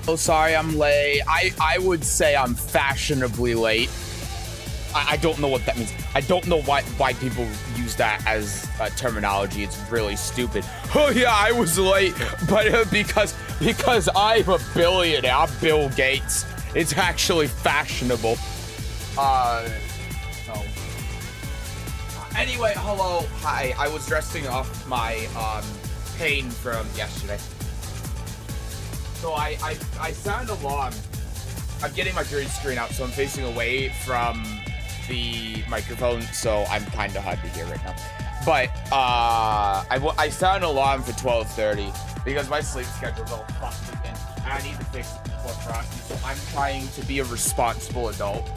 Oh, sorry, I'm late. I would say I'm fashionably late. I don't know what that means. I don't know why people use that as terminology. It's really stupid. Oh yeah, I was late, but because I'm a billionaire, I'm Bill Gates. It's actually fashionable. No. Anyway, hello, hi. I was resting off my pain from yesterday. So I set an alarm. I'm getting my green screen out, so I'm facing away from the microphone, so I'm kind of hard to hear right now. But I set an alarm for 12:30 because my sleep schedule's all fucked again, and I need to fix it before Frosty. So I'm trying to be a responsible adult,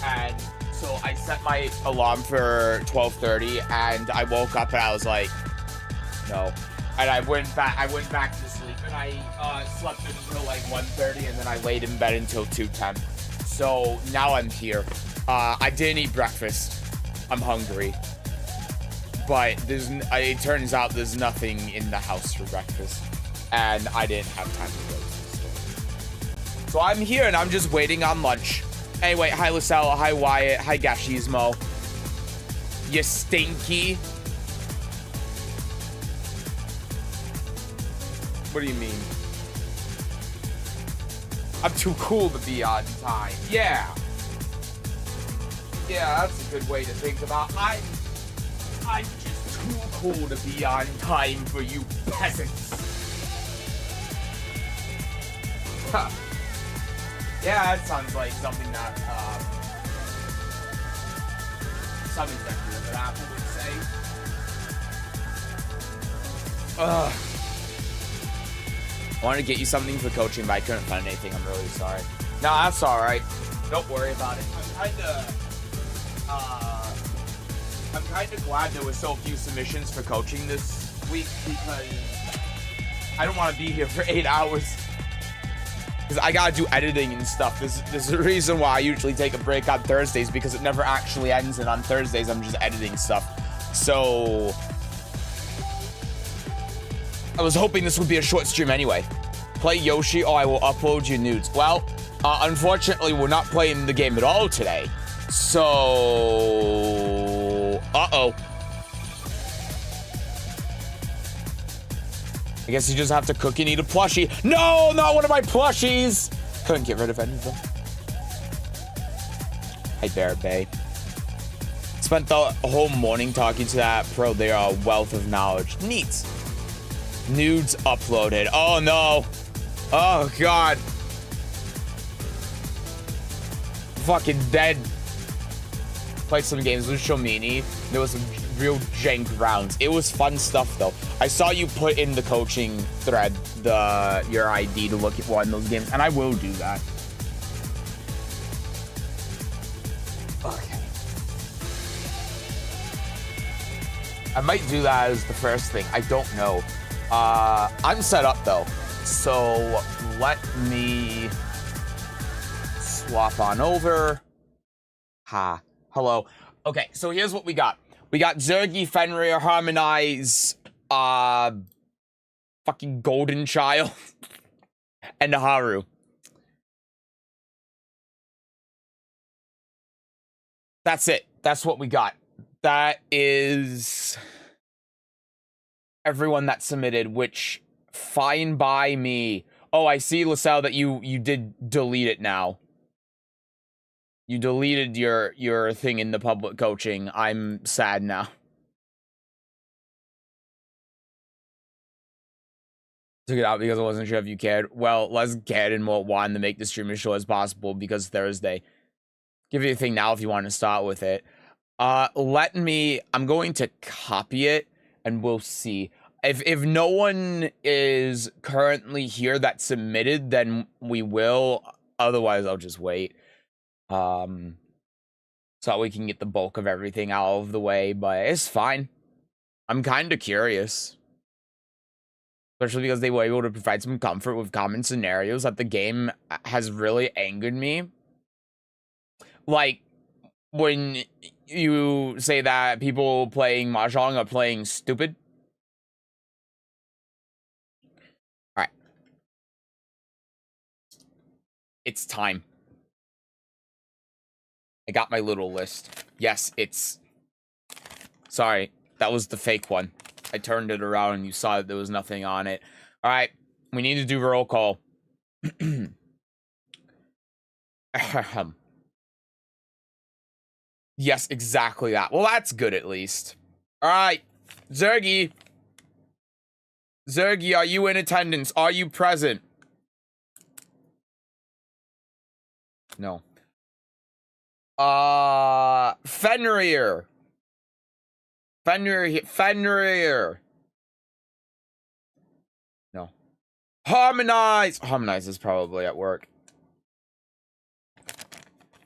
and so I set my alarm for 12:30, and I woke up and I was like, no, and I went back to sleep, and I slept until like 1:30, and then I laid in bed until 2:10. So now I'm here. I didn't eat breakfast. I'm hungry. But it turns out there's nothing in the house for breakfast. And I didn't have time to go to the store. So I'm here and I'm just waiting on lunch. Anyway, hi Lacella, hi Wyatt, hi Gashismo. You stinky. What do you mean? I'm too cool to be on time. Yeah. Yeah, that's a good way to think about it. I'm just too cool to be on time for you peasants. Huh. Yeah, that sounds like something that some executive at Apple would say. Ugh. I wanted to get you something for coaching, but I couldn't find anything. I'm really sorry. No, that's all right. Don't worry about it. I'm kind of glad there were so few submissions for coaching this week because I don't want to be here for 8 hours. Because I gotta do editing and stuff. There's a reason why I usually take a break on Thursdays, because it never actually ends, and on Thursdays I'm just editing stuff. So I was hoping this would be a short stream anyway. Play Yoshi or I will upload your nudes. Well, unfortunately, we're not playing the game at all today. So, uh-oh. I guess you just have to cook and eat a plushie. No, not one of my plushies. Couldn't get rid of any of them. Hi, Bear Bay. Spent the whole morning talking to that pro. They are a wealth of knowledge. Neat. Nudes uploaded. Oh no. Oh god. Fucking dead. Played some games with Shomini. There was some real jank rounds. It was fun stuff though. I saw you put in the coaching thread your ID to look at one of those games, and I will do that. Okay. I might do that as the first thing. I don't know. I'm set up though, so let me swap on over. Ha. Hello. Okay, so here's what we got. We got Zurgi, Fenrir, Harmonize, fucking Golden Child, and Haru. That's it. That's what we got. That is everyone that submitted, which fine by me. Oh, I see, LaSalle, that you did delete it now. You deleted your thing in the public coaching. I'm sad now. Took it out because I wasn't sure if you cared. Well, let's get and want to make the stream as short as possible because Thursday. Give you a thing now if you want to start with it. I'm going to copy it and we'll see. If no one is currently here that submitted, then we will. Otherwise, I'll just wait. So we can get the bulk of everything out of the way, but it's fine. I'm kind of curious. Especially because they were able to provide some comfort with common scenarios that the game has really angered me. Like, when you say that people playing Mahjong are playing stupid. It's time. I got my little list. Yes, it's... Sorry, that was the fake one. I turned it around and you saw that there was nothing on it. All right, we need to do roll call. Yes, exactly that. Well, that's good at least. All right, Zergy. Zergy, are you in attendance? Are you present? No. Fenrir. Fenrir. No. Harmonize. Harmonize is probably at work.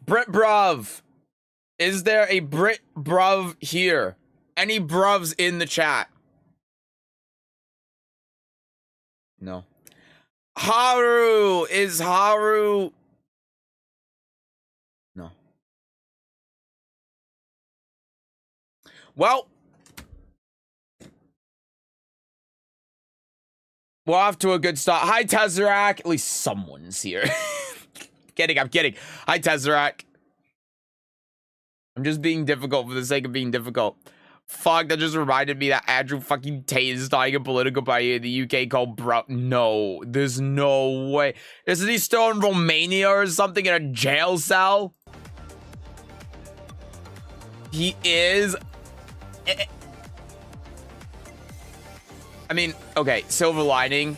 Brit Bruv. Is there a Brit Bruv here? Any Bruvs in the chat? No. Haru. Is Haru... No. Well, we're off to a good start. Hi, Tesseract. At least someone's here. I'm kidding. Hi, Tesseract. I'm just being difficult for the sake of being difficult. Fuck, that just reminded me that Andrew fucking Tate is starting a political party in the UK called Bro. No, there's no way. Isn't he still in Romania or something in a jail cell? He is. I mean, okay, silver lining.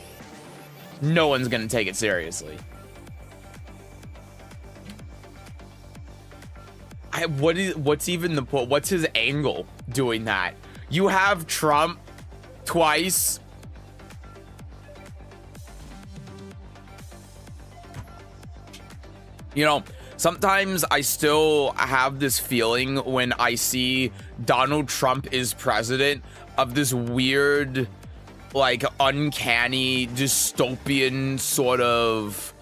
No one's gonna take it seriously. What's even the point? What's his angle doing that? You have Trump twice. You know, sometimes I still have this feeling when I see Donald Trump is president of this weird, like, uncanny, dystopian sort of,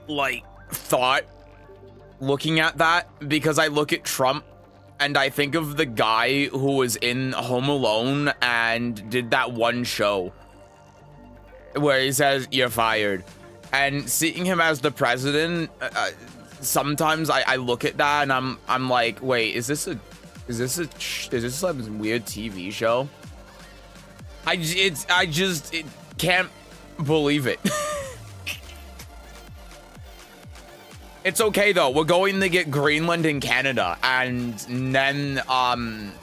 like, thought looking at that, because I look at Trump and I think of the guy who was in Home Alone and did that one show where he says, "You're fired." And seeing him as the president, sometimes I look at that and I'm like, wait, is this like some weird TV show? I just can't believe it. It's okay though. We're going to get Greenland and Canada, and then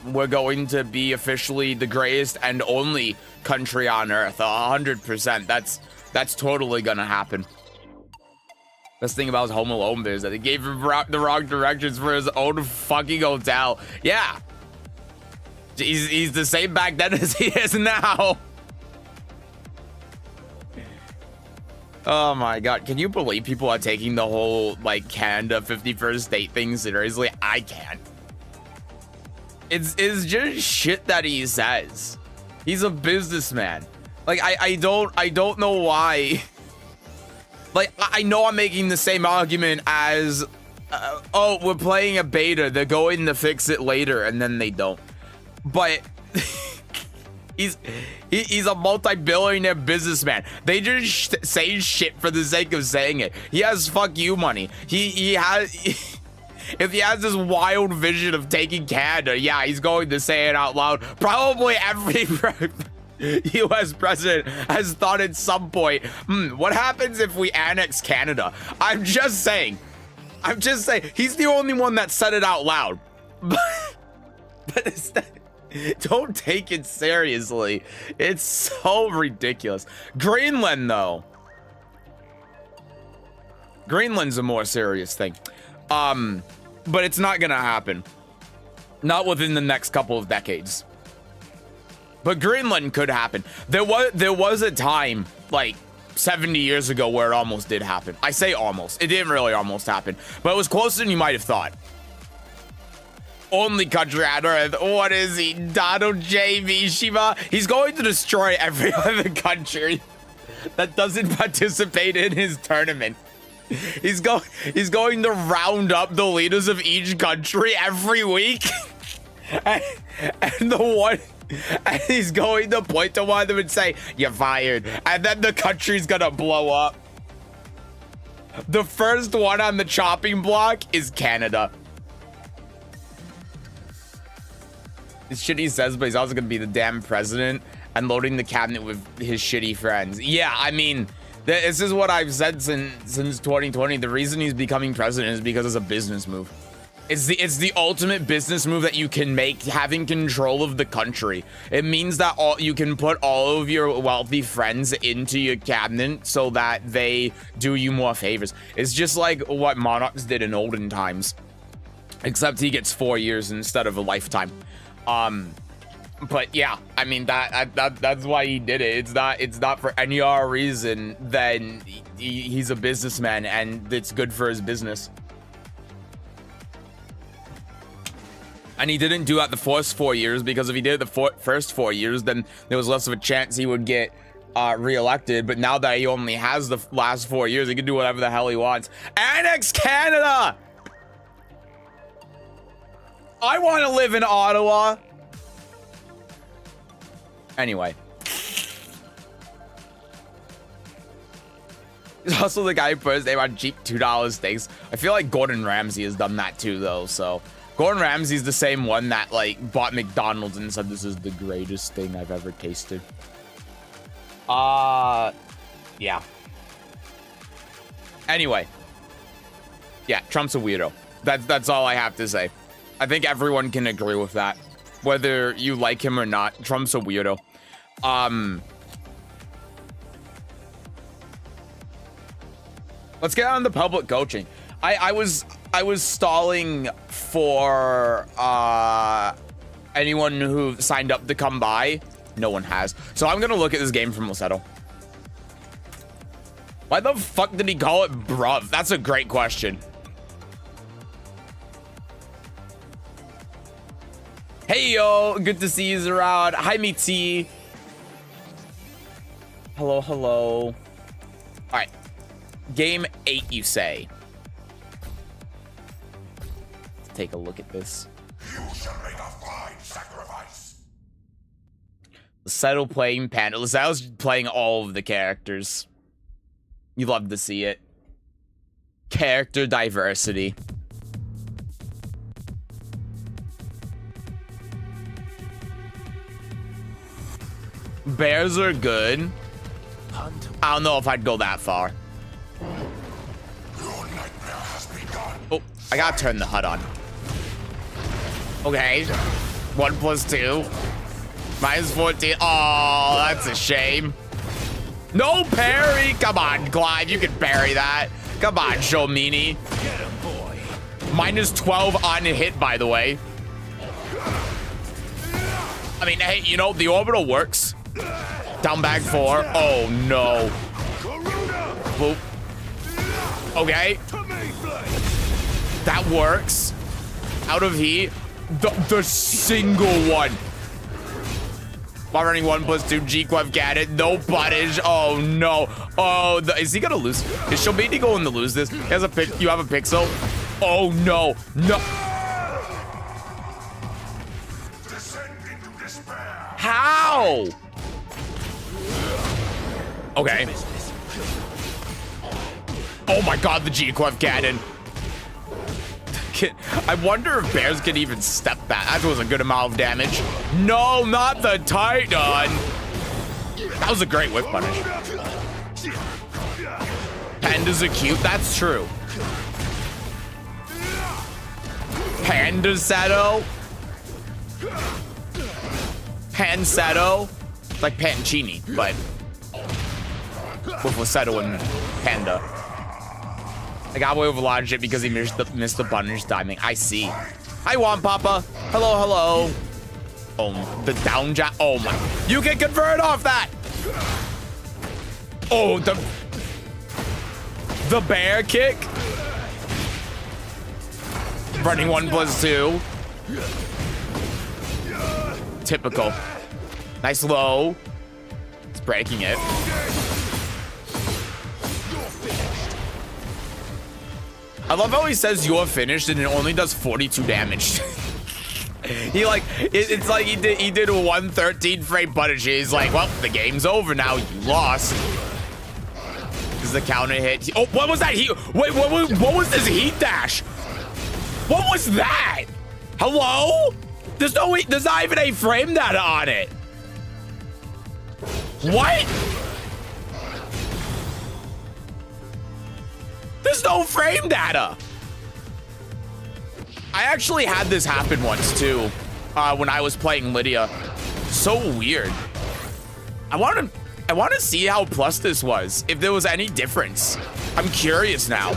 we're going to be officially the greatest and only country on Earth. 100%. That's totally gonna happen. Best thing about his Home Alone is that he gave him the wrong directions for his own fucking hotel. Yeah, he's the same back then as he is now. Oh my god, can you believe people are taking the whole, like, Canada 51st state thing seriously? I can't. It's just shit that he says. He's a businessman. Like, I don't know why. Like, I know I'm making the same argument as, oh, we're playing a beta, they're going to fix it later, and then they don't. But he's a multi-billionaire businessman. They just say shit for the sake of saying it. He has fuck you money. He has if he has this wild vision of taking Canada, yeah, he's going to say it out loud. Probably every US president has thought at some point, what happens if we annex Canada? I'm just saying he's the only one that said it out loud. But it's not, don't take it seriously. It's so ridiculous. Greenland, though. Greenland's a more serious thing. But it's not gonna happen. Not within the next couple of decades. But Greenland could happen. There was a time, like 70 years ago, where it almost did happen. I say almost. It didn't really almost happen. But it was closer than you might have thought. Only country on Earth. What is he? Donald J. Mishima? He's going to destroy every other country that doesn't participate in his tournament. He's going to round up the leaders of each country every week. and he's going to point to one of them and say, "You're fired." And then the country's gonna blow up. The first one on the chopping block is Canada. It's shit he says, but he's also gonna be the damn president and loading the cabinet with his shitty friends. Yeah, I mean, this is what I've said since 2020. The reason he's becoming president is because it's a business move. It's the ultimate business move that you can make, having control of the country. It means that you can put all of your wealthy friends into your cabinet so that they do you more favors. It's just like what monarchs did in olden times, except he gets 4 years instead of a lifetime. But yeah, I mean that's why he did it. It's not for any other reason than he's a businessman and it's good for his business. And he didn't do that the first 4 years, because if he did it the first 4 years, then there was less of a chance he would get reelected. But now that he only has the last 4 years, he can do whatever the hell he wants. Annex Canada! I want to live in Ottawa. Anyway. He's also the guy who put his name on cheap $2 steaks. I feel like Gordon Ramsay has done that too, though, so... Gordon Ramsay's the same one that, like, bought McDonald's and said this is the greatest thing I've ever tasted. Yeah. Anyway. Yeah, Trump's a weirdo. That's all I have to say. I think everyone can agree with that. Whether you like him or not, Trump's a weirdo. Let's get on the public coaching. I was stalling for anyone who signed up to come by. No one has. So I'm gonna look at this game from Lisetto. Why the fuck did he call it bruv? That's a great question. Hey yo, good to see you around. Hi Mitzi. Hello, hello. All right, game 8, you say? Take a look at this. You shall make a fine sacrifice. Lisetto playing Panda. Lisetto's playing all of the characters. You love to see it. Character diversity. Bears are good. I don't know if I'd go that far. Your nightmare has begun. Oh, I gotta turn the HUD on. Okay, 1 + 2 -14. Oh, that's a shame. No parry. Come on, Clive, you can parry that. Come on, Shomini. Get him, boy. -12 on hit, by the way. I mean, hey, you know, the orbital works. Down back 4. Oh, no. Boop. Okay. That works. Out of heat. The single one. While running 1 + 2, G-Quev got it. No punish. Oh, no. Oh, is he gonna lose? Is Shomini going to lose this? He has a pick. You have a pixel. Oh, no. No. How? Okay. Oh my god, the G-Quev cannon. I wonder if bears can even step that. That was a good amount of damage. No, not the Titan. That was a great whip punish. Pandas are cute. That's true. Panda Seto. Pansetto. It's like Pancini, but with Lisetto and Panda. I got away with a lot of shit because he missed the punish timing. I see. I want Papa. Hello, hello. Oh, the down jab. Oh my. You can convert off that. Oh, the bear kick. Running 1 + 2. Typical. Nice low. It's breaking it. I love how he says you're finished and it only does 42 damage. He like, it's like he did a 113 frame punish. He's like, well, the game's over now. You lost. Does the counter hit? Oh, what was that heat? Wait, what was this heat dash? What was that? Hello? There's not even a frame data on it. What? There's no frame data. I actually had this happen once too, when I was playing Lydia. So weird. I want to see how plus this was, if there was any difference. I'm curious now.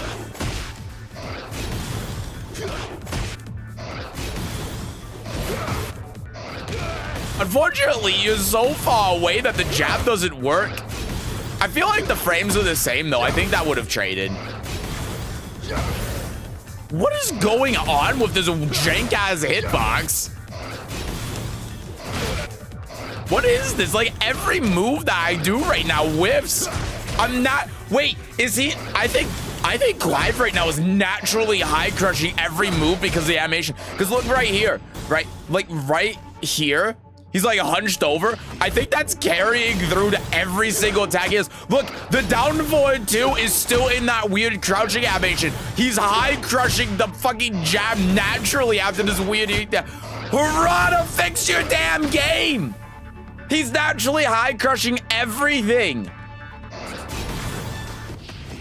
Unfortunately, you're so far away that the jab doesn't work. I feel like the frames are the same though. I think that would have traded. What is going on with this jank-ass hitbox? What is this? Like, every move that I do right now whiffs. I'm not... Wait, is he... I think Clive right now is naturally high crushing every move because of the animation. Because look right here, right? Like, right here. He's like hunched over. I think that's carrying through to every single attack he has. Look, the down forward 2 is still in that weird crouching animation. He's high crushing the fucking jab naturally after this weird... Harada, fix your damn game! He's naturally high crushing everything. The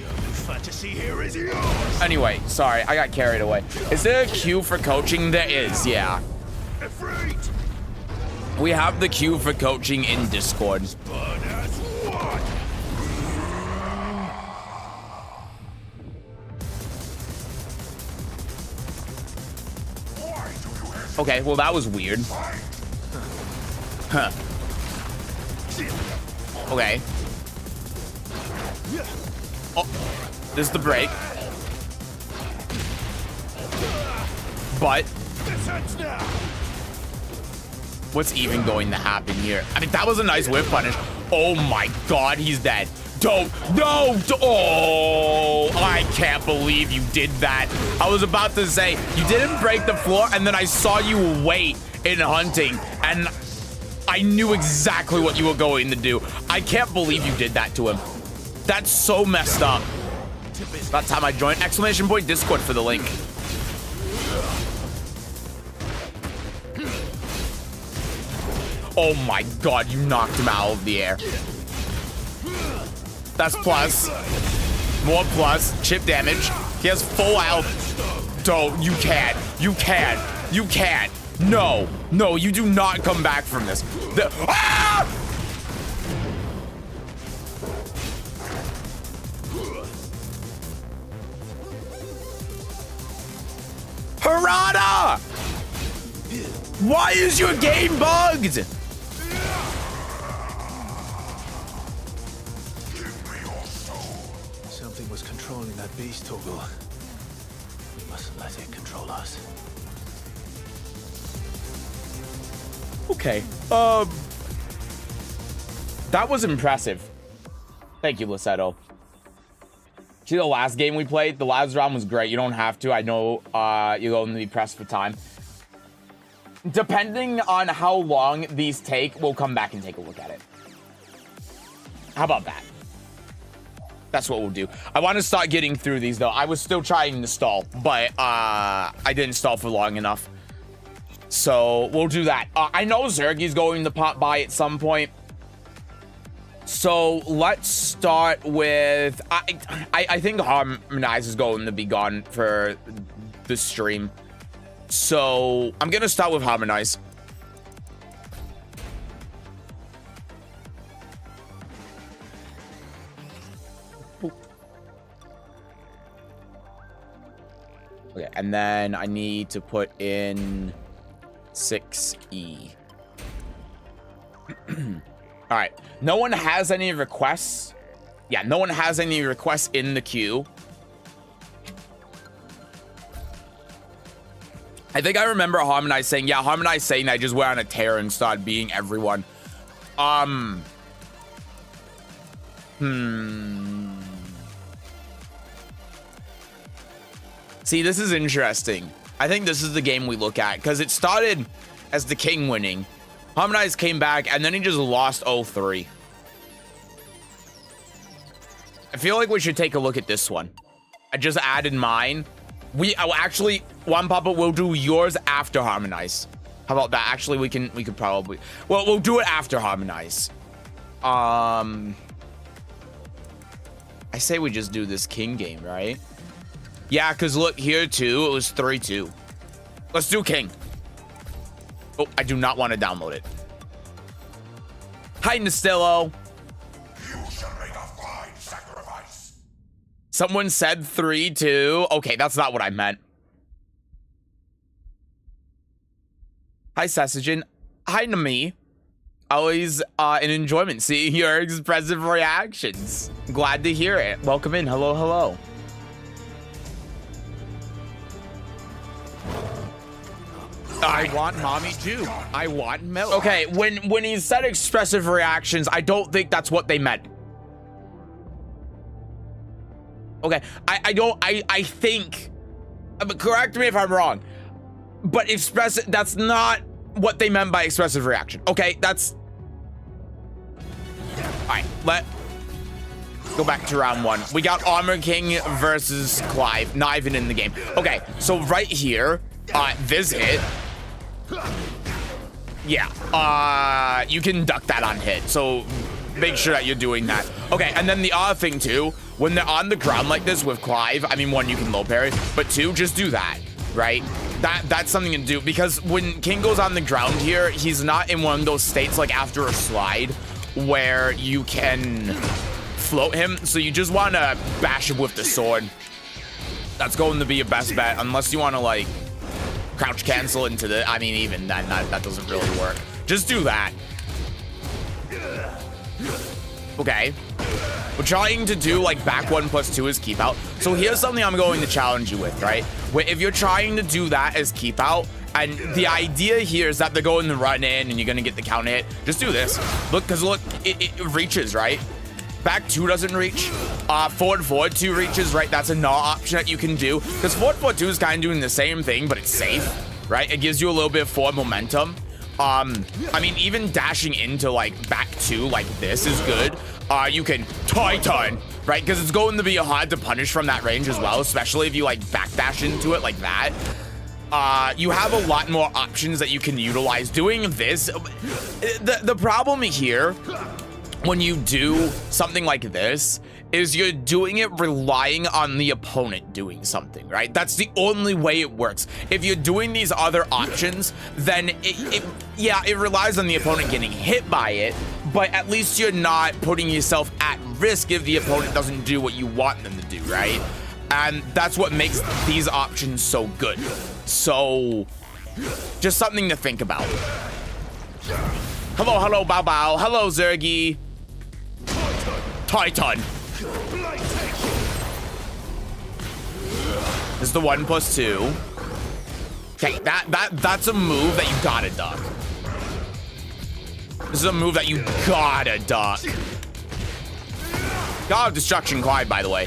only fantasy here is yours. Anyway, sorry, I got carried away. Is there a queue for coaching? There is, yeah. Afraid. We have the queue for coaching in Discord. But as one. Why do you hesitate? Okay, well that was weird. Huh. Okay. Oh, this is the break. But what's even going to happen here? I mean, that was a nice whip punish. Oh my god, he's dead. Don't, no, oh, I can't believe you did that. I was about to say, you didn't break the floor, and then I saw you wait in hunting, and I knew exactly what you were going to do. I can't believe you did that to him. That's so messed up. About time I joined. Exclamation point Discord for the link. Oh my god, you knocked him out of the air. That's plus. More plus. Chip damage. He has full health. Don't. You can't. You can't. You can't. No. No, you do not come back from this. Ah! Harada! Why is your game bugged? Something was controlling that beast toggle. We mustn't let it control us. Okay. That was impressive. Thank you, Lissetto. See the last game we played? The last round was great. You don't have to. I know you're going to be pressed for time. Depending on how long these take, we'll come back and take a look at it. How about that? That's what we'll do. I want to start getting through these, though. I was still trying to stall, but I didn't stall for long enough. So we'll do that. I know Zergy's going to pop by at some point. So let's start with... I think Harmonize is going to be gone for the stream. So I'm going to start with Harmonize. Okay, and then I need to put in 6E. All right. No one has any requests. Yeah, no one has any requests in the queue. I think I remember Harmonize saying, yeah, Harmonize saying I just went on a tear and started beating everyone. See, this is interesting. I think this is the game we look at because it started as the king winning. Harmonize came back and then he just lost 0-3. feel like we should take a look at this one. I just added mine. Actually, One Papa will do yours after harmonize. How about that? Actually, we could probably, well, we'll do it after harmonize. I say we just do this king game, right? Yeah, because look, here too, it was 3-2. Let's do king. Oh, I do not want to download it. Hi, Nastillo. You shall make a fine sacrifice. Someone said 3-2. Okay, that's not what I meant. Hi, Sesujin. Hi, Nami. Always an enjoyment seeing your expressive reactions. Glad to hear it. Welcome in. Hello, hello. I want mommy too. I want milk. Okay, when he said expressive reactions, I don't think that's what they meant. Okay, I think, correct me if I'm wrong, but that's not what they meant by expressive reaction. Okay, that's, all right, let's go back to round one. We got Armor King versus Clive, not even in the game. Okay, so right here, this hit, yeah, you can duck that on hit, so make sure that you're doing that. Okay, and then the other thing too, when they're on the ground like this with Clive, I mean, one, you can low parry, but two, just do that, right? That's something to do, because when King goes on the ground here, he's not in one of those states like after a slide where you can float him, so you just want to bash him with the sword. That's going to be your best bet, unless you want to like crouch cancel into the, I mean, even that doesn't really work. Just do that. Okay. We're trying to do like back 1+2 as keep out. So here's something I'm going to challenge you with, right? Where if you're trying to do that as keep out, and the idea here is that they're going to run in and you're going to get the counter hit, just do this. Look, because look, it reaches, right? Back 2 doesn't reach. Forward 2 reaches, right? That's another option that you can do. Because forward 2 is kind of doing the same thing, but it's safe, right? It gives you a little bit of forward momentum. I mean, even dashing into like back 2 like this is good. You can Titan, right? Because it's going to be hard to punish from that range as well, especially if you like backdash into it like that. You have a lot more options that you can utilize doing this. The problem here, when you do something like this, is you're doing it relying on the opponent doing something, right? That's the only way it works. If you're doing these other options, then it relies on the opponent getting hit by it, but at least you're not putting yourself at risk if the opponent doesn't do what you want them to do, right? And that's what makes these options so good. So, just something to think about. Hello, Bao Bao. Hello, Zergy. Titan. This is the 1+2. Okay, that's a move that you gotta duck. This is a move that you gotta duck. God of Destruction Clive, by the way.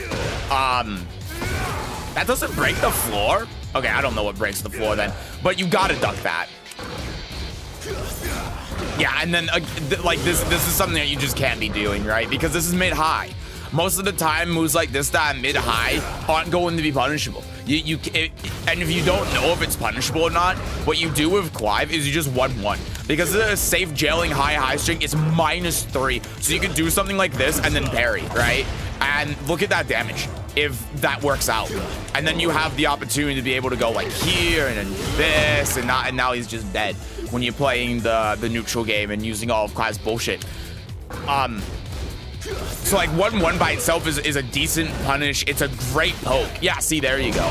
That doesn't break the floor? Okay, I don't know what breaks the floor then, but you gotta duck that. Yeah, and then like this is something that you just can't be doing, right? Because this is mid-high. Most of the time, moves like this that mid-high aren't going to be punishable. And if you don't know if it's punishable or not, what you do with Clive is you just 1-1. Because the safe jailing high string is -3. So you could do something like this and then parry, right? And look at that damage if that works out. And then you have the opportunity to be able to go like here and then this and now he's just dead when you're playing the neutral game and using all of Clive's bullshit. So like 1-1 by itself is a decent punish. It's a great poke. Yeah, see, there you go.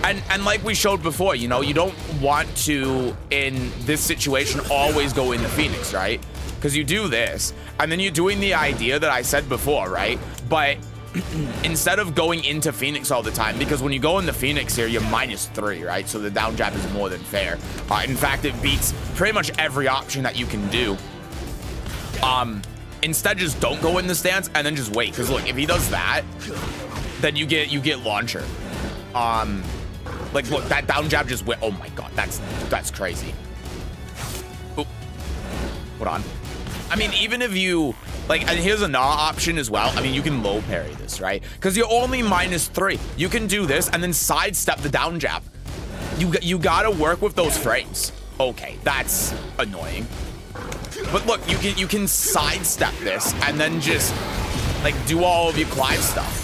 And like we showed before, you know, you don't want to, in this situation, always go in the Phoenix, right? Because you do this, and then you're doing the idea that I said before, right? But instead of going into Phoenix all the time, because when you go in the Phoenix here, you're -3, right? So the down jab is more than fair. In fact, it beats pretty much every option that you can do. Instead, just don't go in the stance and then just wait. Because look, if he does that, then you get launcher. Like look, that down jab just went. Oh my god, that's crazy. Ooh. Hold on. I mean, even if you, like, and here's another option as well. I mean, you can low parry this, right? Because you're only -3. You can do this and then sidestep the down jab. You gotta work with those frames. Okay, that's annoying. But look, you can sidestep this and then just, like, do all of your Clive stuff.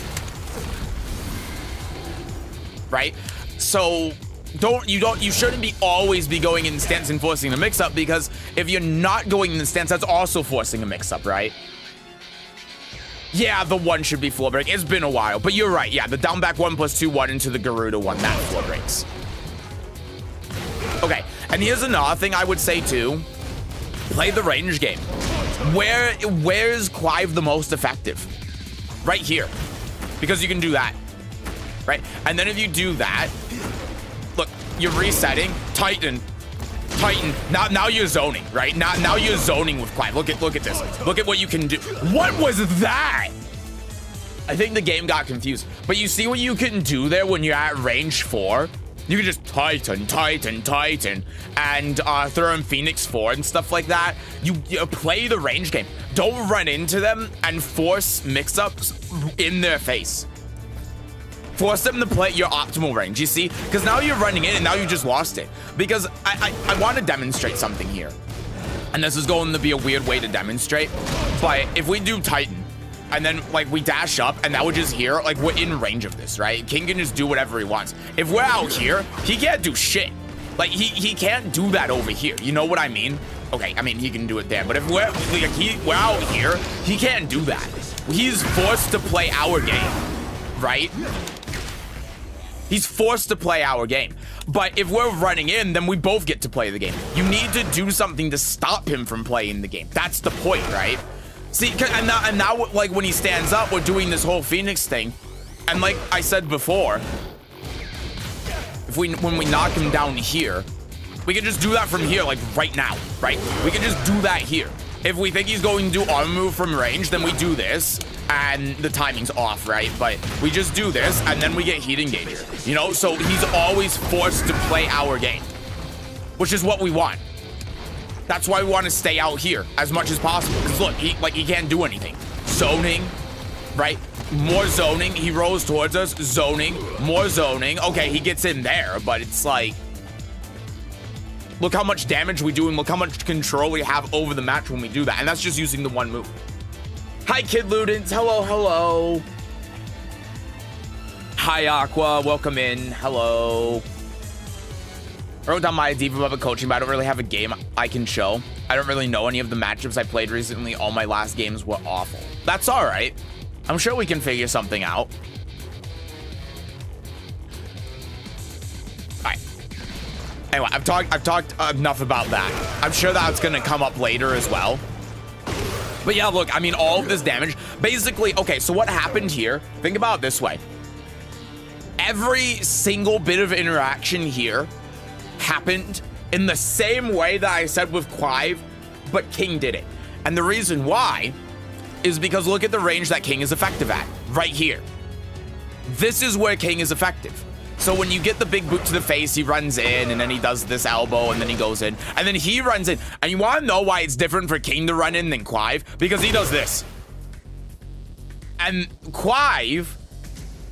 Right? So you shouldn't be always be going in stance and forcing the mix-up, because if you're not going in the stance, that's also forcing a mix-up, right? Yeah, the 1 should be floor break. It's been a while, but you're right. Yeah, the down back 1+2 1 into the Garuda 1, that floor breaks. Okay, and here's another thing I would say too. Play the range game. Where is Clive the most effective? Right here, because you can do that. Right? And then if you do that, look, you're resetting, tighten. Now you're zoning, right? Now you're zoning with Clive. Look at this. Look at what you can do. What was that? I think the game got confused. But you see what you can do there when you're at range 4? You can just tighten, and throw in Phoenix 4 and stuff like that. You play the range game. Don't run into them and force mix-ups in their face. Force them to play your optimal range, you see? Because now you're running in and now you just lost it. Because I want to demonstrate something here. And this is going to be a weird way to demonstrate. But if we do Titan, and then, like, we dash up, and now we're just here, like, we're in range of this, right? King can just do whatever he wants. If we're out here, he can't do shit. Like, he can't do that over here. You know what I mean? Okay, I mean, he can do it there. But if we're out here, he can't do that. He's forced to play our game, right? He's forced to play our game. But if we're running in, then we both get to play the game. You need to do something to stop him from playing the game. That's the point, right? See, and now, like, when he stands up, we're doing this whole Phoenix thing. And like I said before, when we knock him down here, we can just do that from here, like right now, right? We can just do that here. If we think he's going to do arm move from range, then we do this, and the timing's off, right? But we just do this, and then we get heat engager, you know? So he's always forced to play our game, which is what we want. That's why we want to stay out here as much as possible. Because look, he can't do anything. Zoning, right? More zoning. He rolls towards us. Zoning. More zoning. Okay, he gets in there, but it's like, look how much damage we do and look how much control we have over the match when we do that. And that's just using the 1 move. Hi, Kid Ludens. Hello, hello. Hi, Aqua. Welcome in. Hello. I wrote down my Diva Bubba coaching, but I don't really have a game I can show. I don't really know any of the matchups I played recently. All my last games were awful. That's all right. I'm sure we can figure something out. All right. Anyway, I've talked enough about that. I'm sure that's going to come up later as well. But yeah, look, I mean, all of this damage, basically, okay, so what happened here? Think about it this way. Every single bit of interaction here happened in the same way that I said with Clive, but King did it. And the reason why is because look at the range that King is effective at, right here. This is where King is effective. So when you get the big boot to the face, he runs in, and then he does this elbow, and then he goes in, and then he runs in. And you want to know why it's different for King to run in than Clive? Because he does this. And Clive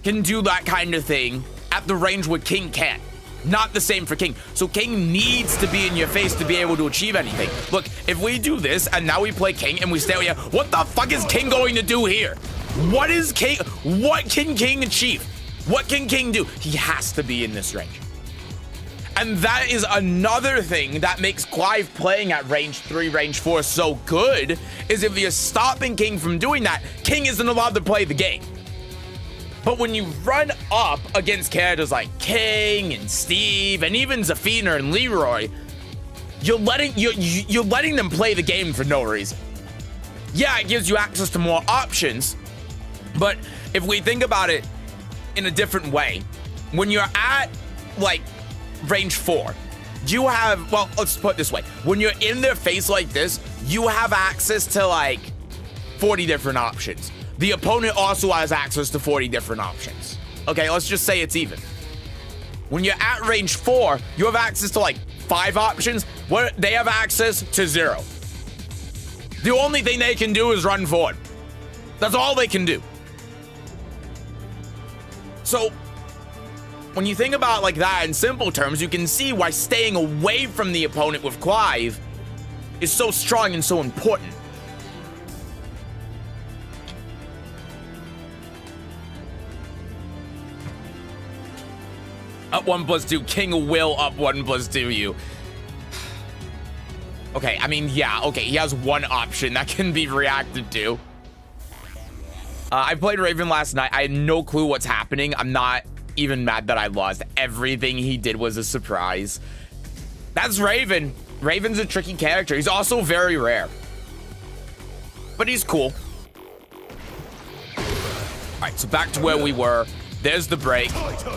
can do that kind of thing at the range where King can't. Not the same for King. So King needs to be in your face to be able to achieve anything. Look, if we do this and now we play King and we stay here, what the fuck is King going to do here? What can King achieve? What can King do? He has to be in this range. And that is another thing that makes Clive playing at range 3, range 4 so good, is if you're stopping King from doing that, King isn't allowed to play the game. But when you run up against characters like King and Steve and even Zafina and Leroy, you're letting them play the game for no reason. Yeah, it gives you access to more options, but if we think about it in a different way, when you're at like range 4, you have, well, let's put it this way. When you're in their face like this, you have access to like 40 different options. The opponent also has access to 40 different options. Okay, let's just say it's even. When you're at range 4, you have access to like 5 options, where they have access to 0. The only thing they can do is run forward. That's all they can do. So, when you think about like that in simple terms, you can see why staying away from the opponent with Clive is so strong and so important. Up 1+2, King will up 1+2 you. Okay, I mean, yeah, okay, he has one option that can be reacted to. I played Raven last night. I had no clue what's happening. I'm not even mad that I lost. Everything he did was a surprise. That's Raven. Raven's a tricky character. He's also very rare. But he's cool. All right, so back to where we were. There's the break.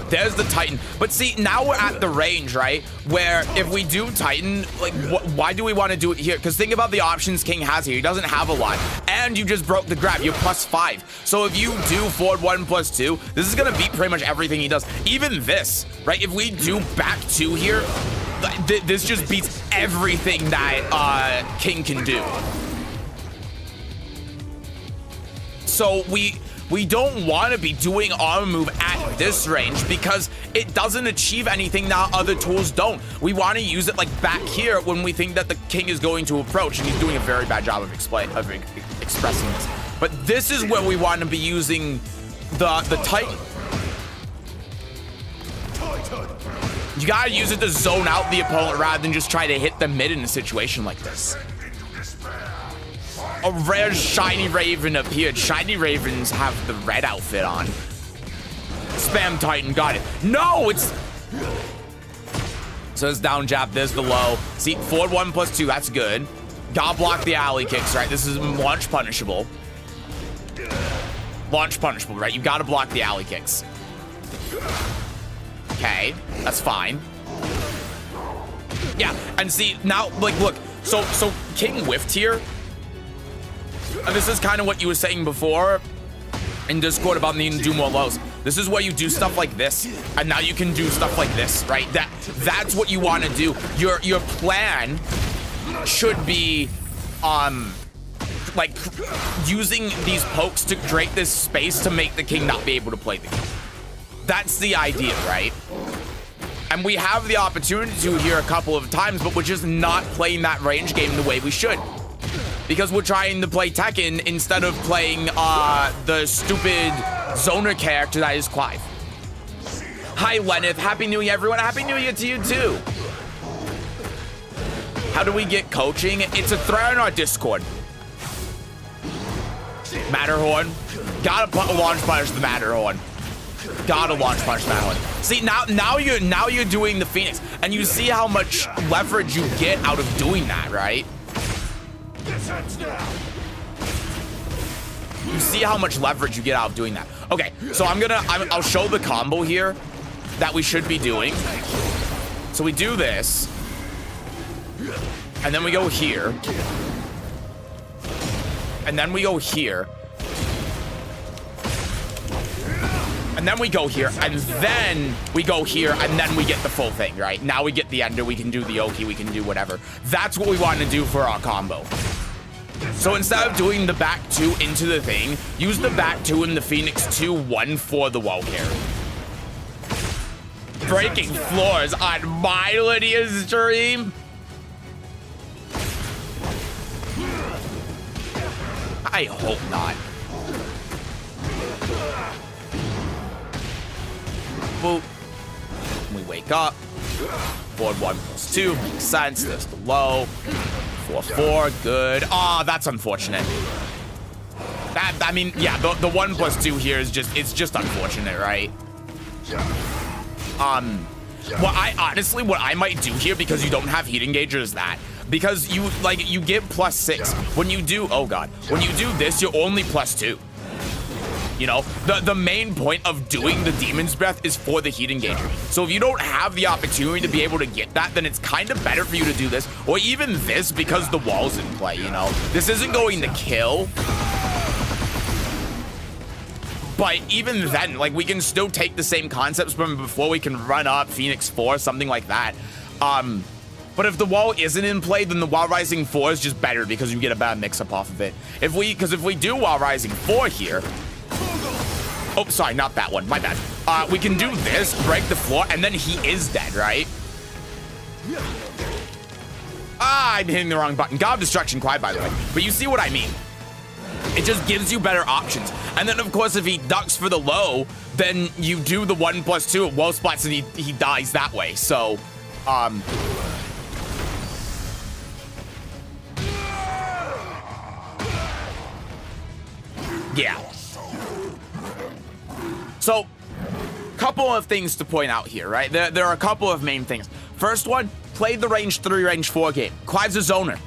There's the Titan. But see, now we're at the range, right? Where if we do Titan, like, why do we want to do it here? Because think about the options King has here. He doesn't have a lot. And you just broke the grab. You're +5. So if you do forward 1+2, this is going to beat pretty much everything he does. Even this, right? If we do back 2 here, this just beats everything that King can do. So we don't want to be doing armor move at this range because it doesn't achieve anything that other tools don't. We want to use it like back here when we think that the King is going to approach, and he's doing a very bad job of expressing this. But this is where we want to be using the Titan. You gotta use it to zone out the opponent rather than just try to hit the mid in a situation like this. A rare shiny Raven appeared. Shiny Ravens have the red outfit on. Spam Titan, got it. No, it's... So it's down jab, there's the low. See, forward 1+2, that's good. Gotta block the alley kicks, right? This is launch punishable. Launch punishable, right? You gotta block the alley kicks. Okay, that's fine. Yeah, and see, now, like, look. So King whiffed here. And this is kind of what you were saying before in Discord about needing to do more lows. This is where you do stuff like this, and now you can do stuff like this, right? That's what you want to do. Your plan should be like using these pokes to create this space to make the King not be able to play the game. That's the idea, right? And we have the opportunity to here a couple of times, but we're just not playing that range game the way we should. Because we're trying to play Tekken instead of playing the stupid zoner character that is Clive. Hi, Lenneth. Happy New Year, everyone. Happy New Year to you, too. How do we get coaching? It's a thread on our Discord. Matterhorn. Gotta launch punish the Matterhorn. Gotta launch punish the Matterhorn. See, now you're doing the Phoenix. And you see how much leverage you get out of doing that, right? You see how much leverage you get out of doing that. Okay, so I'll show the combo here that we should be doing. So we do this, and then we go here, and then we go here, and then we go here, and then we go here, and then we get the full thing, right? Now we get the ender, we can do the Oki, we can do whatever. That's what we want to do for our combo. So instead of doing the back 2 into the thing, use the back 2 and the Phoenix 2-1 for the wall carry. Breaking floors on my Lydia stream. I hope not. Boop. We wake up. Forward 1+2 makes sense. There's the low. 4-4, good. Oh, that's unfortunate. I mean, yeah, the 1+2 here is just unfortunate, right? What I might do here, because you don't have heat engager, is that. Because you get +6. When you do, oh god, when you do this, you're only +2. You know, the main point of doing the Demon's Breath is for the heat engager. So if you don't have the opportunity to be able to get that, then it's kind of better for you to do this, or even this, because the wall's in play, you know? This isn't going to kill. But even then, like, we can still take the same concepts from before. We can run up Phoenix 4, something like that. But if the wall isn't in play, then the Wild Rising 4 is just better because you get a bad mix-up off of it. Because if we do Wild Rising 4 here... Oh, sorry, not that one. My bad. We can do this, break the floor, and then he is dead, right? I'm hitting the wrong button. God of Destruction Quiet, by the way. But you see what I mean. It just gives you better options. And then, of course, if he ducks for the low, then you do the 1+2 at wall splats and he dies that way. So, yeah. So, couple of things to point out here, right? There are a couple of main things. First one, play the range 3, range 4 game. Clive's a zoner,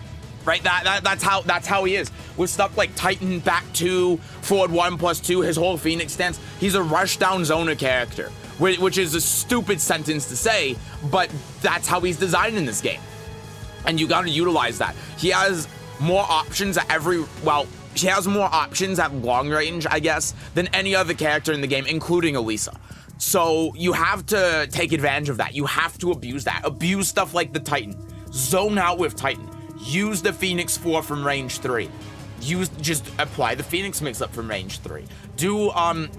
right? That's how he is. With stuff like Titan back 2, forward 1+2, his whole Phoenix stance, he's a rush down zoner character, which is a stupid sentence to say, but that's how he's designed in this game. And you gotta utilize that. He has more options at he has more options at long range, I guess, than any other character in the game, including Elisa. So you have to take advantage of that. You have to abuse that. Abuse stuff like the Titan. Zone out with Titan. Use the Phoenix 4 from range 3. Just apply the Phoenix mix-up from range 3. Do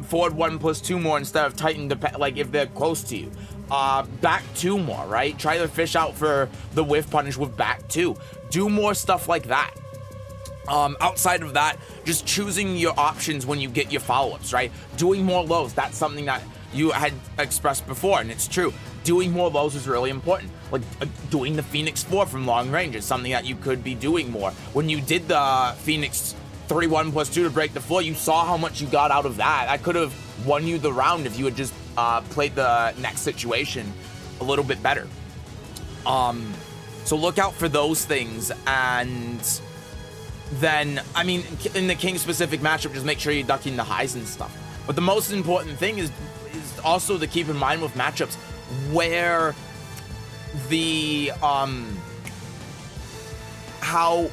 forward 1+2 more instead of Titan, like if they're close to you. Back 2 more, right? Try to fish out for the whiff punish with back 2. Do more stuff like that. Outside of that, just choosing your options when you get your follow-ups, right? Doing more lows, that's something that you had expressed before, and it's true. Doing more lows is really important. Like, doing the Phoenix 4 from long range is something that you could be doing more. When you did the Phoenix 3 1+2 to break the floor, you saw how much you got out of that. That could have won you the round if you had just played the next situation a little bit better. So look out for those things, and then, I mean, in the King-specific matchup, just make sure you're ducking the highs and stuff. But the most important thing is also to keep in mind with matchups where the, how,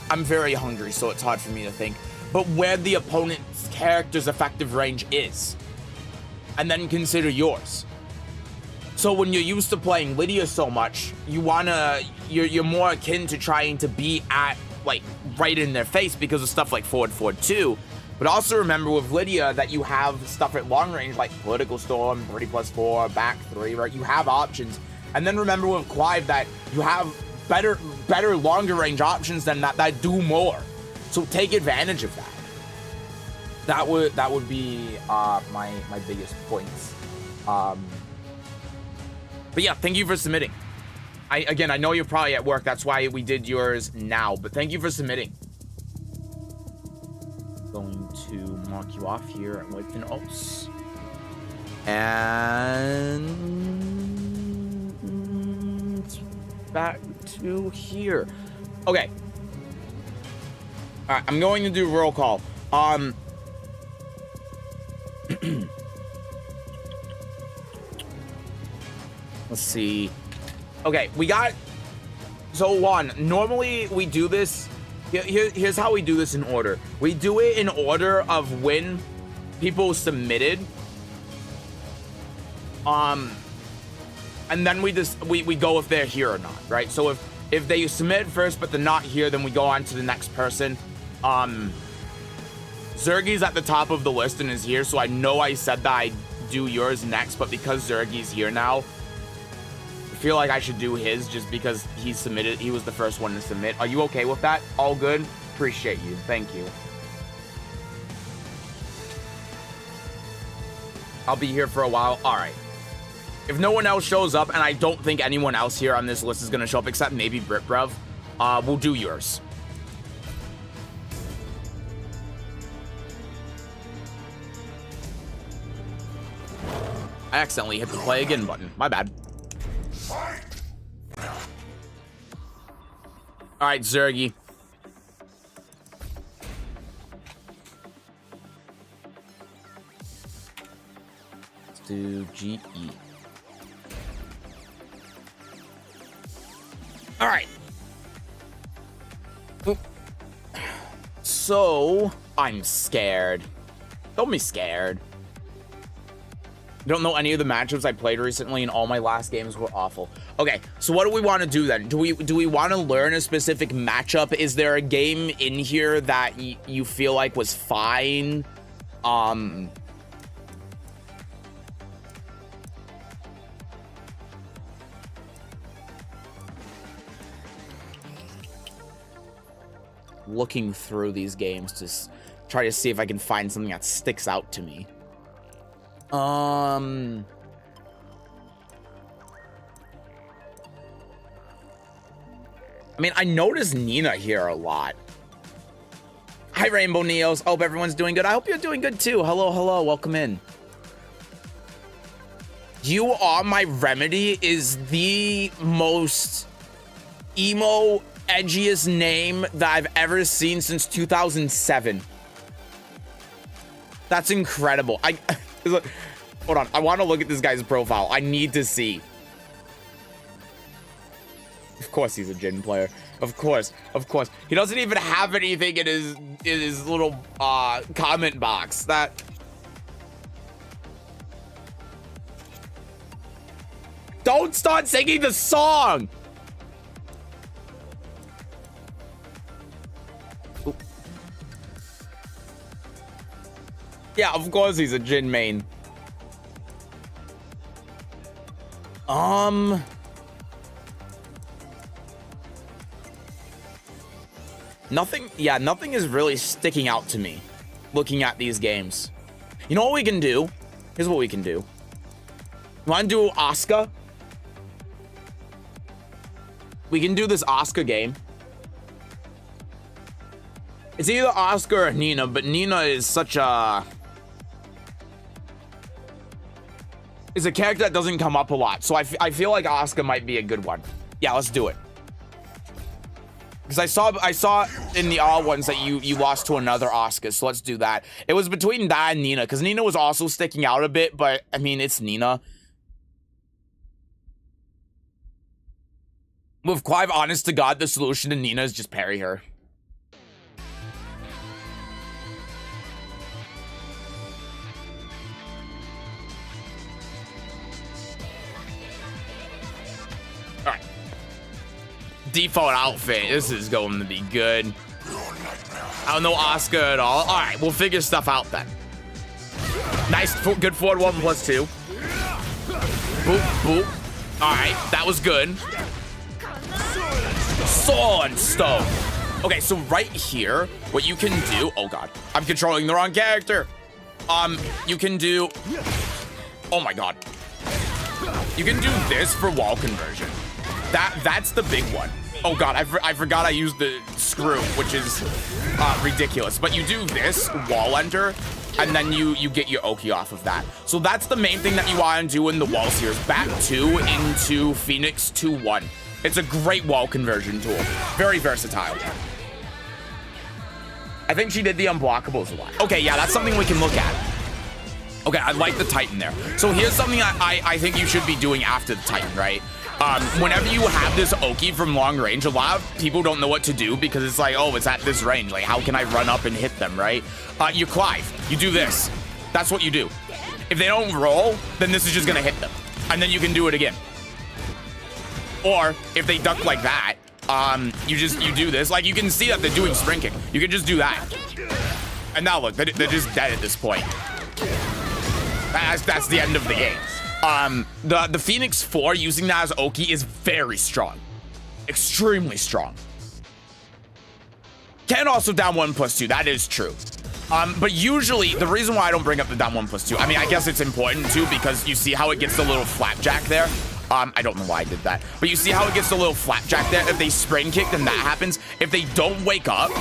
I'm very hungry, so it's hard for me to think, but where the opponent's character's effective range is, and then consider yours. So when you're used to playing Lydia so much, you're more akin to trying to be at, like, right in their face because of stuff like forward 2. But also remember with Lydia that you have stuff at long range like Political Storm, 30+4, back 3, right? You have options. And then remember with Clive that you have better longer range options than that do more. So take advantage of that. That would be my biggest points. But yeah, thank you for submitting. I know you're probably at work, that's why we did yours now, but thank you for submitting. Going to mark you off here at White Oats. And back to here. Okay. Alright, I'm going to do roll call. Let's see. Okay, we got... So, one, normally we do this... Here's how we do this in order. We do it in order of when people submitted. And then we go if they're here or not, right? So if they submit first but they're not here, then we go on to the next person. Zurgi's at the top of the list and is here, so I know I said that I'd do yours next, but because Zurgi's here now, I feel like I should do his just because he submitted. He was the first one to submit. Are you okay with that? All good? Appreciate you. Thank you. I'll be here for a while. All right. If no one else shows up, and I don't think anyone else here on this list is going to show up except maybe Britbrev, we'll do yours. I accidentally hit the play again button. My bad. All right, Zurgi. Let's do GE. All right. So, I'm scared. Don't be scared. Don't know any of the matchups I played recently, and all my last games were awful. Okay, so what do we want to do then? Do we want to learn a specific matchup? Is there a game in here that you feel like was fine? Looking through these games to try to see if I can find something that sticks out to me. I mean, I notice Nina here a lot. Hi, Rainbow Neos. Hope everyone's doing good. I hope you're doing good too. Hello, hello. Welcome in. You Are My Remedy is the most emo, edgiest name that I've ever seen since 2007. That's incredible. Hold on. I want to look at this guy's profile. I need to see. Of course he's a Jin player. Of course. Of course. He doesn't even have anything in his little comment box. Don't start singing the song. Ooh. Yeah, of course he's a Jin main. Nothing is really sticking out to me looking at these games. You know what we can do? Here's what we can do. You want to do Asuka? We can do this Asuka game. It's either Asuka or Nina, but Nina is such a... It's a character that doesn't come up a lot, so I feel like Asuka might be a good one. Yeah, let's do it. Because I saw in the all ones that you lost to another Asuka, so let's do that. It was between that and Nina, because Nina was also sticking out a bit, but I mean, it's Nina. With Clive, honest to God, the solution to Nina is just parry her. Alright. Default outfit. This is going to be good. I don't know Asuka at all. Alright, we'll figure stuff out then. Nice, good forward 1+2. Boop, boop. Alright, that was good. Sword Stone. Okay, so right here, what you can do... Oh, God. I'm controlling the wrong character. You can do... Oh, my God. You can do this for wall conversion. That's the big one. Oh, God. I forgot I used the screw, which is ridiculous. But you do this, wall enter, and then you get your Oki off of that. So that's the main thing that you want to do in the wall series. Back 2 into Phoenix 2-1. It's a great wall conversion tool. Very versatile. I think she did the unblockables a lot. Okay, yeah, that's something we can look at. Okay, I like the Titan there. So here's something I think you should be doing after the Titan, right? Whenever you have this Oki from long range, a lot of people don't know what to do because it's like, oh, it's at this range. Like, how can I run up and hit them, right? You Clive, you do this. That's what you do. If they don't roll, then this is just gonna hit them. And then you can do it again. Or if they duck like that, you do this. Like, you can see that they're doing spring kick. You can just do that. And now look, they're just dead at this point. That's the end of the game. The Phoenix 4 using that as Oki is very strong. Extremely strong. Can also down 1+2. That is true. But usually, the reason why I don't bring up the down 1+2, I mean, I guess it's important too because you see how it gets the little flapjack there. I don't know why I did that, but you see how it gets a little flapjack there? If they spring kick, then that happens. If they don't wake up,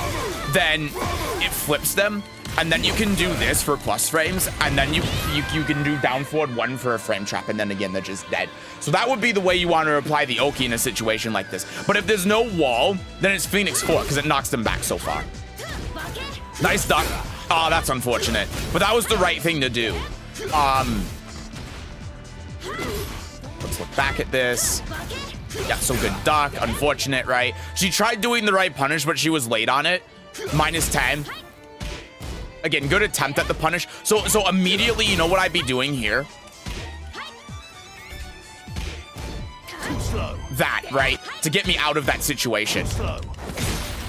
then it flips them, and then you can do this for plus frames, and then you can do down forward 1 for a frame trap, and then again, they're just dead. So that would be the way you want to apply the Oki in a situation like this. But if there's no wall, then it's Phoenix 4, because it knocks them back so far. Nice duck. Oh, that's unfortunate. But that was the right thing to do. Let's look back at this. Yeah, so good duck. Unfortunate, right? She tried doing the right punish, but she was late on it. -10. Again, good attempt at the punish. So immediately, you know what I'd be doing here? that, right? To get me out of that situation.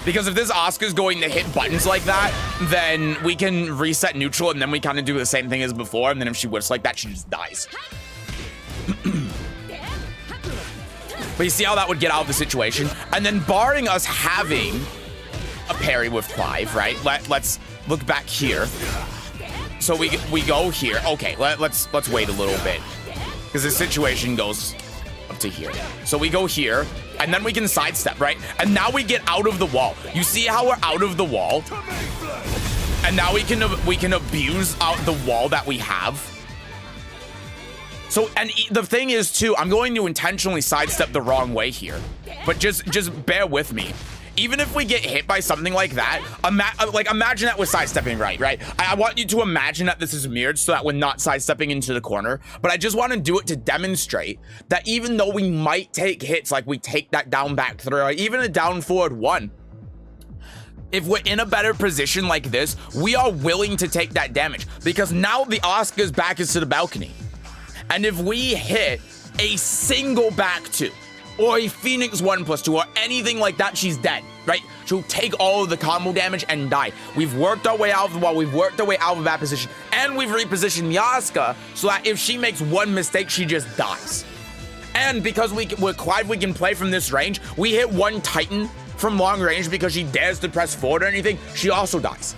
Because if this Asuka's going to hit buttons like that, then we can reset neutral and then we kind of do the same thing as before. And then if she whiffs like that, she just dies. But you see how that would get out of the situation? And then barring us having a parry with Clive, right? Let's look back here. So we go here. Okay, let's wait a little bit. Because the situation goes up to here. So we go here, and then we can sidestep, right? And now we get out of the wall. You see how we're out of the wall? And now we can abuse out the wall that we have. So, and the thing is too, I'm going to intentionally sidestep the wrong way here. But just bear with me. Even if we get hit by something like that, imagine that we're sidestepping right? I want you to imagine that this is mirrored so that we're not sidestepping into the corner. But I just want to do it to demonstrate that even though we might take hits, like we take that down back throw, or even a down forward one, if we're in a better position like this, we are willing to take that damage. Because now the Asuka's back is to the balcony. And if we hit a single back two, or a Phoenix 1+2, or anything like that, she's dead, right? She'll take all of the combo damage and die. We've worked our way out of the wall, we've worked our way out of that position, and we've repositioned the Asuka so that if she makes one mistake, she just dies. And because with Clive, we can play from this range, we hit one Titan from long range because she dares to press forward or anything, she also dies,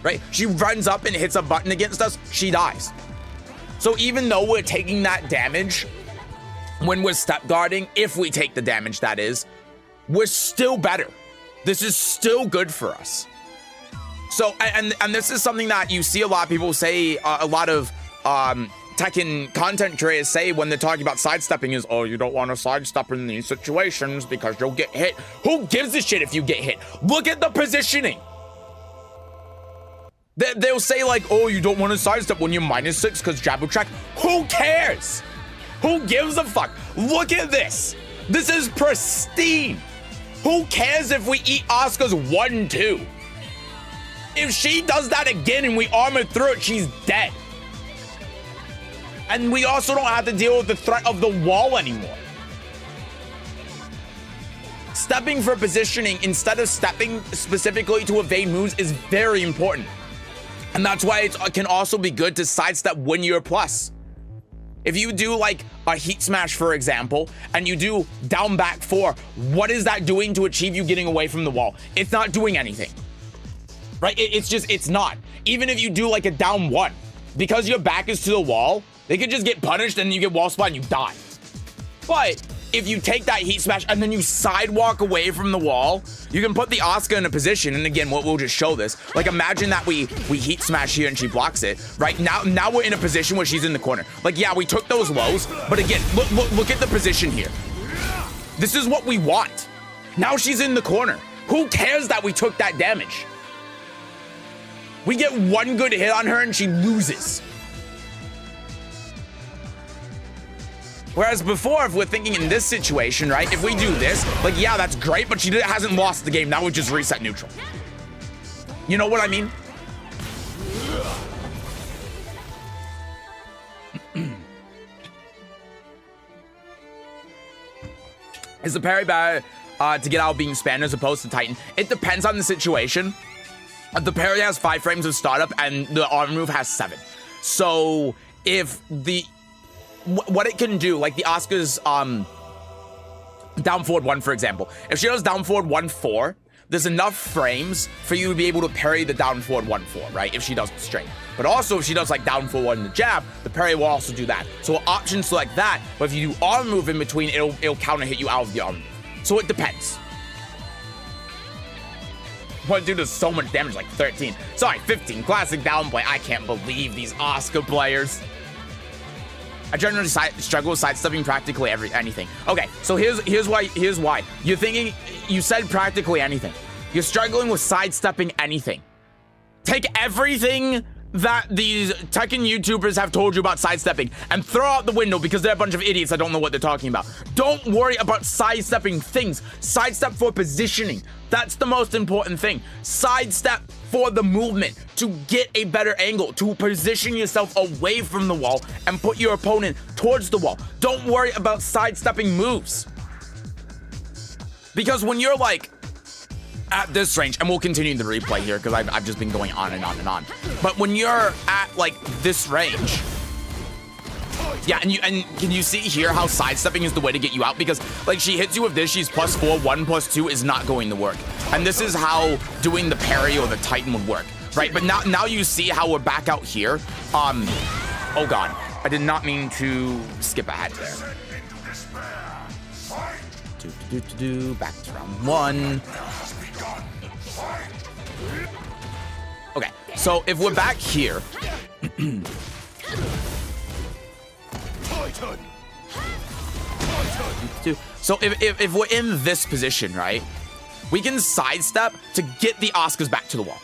right? She runs up and hits a button against us, she dies. So even though we're taking that damage, when we're step guarding, if we take the damage, that is, we're still better. This is still good for us. So, and this is something that you see a lot of people say, a lot of Tekken content creators say when they're talking about sidestepping is, oh, you don't want to sidestep in these situations because you'll get hit. Who gives a shit if you get hit? Look at the positioning. They'll say like, oh, you don't want to sidestep when you're -6 because jab track. Who cares? Who gives a fuck? Look at this. This is pristine. Who cares if we eat Asuka's 1-2? If she does that again and we armor through it, she's dead. And we also don't have to deal with the threat of the wall anymore. Stepping for positioning instead of stepping specifically to evade moves is very important. And that's why it can also be good to sidestep when you're plus. If you do like a heat smash, for example, and you do down back 4, what is that doing to achieve you getting away from the wall? It's not doing anything, right? It's not. Even if you do like a down 1, because your back is to the wall, they could just get punished and you get wall spot and you die. But if you take that heat smash and then you sidewalk away from the wall, you can put the Asuka in a position. And again, we'll just show this. Like imagine that we heat smash here and she blocks it. Right now we're in a position where she's in the corner. Like, yeah, we took those lows, but again, look at the position here. This is what we want. Now she's in the corner. Who cares that we took that damage? We get one good hit on her and she loses. Whereas before, if we're thinking in this situation, right, if we do this, like, yeah, that's great, but she hasn't lost the game. Now we just reset neutral. You know what I mean? Is the parry better to get out of being spammed as opposed to Titan? It depends on the situation. The parry has 5 frames of startup and the arm move has 7. So if what it can do, like the Asuka's down forward 1, for example. If she does down forward 1-4, there's enough frames for you to be able to parry the down forward 1-4, right? If she does it straight. But also if she does like down forward in the jab, the parry will also do that. So options like that, but if you do arm move in between, it'll counter hit you out of the arm move. So it depends. One dude does so much damage, like 13. Sorry, 15. Classic downplay. I can't believe these Asuka players. I generally struggle with sidestepping practically anything. Okay, so here's why. You're thinking, you said practically anything. You're struggling with sidestepping anything. Take everything that these Tekken YouTubers have told you about sidestepping and throw out the window because they're a bunch of idiots that don't know what they're talking about. Don't worry about sidestepping things. Sidestep for positioning. That's the most important thing. Sidestep for the movement, to get a better angle, to position yourself away from the wall and put your opponent towards the wall. Don't worry about sidestepping moves. Because when you're like at this range, and we'll continue the replay here because I've just been going on and on and on. But when you're at like this range, yeah, and can you see here how sidestepping is the way to get you out? Because like she hits you with this, she's +4, 1 + 2 is not going to work. And this is how doing the parry or the Titan would work, right? But now you see how we're back out here. Oh God, I did not mean to skip ahead there. Back to round 1. Okay, so if we're back here, so if we're in this position, right, we can sidestep to get the Oscars back to the wall.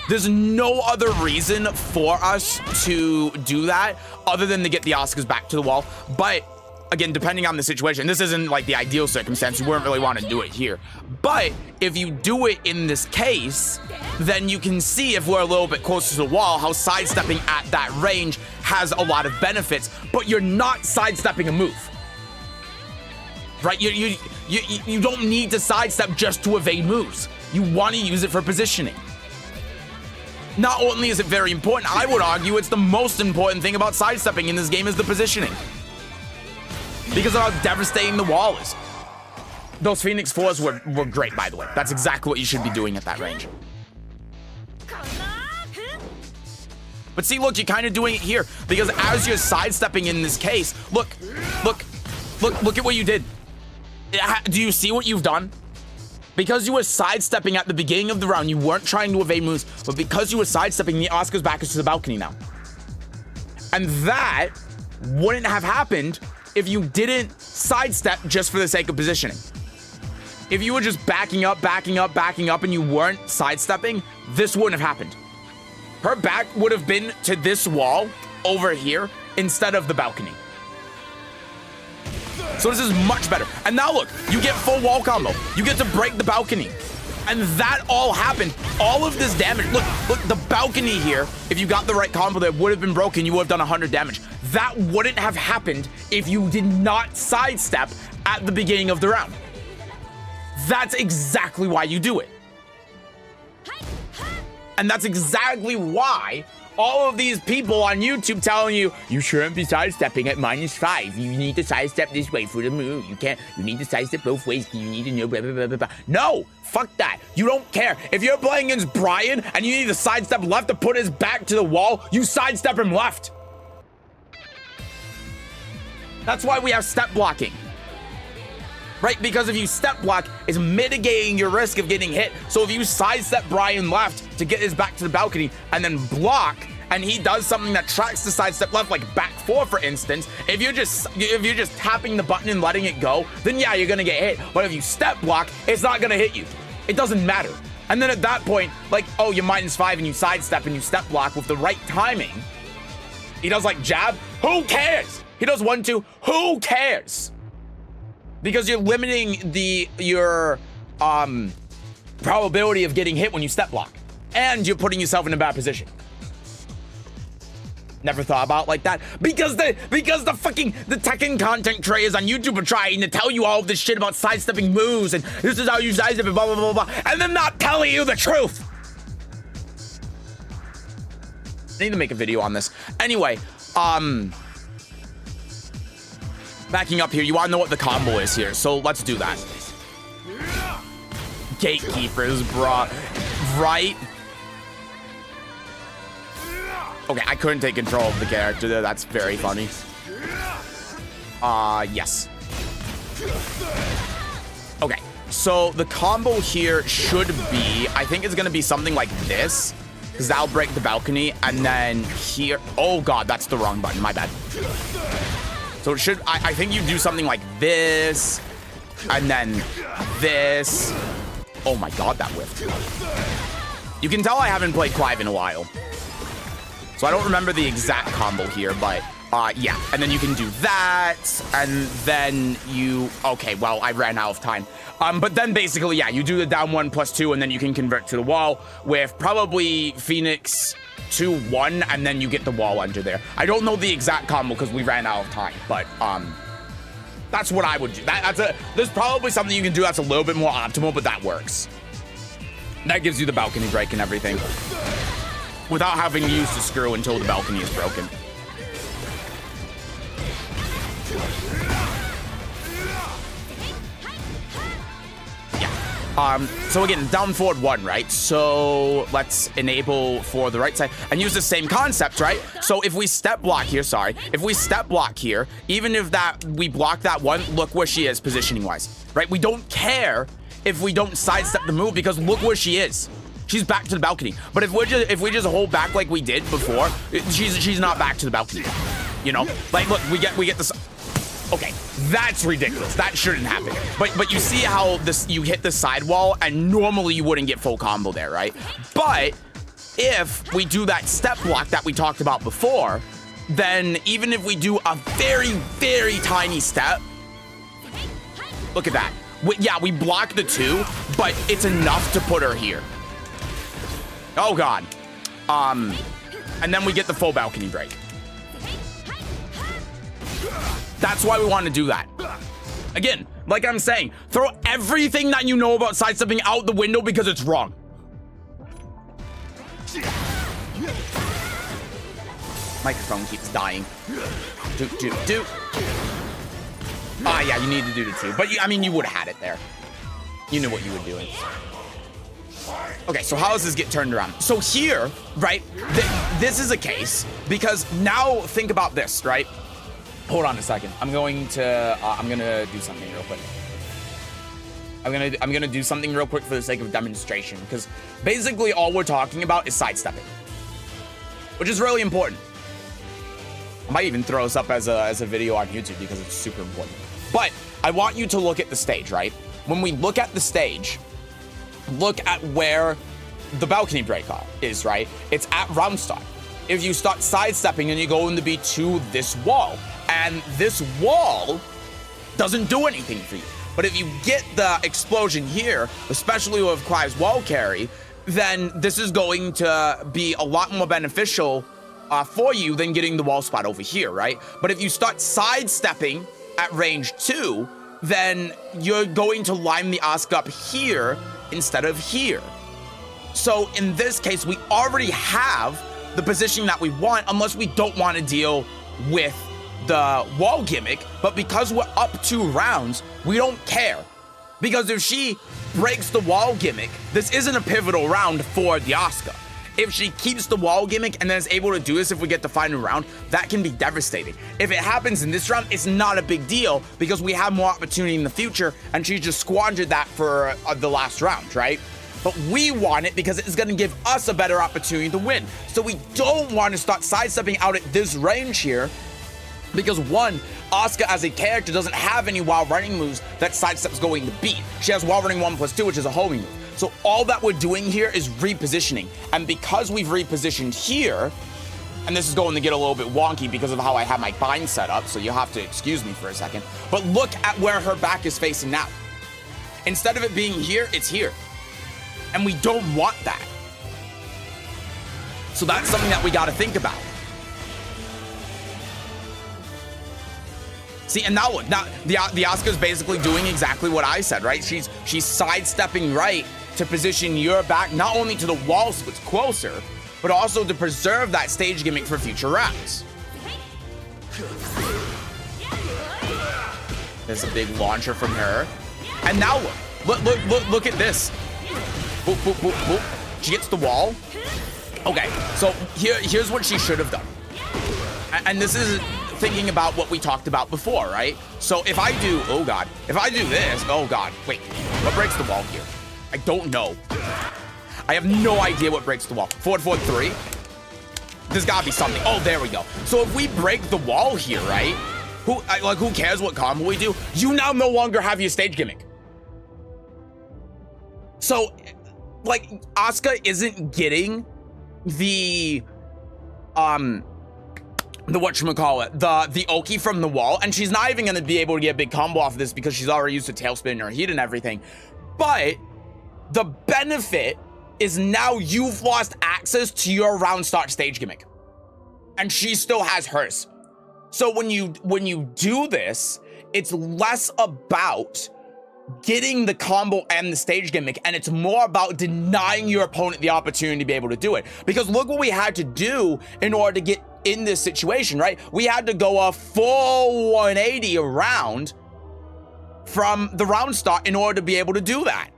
There's no other reason for us to do that other than to get the Oscars back to the wall. But again, depending on the situation, this isn't like the ideal circumstance. You wouldn't really want to do it here. But if you do it in this case, then you can see if we're a little bit closer to the wall, how sidestepping at that range has a lot of benefits, but you're not sidestepping a move. Right? You don't need to sidestep just to evade moves. You want to use it for positioning. Not only is it very important, I would argue it's the most important thing about sidestepping in this game is the positioning. Because of how devastating the wall is. Those Phoenix 4s were great, by the way. That's exactly what you should be doing at that range. But see, look, you're kind of doing it here. Because as you're sidestepping in this case, look at what you did. Do you see what you've done? Because you were sidestepping at the beginning of the round, you weren't trying to evade moves, but because you were sidestepping, the Oscar's back is to the balcony now. And that wouldn't have happened if you didn't sidestep just for the sake of positioning. If you were just backing up, and you weren't sidestepping, this wouldn't have happened. Her back would have been to this wall over here instead of the balcony. So this is much better. And now look, you get full wall combo. You get to break the balcony. And that all happened. All of this damage. Look, the balcony here, if you got the right combo that would have been broken, you would have done 100 damage. That wouldn't have happened if you did not sidestep at the beginning of the round. That's exactly why you do it. And that's exactly why all of these people on YouTube telling you, you shouldn't be sidestepping at -5. You need to sidestep this way for the move. You need to sidestep both ways. You need to know blah, blah, blah, blah, blah. No, fuck that. You don't care. If you're playing against Brian and you need to sidestep left to put his back to the wall, you sidestep him left. That's why we have step blocking. Right? Because if you step block, it's mitigating your risk of getting hit. So if you sidestep Brian left to get his back to the balcony and then block, and he does something that tracks the sidestep left, like back 4, for instance, if you're just tapping the button and letting it go, then yeah, you're gonna get hit. But if you step block, it's not gonna hit you. It doesn't matter. And then at that point, like, oh, you're -5 and you sidestep and you step block with the right timing. He does like jab. Who cares? He does 1, 2. Who cares? Because you're limiting your probability of getting hit when you step block. And you're putting yourself in a bad position. Never thought about it like that. Because the Tekken content creators on YouTube are trying to tell you all of this shit about sidestepping moves and this is how you sidestep and blah, blah, blah, blah, and they're not telling you the truth. I need to make a video on this. Anyway, backing up here, you want to know what the combo is here, so let's do that. Gatekeepers, bruh. Right? Okay, I couldn't take control of the character there. That's very funny. Yes. Okay, so the combo here should be, I think it's going to be something like this, because that'll break the balcony, and then here, oh god, that's the wrong button, my bad. So it should, I think you do something like this, and then this. Oh my god, that whiffed. You can tell I haven't played Clive in a while. So I don't remember the exact combo here, but yeah. And then you can do that, and then you, okay, well, I ran out of time. But then basically, yeah, you do the down 1+2, and then you can convert to the wall with probably Phoenix 2-1, and then you get the wall under there. I don't know the exact combo because we ran out of time, but that's what I would do. There's probably something you can do that's a little bit more optimal, but that works. That gives you the balcony break and everything without having to use the screw until the balcony is broken. So again, down forward 1, right? So let's enable for the right side and use the same concept, right? So if we step block here, if we step block here, even if we block that 1, look where she is positioning wise, right? We don't care if we don't sidestep the move because look where she is. She's back to the balcony. But if we just hold back like we did before, she's not back to the balcony. You know, like look, we get this. Okay, that's ridiculous. That shouldn't happen. But you see how you hit the sidewall and normally you wouldn't get full combo there, right? But if we do that step block that we talked about before, then even if we do a very, very tiny step, look at that. We block the 2, but it's enough to put her here. Oh God. And then we get the full balcony break. That's why we want to do that. Again, like I'm saying, throw everything that you know about sidestepping out the window because it's wrong. Microphone keeps dying. Do. Ah, yeah, you need to do the 2. But, I mean, you would have had it there. You knew what you were doing. Okay, so how does this get turned around? So here, right, this is a case because now think about this, right? Hold on a second. I'm gonna do something real quick. I'm gonna do something real quick for the sake of demonstration because basically all we're talking about is sidestepping, which is really important. I might even throw this up as a video on YouTube because it's super important. But I want you to look at the stage, right? When we look at the stage, look at where the balcony break is, right? It's at round start. If you start sidestepping and you go into to this wall, and this wall doesn't do anything for you. But if you get the explosion here, especially with Clive's wall carry, then this is going to be a lot more beneficial for you than getting the wall spot over here, right? But if you start sidestepping at range 2, then you're going to line the Asuka up here instead of here. So in this case, we already have the position that we want, unless we don't want to deal with the wall gimmick. But because we're up 2 rounds, we don't care. Because if she breaks the wall gimmick, this isn't a pivotal round for the Asuka. If she keeps the wall gimmick and then is able to do this if we get the final round, that can be devastating. If it happens in this round, it's not a big deal because we have more opportunity in the future and she just squandered that for the last round, right? But we want it because it's going to give us a better opportunity to win. So we don't want to start sidestepping out at this range here because one, Asuka as a character doesn't have any wild running moves that sidestep's going to beat. She has wild running 1+2, which is a homing move. So all that we're doing here is repositioning. And because we've repositioned here, and this is going to get a little bit wonky because of how I have my bind set up, so you'll have to excuse me for a second. But look at where her back is facing now. Instead of it being here, it's here. And we don't want that. So that's something that we got to think about. See, and now look, now the Asuka's basically doing exactly what I said, right? She's sidestepping right to position your back not only to the wall so it's closer, but also to preserve that stage gimmick for future rounds. There's a big launcher from her. And now look at this. Boop, boop, boop, boop. She gets the wall. Okay, so here's what she should have done. And this is thinking about what we talked about before, right? So if I do, oh God, if I do this, oh God, wait, what breaks the wall here? I don't know. I have no idea what breaks the wall. Forward, 3. There's gotta be something. Oh, there we go. So if we break the wall here, right? Who cares what combo we do? You now no longer have your stage gimmick. So, like, Asuka isn't getting the the whatchamacallit, the Oki from the wall, and she's not even gonna be able to get a big combo off of this because she's already used to tailspin her heat and everything. But the benefit is now you've lost access to your round start stage gimmick, and she still has hers. So when you do this, it's less about getting the combo and the stage gimmick, and it's more about denying your opponent the opportunity to be able to do it. Because look what we had to do in order to get in this situation, right? We had to go a full 180 around from the round start in order to be able to do that.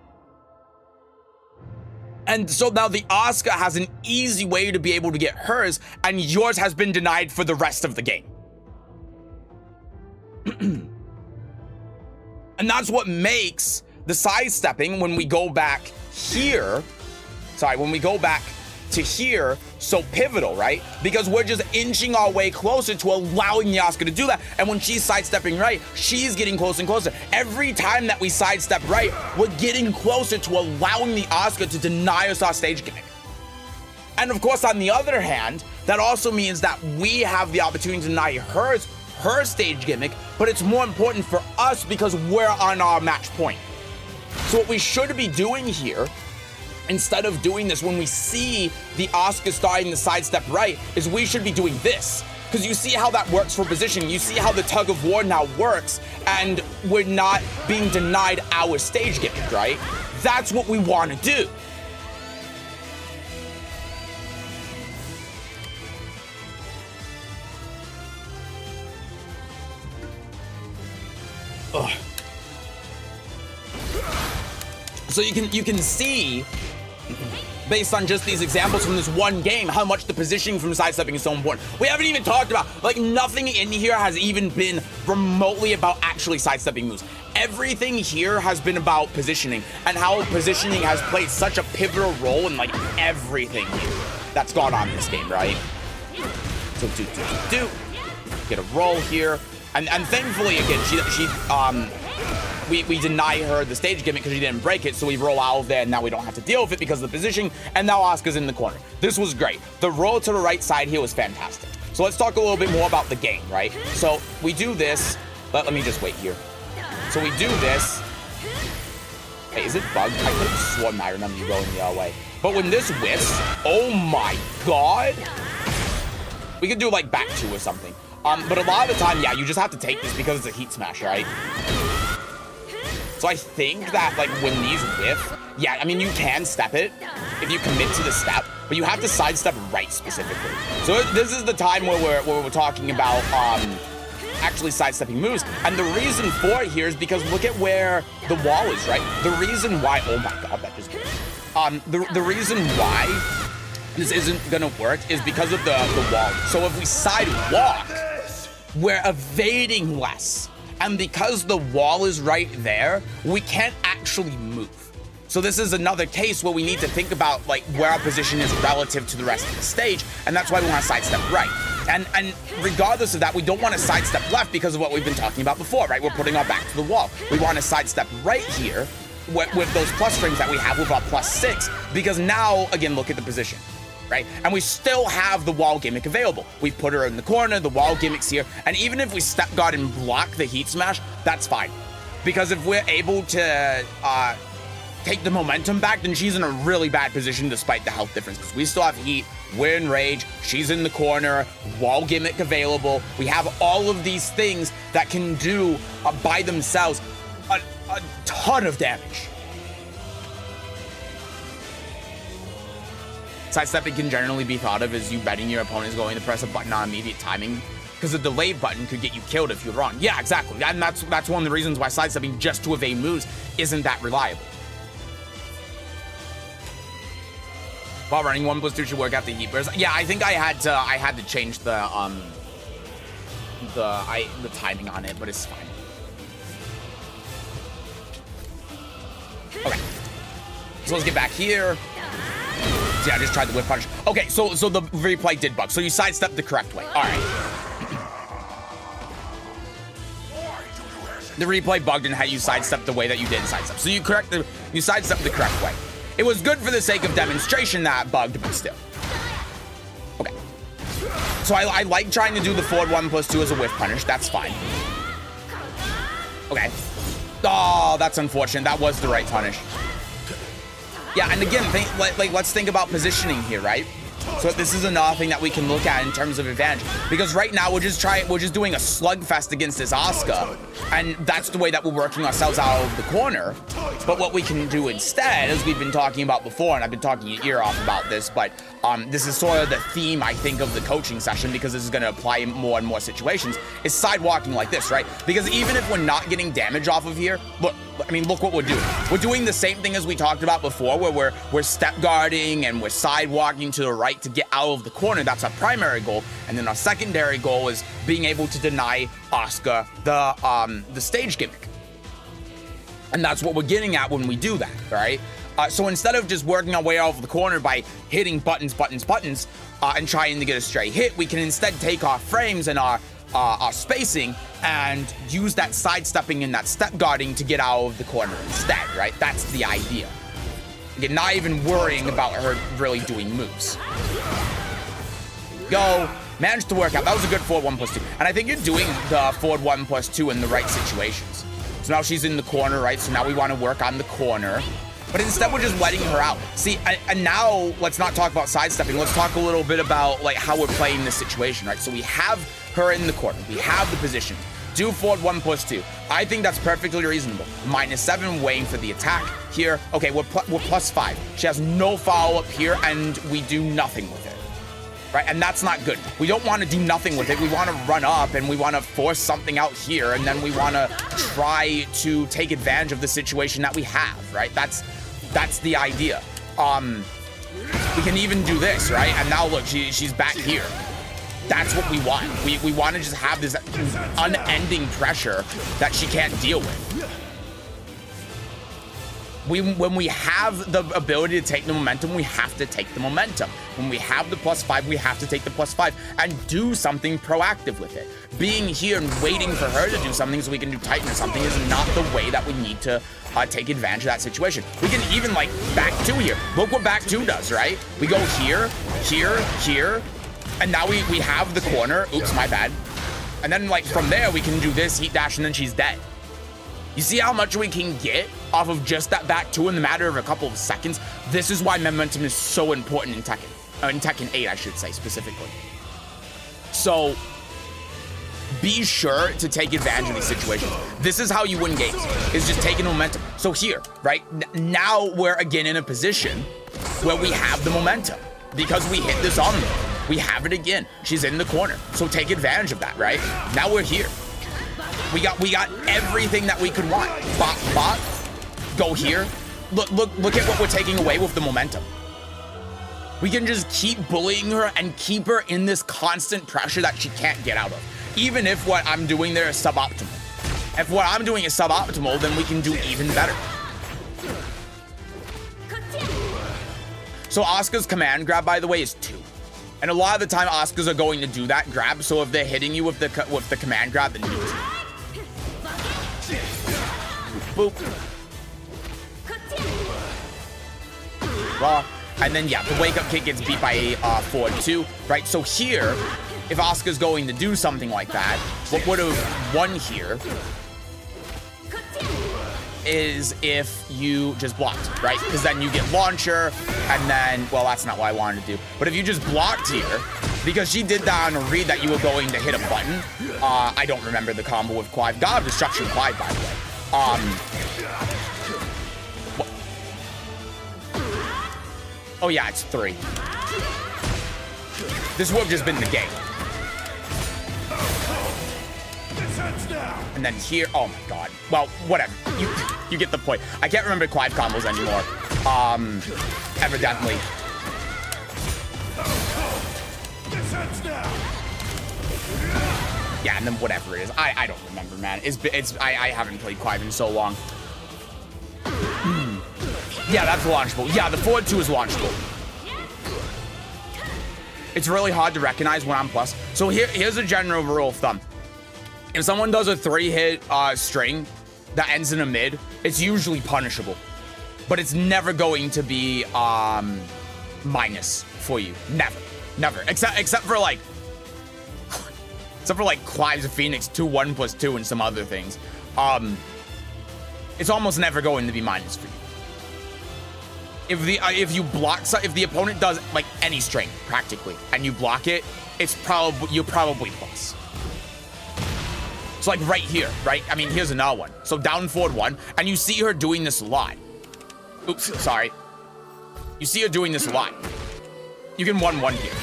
And so now the Asuka has an easy way to be able to get hers, and yours has been denied for the rest of the game. And that's what makes the sidestepping when we go back here, when we go back to here, so pivotal, right? Because we're just inching our way closer to allowing the Asuka to do that. And when she's sidestepping right, she's getting closer and closer. Every time that we sidestep right, we're getting closer to allowing the Asuka to deny us our stage gimmick. And of course, on the other hand, that also means that we have the opportunity to deny her stage gimmick, but it's more important for us because we're on our match point. So what we should be doing here, instead of doing this when we see the Asuka starting the sidestep right, is we should be doing this. Because you see how that works for positioning. You see how the tug of war now works, and we're not being denied our stage gimmick, right? That's what we want to do. Ugh. So you can see, based on just these examples from this one game, how much the positioning from sidestepping is so important. We haven't even talked about, like, nothing in here has even been remotely about actually sidestepping moves. Everything here has been about positioning, and how positioning has played such a pivotal role in, like, everything that's gone on in this game, right? So get a roll here. And thankfully, again, we deny her the stage gimmick because she didn't break it, so we roll out of there, and now we don't have to deal with it because of the positioning, and now Asuka's in the corner. This was great. The roll to the right side here was fantastic. So let's talk a little bit more about the game, right? So we do this. Let me just wait here. So we do this. Hey, is it bugged? I could have sworn I remember you going the other way. But when this whiffs, oh my god. We could do like back two or something. But a lot of the time, yeah, you just have to take this because it's a heat smash, right? So I think that, like, when these whiff, yeah, I mean, you can step it if you commit to the step, but you have to sidestep right specifically. So this is the time where we're talking about actually sidestepping moves. And the reason for it here is because look at where the wall is, right? The reason why, oh my god, that just worked. The reason why this isn't gonna work is because of the wall. So if we sidewalk, we're evading less. And because the wall is right there, we can't actually move. So this is another case where we need to think about, like, where our position is relative to the rest of the stage, and that's why we want to sidestep right. And regardless of that, we don't want to sidestep left because of what we've been talking about before, right? We're putting our back to the wall. We want to sidestep right here with those plus frames that we have with our +6, because now, again, look at the position. Right? And we still have the wall gimmick available. We put her in the corner, the wall gimmick's here, and even if we step guard and block the heat smash, that's fine. Because if we're able to take the momentum back, then she's in a really bad position despite the health difference, because we still have heat, we're in rage, she's in the corner, wall gimmick available. We have all of these things that can do by themselves a ton of damage. Sidestepping can generally be thought of as you betting your opponent is going to press a button on immediate timing, because a delayed button could get you killed if you're wrong. Yeah, exactly. And that's one of the reasons why sidestepping just to evade moves isn't that reliable. While running 1+2 should work out the heat burst. Yeah, I think I had to change the timing on it, but it's fine. Okay. So let's get back here. Yeah, I just tried the whip punch. Okay, so the replay did bug. So you sidestepped the correct way. All right. The replay bugged in how you sidestepped the way that you did sidestep. So you sidestepped the correct way. It was good for the sake of demonstration that bugged, but still. Okay. So I like trying to do the forward 1+2 as a whiff punish. That's fine. Okay. Oh, that's unfortunate. That was the right punish. Yeah, and again, let's think about positioning here, right? So this is another thing that we can look at in terms of advantage, because right now we're just doing a slugfest against this Asuka, and that's the way that we're working ourselves out of the corner. But what we can do instead, as we've been talking about before, and I've been talking your ear off about this, but this is sort of the theme, I think, of the coaching session, because this is going to apply in more and more situations, is sidewalking like this, right? Because even if we're not getting damage off of here, look what we're doing. We're doing the same thing as we talked about before, where we're step guarding and we're sidewalking to the right to get out of the corner. That's our primary goal. And then our secondary goal is being able to deny Asuka the stage gimmick. And that's what we're getting at when we do that, right? So instead of just working our way out of the corner by hitting buttons, and trying to get a straight hit, we can instead take our frames and our spacing and use that sidestepping and that step guarding to get out of the corner instead, right? That's the idea. Again, not even worrying about her really doing moves. Go. Managed to work out. That was a good forward 1+2. And I think you're doing the forward 1+2 in the right situations. So now she's in the corner, right? So now we want to work on the corner. But instead, we're just letting her out. See, and now let's not talk about sidestepping. Let's talk a little bit about like how we're playing this situation, right? So we have her in the corner. We have the position. Do forward 1+2. I think that's perfectly reasonable. -7 waiting for the attack here. Okay, we're +5. She has no follow-up here, and we do nothing with it, right? And that's not good. We don't want to do nothing with it. We want to run up, and we want to force something out here, and then we want to try to take advantage of the situation that we have, right? That's the idea. We can even do this, right? And now look, she's back here. That's what we want. We want to just have this unending pressure that she can't deal with. When we have the ability to take the momentum, we have to take the momentum. When we have the +5, we have to take the +5 and do something proactive with it. Being here and waiting for her to do something so we can do Titan or something is not the way that we need to take advantage of that situation. We can even like back 2 here. Look what back 2 does, right? We go here, here, here, and now we have the corner. Oops, my bad. And then like from there, we can do this heat dash and then she's dead. You see how much we can get off of just that back 2 in the matter of a couple of seconds? This is why momentum is so important in Tekken. In Tekken 8, I should say, specifically. So, be sure to take advantage of these situations. This is how you win games, is just taking momentum. So here, right, now we're again in a position where we have the momentum because we hit this on them. We have it again. She's in the corner. So take advantage of that, right? Now we're here. We got everything that we could want. Bop, bop. Go here. Look at what we're taking away with the momentum. We can just keep bullying her and keep her in this constant pressure that she can't get out of. Even if what I'm doing there is suboptimal. If what I'm doing is suboptimal, then we can do even better. So Asuka's command grab, by the way, is 2. And a lot of the time, Asukas are going to do that grab. So if they're hitting you with the command grab, then do it. Boop. Raw. And then, yeah, the wake-up kick gets beat by a forward 2, right? So here, if Asuka's going to do something like that, what would have won here is if you just blocked, right? Because then you get launcher, and then, well, that's not what I wanted to do. But if you just blocked here, because she did that on a read that you were going to hit a button. I don't remember the combo with Clive. God of Destruction Clive, by the way. Oh yeah, it's 3. This would have just been the game. And then here, oh my god. Well, whatever. You get the point. I can't remember Clive combos anymore. Evidently. Yeah, and then whatever it is. I don't remember, man. I haven't played Clive in so long. Yeah, that's launchable. Yeah, the forward 2 is launchable. It's really hard to recognize when I'm plus. So here's a general rule of thumb. If someone does a 3-hit string that ends in a mid, it's usually punishable. But it's never going to be minus for you. Never. Never. Except for like except for like Clive's Phoenix 2/1+2 and some other things, it's almost never going to be minus for you. If you block, if the opponent does like any string practically, and you block it, you're probably plus. So like right here, right? I mean, here's another one. So down forward 1, and you see her doing this a lot. Oops, sorry. You see her doing this a lot. You can 1-1 here.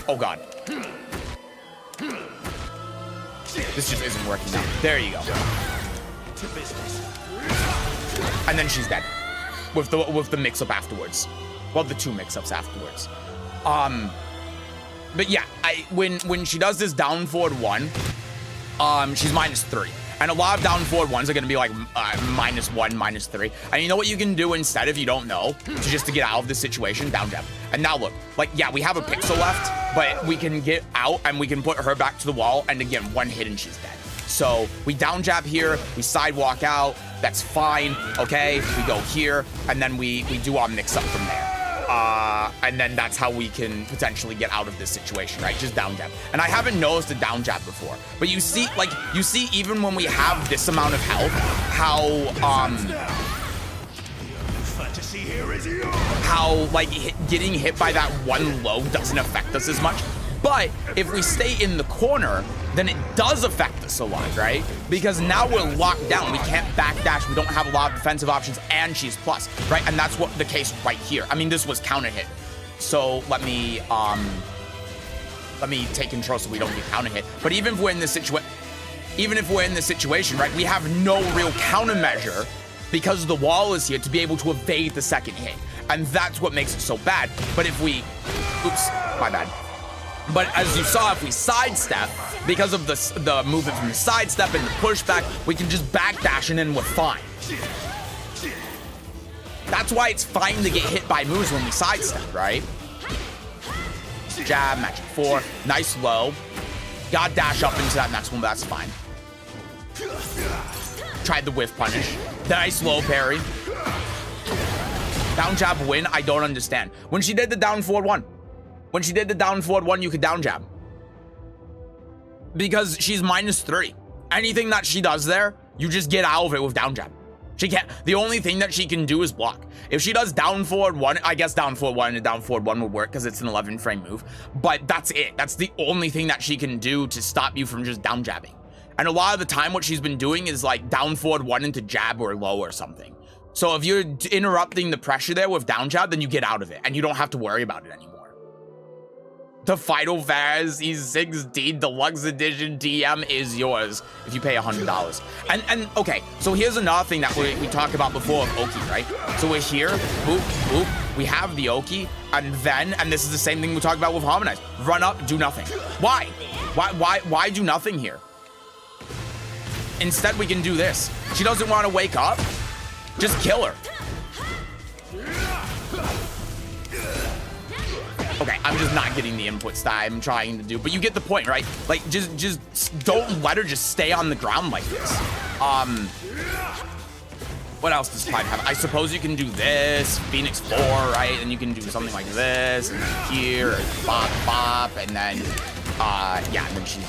Oh God. This just isn't working out. There you go. And then she's dead. With the mix-up afterwards. Well, the 2 mix-ups afterwards. But yeah, when she does this down forward 1, she's -3. And a lot of down forward 1s are gonna be like -1, -3. And you know what you can do instead if you don't know, just to get out of this situation? Down jab. And now look, like, yeah, we have a pixel left, but we can get out and we can put her back to the wall, and again, 1 hit and she's dead. So we down jab here, we sidewalk out, that's fine, okay? We go here, and then we do our mix up from there. And then that's how we can potentially get out of this situation, right? Just down jab. And I haven't noticed a down jab before, but you see even when we have this amount of health, how like getting hit by that 1 low doesn't affect us as much. But if we stay in the corner, then it does affect us a lot, right? Because now we're locked down. We can't backdash. We don't have a lot of defensive options, and she's plus, right? And that's what the case right here. I mean, this was counter hit. So let me take control so we don't get counter hit. But even if we're in this situation, right, we have no real countermeasure because the wall is here to be able to evade the second hit. And that's what makes it so bad. But if we, oops, my bad. But as you saw, if we sidestep, because of the movement from the sidestep and the pushback, we can just backdash and then we're fine. That's why it's fine to get hit by moves when we sidestep, right? Jab, magic 4, nice low. Got dash up into that next one, but that's fine. Tried the whiff punish. Nice low parry. Down jab win, I don't understand. When she did the down forward 1, you could down jab. Because she's -3. Anything that she does there, you just get out of it with down jab. She can't, the only thing that she can do is block. If she does down forward 1, I guess down forward 1 and down forward 1 would work because it's an 11 frame move. But that's it. That's the only thing that she can do to stop you from just down jabbing. And a lot of the time what she's been doing is like down forward 1 into jab or low or something. So if you're interrupting the pressure there with down jab, then you get out of it and you don't have to worry about it anymore. The Fido Faz E16 Deluxe Edition DM is yours if you pay $100. And okay, so here's another thing that we talked about before of Oki, right? So we're here, boop, boop, we have the Oki, and this is the same thing we talked about with Harmonize. Run up, do nothing. Why? Why do nothing here? Instead, we can do this. She doesn't want to wake up, just kill her. Okay, I'm just not getting the inputs that I'm trying to do, but you get the point, right? Like, just don't let her just stay on the ground like this. What else does Clive have? I suppose you can do this, Phoenix 4, right? And you can do something like this, and then here, and bop, bop, and then, yeah, and then she's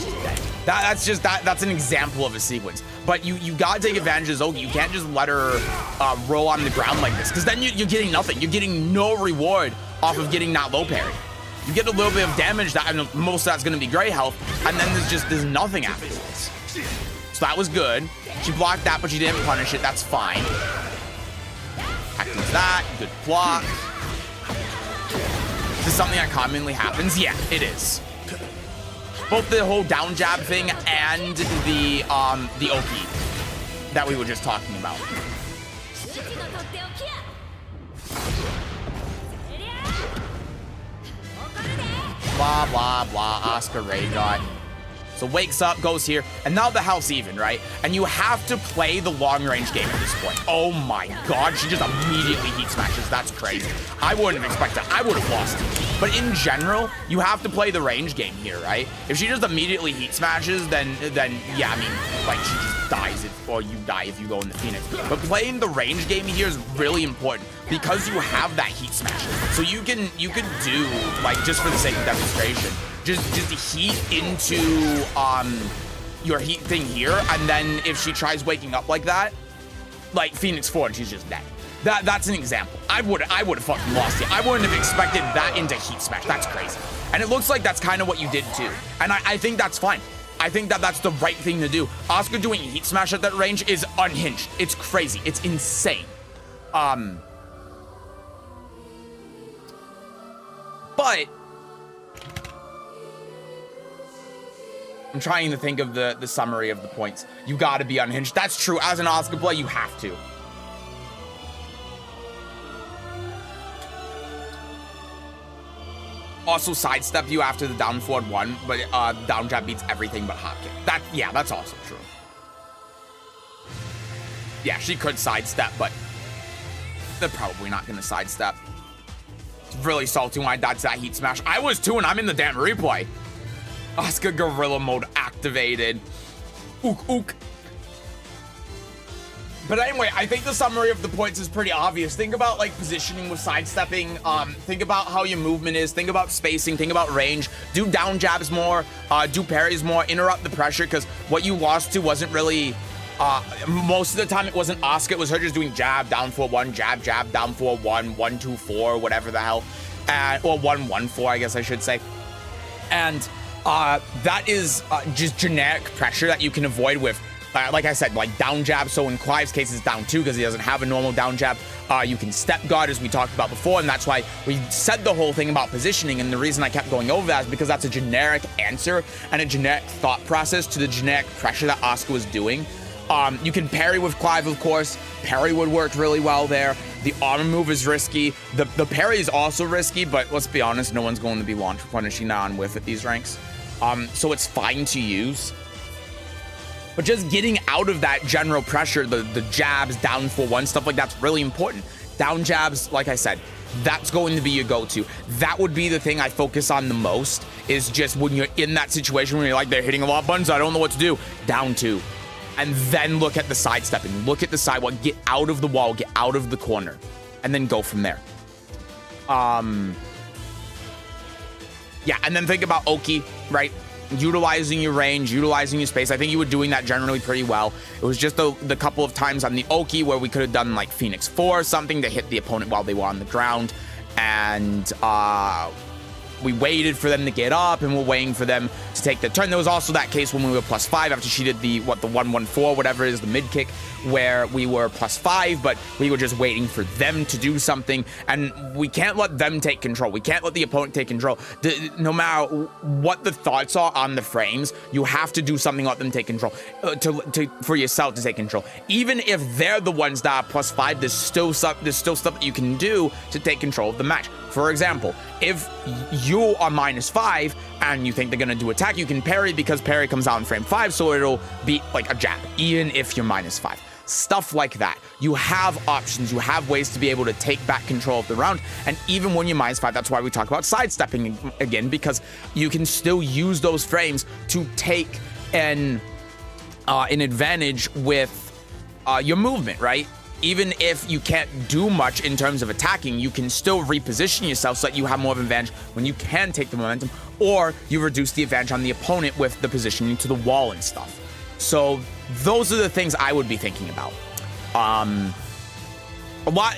just dead. That's an example of a sequence. But you gotta take advantage of Zogi. You can't just let her roll on the ground like this, because then you're getting nothing. You're getting no reward off of getting that low parry. You get a little bit of damage, that, and most of that's gonna be gray health, and then there's nothing afterwards. So that was good. She blocked that, but she didn't punish it. That's fine. Activates that. Good block. Is this something that commonly happens? Yeah, it is. Both the whole down jab thing and the Oki that we were just talking about. Blah, blah, blah, Oscar Ray got. So wakes up, goes here, and now the house even, right? And you have to play the long-range game at this point. Oh my god, she just immediately heat smashes. That's crazy. I wouldn't have expected that. I would have lost. But in general, you have to play the range game here, right? If she just immediately heat smashes, then yeah, I mean, like she just dies or you die if you go in the Phoenix. But playing the range game here is really important because you have that heat smash. So you can do, like, just for the sake of demonstration, just heat into your heat thing here, and then if she tries waking up like that, like Phoenix 4 and she's just dead. That's an example. I would have fucking lost it. I wouldn't have expected that into heat smash. That's crazy. And it looks like that's kind of what you did too. And I think that's fine. I think that's the right thing to do. Asuka doing heat smash at that range is unhinged. It's crazy. It's insane. But I'm trying to think of the summary of the points. You got to be unhinged. That's true. As an Asuka player, you have to. Also sidestep you after the down forward 1, but down jab beats everything but hop kick. That's also true. Yeah, she could sidestep, but they're probably not gonna sidestep. It's really salty when I dodged that heat smash. I was too, and I'm in the damn replay. Asuka gorilla mode activated. Ook ook. But anyway, I think the summary of the points is pretty obvious. Think about like positioning with sidestepping. Think about how your movement is. Think about spacing. Think about range. Do down jabs more. Do parries more. Interrupt the pressure, because what you lost to wasn't really. Most of the time it wasn't Asuka. It was her just doing jab, down 4-1, jab, jab, down 4-1, 1-2-4, whatever the hell, or 1-1-4, I guess I should say. And that is just generic pressure that you can avoid with. Like I said, like down jab. So in Clive's case, it's down 2 because he doesn't have a normal down jab. You can step guard, as we talked about before, and that's why we said the whole thing about positioning. And the reason I kept going over that is because that's a generic answer and a generic thought process to the generic pressure that Asuka was doing. You can parry with Clive, of course. Parry would work really well there. The armor move is risky. The parry is also risky, but let's be honest, no one's going to be launch punishing on with at these ranks. So it's fine to use. But just getting out of that general pressure, the jabs, down 4-1, stuff like that's really important. Down jabs, like I said, that's going to be your go-to. That would be the thing I focus on the most, is just when you're in that situation where you're like, they're hitting a lot of buttons, I don't know what to do. Down 2. And then look at the sidestepping. Look at the sidewalk. Get out of the wall. Get out of the corner. And then go from there. Yeah, and then think about Oki, right? Utilizing your range, utilizing your space. I think you were doing that generally pretty well. It was just the couple of times on the Oki where we could have done like Phoenix 4 or something to hit the opponent while they were on the ground. And we waited for them to get up, and we're waiting for them to take the turn. There was also that case when we were +5 after she did the 1-1-4, whatever it is, the mid kick, where we were +5, but we were just waiting for them to do something. And we can't let them take control. We can't let the opponent take control. No matter what the thoughts are on the frames, you have to do something, let them take control, for yourself to take control. Even if they're the ones that are +5, there's still stuff that you can do to take control of the match. For example, if you are -5 and you think they're going to do attack, you can parry, because parry comes out in frame 5, so it'll be like a jab, even if you're -5. Stuff like that. You have options. You have ways to be able to take back control of the round. And even when you're -5, that's why we talk about sidestepping again, because you can still use those frames to take an advantage with your movement, right? Even if you can't do much in terms of attacking, you can still reposition yourself so that you have more of an advantage when you can take the momentum, or you reduce the advantage on the opponent with the positioning to the wall and stuff. So those are the things I would be thinking about.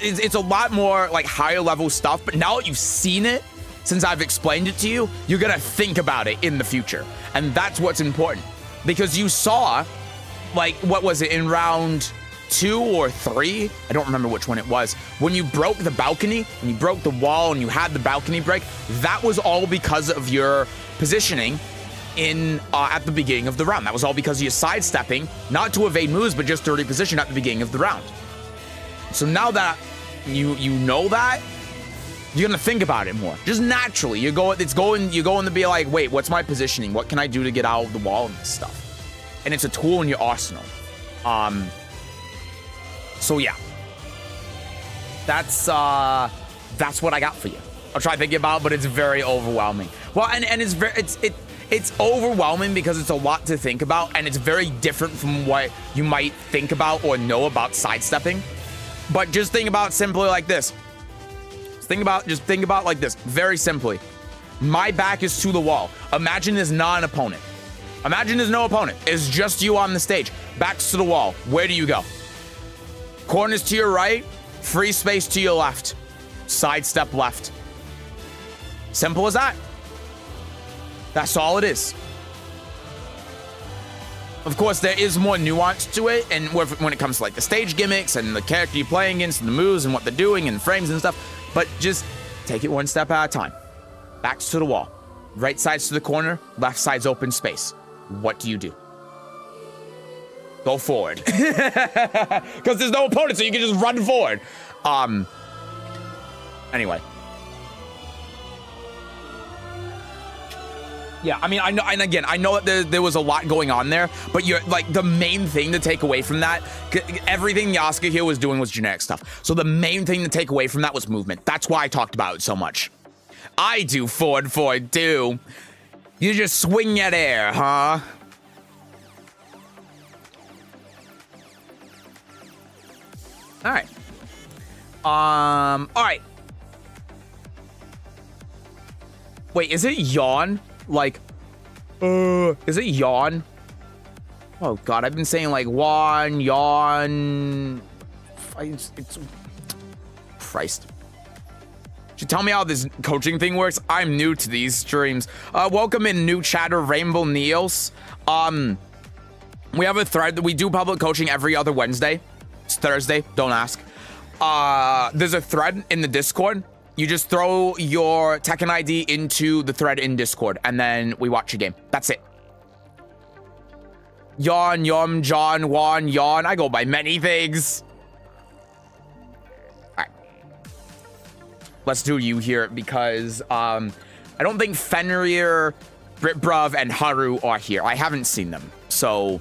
It's a lot more like higher level stuff, but now that you've seen it, since I've explained it to you, you're gonna think about it in the future. And that's what's important, because you saw, like, what was it, in round 2 or 3, I don't remember which one it was, when you broke the balcony, when you broke the wall and you had the balcony break, that was all because of your positioning in at the beginning of the round. That was all because of your sidestepping, not to evade moves, but just to reposition at the beginning of the round. So now that you know that, you're gonna think about it more, just naturally. You're going to be like, wait, what's my positioning? What can I do to get out of the wall and this stuff? And it's a tool in your arsenal. So yeah, that's what I got for you. I'll try thinking about it, but it's very overwhelming. Well, and it's overwhelming because it's a lot to think about, and it's very different from what you might think about or know about sidestepping. But just think about it simply like this. Just think about like this, very simply. My back is to the wall. Imagine there's not an opponent. Imagine there's no opponent. It's just you on the stage. Back's to the wall. Where do you go? Corners to your right, free space to your left. Sidestep left. Simple as that. That's all it is. Of course, there is more nuance to it, and when it comes to like the stage gimmicks and the character you're playing against and the moves and what they're doing and frames and stuff, but just take it one step at a time. Backs to the wall. Right side's to the corner, left side's open space. What do you do? Go forward. Because there's no opponent, so you can just run forward. Anyway. Yeah, I mean, I know, and again, I know that there was a lot going on there, but you're like the main thing to take away from that, everything Yasuke here was doing was generic stuff. So the main thing to take away from that was movement. That's why I talked about it so much. I do forward too. You just swing at air, huh? All right. All right. Wait, is it yawn? Like, is it yawn? Oh God, I've been saying like yawn. It's Christ. Should tell me how this coaching thing works. I'm new to these streams. Welcome in new chatter, Rainbow Neils. We have a thread that we do public coaching every other Wednesday. It's Thursday, don't ask. There's a thread in the Discord. You just throw your Tekken ID into the thread in Discord, and then we watch your game. That's it. Yawn, yum, John, Juan, yawn. I go by many things. All right. Let's do you here because I don't think Fenrir, Britbruv, and Haru are here. I haven't seen them, so...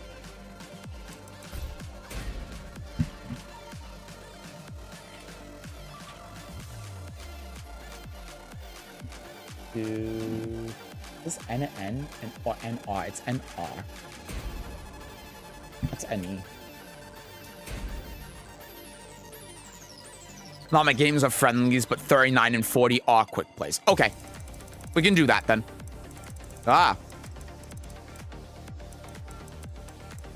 Is N and or NR? It's NR. That's NE. Not my games are friendlies, but 39 and 40 are quick plays. Okay. We can do that then.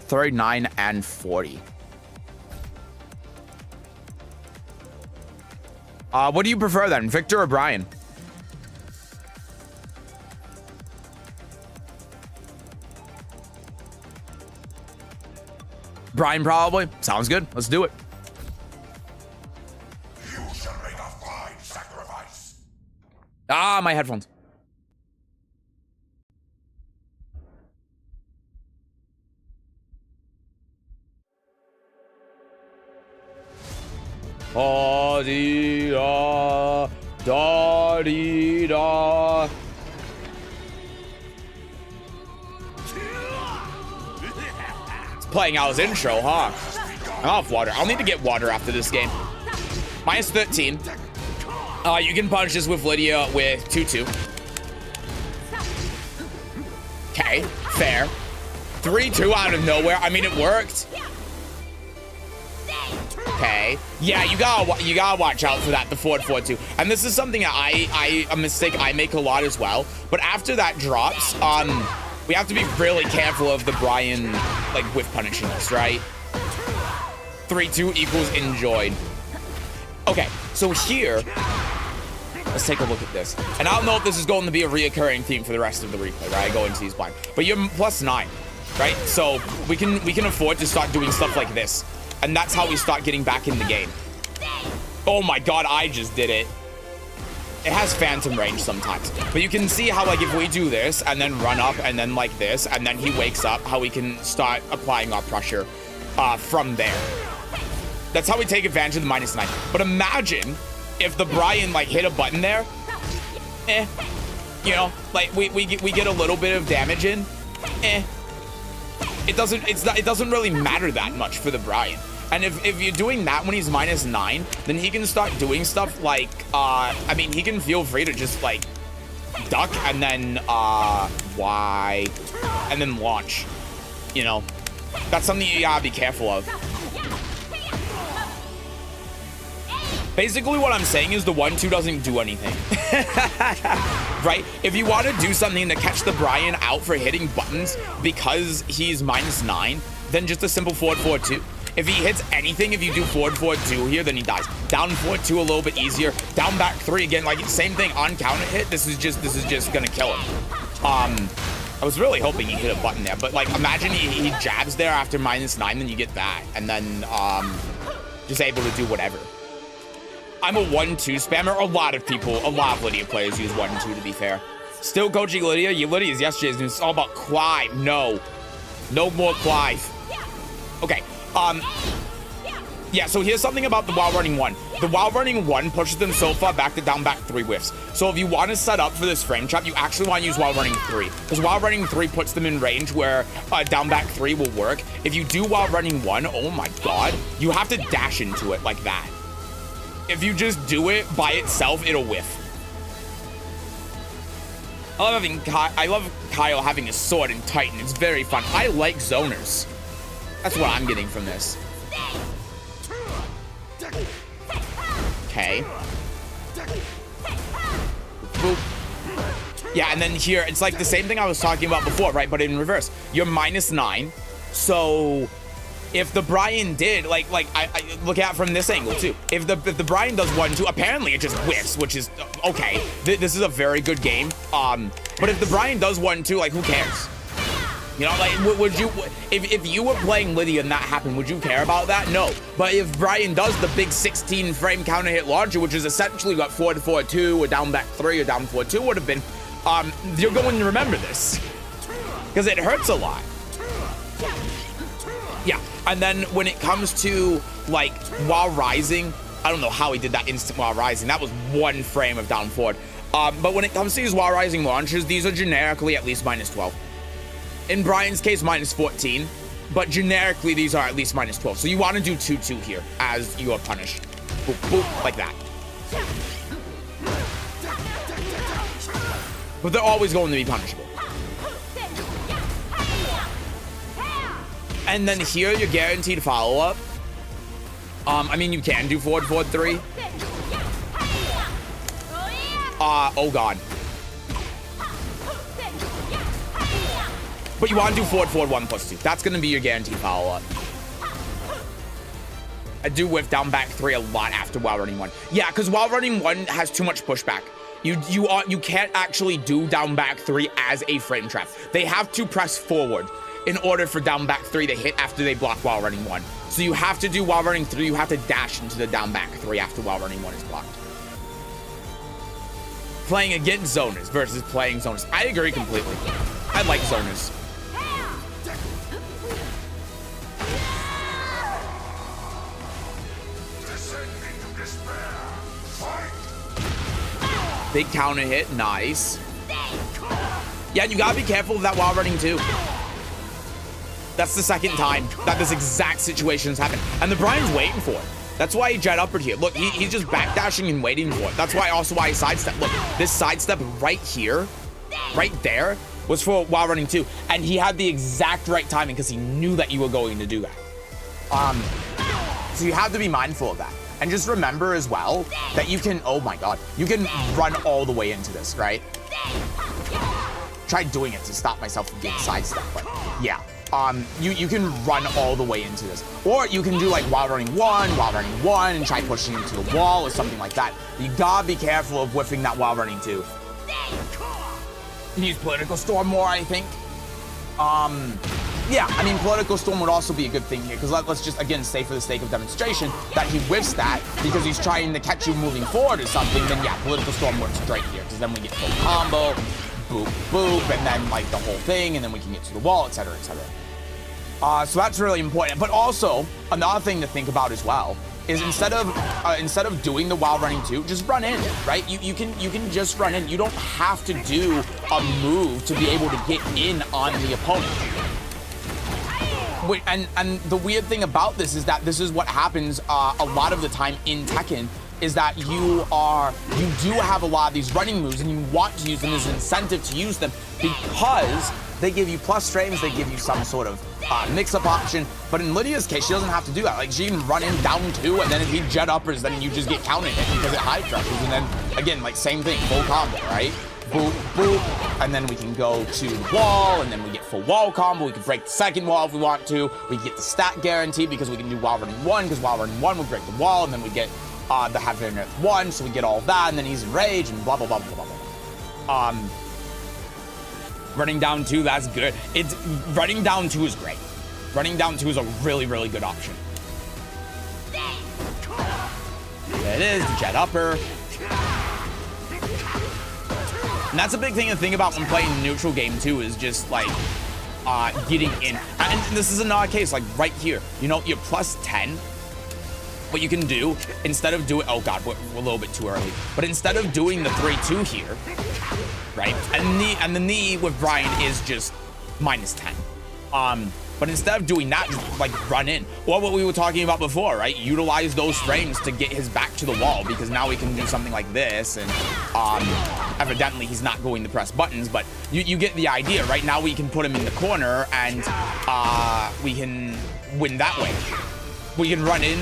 39 and 40. What do you prefer then, Victor or Brian? Brian, probably. Sounds good. Let's do it. You shall make a fine sacrifice. Ah, my headphones. Da-dee-da, da-dee-da. Playing out his intro, huh? I'm off water. I'll need to get water after this game. Minus 13. You can punch this with Lydia with 2-2. Okay, fair. 3-2 out of nowhere. I mean, it worked. Okay. Yeah, you gotta watch out for that, the forward 4-2. And this is something that a mistake I make a lot as well. But after that drops, we have to be really careful of the Brian, like, whiff punishing us, right? 3-2 equals enjoyed. Okay, so here, let's take a look at this. And I don't know if this is going to be a reoccurring theme for the rest of the replay, right? I go into these blind. But you're +9, right? So we can afford to start doing stuff like this. And that's how we start getting back in the game. Oh my God, I just did it. It has phantom range sometimes, but you can see how, like, if we do this and then run up and then like this and then he wakes up, how we can start applying our pressure from there. That's how we take advantage of the -9. But imagine if the Brian like hit a button there, you know, like we get a little bit of damage in, it doesn't really matter that much for the Brian. And if you're doing that when he's -9, then he can start doing stuff like, I mean, he can feel free to just, like, duck and then, Y, and then launch, you know? That's something you gotta be careful of. Basically, what I'm saying is the 1-2 doesn't do anything. Right? If you want to do something to catch the Brian out for hitting buttons because he's -9, then just a simple forward 4-2. If he hits anything, if you do forward 4-2 here, then he dies. Down 4-2 a little bit easier. Down back 3 again, like same thing on counter hit. This is just gonna kill him. I was really hoping he hit a button there, but like imagine he jabs there after -9, then you get that, and then just able to do whatever. I'm a 1-2 spammer. A lot of Lydia players use 1-2 to be fair. Still coaching Lydia? Lydia's yesterday's news. It's all about Clive. No more Clive. Okay. Yeah, so here's something about the while running 1. The while running 1 pushes them so far back that down back 3 whiffs. So if you want to set up for this frame trap, you actually want to use while running 3. Because while running 3 puts them in range where down back 3 will work. If you do while running 1, oh my god, you have to dash into it like that. If you just do it by itself, it'll whiff. I love Kyle having a sword in Titan. It's very fun. I like zoners. That's what I'm getting from this. Okay. Boop. Yeah, and then here, it's like the same thing I was talking about before, right? But in reverse. You're -9. So if the Brian did, like I look at it from this angle too. If the Brian does 1-2, apparently it just whiffs, which is okay. This is a very good game. But if the Brian does 1-2, like who cares? You know, like would you, if you were playing Lydia and that happened, would you care about that? No. But if Brian does the big 16 frame counter hit launcher, which is essentially got 4-4-2 or down back 3 or down 4-2 would have been, you're going to remember this because it hurts a lot. Yeah, and then when it comes to, like, while rising, I don't know how he did that instant while rising. That was 1 frame of down forward. But when it comes to these while rising launches, these are generically at least -12. In Brian's case, -14. But generically, these are at least -12. So you want to do 2-2 here as you are punished. Boop, boop, like that. But they're always going to be punishable. And then here, you're guaranteed follow-up. I mean, you can do forward 4-3. Oh god. But you want to do forward 1+2. That's going to be your guaranteed follow-up. I do whiff down back 3 a lot after while running 1. Yeah, because while running 1 has too much pushback. You can't actually do down back 3 as a frame trap. They have to press forward in order for down back 3 to hit after they block while running 1. So you have to do while running 3, you have to dash into the down back 3 after while running 1 is blocked. Playing against zoners versus playing zoners. I agree completely. I like zoners. Big counter hit, nice. Yeah, you gotta be careful of that while running too. That's the second time that this exact situation has happened. And the Brian's waiting for it. That's why he jet uppered here. Look, he's just backdashing and waiting for it. That's why he sidestep. Look, this sidestep right here, right there, was for while running too. And he had the exact right timing because he knew that you were going to do that. So you have to be mindful of that. And just remember as well that you can, oh my god, you can run all the way into this, right? Tried doing it to stop myself from getting sidestep, but yeah. You can run all the way into this. Or you can do like while running 1, and try pushing into the wall or something like that. You gotta be careful of whiffing that while running 2. Use Political Storm more, I think. Yeah, I mean, Political Storm would also be a good thing here, because let's just, again, say for the sake of demonstration, that he whiffs that because he's trying to catch you moving forward or something, then yeah, Political Storm works great here, because then we get full combo, boop, boop, and then, like, the whole thing, and then we can get to the wall, etc., etc. So that's really important. But also, another thing to think about as well is instead of doing the while running 2, just run in, right? You can just run in. You don't have to do a move to be able to get in on the opponent. and the weird thing about this is that this is what happens a lot of the time in Tekken, is that you do have a lot of these running moves and you want to use them as an incentive to use them because they give you plus frames, they give you some sort of mix-up option. But in Lydia's case, she doesn't have to do that. Like, she can run in down 2, and then if he jet uppers, then you just get counted it because it high crushes. And then, again, like, same thing, full combo, right? Boop, boop, and then we can go to the wall, and then we get full wall combo. We can break the second wall if we want to. We get the stat guarantee because we can do while running 1, because while running 1, we break the wall, and then we get the Heaven and Earth 1, so we get all of that, and then he's in rage, and blah, blah, blah, blah, blah, blah. Running down 2, that's good. Running down 2 is great. Running down 2 is a really, really good option. There it is, the jet upper. And that's a big thing to think about when playing the neutral game too, is just like getting in. And this is another case, like right here, you know, you're plus 10. What you can do, instead of doing, oh God, we're a little bit too early. But instead of doing the 3-2 here, right? And the knee with Brian is just minus 10. But instead of doing that, just like run in. Or what we were talking about before, right? Utilize those frames to get his back to the wall, because now we can do something like this. And evidently he's not going to press buttons, but you get the idea, right? Now we can put him in the corner and we can win that way. We can run in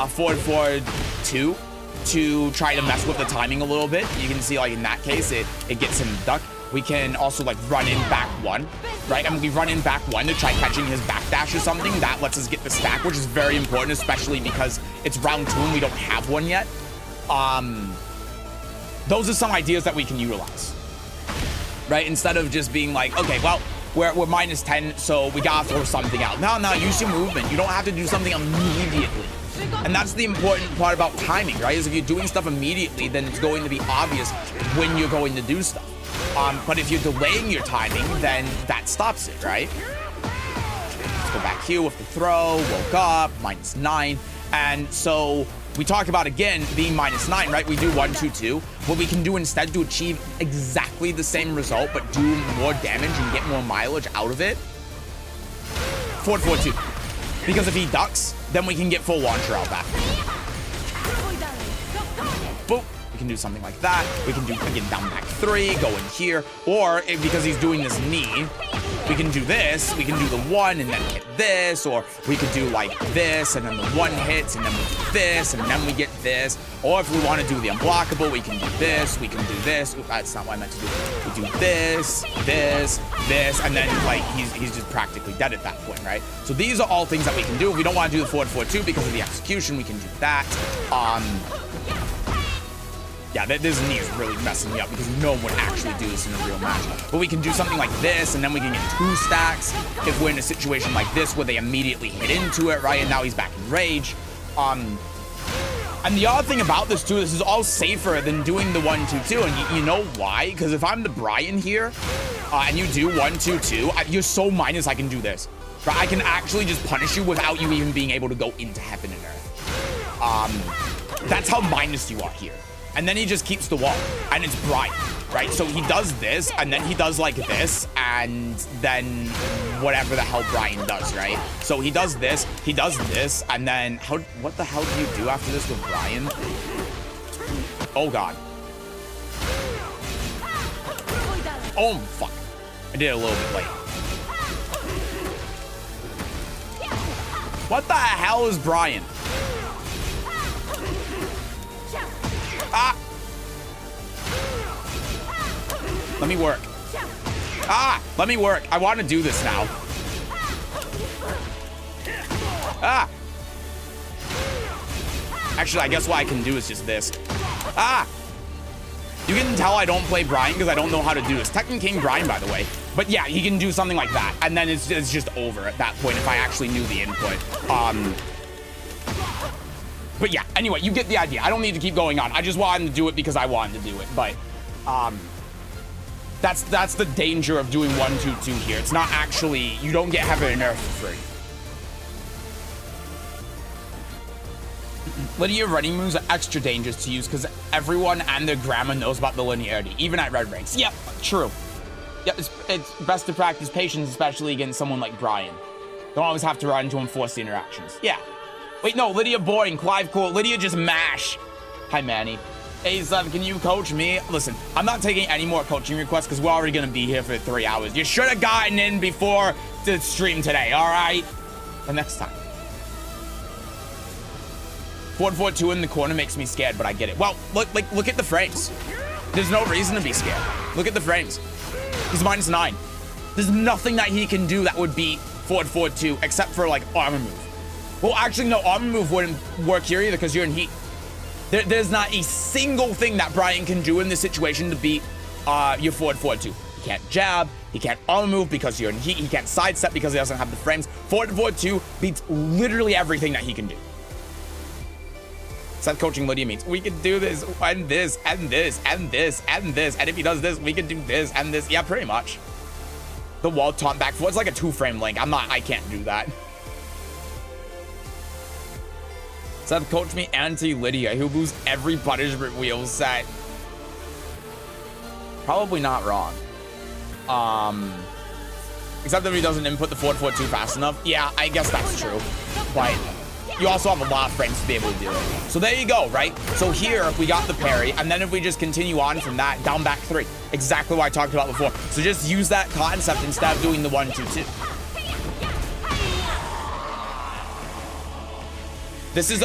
forward 2 to try to mess with the timing a little bit. You can see, like, in that case, it gets him duck. We can also, like, run in back 1, right? And we run in back 1 to try catching his back dash or something. That lets us get the stack, which is very important, especially because it's round 2 and we don't have one yet. Those are some ideas that we can utilize, right? Instead of just being like, okay, well, we're minus 10, so we gotta throw something out. No, use your movement. You don't have to do something immediately. And that's the important part about timing, right? Is if you're doing stuff immediately, then it's going to be obvious when you're going to do stuff. But if you're delaying your timing, then that stops it, right? Let's go back here with the throw, woke up, minus 9. And so we talk about, again, being minus 9, right? We do 1-2-2. What we can do instead to achieve exactly the same result, but do more damage and get more mileage out of it, 4-4-2. Because if he ducks, then we can get full launcher out back. Boop. We can do something like that. We can do, again, down back 3, go in here. Or, because he's doing this knee, we can do this. We can do the 1 and then hit this. Or we could do like this, and then the 1 hits, and then we do this, and then we get this. Or if we want to do the unblockable, we can do this. We can do this. Ooh, that's not what I meant to do. We do this, this, this, and then, like, he's just practically dead at that point, right? So these are all things that we can do. If we don't want to do the 4-4-2 because of the execution, we can do that. Yeah, this knee is really messing me up because no one would actually do this in a real match. But we can do something like this, and then we can get 2 stacks if we're in a situation like this where they immediately hit into it, right? And now he's back in rage. And the other thing about this, too, this is all safer than doing the 1-2-2. And you know why? Because if I'm the Brian here, and you do 1-2-2, you're so minus I can do this. Right? I can actually just punish you without you even being able to go into Heaven and Earth. That's how minus you are here. And then he just keeps the wall, and it's Brian, right? So he does this, and then he does like this, and then whatever the hell Brian does, right? So he does this, and then what the hell do you do after this with Brian? Oh God. Oh fuck. I did it a little bit late. What the hell is Brian? Ah! Let me work. Ah! Let me work. I want to do this now. Ah! Actually, I guess what I can do is just this. Ah! You can tell I don't play Brian because I don't know how to do this. Tekken King Brian, by the way. But yeah, he can do something like that. And then it's just over at that point if I actually knew the input. But yeah, anyway, you get the idea. I don't need to keep going on. I just wanted to do it because I wanted to do it. But that's the danger of doing 1-2-2 here. It's not actually, you don't get Heaven and Earth for free. Linear running moves are extra dangerous to use because everyone and their grandma knows about the linearity, even at red ranks. Yep, true. Yep, it's best to practice patience, especially against someone like Brian. Don't always have to run to enforce the interactions. Yeah. Wait, no, Lydia boring, Clive cool. Lydia just mash. Hi, Manny. A7, can you coach me? Listen, I'm not taking any more coaching requests because we're already going to be here for 3 hours. You should have gotten in before the stream today, all right? The next time. 4-4-2 in the corner makes me scared, but I get it. Well, look at the frames. There's no reason to be scared. Look at the frames. He's -9. There's nothing that he can do that would beat 4-4-2 except for like armor move. Well, actually, no, armor move wouldn't work here either because you're in heat. There's not a single thing that Brian can do in this situation to beat your 4-4-2. He can't jab, he can't armor move because you're in heat, he can't sidestep because he doesn't have the frames. 4-4-2 beats literally everything that he can do. Seth coaching Lydia means we can do this and this and this and this and this, and if he does this, we can do this and this. Yeah, pretty much. The wall taunt back four, it's like a 2-frame link. I can't do that. Seth coach me anti-Lydia. He'll lose every punishment wheel set. Probably not wrong. Except that he doesn't input the 4-4-2 fast enough. Yeah, I guess that's true. But you also have a lot of frames to be able to do it. So there you go, right? So here we got the parry, and then if we just continue on from that, down back 3. Exactly what I talked about before. So just use that concept instead of doing the 1-2-2.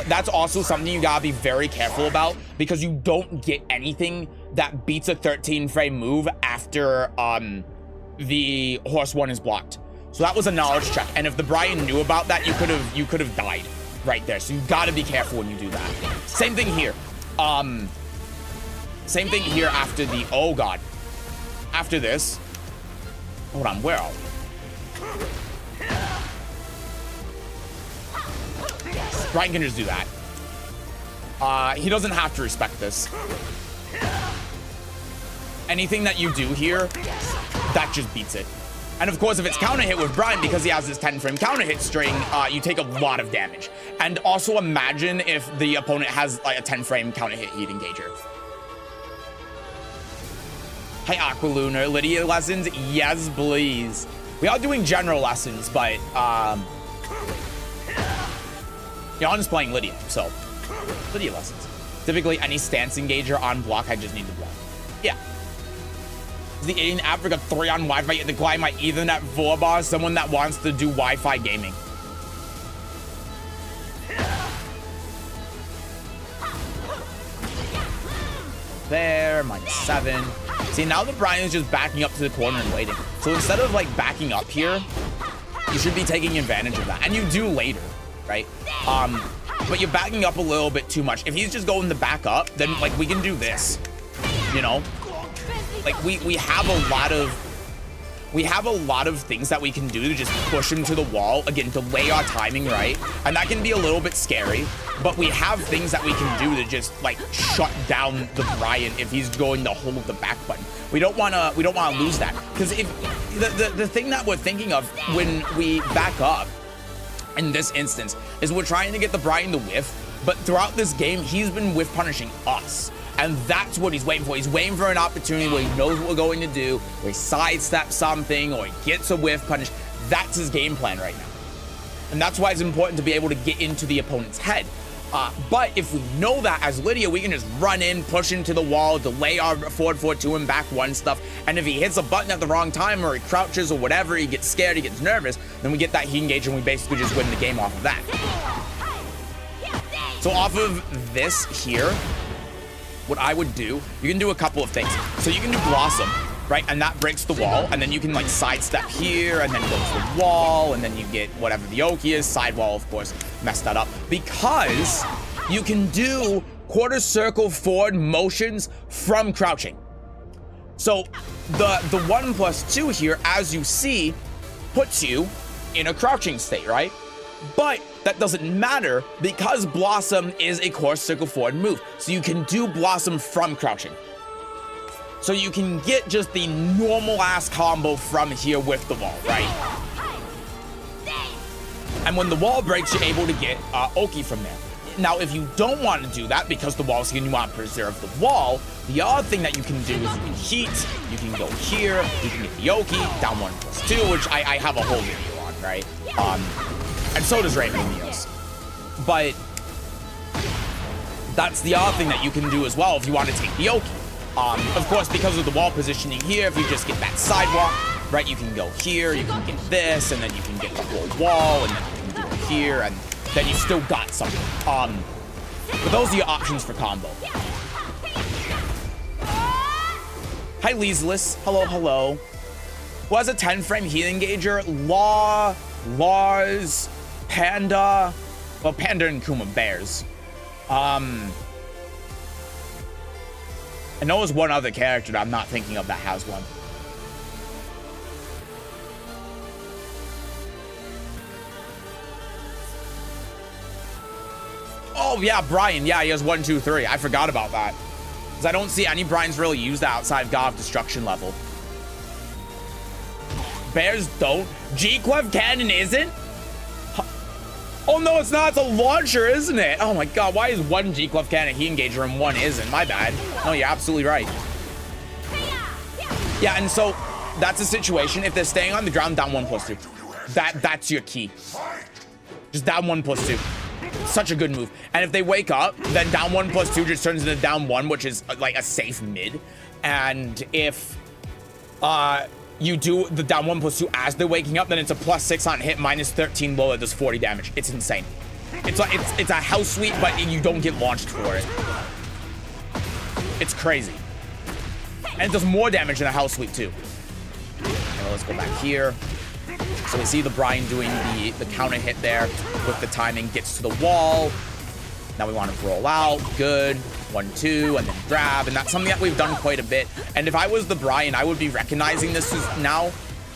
That's also something you gotta be very careful about because you don't get anything that beats a 13-frame move after the horse 1 is blocked. So that was a knowledge check, and if the Brian knew about that, you could have died right there. So you gotta be careful when you do that. Same thing here. Same thing here after the, oh god. After this. Hold on, where are we? Brian can just do that. He doesn't have to respect this. Anything that you do here, that just beats it. And of course, if it's counter hit with Brian, because he has this 10-frame counter hit string, you take a lot of damage. And also imagine if the opponent has like a 10-frame counter hit heat engager. Hi, Aqualunar. Lydia lessons? Yes, please. We are doing general lessons, but Jan's playing Lydia, so Lydia lessons. Typically, any stance engager on block, I just need to block. Yeah. Is the 18 Africa 3 on Wi-Fi yet decline my Ethernet 4 bar? Someone that wants to do Wi-Fi gaming. There, -7. See, now that Brian is just backing up to the corner and waiting. So instead of like backing up here, you should be taking advantage of that. And you do later, right? But you're backing up a little bit too much. If he's just going to back up, then like we can do this, you know? Like we have a lot of things that we can do to just push him to the wall. Again, delay our timing, right? And that can be a little bit scary, but we have things that we can do to just like shut down the Brian if he's going to hold the back button. We don't want to lose that, because if the thing that we're thinking of when we back up in this instance is we're trying to get the Brian to whiff, but throughout this game he's been whiff punishing us. And that's what he's waiting for. He's waiting for an opportunity where he knows what we're going to do, where he sidesteps something, or he gets a whiff punish. That's his game plan right now. And that's why it's important to be able to get into the opponent's head. But if we know that as Lydia, we can just run in, push into the wall, delay our forward 4-2 and back 1 stuff. And if he hits a button at the wrong time, or he crouches or whatever, he gets scared, he gets nervous, then we get that heat engage and we basically just win the game off of that. So off of this here, what I would do, you can do a couple of things. So you can do Blossom, right? And that breaks the wall, and then you can like sidestep here and then go to the wall, and then you get whatever the Oki is. Side wall, of course, mess that up, because you can do quarter circle forward motions from crouching. So the 1+2 here, as you see, puts you in a crouching state, right? But that doesn't matter because Blossom is a quarter circle forward move. So you can do Blossom from crouching. So you can get just the normal ass combo from here with the wall, right? And when the wall breaks, you're able to get Oki from there. Now, if you don't want to do that because the wall's here and you want to preserve the wall, the other thing that you can do is you can heat, you can go here, you can get the Oki, down 1+2, which I have a whole video on, right? And so does Rainbow Neos. But that's the other thing that you can do as well if you want to take the Oki. Of course, because of the wall positioning here, if you just get that sidewalk, right, you can go here, you can get this, and then you can get the whole wall, and then you can do it here, and then you still got something. But those are your options for combo. Hi, Leesless. Hello, hello. Who has a 10-frame heat engager? Lars, Panda. Well, Panda and Kuma bears. I know there's one other character that I'm not thinking of that has one. Oh, yeah, Brian. Yeah, he has 1, 2, 3. I forgot about that. Because I don't see any Brians really use that outside of God of Destruction level. Bears don't. G-Quev Cannon isn't? Oh, no, it's not. It's a launcher, isn't it? Oh, my God. Why is one G-Clef Cannon Heat Engager and one isn't? My bad. No, you're absolutely right. Yeah, and so that's a situation. If they're staying on the ground, down 1+2. That's your key. Just down 1+2. Such a good move. And if they wake up, then down 1+2 just turns into down 1, which is like a safe mid. And if you do the down 1+2 as they're waking up, then it's a +6 on hit, -13 lower, does 40 damage. It's insane. It's a house sweep, but you don't get launched for it. It's crazy. And it does more damage than a house sweep too. Okay, let's go back here. So we see the Brian doing the counter hit there with the timing, gets to the wall. Now we want to roll out. Good. 1, 2, and then grab. And that's something that we've done quite a bit. And if I was the Brian, I would be recognizing this now,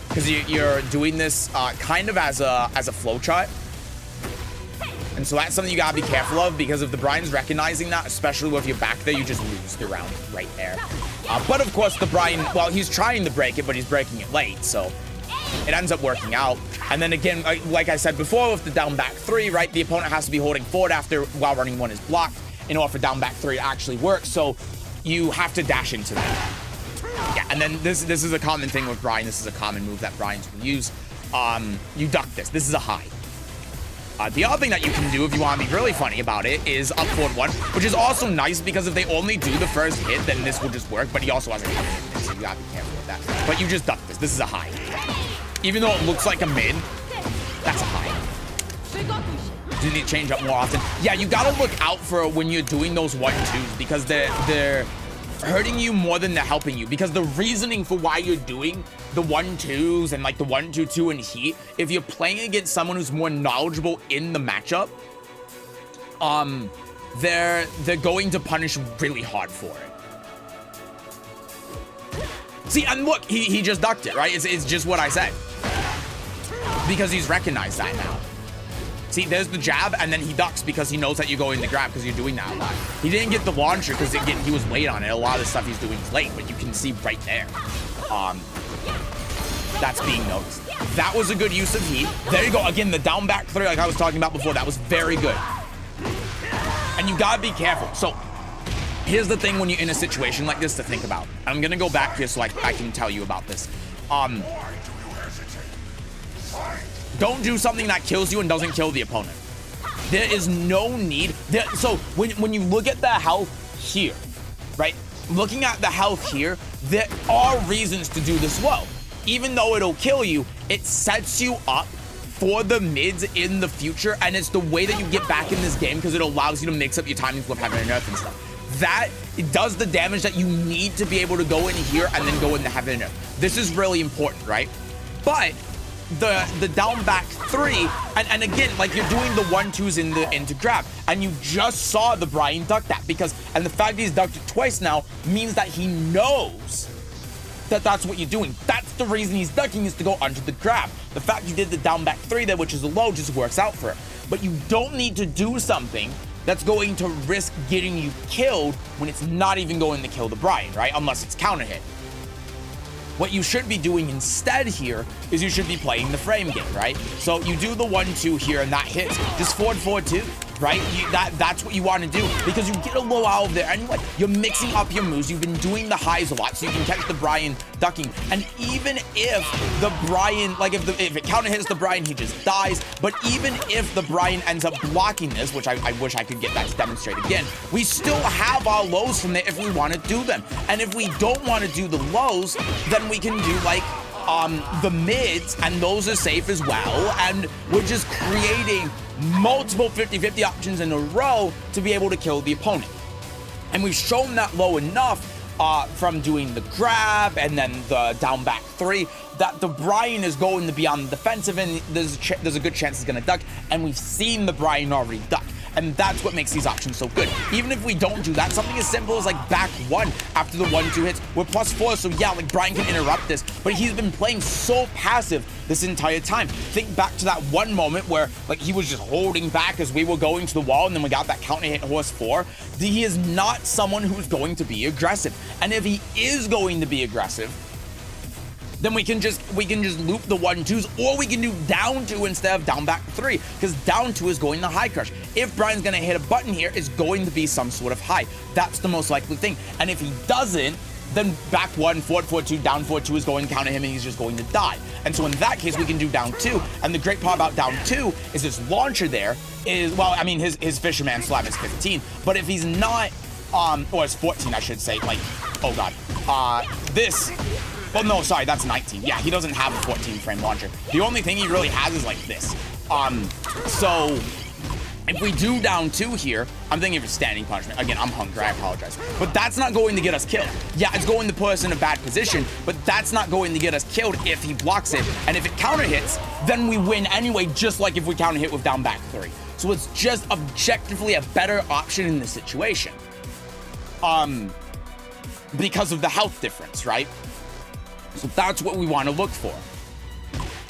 because you're doing this kind of as a flow chart. And so that's something you gotta be careful of, because if the Brian's recognizing that, especially with your back there, you just lose the round right there. But of course the Brian, well, he's trying to break it, but he's breaking it late, so it ends up working out. And then again, like I said before, with the down back 3, right, the opponent has to be holding forward after while running 1 is blocked in order for down back 3 to actually work. So you have to dash into that. Yeah, and then this is a common thing with Brian. This is a common move that Brian's will use. You duck this. This is a high. The other thing that you can do if you want to be really funny about it is up forward 1, which is also nice because if they only do the first hit, then this will just work. But he also has a counter hit, so you gotta be careful with that. But you just duck this. This is a high. Even though it looks like a mid, that's a high. Do you need to change up more often? Yeah, you gotta look out for when you're doing those 1-2s, because they're hurting you more than they're helping you. Because the reasoning for why you're doing the 1-2s and like the 1-2-2 in heat, if you're playing against someone who's more knowledgeable in the matchup, they're going to punish really hard for it. See, and look, he just ducked it, right? It's just what I said. Because he's recognized that now. See, there's the jab, and then he ducks because he knows that you're going to grab because you're doing that a lot. He didn't get the launcher because he was late on it. A lot of the stuff he's doing is late, but you can see right there. That's being noticed. That was a good use of heat. There you go. Again, the down back 3, like I was talking about before, that was very good. And you gotta be careful. So here's the thing when you're in a situation like this to think about. I'm gonna go back here so I can tell you about this. Don't do something that kills you and doesn't kill the opponent. There is no need. So when you look at the health here, right? Looking at the health here, there are reasons to do this well. Even though it'll kill you, it sets you up for the mids in the future, and it's the way that you get back in this game because it allows you to mix up your timings with heaven and earth and stuff. That it does the damage that you need to be able to go in here and then go into heaven and earth. This is really important, right? But the down back 3, and again, like you're doing the 1-2s into grab, and you just saw the Brian duck that and the fact that he's ducked it twice now means that he knows that that's what you're doing. That's the reason he's ducking, is to go under the grab. The fact you did the down back 3 there, which is a low, just works out for it. But you don't need to do something that's going to risk getting you killed when it's not even going to kill the Brian, right? Unless it's counter hit. What you should be doing instead here is you should be playing the frame game, right? So you do the 1-2 here and that hits, just forward 4-2. right? That's what you want to do, because you get a low out of there anyway. You're mixing up your moves. You've been doing the highs a lot, so you can catch the Brian ducking. And even if the Brian, like if it counter hits the Brian, he just dies. But even if the Brian ends up blocking this, which I wish I could get that to demonstrate again, we still have our lows from there if we want to do them. And if we don't want to do the lows, then we can do like the mids, and those are safe as well. And we're just creating multiple 50-50 options in a row to be able to kill the opponent. And we've shown that low enough from doing the grab and then the down back 3 that the Brian is going to be on the defensive, and there's a good chance he's going to duck. And we've seen the Brian already duck. And that's what makes these options so good. Even if we don't do that, something as simple as like back 1 after the 1-2 hits, we're +4, so yeah, like Brian can interrupt this, but he's been playing so passive this entire time. Think back to that one moment where like he was just holding back as we were going to the wall, and then we got that counter hit horse 4. He is not someone who's going to be aggressive. And if he is going to be aggressive, then we can just loop the 1-2s, or we can do down 2 instead of down back 3, because down 2 is going to high crush. If Brian's going to hit a button here, it's going to be some sort of high. That's the most likely thing. And if he doesn't, then back 1, forward 4-2, down 4-2 is going to counter him, and he's just going to die. And so in that case, we can do down 2. And the great part about down 2 is this launcher there is, well, I mean, his Fisherman Slam is 15, but if he's not, or it's 14, I should say, like, oh god, this... Well, no, sorry, that's 19. Yeah, he doesn't have a 14 frame launcher. The only thing he really has is like this. So if we do down 2 here, I'm thinking of a standing punishment. Again, I'm hungry, I apologize. But that's not going to get us killed. Yeah, it's going to put us in a bad position, but that's not going to get us killed if he blocks it. And if it counter hits, then we win anyway, just like if we counter hit with down back 3. So it's just objectively a better option in this situation. Because of the health difference, right? So that's what we want to look for.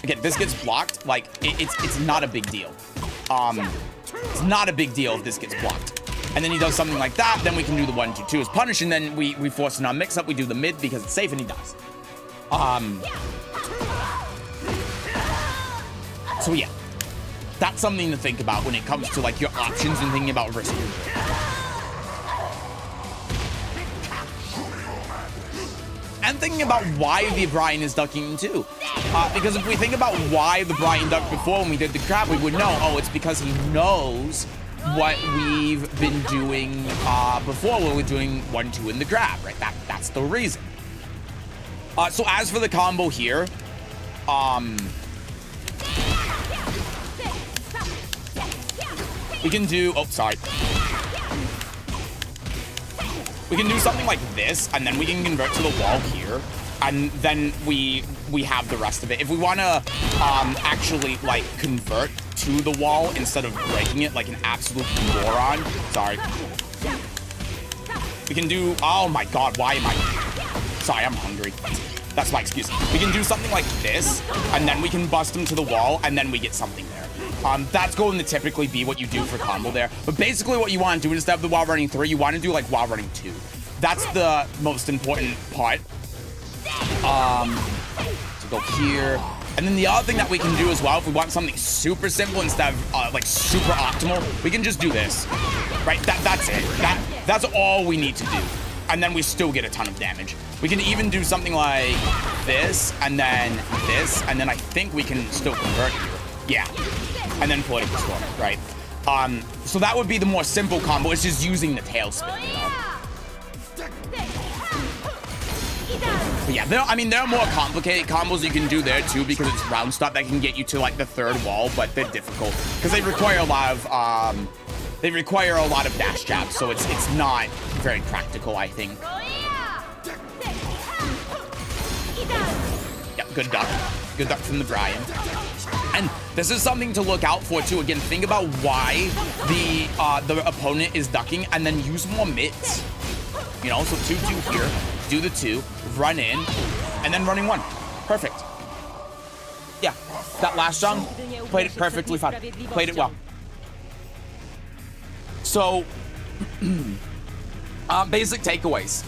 Again, this gets blocked. Like, it's not a big deal. It's not a big deal if this gets blocked. And then he does something like that, then we can do the 1-2-2 as punish, and then we force an on mix up, we do the mid because it's safe, and he dies. So yeah. That's something to think about when it comes to like your options and thinking about risk. And thinking about why the Brian is ducking too. Because if we think about why the Brian ducked before when we did the grab, we would know, oh, it's because he knows what we've been doing before when we were doing 1-2 in the grab, right? That's the reason. So as for the combo here, we can do, oh, sorry. We can do something like this, and then we can convert to the wall here, and then we have the rest of it. If we want to actually, like, convert to the wall instead of breaking it like an absolute moron, sorry. We can do, oh my god, why am I, sorry, I'm hungry. That's my excuse. We can do something like this, and then we can bust him to the wall, and then we get something there. That's going to typically be what you do for combo there. But basically what you want to do instead of the wall running 3, you want to do like wall running 2. That's the most important part. So go here. And then the other thing that we can do as well, if we want something super simple instead of like super optimal, we can just do this. Right? That's it. That's all we need to do. And then we still get a ton of damage. We can even do something like this, and then I think we can still convert here. Yeah. And then political storm, right? So that would be the more simple combo. It's just using the tailspin, you know? But yeah, there are more complicated combos you can do there too, because it's round stop that can get you to like the 3rd wall, but they're difficult because they require a lot of dash jabs, so it's not very practical, I think. Yep, good duck. Good duck from the Brian. And this is something to look out for too. Again, think about why the opponent is ducking, and then use more mitts. You know, so 2-2 here, do the 2, run in, and then running 1. Perfect. Yeah, that last song, played it perfectly fine. Played it well. So, basic takeaways.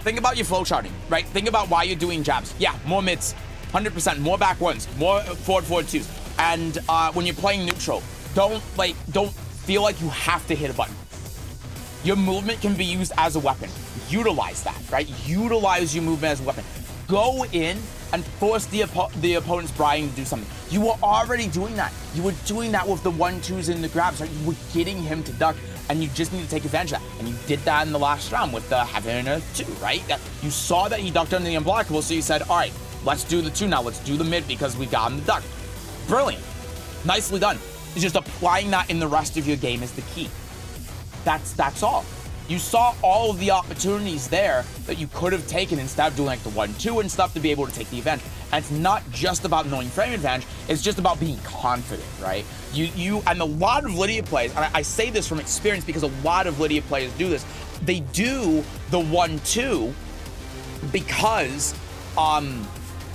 Think about your flow charting, right? Think about why you're doing jabs. Yeah, more mids, 100%, more back ones, more forward 2s. And when you're playing neutral, don't feel like you have to hit a button. Your movement can be used as a weapon. Utilize that, right? Utilize your movement as a weapon. Go in and force the opponent's Brian to do something. You were already doing that. You were doing that with the 1-2s and the grabs, right? You were getting him to duck, and you just need to take advantage of that. And you did that in the last round with the Heaven and Earth 2, right? You saw that he ducked under the unblockable, so you said, all right, let's do the 2 now. Let's do the mid because we got him to duck. Brilliant. Nicely done. It's just applying that in the rest of your game is the key. That's all. You saw all of the opportunities there that you could have taken instead of doing like the 1-2 and stuff to be able to take the advantage. And it's not just about knowing frame advantage, it's just about being confident, right? You and a lot of Lydia players, and I say this from experience because a lot of Lydia players do this, they do the 1-2 because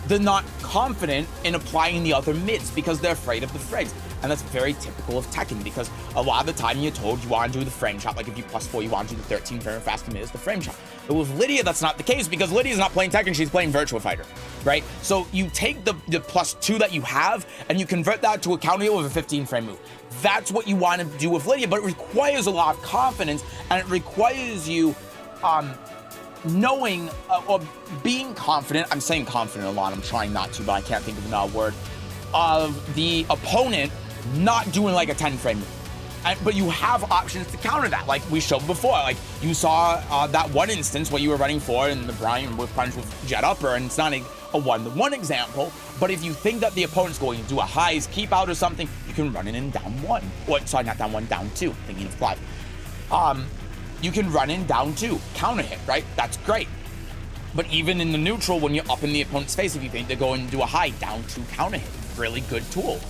they're not confident in applying the other mids because they're afraid of the frames. And that's very typical of Tekken because a lot of the time you're told you want to do the frame shot. Like if you +4, you want to do the 13 frame faster mid as the frame shot. But with Lydia, that's not the case because Lydia's not playing Tekken, she's playing Virtua Fighter, right? So you take the +2 that you have and you convert that to a counter hit with a 15 frame move. That's what you want to do with Lydia, but it requires a lot of confidence and it requires you knowing or being confident. I'm saying confident a lot, I'm trying not to, but I can't think of another word, of the opponent not doing like a 10 frame move. But you have options to counter that, like we showed before. Like you saw that one instance where you were running forward and the Brian would punch with jet upper, and it's not a 1-to-1 example, but if you think that the opponent's going to do a highs keep out or something, you can run it in down 1. Or sorry, not down 1, down 2, thinking of Clive. You can run in down 2, counter hit, right? That's great. But even in the neutral, when you're up in the opponent's face, if you think they're going to do a high, down 2 counter hit, really good tool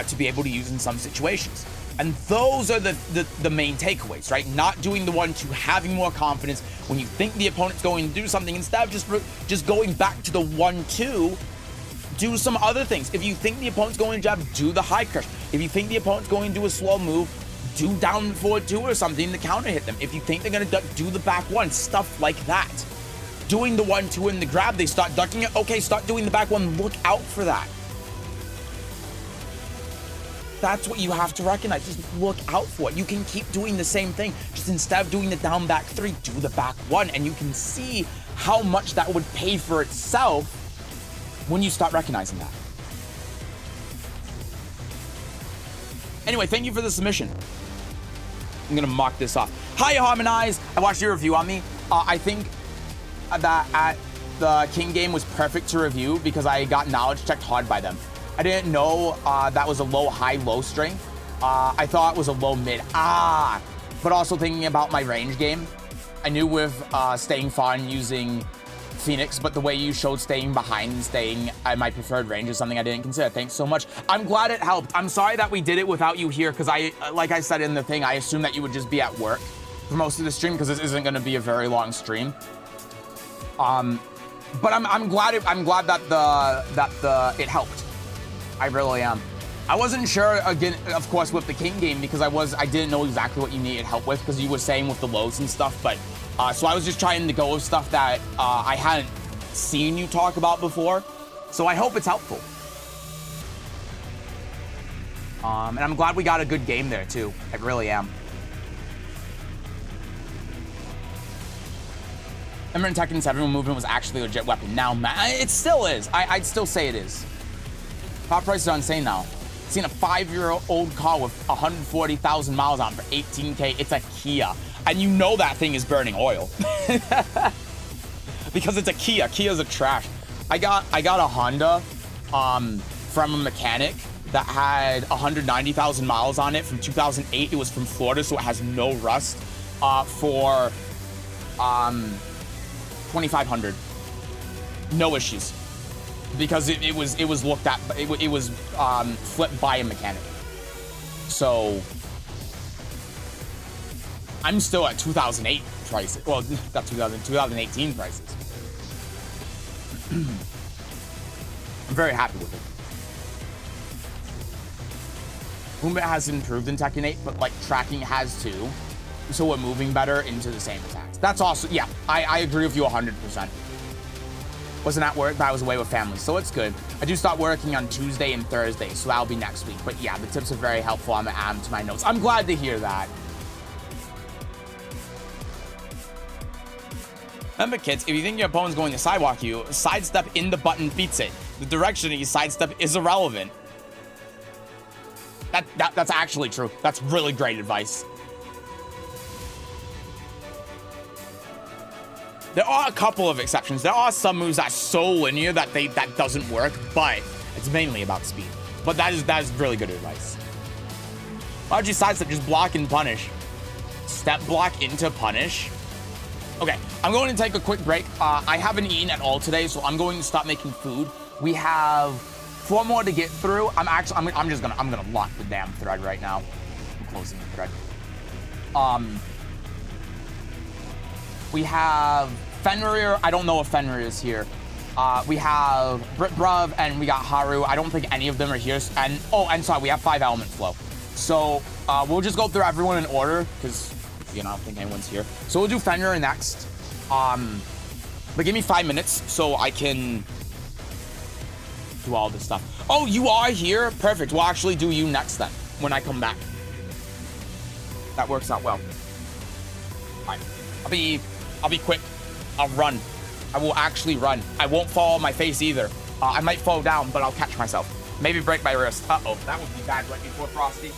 to be able to use in some situations. And those are the main takeaways, right? Not doing the 1-2, having more confidence when you think the opponent's going to do something, instead of just going back to the 1-2, do some other things. If you think the opponent's going to jab, do the high crush. If you think the opponent's going to do a slow move, do down forward 2 or something to counter hit them. If you think they're going to duck, do the back 1, stuff like that. Doing the 1-2 in the grab, they start ducking it. Okay, start doing the back 1, look out for that. That's what you have to recognize. Just look out for it. You can keep doing the same thing. Just instead of doing the down back 3, do the back 1. And you can see how much that would pay for itself when you start recognizing that. Anyway, thank you for the submission. I'm going to mock this off. Hi, Harmonize. I watched your review on me. I think that at the King game was perfect to review because I got knowledge checked hard by them. I didn't know that was a low, high, low strength. I thought it was a low, mid. But also thinking about my range game, I knew with staying far and using Phoenix, but the way you showed staying behind and staying at my preferred range is something I didn't consider. Thanks so much. I'm glad it helped. I'm sorry that we did it without you here because like I said in the thing, I assumed that you would just be at work for most of the stream because this isn't going to be a very long stream. But I'm glad that it helped. I really am. I wasn't sure, again, of course, with the King game because I didn't know exactly what you needed help with because you were saying with the lows and stuff, but so I was just trying to go with stuff that I hadn't seen you talk about before. So I hope it's helpful. And I'm glad we got a good game there too. I really am. Remember in Tekken 7 movement was actually a legit weapon. Now, it still is. I'd still say it is. Car prices are insane now. Seen a 5-year-old car with 140,000 miles on for 18K. It's a Kia. And you know that thing is burning oil. Because it's a Kia. Kias are trash. I got a Honda from a mechanic that had 190,000 miles on it from 2008. It was from Florida, so it has no rust, for $2,500. No issues. Because it was looked at, it was flipped by a mechanic. So I'm still at 2008 prices. Well, not 2018 prices. I'm very happy with it. Movement has improved in Tekken 8, but like tracking has too. So we're moving better into the same attacks. That's also, yeah, I agree with you 100%. Wasn't at work, but I was away with family, so it's good. I do start working on Tuesday and Thursday, so that'll be next week. But yeah, the tips are very helpful. I'm gonna add them to my notes. I'm glad to hear that. Remember, kids, if you think your opponent's going to sidewalk you, sidestep in the button beats it. The direction that you sidestep is irrelevant. That's actually true. That's really great advice. There are a couple of exceptions. There are some moves that are so linear that doesn't work, but it's mainly about speed. But that is really good advice. Why would you sidestep? Just block and punish. Step block into punish. Okay, I'm going to take a quick break. I haven't eaten at all today, so I'm going to stop making food. We have 4 more to get through. I'm just gonna lock the damn thread right now. I'm closing the thread. We have Fenrir. I don't know if Fenrir is here. We have Britbruv and we got Haru. I don't think any of them are here. And sorry, we have 5 element flow. So we'll just go through everyone in order because I don't think anyone's here. So we'll do Fenrir next. But give me 5 minutes so I can do all this stuff. Oh, you are here? Perfect. We'll actually do you next then when I come back. That works out well. All right. I'll be quick. I'll run. I will actually run. I won't fall on my face either. I might fall down, but I'll catch myself. Maybe break my wrist. Uh-oh, that would be bad right before Frosty.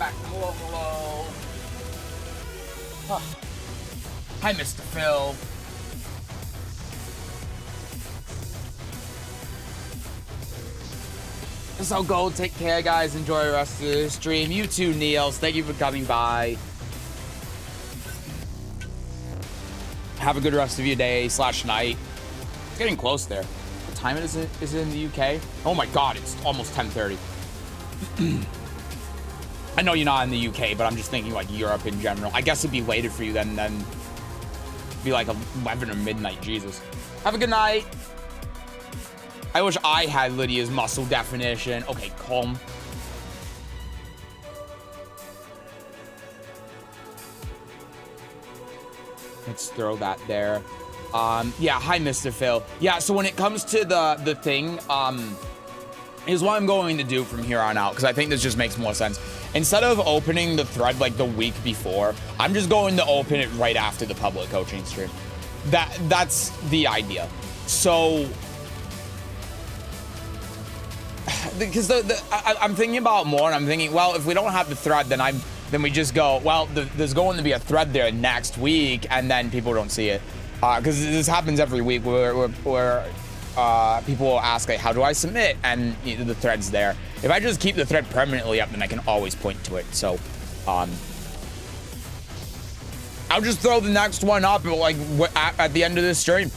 back. Hello, hello. Oh. Hi, Mr. Phil. So go, take care, guys. Enjoy the rest of the stream. You too, Niels. Thank you for coming by. Have a good rest of your day / night. It's getting close there. What time is it? Is it in the UK? Oh my God, it's almost 10:30. I know you're not in the UK, but I'm just thinking like Europe in general. I guess it'd be later for you then be like 11 or midnight. Jesus. Have a good night. I wish I had Lydia's muscle definition. Okay, calm. Let's throw that there. Yeah, hi, Mr. Phil. Yeah, so when it comes to the thing, is what I'm going to do from here on out, because I think this just makes more sense. Instead of opening the thread like the week before, I'm just going to open it right after the public coaching stream. That's the idea. So, because I'm thinking about more, and I'm thinking, well, if we don't have the thread, then we just go, well, there's going to be a thread there next week, and then people don't see it. Because this happens every week where people will ask, like, how do I submit? And the thread's there. If I just keep the thread permanently up, then I can always point to it. So, I'll just throw the next one up, like, at the end of this stream,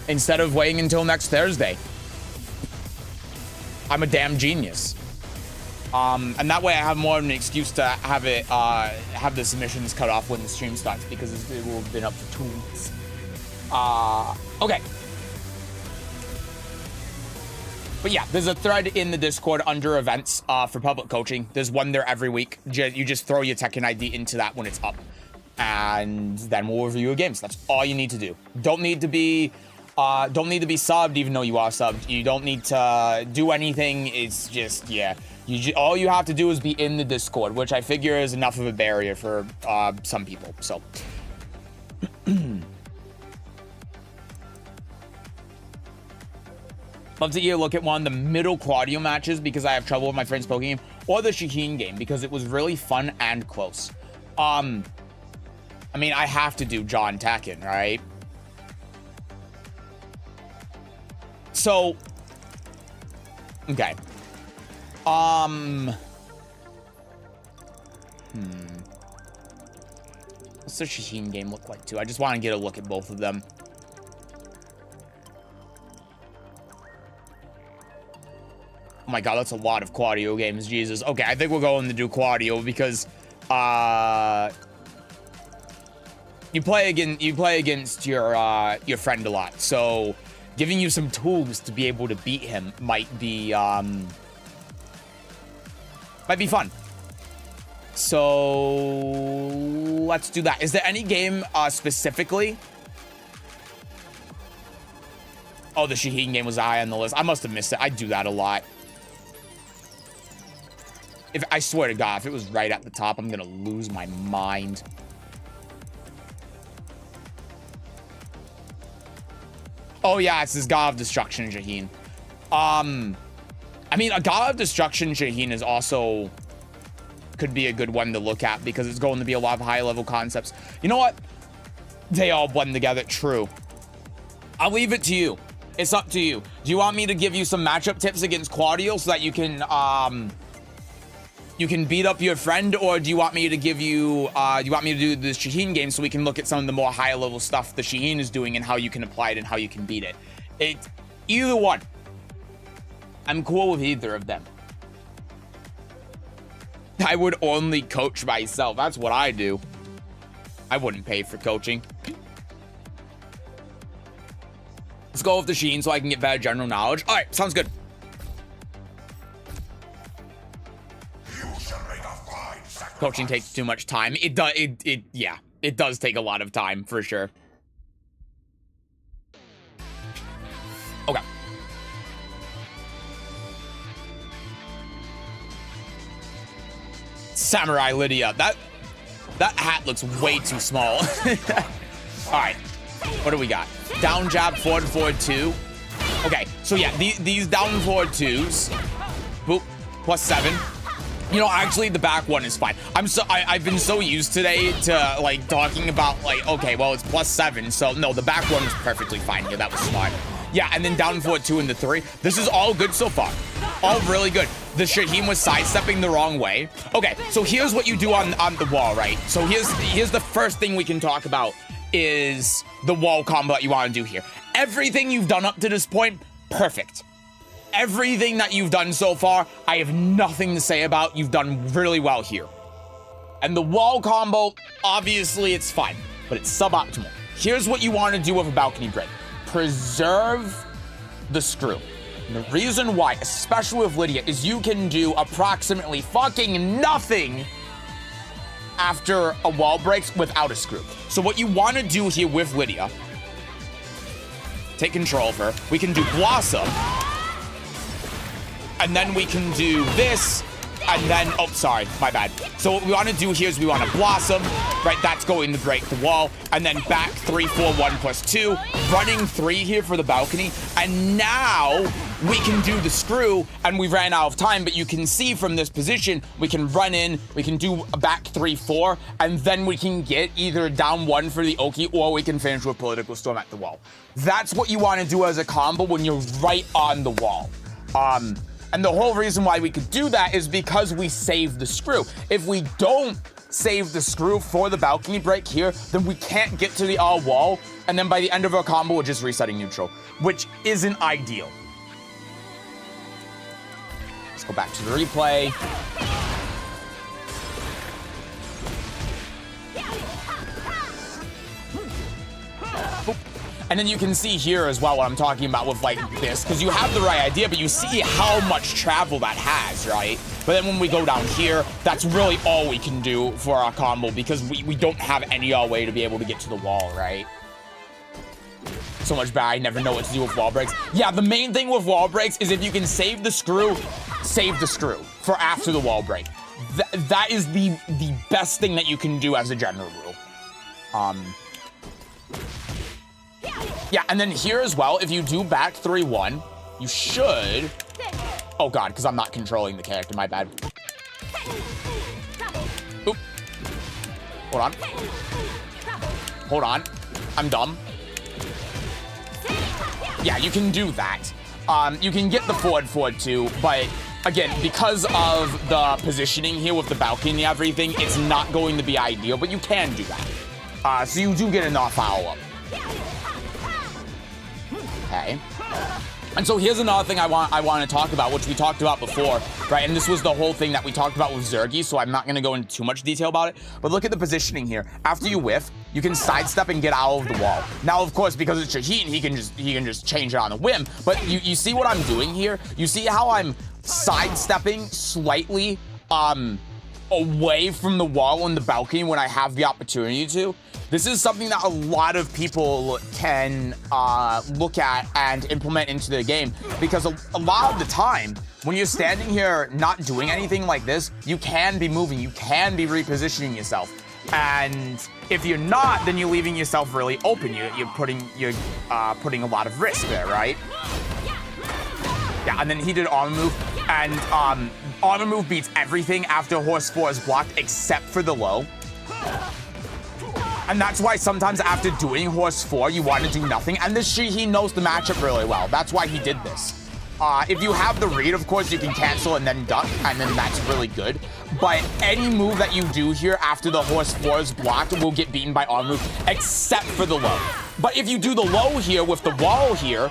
instead of waiting until next Thursday. I'm a damn genius. And that way I have more of an excuse to have the submissions cut off when the stream starts, because it will have been up for 2 weeks. Okay. But yeah, there's a thread in the Discord under events for public coaching. There's one there every week. You just throw your Tekken ID into that when it's up, and then we'll review your games. That's all you need to do. Don't need to be subbed, even though you are subbed. You don't need to do anything. It's just, yeah. All you have to do is be in the Discord, which I figure is enough of a barrier for some people. So, love to either look at one of the middle Claudio matches because I have trouble with my friend's poking game, or the Shaheen game because it was really fun and close. I mean, I have to do John Tekken, right? So, okay. What's the Shaheen game look like too? I just want to get a look at both of them. Oh my God, that's a lot of Claudio games. Jesus. Okay, I think we're going to do Claudio because you play against your friend a lot. So giving you some tools to be able to beat him might be fun. So let's do that. Is there any game specifically? Oh, the Shaheen game was high on the list. I must have missed it. I do that a lot. If I swear to God, if it was right at the top, I'm gonna lose my mind. Oh yeah, it's this God of Destruction Shaheen. I mean, a God of Destruction Shaheen is also could be a good one to look at because it's going to be a lot of high level concepts. You know what? They all blend together. True. I'll leave it to you. It's up to you. Do you want me to give you some matchup tips against Claudio so that you can beat up your friend, or do you want me to give you you want me to do the Shaheen game so we can look at some of the more high level stuff the Shaheen is doing and how you can apply it and how you can beat it? Either one. I'm cool with either of them. I would only coach myself. That's what I do. I wouldn't pay for coaching. Let's go with the Shaheen so I can get better general knowledge. All right, sounds good. Coaching takes too much time. It does. Yeah, it does take a lot of time for sure. Okay. Samurai Lydia. That hat looks way too small. All right. What do we got? Down jab, forward, forward 2. Okay. So yeah, these down forward 2s. Boop. +7. You know, actually, the back one is fine. I've been so used today to like talking about like, okay, well, it's +7, so no, the back one is perfectly fine here. That was smart. Yeah, and then down forward 2 and the 3. This is all good so far. All really good. The Shaheen was sidestepping the wrong way. Okay, so here's what you do on the wall, right? So here's the first thing we can talk about is the wall combo that you want to do here. Everything you've done up to this point, perfect. Everything that you've done so far, I have nothing to say about. You've done really well here. And the wall combo, obviously it's fine, but it's suboptimal. Here's what you want to do with a balcony break. Preserve the screw. And the reason why, especially with Lydia, is you can do approximately fucking nothing after a wall breaks without a screw. So what you want to do here with Lydia, take control of her. We can do Blossom. And then we can do this, and then, oh, sorry, my bad. So what we want to do here is we want to Blossom, right? That's going to break the wall, and then back 3, 4, 1 plus 2, running 3 here for the balcony, and now we can do the screw, and we ran out of time, but you can see from this position, we can run in, we can do a back 3, 4, and then we can get either down 1 for the Oki, or we can finish with Political Storm at the wall. That's what you want to do as a combo when you're right on the wall. And the whole reason why we could do that is because we saved the screw. If we don't save the screw for the balcony break here, then we can't get to the all wall, and then by the end of our combo, we're just resetting neutral, which isn't ideal. Let's go back to the replay. Boop. And then you can see here as well what I'm talking about with like this, because you have the right idea, but you see how much travel that has, right? But then when we go down here, that's really all we can do for our combo, because we don't have any way to be able to get to the wall, right? So much bad, I never know what to do with wall breaks. Yeah, the main thing with wall breaks is if you can save the screw for after the wall break. That is the best thing that you can do as a general rule. Yeah, and then here as well, if you do back 3, 1, you should... Oh god, because I'm not controlling the character, my bad. Oop. Hold on. Hold on. I'm dumb. Yeah, you can do that. You can get the forward too, but again, because of the positioning here with the balcony and everything, it's not going to be ideal, but you can do that. So you do get enough follow-up. Okay. And so here's another thing I want to talk about, which we talked about before, right? And this was the whole thing that we talked about with Zurgi, so I'm not going to go into too much detail about it. But look at the positioning here. After you whiff, you can sidestep and get out of the wall. Now, of course, because it's Shaheen, he can just change it on a whim. But you see what I'm doing here? You see how I'm sidestepping slightly away from the wall on the balcony when I have the opportunity to? This is something that a lot of people can look at and implement into the game, because a lot of the time, when you're standing here not doing anything like this, you can be moving, you can be repositioning yourself. And if you're not, then you're leaving yourself really open. You're putting a lot of risk there, right? Yeah, and then he did armor move, and armor move beats everything after horse 4 is blocked except for the low. And that's why sometimes after doing horse 4, you want to do nothing. And he knows the matchup really well. That's why he did this. If you have the read, of course, you can cancel and then duck, and then that's really good. But any move that you do here after the horse 4 is blocked will get beaten by arm move, except for the low. But if you do the low here with the wall here,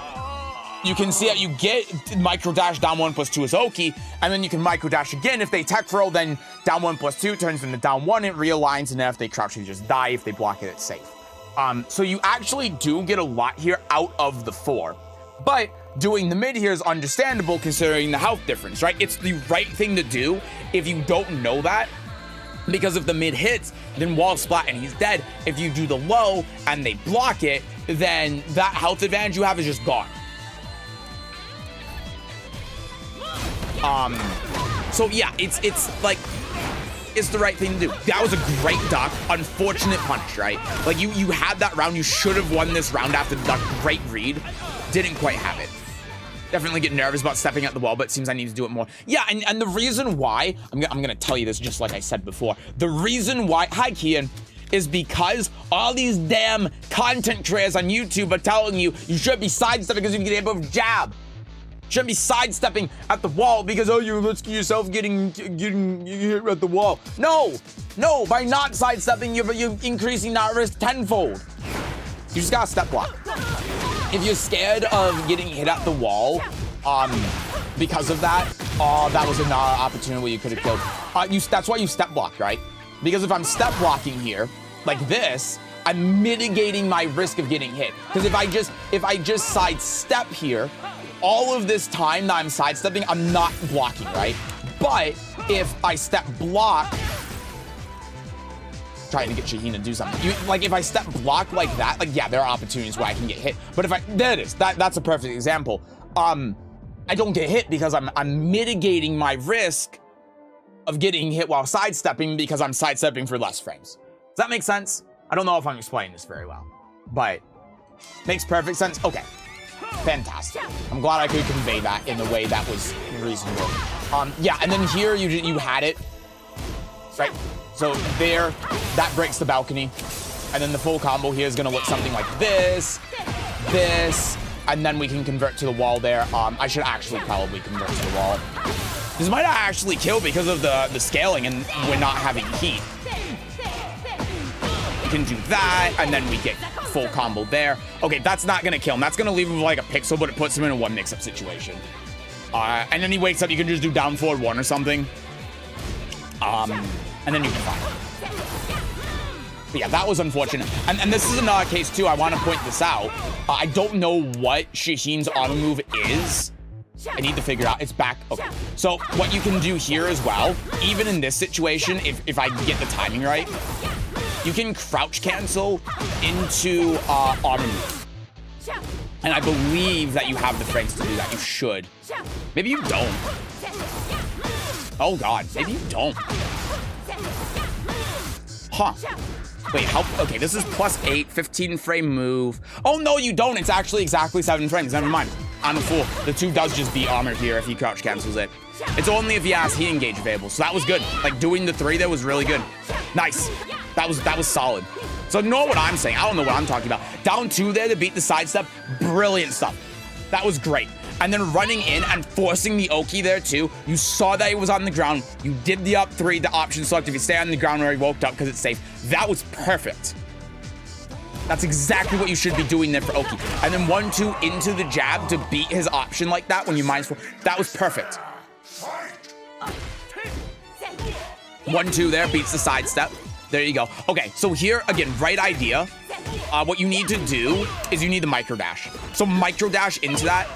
you can see that you get micro dash down 1 plus 2 is Oki, and then you can micro dash again. If they tech throw, then down 1 plus 2 turns into down 1, it realigns, and then if they crouch, you just die. If they block it, it's safe. So you actually do get a lot here out of the 4. But doing the mid here is understandable considering the health difference, right? It's the right thing to do if you don't know that, because if the mid hits, then wall splat and he's dead. If you do the low and they block it, then that health advantage you have is just gone. So yeah, it's like, it's the right thing to do. That was a great duck. Unfortunate punish, right? Like you had that round. You should have won this round after the duck. Great read. Didn't quite have it. Definitely get nervous about stepping at the wall, but it seems I need to do it more. Yeah, and the reason why, I'm gonna tell you this just like I said before. The reason why, hi Kian, is because all these damn content creators on YouTube are telling you you should be sidestepping because you can get hit with a jab. Shouldn't be sidestepping at the wall because, oh, you risk yourself getting hit at the wall. No, by not sidestepping, you're increasing that risk tenfold. You just gotta step block. If you're scared of getting hit at the wall, because of that, that was another opportunity where you could have killed. That's why you step block, right? Because if I'm step blocking here, like this, I'm mitigating my risk of getting hit. Because if I just sidestep here, all of this time that I'm sidestepping, I'm not blocking, right? But if I step block, trying to get Shaheen to do something. Like if I step block like that, like yeah, there are opportunities where I can get hit. But if there it is. That's a perfect example. I don't get hit because I'm mitigating my risk of getting hit while sidestepping because I'm sidestepping for less frames. Does that make sense? I don't know if I'm explaining this very well, but makes perfect sense. Okay, fantastic. I'm glad I could convey that in the way that was reasonable. Yeah, and then here you had it, right? So there, that breaks the balcony. And then the full combo here is gonna look something like this, and then we can convert to the wall there. I should actually probably convert to the wall. This might not actually kill because of the scaling and we're not having heat. We can do that, and then we get full combo there. Okay, that's not gonna kill him. That's gonna leave him with like a pixel, but it puts him in a one mix-up situation. And then he wakes up, you can just do down forward one or something. And then you can find him. But yeah, that was unfortunate. And this is another case too, I want to point this out. I don't know what Shaheen's auto move is. I need to figure out, it's back, okay. So what you can do here as well, even in this situation, if I get the timing right, you can crouch cancel into armor move. And I believe that you have the frames to do that, you should. Maybe you don't. Oh God, maybe you don't. Huh. Wait, how? Okay, this is +8, 15 frame move. Oh, no, you don't. It's actually exactly 7 frames. Never mind. I'm a fool. The 2 does just beat armor here if he crouch cancels it. It's only if he has he engage available. So that was good. Like, doing the 3 there was really good. Nice. That was solid. So ignore what I'm saying. I don't know what I'm talking about. Down 2 there to beat the sidestep. Brilliant stuff. That was great. And then running in and forcing the Oki there too. You saw that he was on the ground. You did the up 3, the option select if you stay on the ground where he woke up because it's safe. That was perfect. That's exactly what you should be doing there for Oki. And then 1-2 into the jab to beat his option like that when you -4. That was perfect. 1-2 there, beats the sidestep. There you go. Okay, so here, again, right idea. What you need to do is you need the micro dash. So micro dash into that.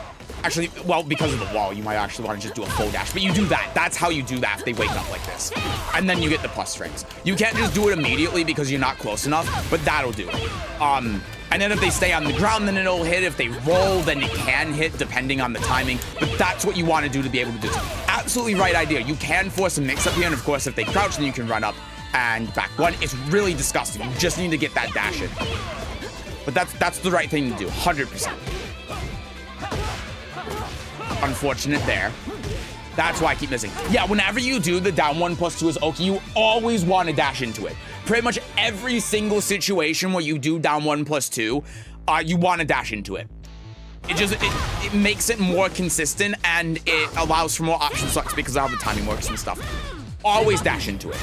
Actually, well, because of the wall, you might actually want to just do a full dash. But you do that. That's how you do that if they wake up like this. And then you get the plus frames. You can't just do it immediately because you're not close enough, but that'll do it. And then if they stay on the ground, then it'll hit. If they roll, then it can hit depending on the timing. But that's what you want to do to be able to do this. Absolutely right idea. You can force a mix-up here, and of course, if they crouch, then you can run up and back one. It's really disgusting. You just need to get that dash in. But that's the right thing to do, 100%. Unfortunate there. That's why I keep missing. Yeah, whenever you do the down 1+2 as Oki, you always want to dash into it. Pretty much every single situation where you do down 1+2, you want to dash into it. It makes it more consistent, and it allows for more option selects because of how the timing works and stuff. Always dash into it.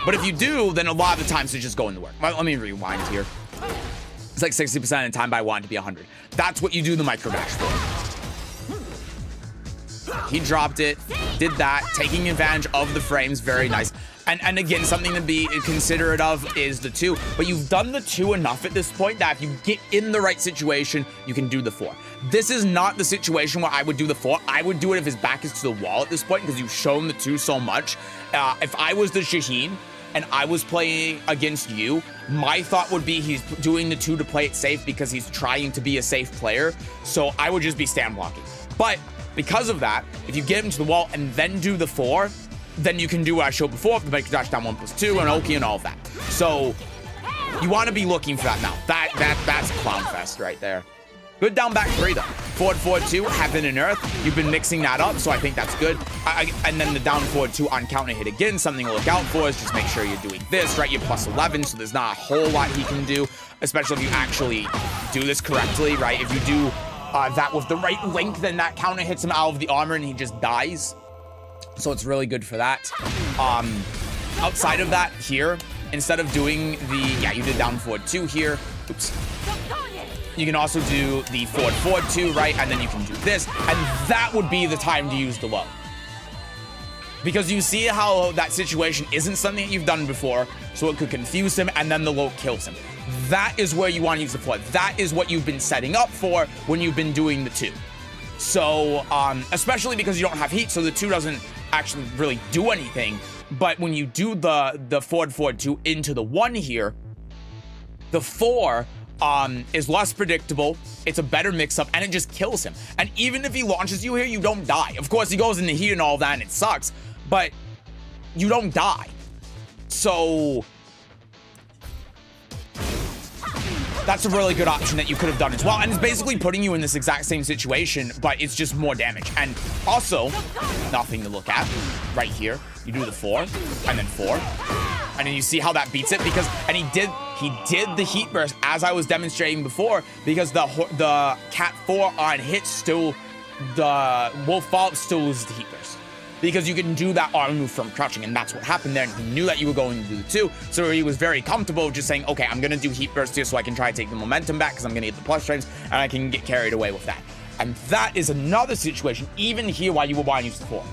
But if you do, then a lot of the times it just go into work. Let me rewind here. It's like 60% of the time, but I want it to be 100. That's what you do the micro dash for. He dropped it, did that, taking advantage of the frames, very nice. And again, something to be considerate of is the 2, but you've done the 2 enough at this point that if you get in the right situation, you can do the 4. This is not the situation where I would do the 4. I would do it if his back is to the wall at this point because you've shown the 2 so much. If I was the Shaheen and I was playing against you, my thought would be he's doing the 2 to play it safe because he's trying to be a safe player. So I would just be stand blocking. But because of that, if you get him to the wall and then do the 4, then you can do what I showed before, the micro dash down 1+2 and Oki and all of that. So you want to be looking for that now. That's clown fest right there. Good down back 3 though. Forward, forward 2, heaven and earth. You've been mixing that up, so I think that's good. And then the down forward 2 on counter hit again. Something to look out for is just make sure you're doing this, right? You're plus 11, so there's not a whole lot he can do, especially if you actually do this correctly, right? If you do that with the right link, then that counter hits him out of the armor and he just dies. So it's really good for that. Outside of that here, instead of doing the, yeah, you did down forward 2 here. Oops. You can also do the forward 2, right? And then you can do this. And that would be the time to use the low. Because you see how that situation isn't something that you've done before, so it could confuse him, and then the low kills him. That is where you want to use the forward. That is what you've been setting up for when you've been doing the 2. So, especially because you don't have heat, so the 2 doesn't actually really do anything. But when you do the forward 2 into the 1 here, the 4 is less predictable, it's a better mix-up, and it just kills him. And even if he launches you here, you don't die. Of course, he goes in the heat and all that, and it sucks, but you don't die. So that's a really good option that you could have done as well. And it's basically putting you in this exact same situation, but it's just more damage. And also, nothing to look at right here. You do the 4, and then 4. And then you see how that beats it, because, and he did the heat burst as I was demonstrating before, because the cat 4 on hit still, the wolf follow-up still loses the heat burst. Because you can do that arm move from crouching, and that's what happened there, and he knew that you were going to do the 2, so he was very comfortable just saying, okay, I'm gonna do heat burst here so I can try to take the momentum back, because I'm gonna get the plus frames, and I can get carried away with that. And that is another situation, even here, why you would want to use the 4.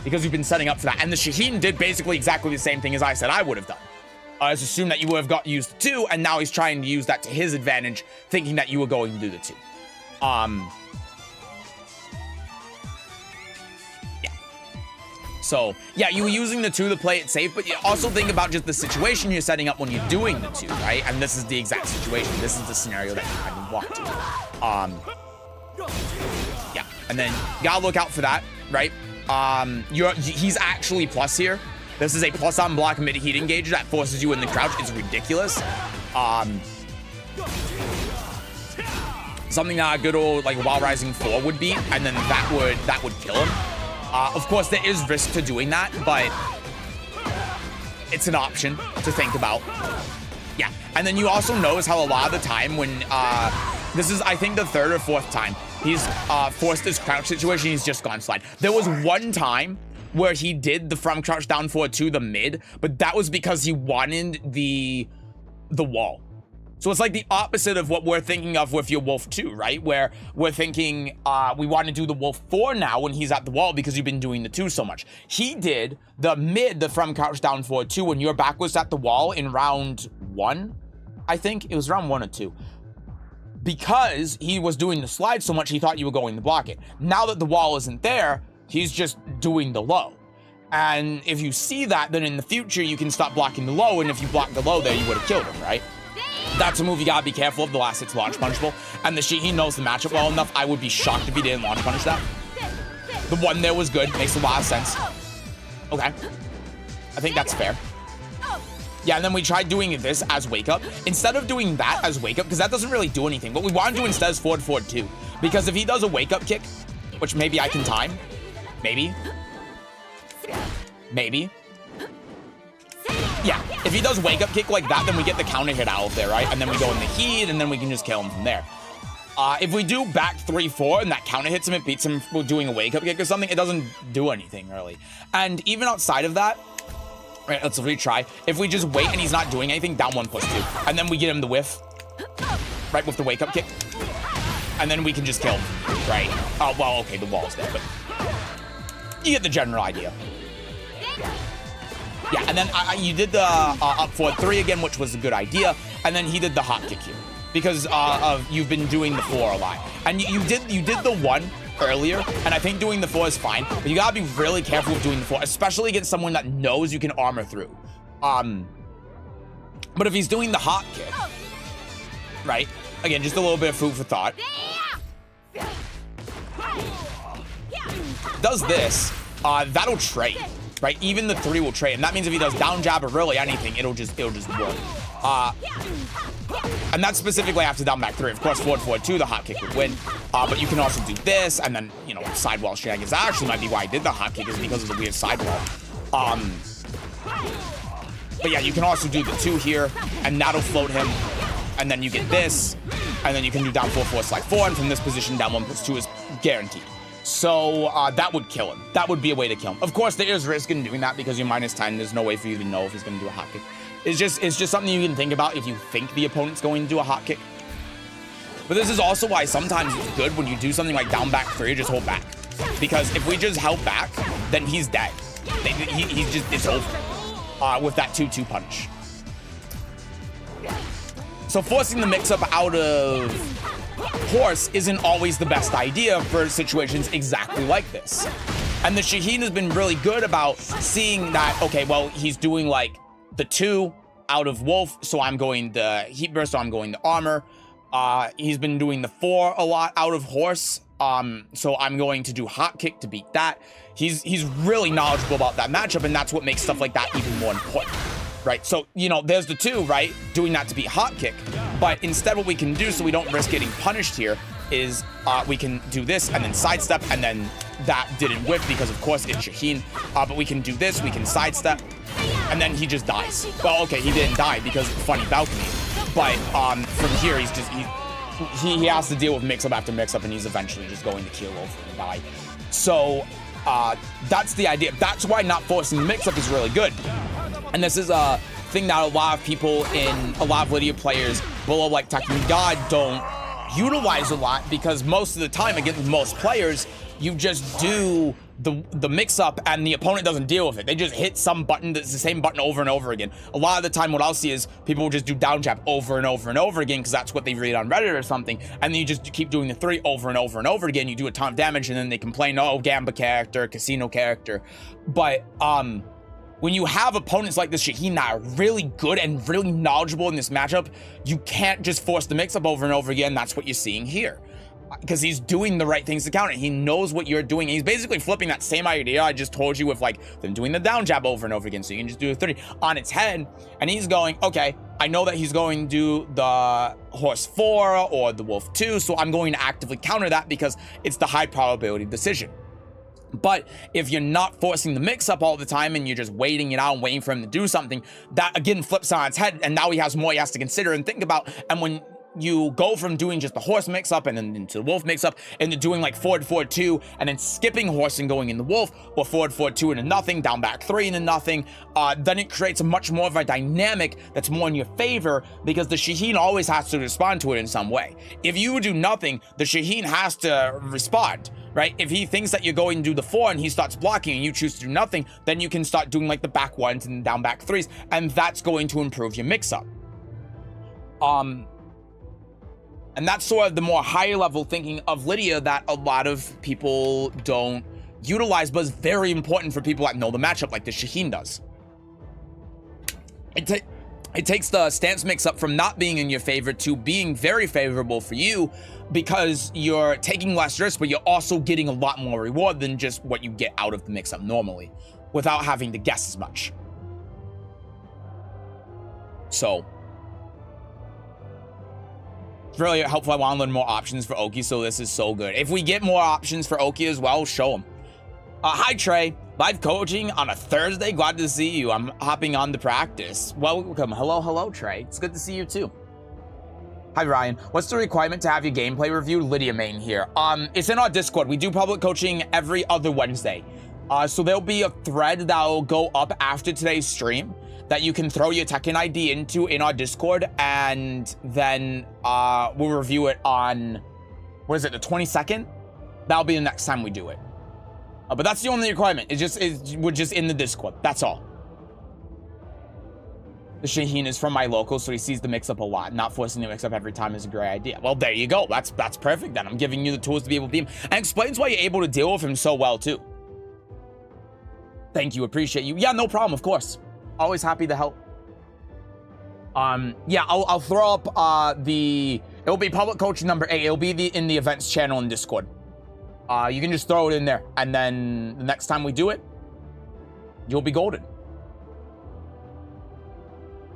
Because you've been setting up for that. And the Shaheen did basically exactly the same thing as I said I would have done. It's assumed that you would have got used the 2, and now he's trying to use that to his advantage, thinking that you were going to do the 2. Yeah. So, yeah, you were using the 2 to play it safe, but you also think about just the situation you're setting up when you're doing the 2, right? And this is the exact situation. This is the scenario that you kind of want to. Yeah, and then you gotta look out for that, right? He's actually plus here. This is a plus on block mid heat engager that forces you in the crouch. It's ridiculous. Something that a good old like while rising 4 would be, and then that would kill him. Of course, there is risk to doing that, but it's an option to think about. Yeah, and then you also notice how a lot of the time when this is, I think, the 3rd or 4th time he's forced this crouch situation, he's just gone slide. There was one time where he did the from crouch down forward to the mid, but that was because he wanted the wall. So it's like the opposite of what we're thinking of with your wolf 2, right? Where we're thinking we want to do the wolf 4 now when he's at the wall because you've been doing the 2 so much. He did the mid, the from crouch down forward 2 when your back was at the wall in round 1. I think it was round 1 or 2. Because he was doing the slide so much, he thought you were going to block it. Now that the wall isn't there, he's just doing the low. And if you see that, then in the future, you can stop blocking the low. And if you block the low there, you would have killed him, right? That's a move you gotta be careful of. The last 6 launch punishable. And he knows the matchup well enough. I would be shocked if he didn't launch punish that. The 1 there was good. Makes a lot of sense. Okay. I think that's fair. Yeah, and then we tried doing this as wake up. Instead of doing that as wake up, because that doesn't really do anything. What we want to do instead is forward 2. Because if he does a wake up kick, which maybe I can time. Maybe. Yeah, if he does wake up kick like that, then we get the counter hit out of there, right? And then we go in the heat, and then we can just kill him from there. If we do back 3-4 and that counter hits him, it beats him for doing a wake up kick or something, it doesn't do anything really. And even outside of that, right, let's retry. If we just wait and he's not doing anything, down 1+2. And then we get him the whiff, right, with the wake up kick. And then we can just kill him, right? Oh, well, okay, the wall's there, but you get the general idea. Yeah, and then you did the up forward 3 again, which was a good idea. And then he did the hot kick here because you've been doing the 4 a lot. And you did the 1 earlier, and I think doing the 4 is fine, but you gotta be really careful with doing the 4, especially against someone that knows you can armor through. But if he's doing the hot kick, right? Again, just a little bit of food for thought. Does this, that'll trade, right? Even the 3 will trade, and that means if he does down jab or really anything, it'll just work. And that's specifically after down back 3. Of course, forward forward 2, the hot kick would win. But you can also do this, and then, you know, sidewall shenanigans. That actually might be why I did the hot kick, is because of the weird sidewall. But yeah, you can also do the 2 here, and that'll float him. And then you get this, and then you can do down 4 slide 4, and from this position, down 1+2 is guaranteed. So that would kill him. That would be a way to kill him. Of course, there is risk in doing that because you're -10. There's no way for you to know if he's going to do a hot kick. It's just something you can think about if you think the opponent's going to do a hot kick. But this is also why sometimes it's good when you do something like down back 3, just hold back. Because if we just held back, then he's dead. He's just, it's over with that 2-2 punch. So forcing the mix-up out of horse isn't always the best idea for situations exactly like this. And the Shaheen has been really good about seeing that, okay, well, he's doing like the 2 out of wolf, so I'm going the heat burst, so I'm going the armor. He's been doing the 4 a lot out of horse, so I'm going to do hot kick to beat that. He's really knowledgeable about that matchup, and that's what makes stuff like that even more important. Right, so, you know, there's the 2, right? Doing that to beat hot kick. But instead what we can do so we don't risk getting punished here is we can do this and then sidestep, and then that didn't whip because, of course, it's Shaheen. But we can do this, we can sidestep, and then he just dies. Well, okay, he didn't die because of the funny balcony. But from here, he's just, he has to deal with mix-up after mix-up, and he's eventually just going to keel over and die. So that's the idea. That's why not forcing the mix-up is really good. And this is a thing that a lot of people a lot of Lydia players below like Tekken God don't utilize a lot, because most of the time against most players, you just do the mix-up and the opponent doesn't deal with it. They just hit some button that's the same button over and over again. A lot of the time what I'll see is people will just do down jab over and over and over again because that's what they read on Reddit or something, and then you just keep doing the 3 over and over and over again. You do a ton of damage, and then they complain, oh, Gamba character, casino character. But when you have opponents like this Shaheen that are really good and really knowledgeable in this matchup, you can't just force the mix-up over and over again. That's what you're seeing here. Because he's doing the right things to counter. He knows what you're doing. He's basically flipping that same idea I just told you with like them doing the down jab over and over again. So you can just do a 30 on its head. And he's going, okay, I know that he's going to do the horse 4 or the wolf 2. So I'm going to actively counter that because it's the high probability decision. But if you're not forcing the mix-up all the time and you're just waiting it out and waiting for him to do something, that again flips on its head, and now he has more he has to consider and think about. And when you go from doing just the horse mix-up and then into the wolf mix-up into doing like forward 2 and then skipping horse and going in the wolf, or forward 2 into nothing, down back 3 into nothing, then it creates a much more of a dynamic that's more in your favor, because the Shaheen always has to respond to it in some way. If you do nothing, the Shaheen has to respond, right? If he thinks that you're going to do the 4 and he starts blocking and you choose to do nothing, then you can start doing like the back 1s and down back 3s, and that's going to improve your mix-up. And that's sort of the more higher level thinking of Lydia that a lot of people don't utilize, but is very important for people that know the matchup like the Shaheen does. It takes the stance mix-up from not being in your favor to being very favorable for you, because you're taking less risk, but you're also getting a lot more reward than just what you get out of the mix-up normally, without having to guess as much. So it's really helpful. I want to learn more options for Oki, so this is so good. If we get more options for Oki as well, show them. Hi, Trey. Live coaching on a Thursday. Glad to see you. I'm hopping on to practice. Welcome. Hello, Trey. It's good to see you too. Hi, Ryan. What's the requirement to have your gameplay review? Lydia main here. It's in our Discord. We do public coaching every other Wednesday. So there'll be a thread that'll go up after today's stream that you can throw your Tekken ID into in our Discord, and then we'll review it on, what is it, the 22nd? That'll be the next time we do it. But that's the only requirement. We're just in the Discord. That's all. The Shaheen is from my local, so he sees the mix-up a lot. Not forcing the mix-up every time is a great idea. Well, there you go. That's perfect then. I'm giving you the tools to be able to beat him. And explains why you're able to deal with him so well, too. Thank you. Appreciate you. Yeah, no problem. Of course. Always happy to help. Yeah, I'll throw up it'll be public coaching number 8. It'll be in the events channel in Discord. You can just throw it in there, and then the next time we do it, you'll be golden.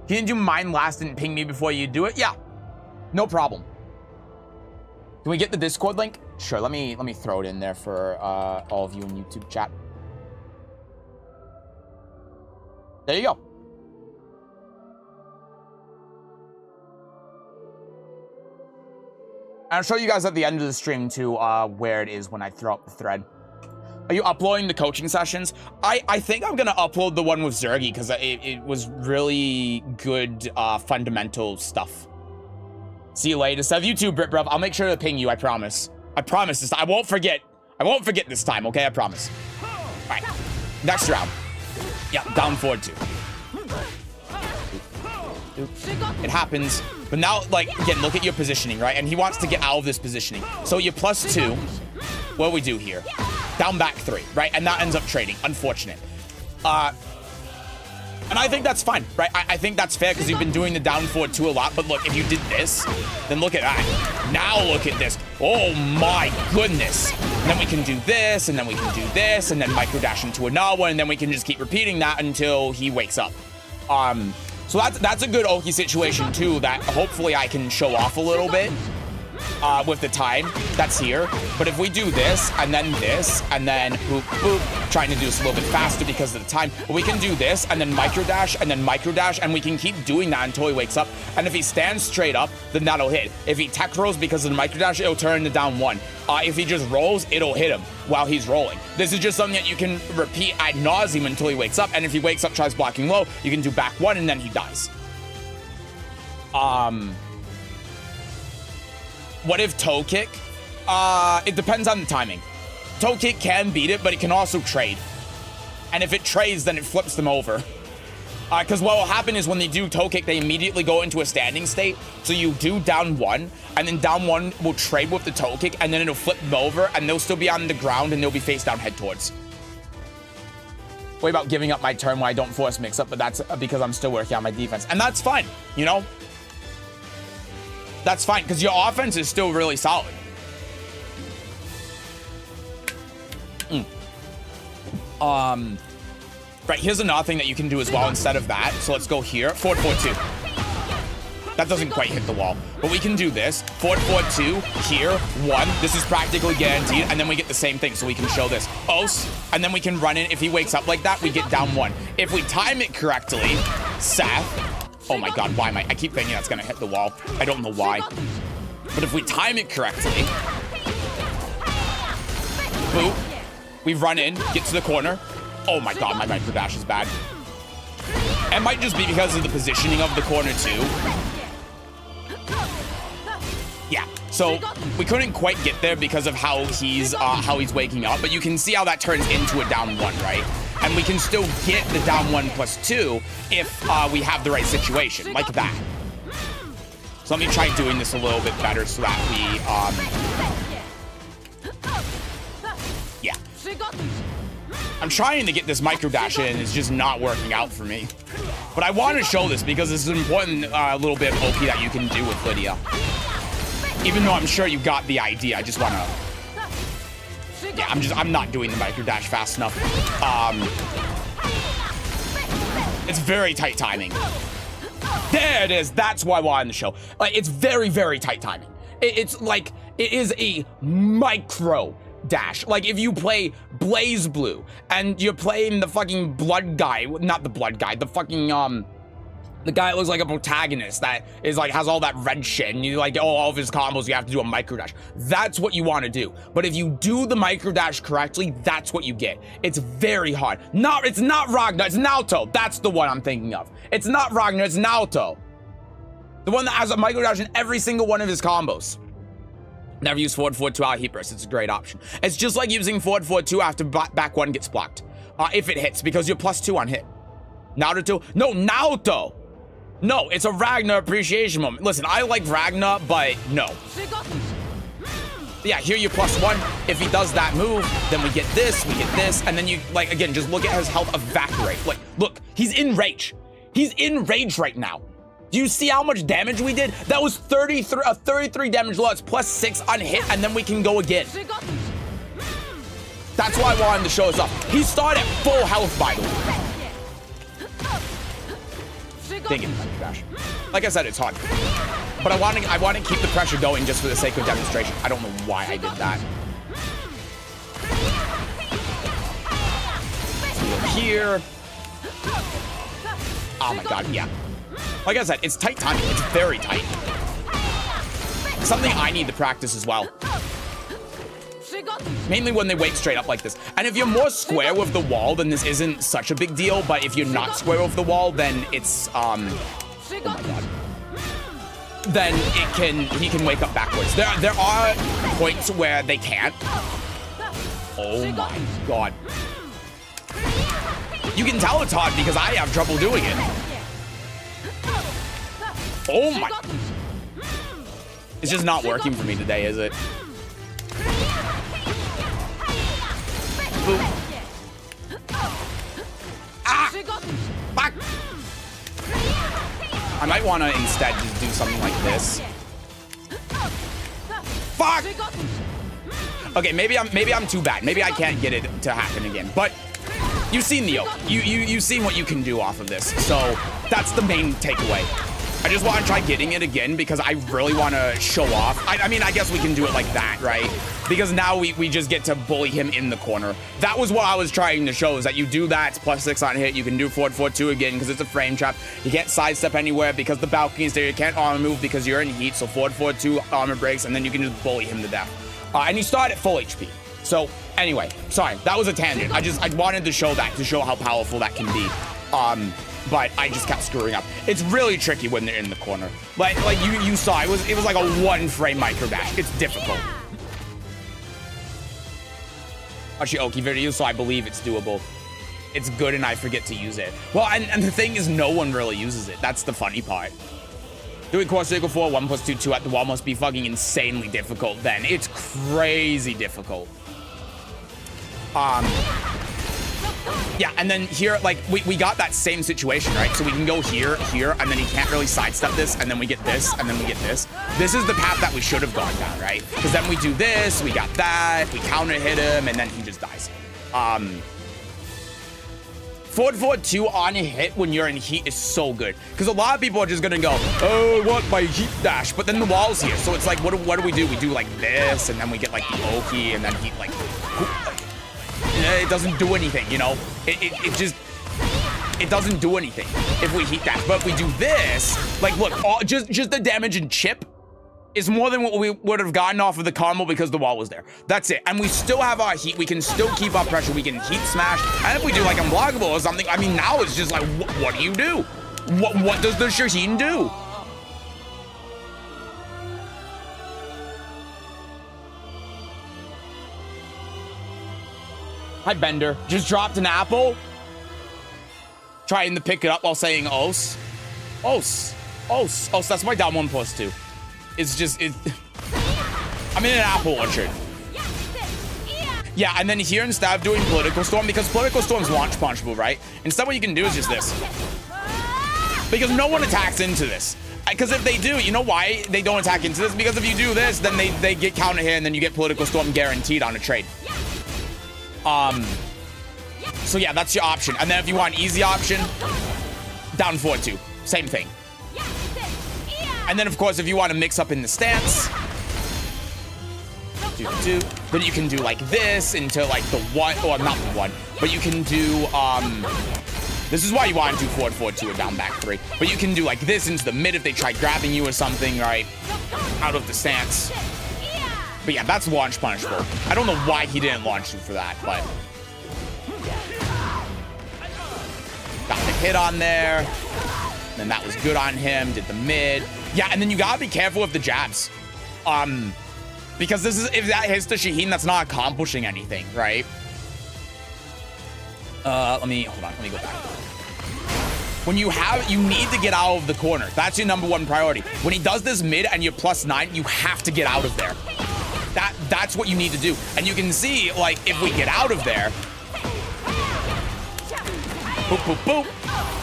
Can you do mine last and ping me before you do it? Yeah. No problem. Can we get the Discord link? Sure, let me throw it in there for all of you in YouTube chat. There you go. And I'll show you guys at the end of the stream too where it is when I throw up the thread. Are you uploading the coaching sessions? I think I'm gonna upload the one with Zurgi because it was really good fundamental stuff. See you later. Sub you too, Brit Bruv. I'll make sure to ping you, I promise. I promise this time. I won't forget. I won't forget this time, okay? I promise. Alright. Next round. Yeah, down forward 2. It happens. But now, like, again, look at your positioning, right? And he wants to get out of this positioning. So you're +2. What do we do here? Down back 3, right? And that ends up trading. Unfortunate. And I think that's fine, right? I think that's fair because you've been doing the down forward 2 a lot. But look, if you did this, then look at that. Now look at this. Oh my goodness. And then we can do this, and then we can do this, and then micro dash into another one, and then we can just keep repeating that until he wakes up. So that's a good Oki situation too that hopefully I can show off a little bit with the time that's here. But if we do this and then boop, boop, trying to do this a little bit faster because of the time, but we can do this and then micro dash, and we can keep doing that until he wakes up. And if he stands straight up, then that'll hit. If he tech rolls because of the micro dash, it'll turn into down 1. If he just rolls, it'll hit him while he's rolling. This is just something that you can repeat ad nauseum until he wakes up. And if he wakes up, tries blocking low, you can do back 1 and then he dies. What if toe kick? It depends on the timing. Toe kick can beat it, but it can also trade. And if it trades, then it flips them over. Because what will happen is when they do toe kick, they immediately go into a standing state. So you do down 1, and then down 1 will trade with the toe kick, and then it'll flip them over, and they'll still be on the ground, and they'll be face down head towards. Worry about giving up my turn when I don't force mix up, but that's because I'm still working on my defense. And that's fine, you know? That's fine, because your offense is still really solid. Right, here's another thing that you can do as well instead of that. So let's go here. Forward, forward 2. That doesn't quite hit the wall. But we can do this. Forward, forward 2. Here. 1. This is practically guaranteed. And then we get the same thing. So we can show this. Os. And then we can run in. If he wakes up like that, we get down 1. If we time it correctly, Seth. Oh my god, why am I keep thinking that's going to hit the wall. I don't know why. But if we time it correctly. Boop. We run in. Get to the corner. Oh my god, my micro dash is bad. It might just be because of the positioning of the corner too. Yeah, so we couldn't quite get there because of how he's waking up, but you can see how that turns into a down 1, right? And we can still get the down 1 + 2 if we have the right situation, like that. So let me try doing this a little bit better so that we, yeah. I'm trying to get this micro dash in, it's just not working out for me. But I want to show this because this is an important little bit of OP that you can do with Lydia. Even though I'm sure you got the idea, I just want to... Yeah, I'm not doing the micro dash fast enough. It's very tight timing. There it is, that's why I wanted the show. Like, it's very, very tight timing. It's like, it is a micro dash. Like if you play Blaze Blue and you're playing the fucking blood guy, not the blood guy, the fucking the guy that looks like a protagonist that is like has all that red shit and you like all of his combos you have to do a micro dash. That's what you want to do. But if you do the micro dash correctly, that's what you get. It's very hard. It's not Ragnar, it's Naoto. That's the one I'm thinking of. It's not Ragnar, it's Naoto. The one that has a micro dash in every single one of his combos. Never use forward 2 out heat burst. It's a great option. It's just like using forward 2 after back 1 gets blocked. If it hits, because you're +2 on hit. Naruto? No, Naoto! No, it's a Ragnar appreciation moment. Listen, I like Ragnar, but no. Yeah, here you're +1. If he does that move, then we get this, and then you, like, again, just look at his health evaporate. Like, look, he's in rage. He's in rage right now. Do you see how much damage we did? That was 33 damage loss +6 on hit, and then we can go again. That's why I wanted to show us off. He started at full health, by the way. Didn't get the Mighty Dash. Like I said, it's hard. But I want to keep the pressure going just for the sake of demonstration. I don't know why I did that. Here. Oh my god, yeah. Like I said, it's tight timing. It's very tight. Something I need to practice as well. Mainly when they wake straight up like this. And if you're more square with the wall, then this isn't such a big deal. But if you're not square with the wall, then it's, oh my god. Then he can wake up backwards. There are points where they can't. Oh my god. You can tell it's hard because I have trouble doing it. Oh my. It's just not working for me today, is it? Boom. Ah! Fuck! I might want to instead just do something like this. Fuck! Okay, maybe I'm too bad. Maybe I can't get it to happen again. But you've seen the yoke. You've seen what you can do off of this. So that's the main takeaway. I just want to try getting it again because I really want to show off. I mean, I guess we can do it like that, right? Because now we just get to bully him in the corner. That was what I was trying to show, is that you do that, it's +6 on hit. You can do forward 4-2 again because it's a frame trap. You can't sidestep anywhere because the balcony is there. You can't armor move because you're in heat. So forward 4-2, armor breaks, and then you can just bully him to death. And you start at full HP. So anyway, sorry, that was a tangent. I wanted to show that, to show how powerful that can be. But I just kept screwing up. It's really tricky when they're in the corner. Like you saw, it was like a 1-frame micro dash. It's difficult. Actually, Oki video, so I believe it's doable. It's good and I forget to use it. Well, and the thing is, no one really uses it. That's the funny part. Doing core circle 4, 1 + 2, 2 at the wall must be fucking insanely difficult then. It's crazy difficult. Yeah, and then here, like, we got that same situation, right? So we can go here, and then he can't really sidestep this, and then we get this, and then we get this. This is the path that we should have gone down, right? Because then we do this, we got that, we counter hit him, and then he just dies. Forward 2 on a hit when you're in heat is so good. Because a lot of people are just gonna go, oh, what, my heat dash? But then the wall's here, so it's like, what do we do? We do like this, and then we get like the Oki, and then he like, it doesn't do anything, you know? It doesn't do anything if we heat dash. But if we do this, like, look, just the damage and chip is more than what we would have gotten off of the combo because the wall was there. That's it. And we still have our heat. We can still keep our pressure. We can heat smash. And if we do like unblockable or something, I mean, now it's just like, what do you do? What does the Sesujin do? Hi, Bender. Just dropped an apple. Trying to pick it up while saying os. Os. Os. Os. That's my down 1 + 2. It's just, I'm in an apple orchard. Yeah, and then here instead of doing Political Storm, because Political Storm's launch punchable, right? Instead what you can do is just this. Because no one attacks into this. Because if they do, you know why they don't attack into this? Because if you do this, then they get counter here, and then you get Political Storm guaranteed on a trade. So yeah, that's your option. And then if you want easy option, down 4-2. Same thing. And then, of course, if you want to mix up in the stance, then you can do like this into like the 1, or not the 1, but you can do, this is why you want to do forward 4-2 or down back 3. But you can do like this into the mid if they try grabbing you or something, right? Out of the stance. But yeah, that's launch punishable. I don't know why he didn't launch you for that, but. Got the hit on there. Then that was good on him, did the mid. Yeah, and then you gotta be careful with the jabs. Because this is, if that hits the Shaheen, that's not accomplishing anything, right? Hold on, let me go back. When you need to get out of the corner. That's your #1 priority. When he does this mid and you're +9, you have to get out of there. That's what you need to do. And you can see, like, if we get out of there. Boop, boop, boop.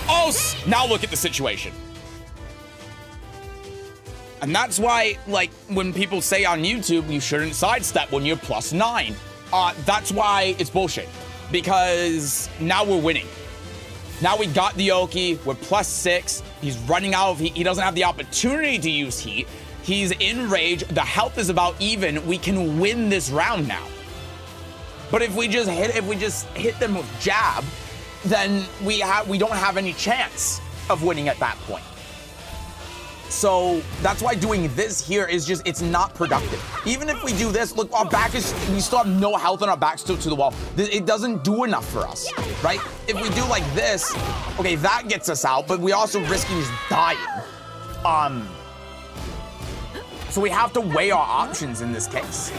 Oh, now look at the situation. And that's why, like, when people say on YouTube, you shouldn't sidestep when you're +9. That's why it's bullshit. Because now we're winning. Now we got the Oki. We're +6. He's running out of heat. He doesn't have the opportunity to use heat. He's in rage. The health is about even. We can win this round now. But if we just hit them with jab, then we don't have any chance of winning at that point. So that's why doing this here is just, it's not productive. Even if we do this, look, our back is, we still have no health and our back's still to the wall. It doesn't do enough for us, right? If we do like this, okay, that gets us out, but we also risking just dying. So we have to weigh our options in this case.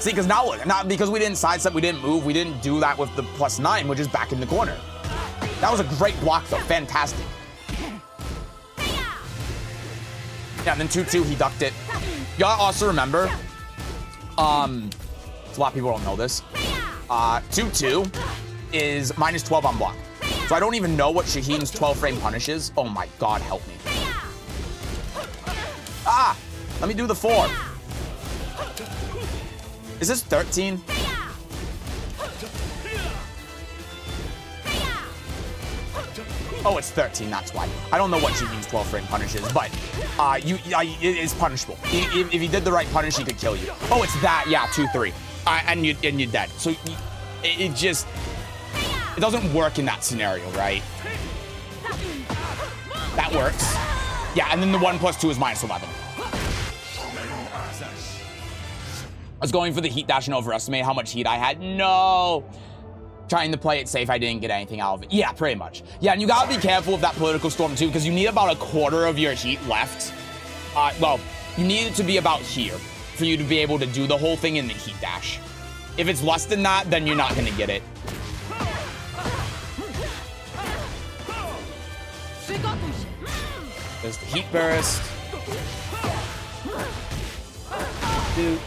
See, because now look, not because we didn't sidestep, we didn't move, we didn't do that with the +9, which is back in the corner. That was a great block though, fantastic. Yeah, and then 2-2, he ducked it. You gotta also remember, a lot of people don't know this. 2-2 is -12 on block. So I don't even know what Shaheen's 12 frame punish is. Oh my God, help me. Ah, let me do the 4. Is this 13? Oh, it's 13, that's why. I don't know what Shaheen's 12 frame punish is, but it is punishable. If he did the right punish, he could kill you. Oh, it's that, yeah, 2-3. And you're dead. So it doesn't work in that scenario, right? That works. Yeah, and then the 1 + 2 is -11. I was going for the heat dash and overestimate how much heat I had. No. Trying to play it safe, I didn't get anything out of it. Yeah, pretty much. Yeah, and you gotta be careful of that political storm too, because you need about 1/4 of your heat left. Well, you need it to be about here for you to be able to do the whole thing in the heat dash. If it's less than that, then you're not gonna get it. There's the heat burst. Dude.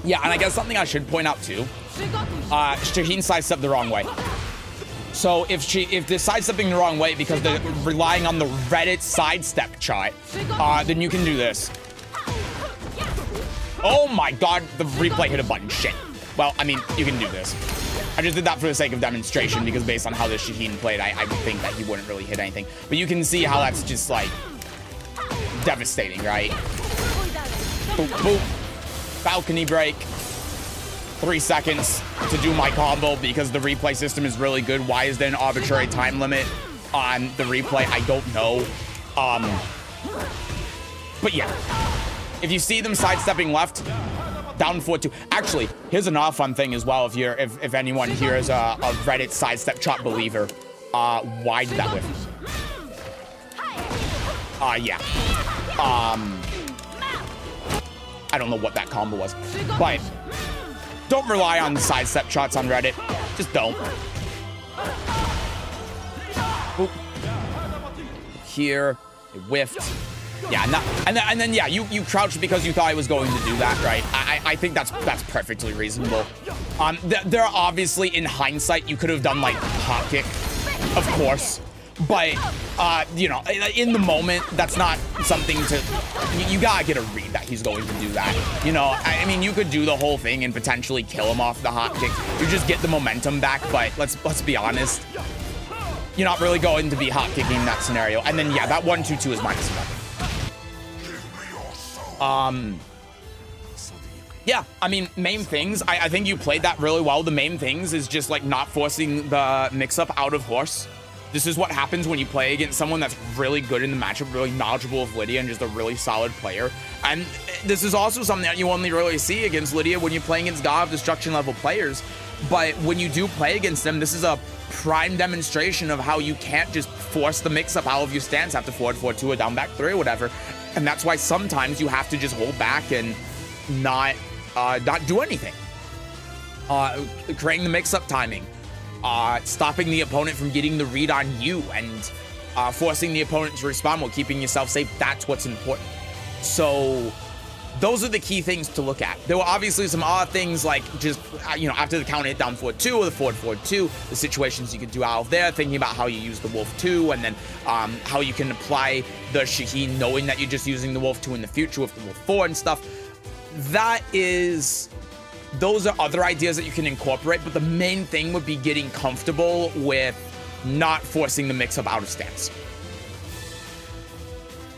Yeah, and I guess something I should point out too. Shaheen sidestepped the wrong way. So if they're sidestepping the wrong way because they're relying on the Reddit sidestep chart, then you can do this. Oh my God, the replay hit a button. Shit. Well, I mean, you can do this. I just did that for the sake of demonstration because based on how this Shaheen played, I would think that he wouldn't really hit anything. But you can see how that's just like devastating, right? Boop, boop. Balcony break. 3 seconds to do my combo because the replay system is really good. Why is there an arbitrary time limit on the replay? I don't know. But yeah, if you see them sidestepping left, down 4-2. Actually, here's another fun thing as well. If anyone here is a Reddit sidestep chop believer, why did that whiff? Yeah. I don't know what that combo was, but don't rely on sidestep shots on Reddit. Just don't. Oop. Here, it whiffed. Yeah, and then yeah, you crouched because you thought I was going to do that, right? I think that's perfectly reasonable. There are obviously, in hindsight, you could have done like hop kick, of course. But, you know, in the moment, that's not something to... You gotta get a read that he's going to do that. You know, I mean, you could do the whole thing and potentially kill him off the hop kick. You just get the momentum back, but let's be honest. You're not really going to be hop kicking in that scenario. And then, yeah, that 1-2-2 is -11. Yeah, I mean, main things, I think you played that really well. The main things is just, like, not forcing the mix-up out of horse. This is what happens when you play against someone that's really good in the matchup, really knowledgeable of Lydia, and just a really solid player. And this is also something that you only really see against Lydia when you're playing against God of Destruction level players. But when you do play against them, this is a prime demonstration of how you can't just force the mix-up out of your stance after forward 4-2 or down back 3 or whatever. And that's why sometimes you have to just hold back and not do anything. Creating the mix-up timing. Stopping the opponent from getting the read on you and forcing the opponent to respond while keeping yourself safe. That's what's important. So those are the key things to look at. There were obviously some odd things like just, you know, after the counter hit down 4-2 or the forward 4-2, the situations you could do out of there, thinking about how you use the Wolf 2 and then how you can apply the Shaheen knowing that you're just using the Wolf 2 in the future with the Wolf 4 and stuff. That is those are other ideas that you can incorporate, but the main thing would be getting comfortable with not forcing the mix-up out of stance.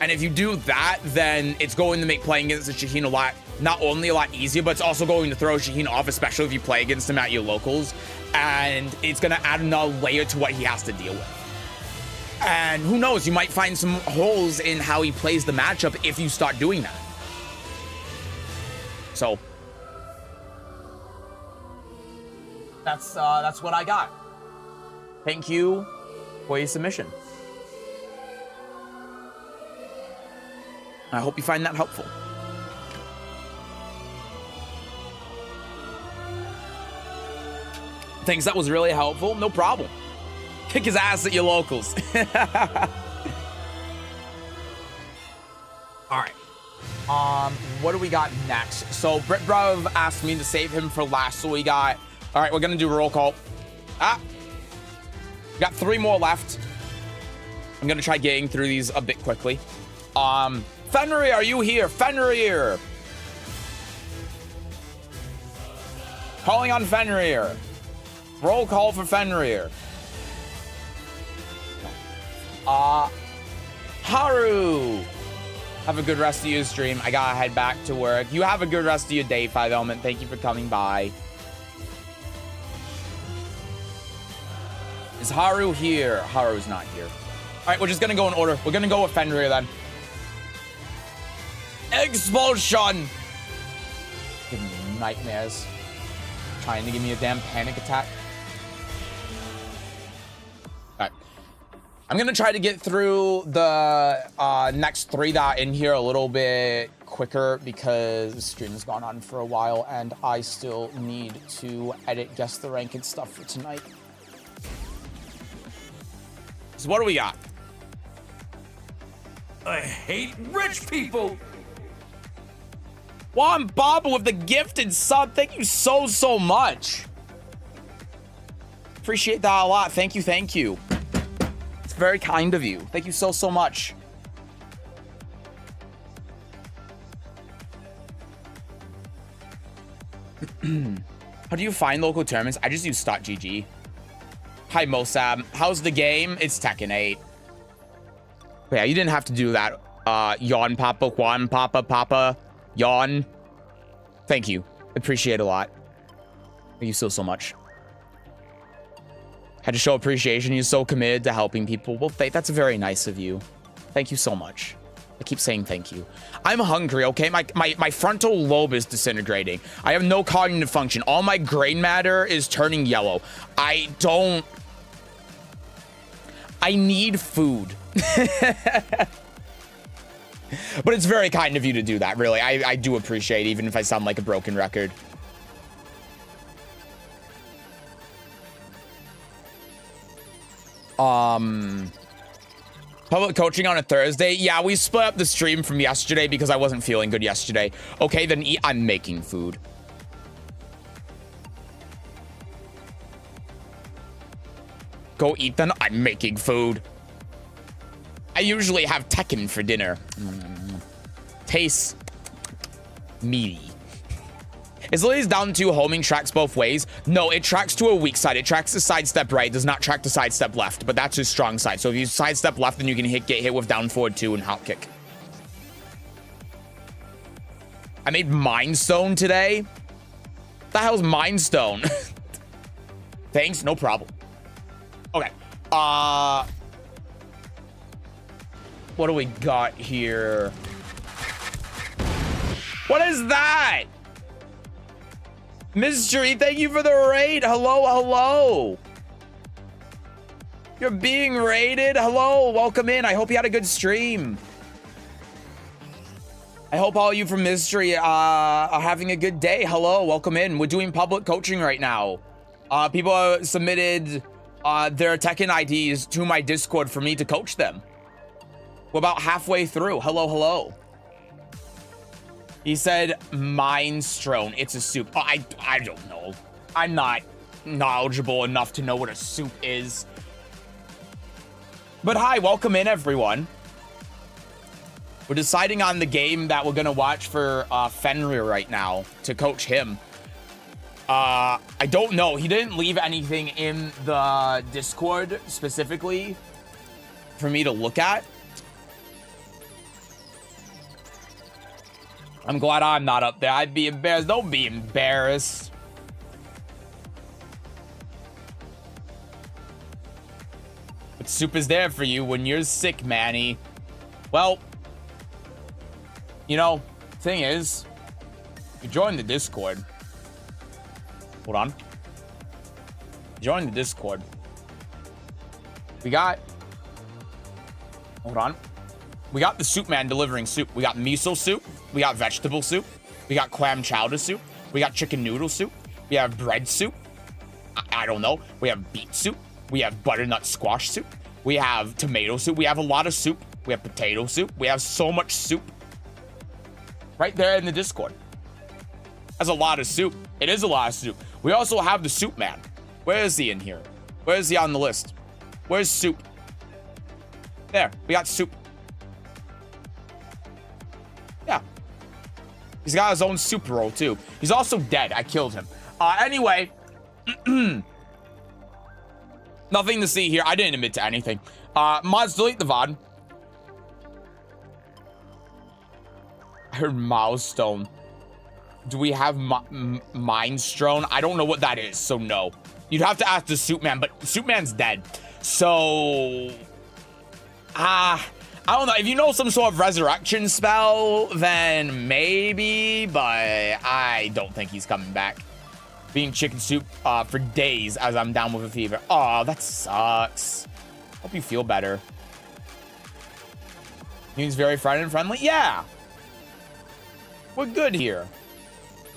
And if you do that, then it's going to make playing against the Shaheen a lot, not only a lot easier, but it's also going to throw Shaheen off, especially if you play against him at your locals. And it's going to add another layer to what he has to deal with. And who knows, you might find some holes in how he plays the matchup if you start doing that. So that's what I got. Thank you for your submission. I hope you find that helpful. Thanks, that was really helpful. No problem. Kick his ass at your locals. All right. What do we got next? So Brit Bruv asked me to save him for last, so we got... All right, we're gonna do roll call. We got 3 more left. I'm gonna try getting through these a bit quickly. Fenrir, are you here? Fenrir! Calling on Fenrir. Roll call for Fenrir. Haru! Have a good rest of your stream. I gotta head back to work. You have a good rest of your day, 5 Element. Thank you for coming by. Is Haru here? Haru's not here. All right, we're just gonna go in order. We're gonna go with Fenrir then. Expulsion! Giving me nightmares. Trying to give me a damn panic attack. Alright. I'm gonna try to get through the next 3 that are in here a little bit quicker because the stream has gone on for a while and I still need to edit Guess the Rank and stuff for tonight. So what do we got? I hate rich people! Juan Baba with the gifted sub. Thank you so much. Appreciate that a lot. Thank you, thank you. It's very kind of you. Thank you so much. How do you find local tournaments? I just use StatGG. Hi, Mosab. How's the game? It's Tekken 8. But yeah, you didn't have to do that. Yawn Papa, Juan Papa, Yawn. Thank you. Appreciate it a lot. Thank you so much. Had to show appreciation. You're so committed to helping people. Well, that's very nice of you. Thank you so much. I keep saying thank you. I'm hungry, okay? My frontal lobe is disintegrating. I have no cognitive function. All my brain matter is turning yellow. I need food. But it's very kind of you to do that, really. I do appreciate it, even if I sound like a broken record. Public coaching on a Thursday? Yeah, we split up the stream from yesterday because I wasn't feeling good yesterday. Okay, then eat. I'm making food. Go eat then. I'm making food. I usually have Tekken for dinner. Tastes meaty. Is Lily's down 2 homing tracks both ways? No, it tracks to a weak side. It tracks the sidestep right, does not track the sidestep left, but that's his strong side. So if you sidestep left, then you can get hit with down forward 2 and hop kick. I made Mind Stone today. What the hell's Mind Stone? Thanks, no problem. Okay. What do we got here? What is that? Mystery, thank you for the raid. Hello. You're being raided. Hello, welcome in. I hope you had a good stream. I hope all you from Mystery are having a good day. Hello, welcome in. We're doing public coaching right now. People submitted their Tekken IDs to my Discord for me to coach them. We're about halfway through. Hello. He said minestrone. It's a soup. Oh, I don't know. I'm not knowledgeable enough to know what a soup is. But hi, welcome in, everyone. We're deciding on the game that we're gonna watch for Fenrir right now to coach him. I don't know. He didn't leave anything in the Discord specifically for me to look at. I'm glad I'm not up there. I'd be embarrassed. Don't be embarrassed. But soup is there for you when you're sick, Manny. Well, you know, thing is, you join the Discord. Hold on. Join the Discord. We got... Hold on. We got the soup man delivering soup. We got miso soup. We got vegetable soup. We got clam chowder soup. We got chicken noodle soup. We have bread soup. I don't know. We have beet soup. We have butternut squash soup. We have tomato soup. We have a lot of soup. We have potato soup. We have so much soup. Right there in the Discord. That's a lot of soup. It is a lot of soup. We also have the soup man. Where is he in here? Where is he on the list? Where's soup? There. We got soup. Yeah. He's got his own soup roll, too. He's also dead. I killed him. Anyway. Nothing to see here. I didn't admit to anything. Mods, delete the VOD. I heard milestone. Do we have Mind Stone? I don't know what that is, so no. You'd have to ask the Soup Man, but Soup Man's dead. So... I don't know. If you know some sort of resurrection spell, then maybe, but I don't think he's coming back. Being chicken soup for days as I'm down with a fever. Oh, that sucks. Hope you feel better. He's very friendly? Yeah. We're good here.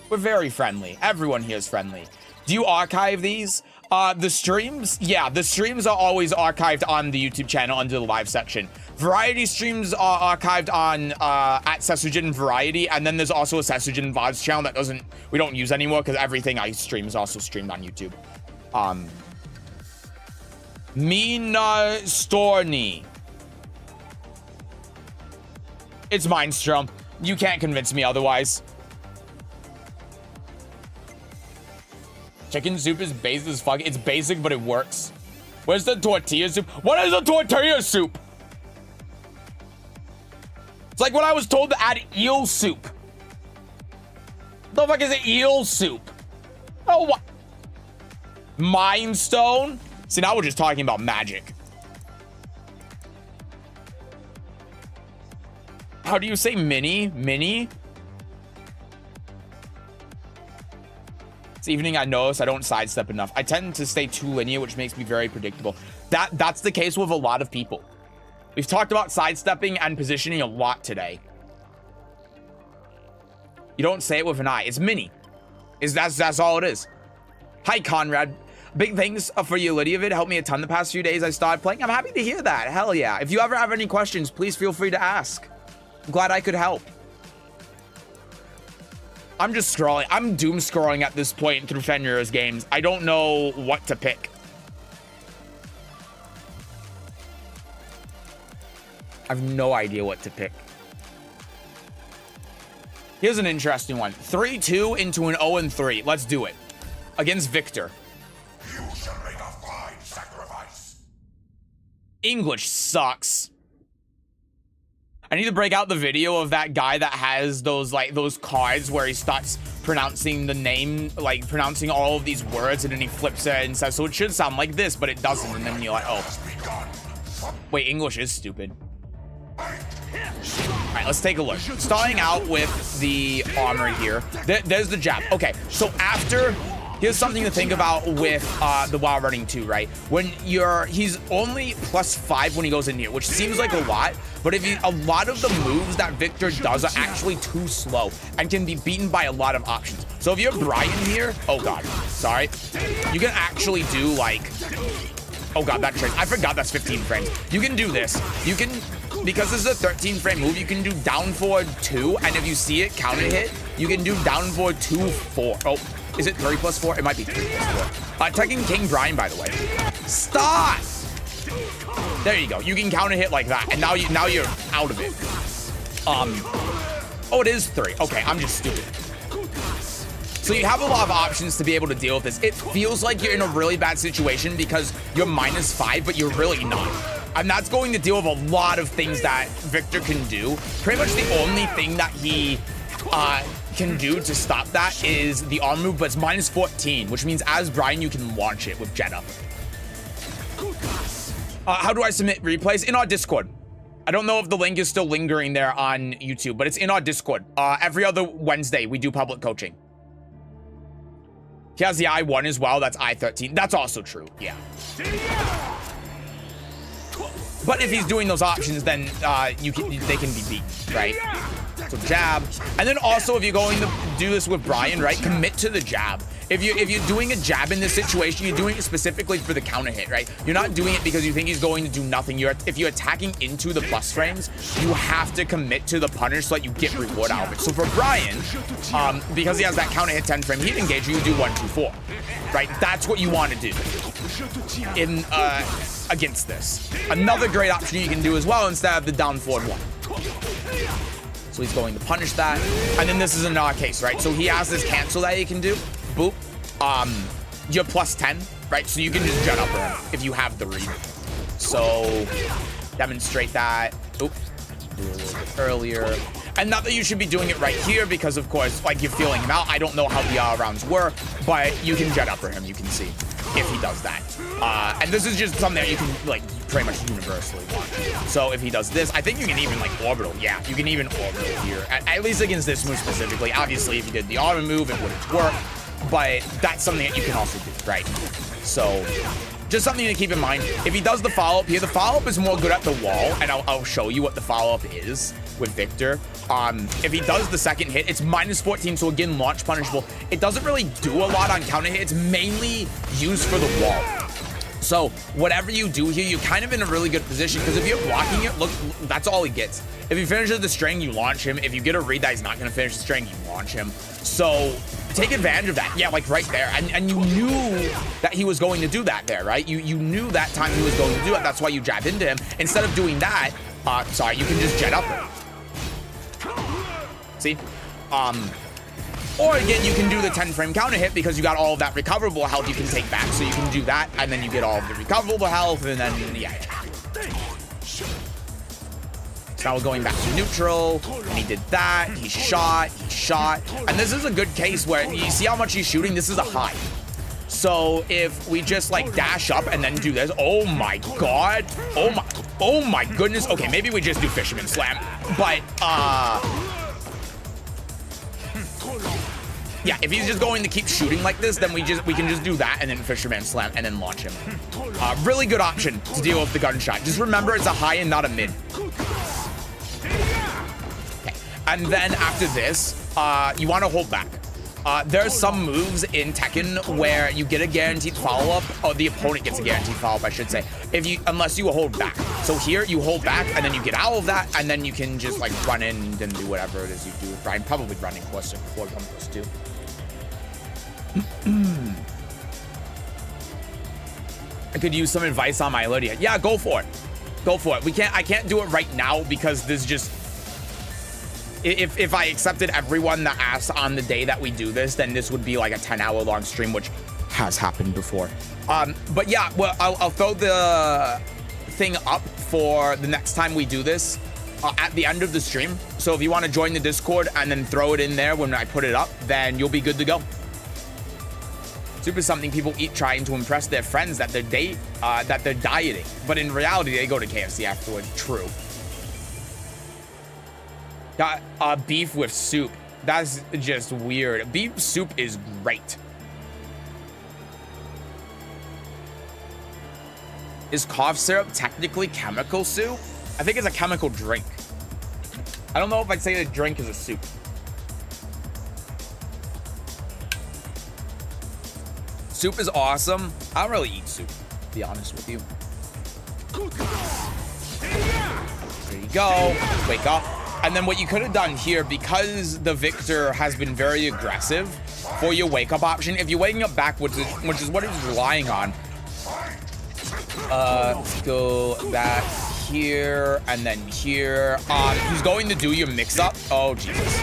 We're very friendly. Everyone here is friendly. Do you archive these? The streams? Yeah, the streams are always archived on the YouTube channel under the live section. Variety streams are archived on at Sesujin Variety, and then there's also a Sesujin VODs channel that we don't use anymore because everything I stream is also streamed on YouTube. Mina Storny. It's Mindstrom. You can't convince me otherwise. Chicken soup is basic as fuck. It's basic, but it works. Where's the tortilla soup? What is a tortilla soup? It's like when I was told to add eel soup. What the fuck is an eel soup? Oh, what? Mind Stone? See, now we're just talking about magic. How do you say mini? Mini? This evening, I notice I don't sidestep enough. I tend to stay too linear, which makes me very predictable. That's the case with a lot of people. We've talked about sidestepping and positioning a lot today. You don't say it with an I. It's mini. That's all it is. Hi, Conrad. Big thanks for your Lydia vid. Helped me a ton the past few days I started playing. I'm happy to hear that. Hell yeah. If you ever have any questions, please feel free to ask. I'm glad I could help. I'm just scrolling. I'm doom scrolling at this point through Fenrir's games. I don't know what to pick. I have no idea what to pick. Here's an interesting one. 3-2 into an 0-3. Let's do it. Against Victor. You shall make a fine sacrifice. English sucks. I need to break out the video of that guy that has those cards where he starts pronouncing the name, like pronouncing all of these words, and then he flips it and says, so it should sound like this, but it doesn't. And then you're like, oh. Wait, English is stupid. All right, let's take a look. Starting out with the armor here. There's the jab. Okay, so after... Here's something to think about with the while running too, right? When he's only +5 when he goes in here, which seems like a lot, but a lot of the moves that Victor does are actually too slow and can be beaten by a lot of options. So if you're Brian here, oh god, sorry, you can actually do like, oh god, that trick, I forgot that's 15 frames. You can do this. You can, because this is a 13 frame move, you can do down forward 2, and if you see it counter hit, you can do down forward 2, 4. Oh. Is it 3+4? It might be 3+4. Tekken King Brian, by the way. Stop! There you go. You can counter hit like that, and now you're out of it. Oh, it is 3. Okay, I'm just stupid. So you have a lot of options to be able to deal with this. It feels like you're in a really bad situation because you're -5, but you're really not. And that's going to deal with a lot of things that Victor can do. Pretty much the only thing that he can do to stop that is the arm move, but it's -14, which means as Brian, you can launch it with Jetta. How do I submit replays? In our Discord. I don't know if the link is still lingering there on YouTube, but it's in our Discord. Every other Wednesday, we do public coaching. He has the I1 as well. That's I13. That's also true. Yeah. But if he's doing those options, then they can be beat, right? So jab. And then also, if you're going to do this with Brian, right, commit to the jab. If you're doing a jab in this situation, you're doing it specifically for the counter hit, right? You're not doing it because you think he's going to do nothing. If you're attacking into the plus frames, you have to commit to the punish so that you get reward out of it. So for Brian, because he has that counter hit 10 frame heat engage, you do 1, 2, 4, right? That's what you want to do in against this. Another great option you can do as well instead of the down forward 1. So he's going to punish that. And then this is another case, right? So he has this cancel that he can do. Boop. You're +10, right? So you can just jet up him if you have the read. So demonstrate that. Oop. Do a little bit earlier. And not that you should be doing it right here because, of course, like, you're feeling him out. I don't know how the rounds were, but you can jet up for him. You can see if he does that. And this is just something that you can, like, pretty much universally watch. So if he does this, I think you can even, like, orbital. Yeah, you can even orbital here. At least against this move specifically. Obviously, if you did the auto move, it wouldn't work. But that's something that you can also do, right? So just something to keep in mind. If he does the follow-up here, the follow-up is more good at the wall, and I'll show you what the follow-up is with Victor. If he does the second hit, it's -14, so again, launch punishable. It doesn't really do a lot on counter hit. It's mainly used for the wall. So whatever you do here, you're kind of in a really good position because if you're blocking it, look, that's all he gets. If he finishes the string, you launch him. If you get a read that he's not going to finish the string, you launch him. So take advantage of that. Yeah, like right there. And you knew that he was going to do that there, right? You knew that time he was going to do it. That's why you jabbed into him. Instead of doing that, sorry, you can just jet up him. See? Or again, you can do the 10 frame counter hit because you got all of that recoverable health you can take back. So you can do that, and then you get all of the recoverable health, and then, yeah. So now we're going back to neutral, and he did that, he shot, and this is a good case where you see how much he's shooting. This is a high. So if we just like dash up and then do this, oh my god, oh my goodness. Okay, maybe we just do Fisherman Slam, but yeah, if he's just going to keep shooting like this, then we can just do that and then Fisherman Slam and then launch him. Really good option to deal with the gunshot. Just remember it's a high and not a mid. Okay. And then after this, you want to hold back. There's some moves in Tekken where you get a guaranteed follow-up, or the opponent gets a guaranteed follow-up, I should say, unless you hold back. So here you hold back and then you get out of that, and then you can just like run in and do whatever it is you do with Brian. Probably running closer before 1+2. I could use some advice on my Lydia. Yeah, go for it. Go for it. I can't do it right now because there's just, if I accepted everyone that asked on the day that we do this, then this would be like a 10-hour long stream, which has happened before. But yeah, well, I'll throw the thing up for the next time we do this at the end of the stream. So if you want to join the Discord and then throw it in there when I put it up, then you'll be good to go. Soup is something people eat trying to impress their friends that they're dieting, but in reality they go to KFC afterwards. True. Got beef with soup. That's just weird. Beef soup is great. Is cough syrup technically chemical soup? I think it's a chemical drink. I don't know if I'd say the drink is a soup. Soup is awesome. I don't really eat soup, to be honest with you. There you go. Wake up. And then what you could have done here, because the Victor has been very aggressive for your wake up option, if you're waking up backwards, which is what he's relying on, let's go back here and then here. He's going to do your mix up. Oh, Jesus.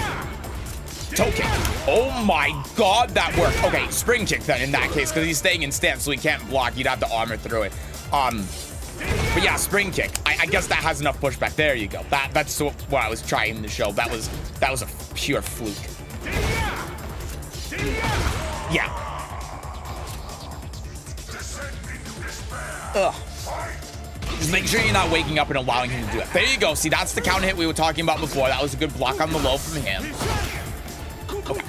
toe kick. Oh my god, that worked. Okay, spring kick then in that case, because he's staying in stance, so he can't block. You'd have to armor through it. But yeah, spring kick. I guess that has enough pushback. There you go. That's what I was trying to show. That was a pure fluke. Yeah. Ugh. Just make sure you're not waking up and allowing him to do it. There you go. See, that's the counter hit we were talking about before. That was a good block on the low from him. Okay.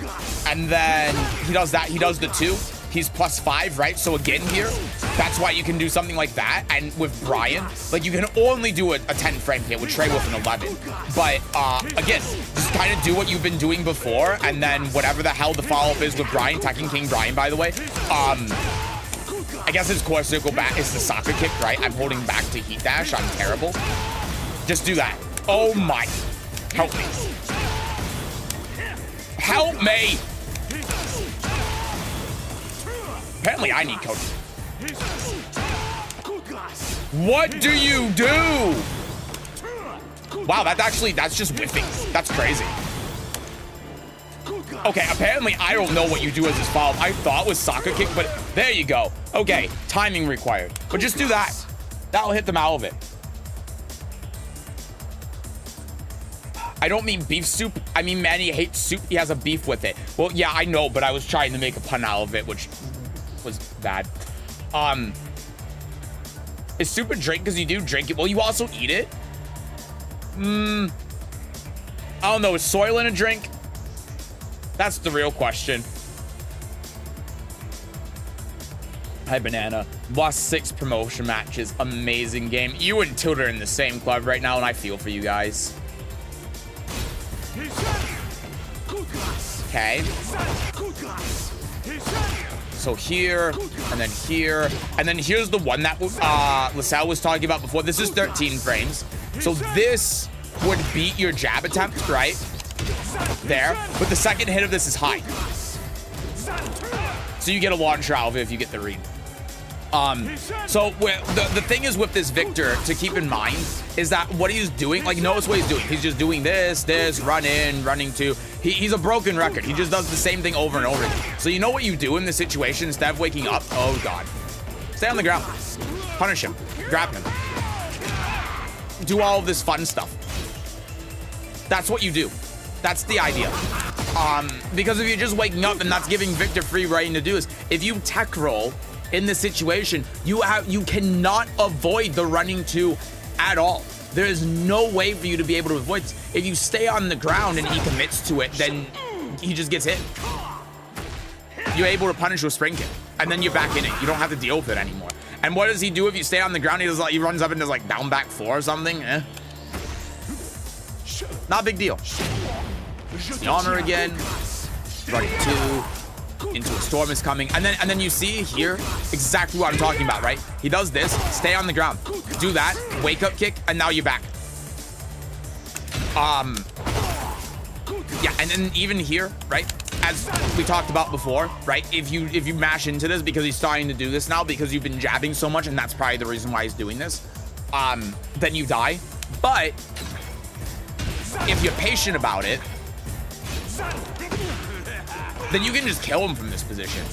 And then he does that. He does the 2. He's +5, right? So again here, that's why you can do something like that. And with Brian, like you can only do a 10 frame hit with Trey with an 11. But again, just kind of do what you've been doing before. And then whatever the hell the follow-up is with Brian, Tekken King Brian, by the way. I guess his core circle back is the soccer kick, right? I'm holding back to heat dash. I'm terrible. Just do that. Oh my. Help me. Help me. Apparently I need coaching. What do you do? Wow, that's just whiffing. That's crazy. Okay, apparently I don't know what you do as his follow. I thought it was soccer kick, but there you go. Okay, timing required. But just do that. That'll hit them out of it. I don't mean beef soup. I mean Manny hates soup. He has a beef with it. Well, yeah, I know, but I was trying to make a pun out of it, which was bad. Is soup a drink because you do drink it? Well, you also eat it. I don't know. Is soil in a drink? That's the real question. Hi, Banana. Lost 6 promotion matches. Amazing game. You and Tilt are in the same club right now, and I feel for you guys. Okay. So here, and then here, and then here's the one that LaSalle was talking about before. This is 13 frames. So this would beat your jab attempt, right? There. But the second hit of this is high. So you get a launcher out of it if you get the read. So the thing is with this Victor to keep in mind is that what he's doing, like notice what he's doing. He's just doing this, run in, running to. He's a broken record. He just does the same thing over and over again. So you know what you do in this situation instead of waking up? Oh God. Stay on the ground. Punish him. Grab him. Do all of this fun stuff. That's what you do. That's the idea. Because if you're just waking up, then that's giving Victor free reign to do this. If you tech roll in this situation, you cannot avoid the running to at all. There is no way for you to be able to avoid this. If you stay on the ground and he commits to it, then he just gets hit. You're able to punish with spring kick, and then you're back in it. You don't have to deal with it anymore. And what does he do if you stay on the ground? He runs up and does like down back 4 or something. Not a big deal. The honor again. Running 2. Into a storm is coming. And then you see here exactly what I'm talking about, right? He does this, stay on the ground. Do that, wake up kick, and now you're back. Yeah, and then even here, right? As we talked about before, right? If you mash into this because he's starting to do this now because you've been jabbing so much, and that's probably the reason why he's doing this, then you die. But if you're patient about it, then you can just kill him from this position.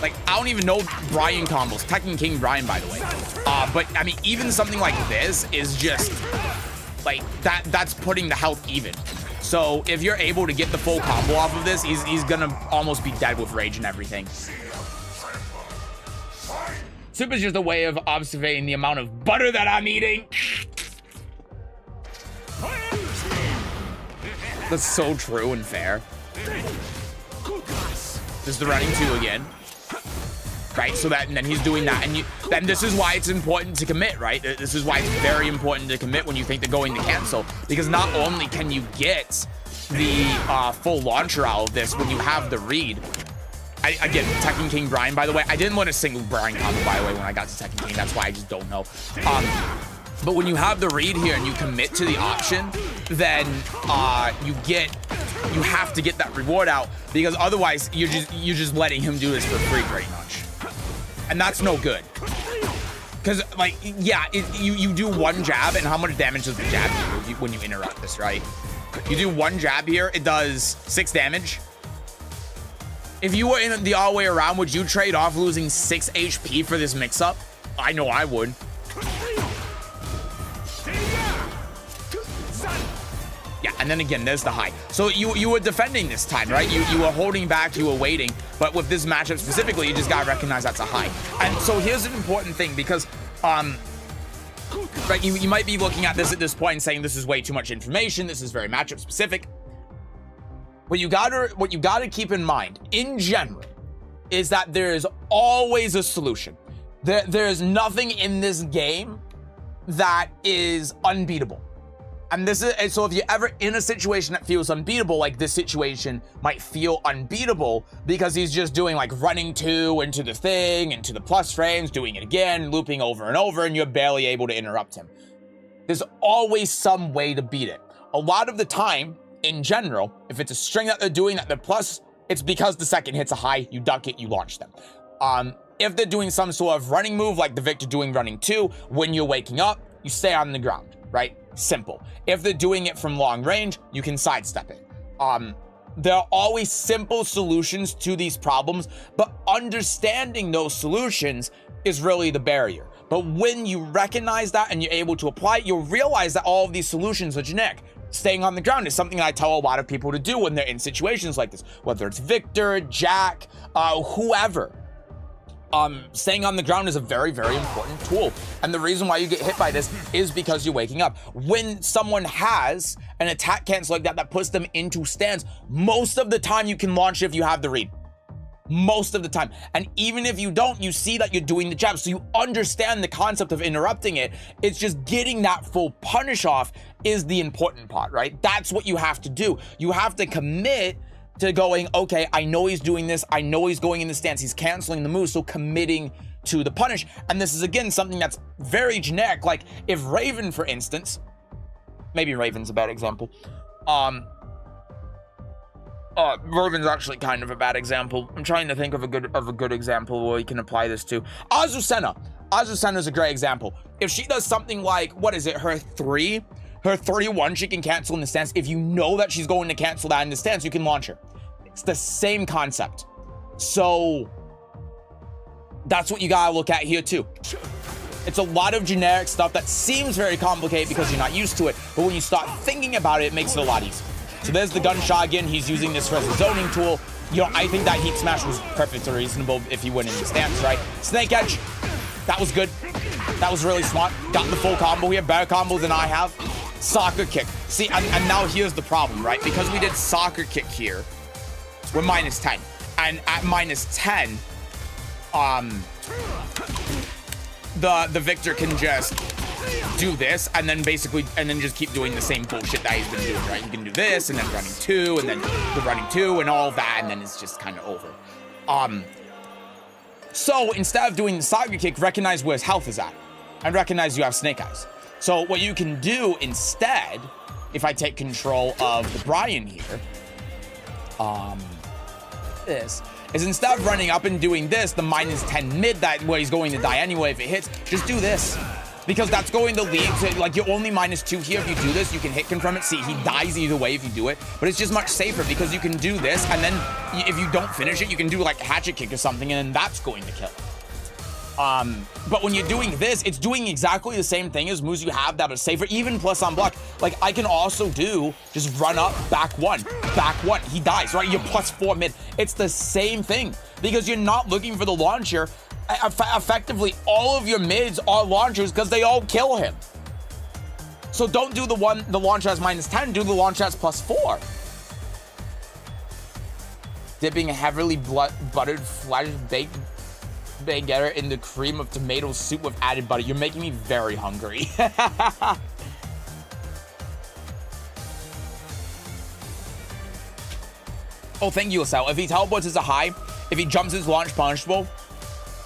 Like, I don't even know Brian combos. Tekken King Brian, by the way. But, I mean, even something like this is just, like, that's putting the health even. So, if you're able to get the full combo off of this, he's gonna almost be dead with rage and everything. Soup is just a way of observing the amount of butter that I'm eating. That's so true and fair. There's the running 2 again. Right, so that, and then he's doing that, and then this is why it's important to commit, right? This is why it's very important to commit when you think they're going to cancel, because not only can you get the full launcher out of this when you have the read. Again, Tekken King Brian, by the way, I didn't want a single Brian combo, by the way, when I got to Tekken King. That's why I just don't know. But when you have the read here and you commit to the option, then you have to get that reward out, because otherwise you're just letting him do this for free pretty much. And that's no good. Because, like, yeah, you do one jab, and how much damage does the jab do when you interrupt this, right? You do one jab here, it does 6 damage. If you were in the all way around, would you trade off losing 6 HP for this mix-up? I know I would. Yeah, and then again, there's the high. So you were defending this time, right? You were holding back, you were waiting. But with this matchup specifically, you just gotta recognize that's a high. And so here's an important thing, because right, you might be looking at this at this point and saying this is way too much information, this is very matchup specific. What you gotta keep in mind, in general, is that there is always a solution. There is nothing in this game that is unbeatable. And so if you're ever in a situation that feels unbeatable, like this situation might feel unbeatable because he's just doing like running 2 into the thing, into the plus frames, doing it again, looping over and over, and you're barely able to interrupt him. There's always some way to beat it. A lot of the time, in general, if it's a string that they're doing that they're plus, it's because the second hit's a high, you duck it, you launch them. If they're doing some sort of running move, like the Victor doing running 2, when you're waking up, you stay on the ground, right? Simple. If they're doing it from long range, you can sidestep it. There are always simple solutions to these problems, but understanding those solutions is really the barrier. But when you recognize that and you're able to apply it, you'll realize that all of these solutions are generic. Staying on the ground is something that I tell a lot of people to do when they're in situations like this, whether it's Victor, Jack, whoever. Staying on the ground is a very, very important tool. And the reason why you get hit by this is because you're waking up. When someone has an attack cancel like that puts them into stance, most of the time you can launch if you have the read. Most of the time. And even if you don't, you see that you're doing the jab. So you understand the concept of interrupting it. It's just getting that full punish off is the important part, right? That's what you have to do. You have to commit to going, okay, I know he's doing this. I know he's going in the stance. He's canceling the move. So committing to the punish. And this is, again, something that's very generic. Like if Raven, for instance, maybe Raven's a bad example. Raven's actually kind of a bad example. I'm trying to think of a good example where you can apply this to. Azucena. Azucena is a great example. If she does something like, what is it, her 3-1, she can cancel in the stance. If you know that she's going to cancel that in the stance, you can launch her. It's the same concept. So that's what you gotta look at here too. It's a lot of generic stuff that seems very complicated because you're not used to it. But when you start thinking about it, it makes it a lot easier. So there's the gunshot again. He's using this for as a zoning tool. You know, I think that heat smash was perfectly reasonable if he went in the stance, right? Snake edge. That was good. That was really smart. Got the full combo here. Better combo than I have. Soccer kick. See, and now here's the problem, right? Because we did soccer kick here, we're minus 10. And at minus 10, the Victor can just do this and then just keep doing the same bullshit that he's been doing, right? You can do this and then running 2 and then the running 2 and all of that, and then it's just kind of over. So instead of doing the soccer kick, recognize where his health is at and recognize you have snake eyes. So what you can do instead, if I take control of the Brian here, this is instead of running up and doing this, the minus 10 mid that where he's going to die anyway if it hits, just do this. Because that's going to lead to, like, you're only minus 2 here. If you do this, you can hit confirm it. See, he dies either way if you do it. But it's just much safer because you can do this. And then if you don't finish it, you can do, like, hatchet kick or something. And then that's going to kill. But when you're doing this, it's doing exactly the same thing as moves you have that are safer, even plus on block. Like, I can also do just run up, back 1. He dies, right? You're plus 4 mid. It's the same thing because you're not looking for the launcher. Effectively, all of your mids are launchers because they all kill him. So don't do the launcher as minus 10, do the launcher as plus 4. Dipping a heavily buttered flesh baked baguette in the cream of tomato soup with added butter. You're making me very hungry. Oh, thank you, Lasal. If he teleports as a high, if he jumps his launch punishable,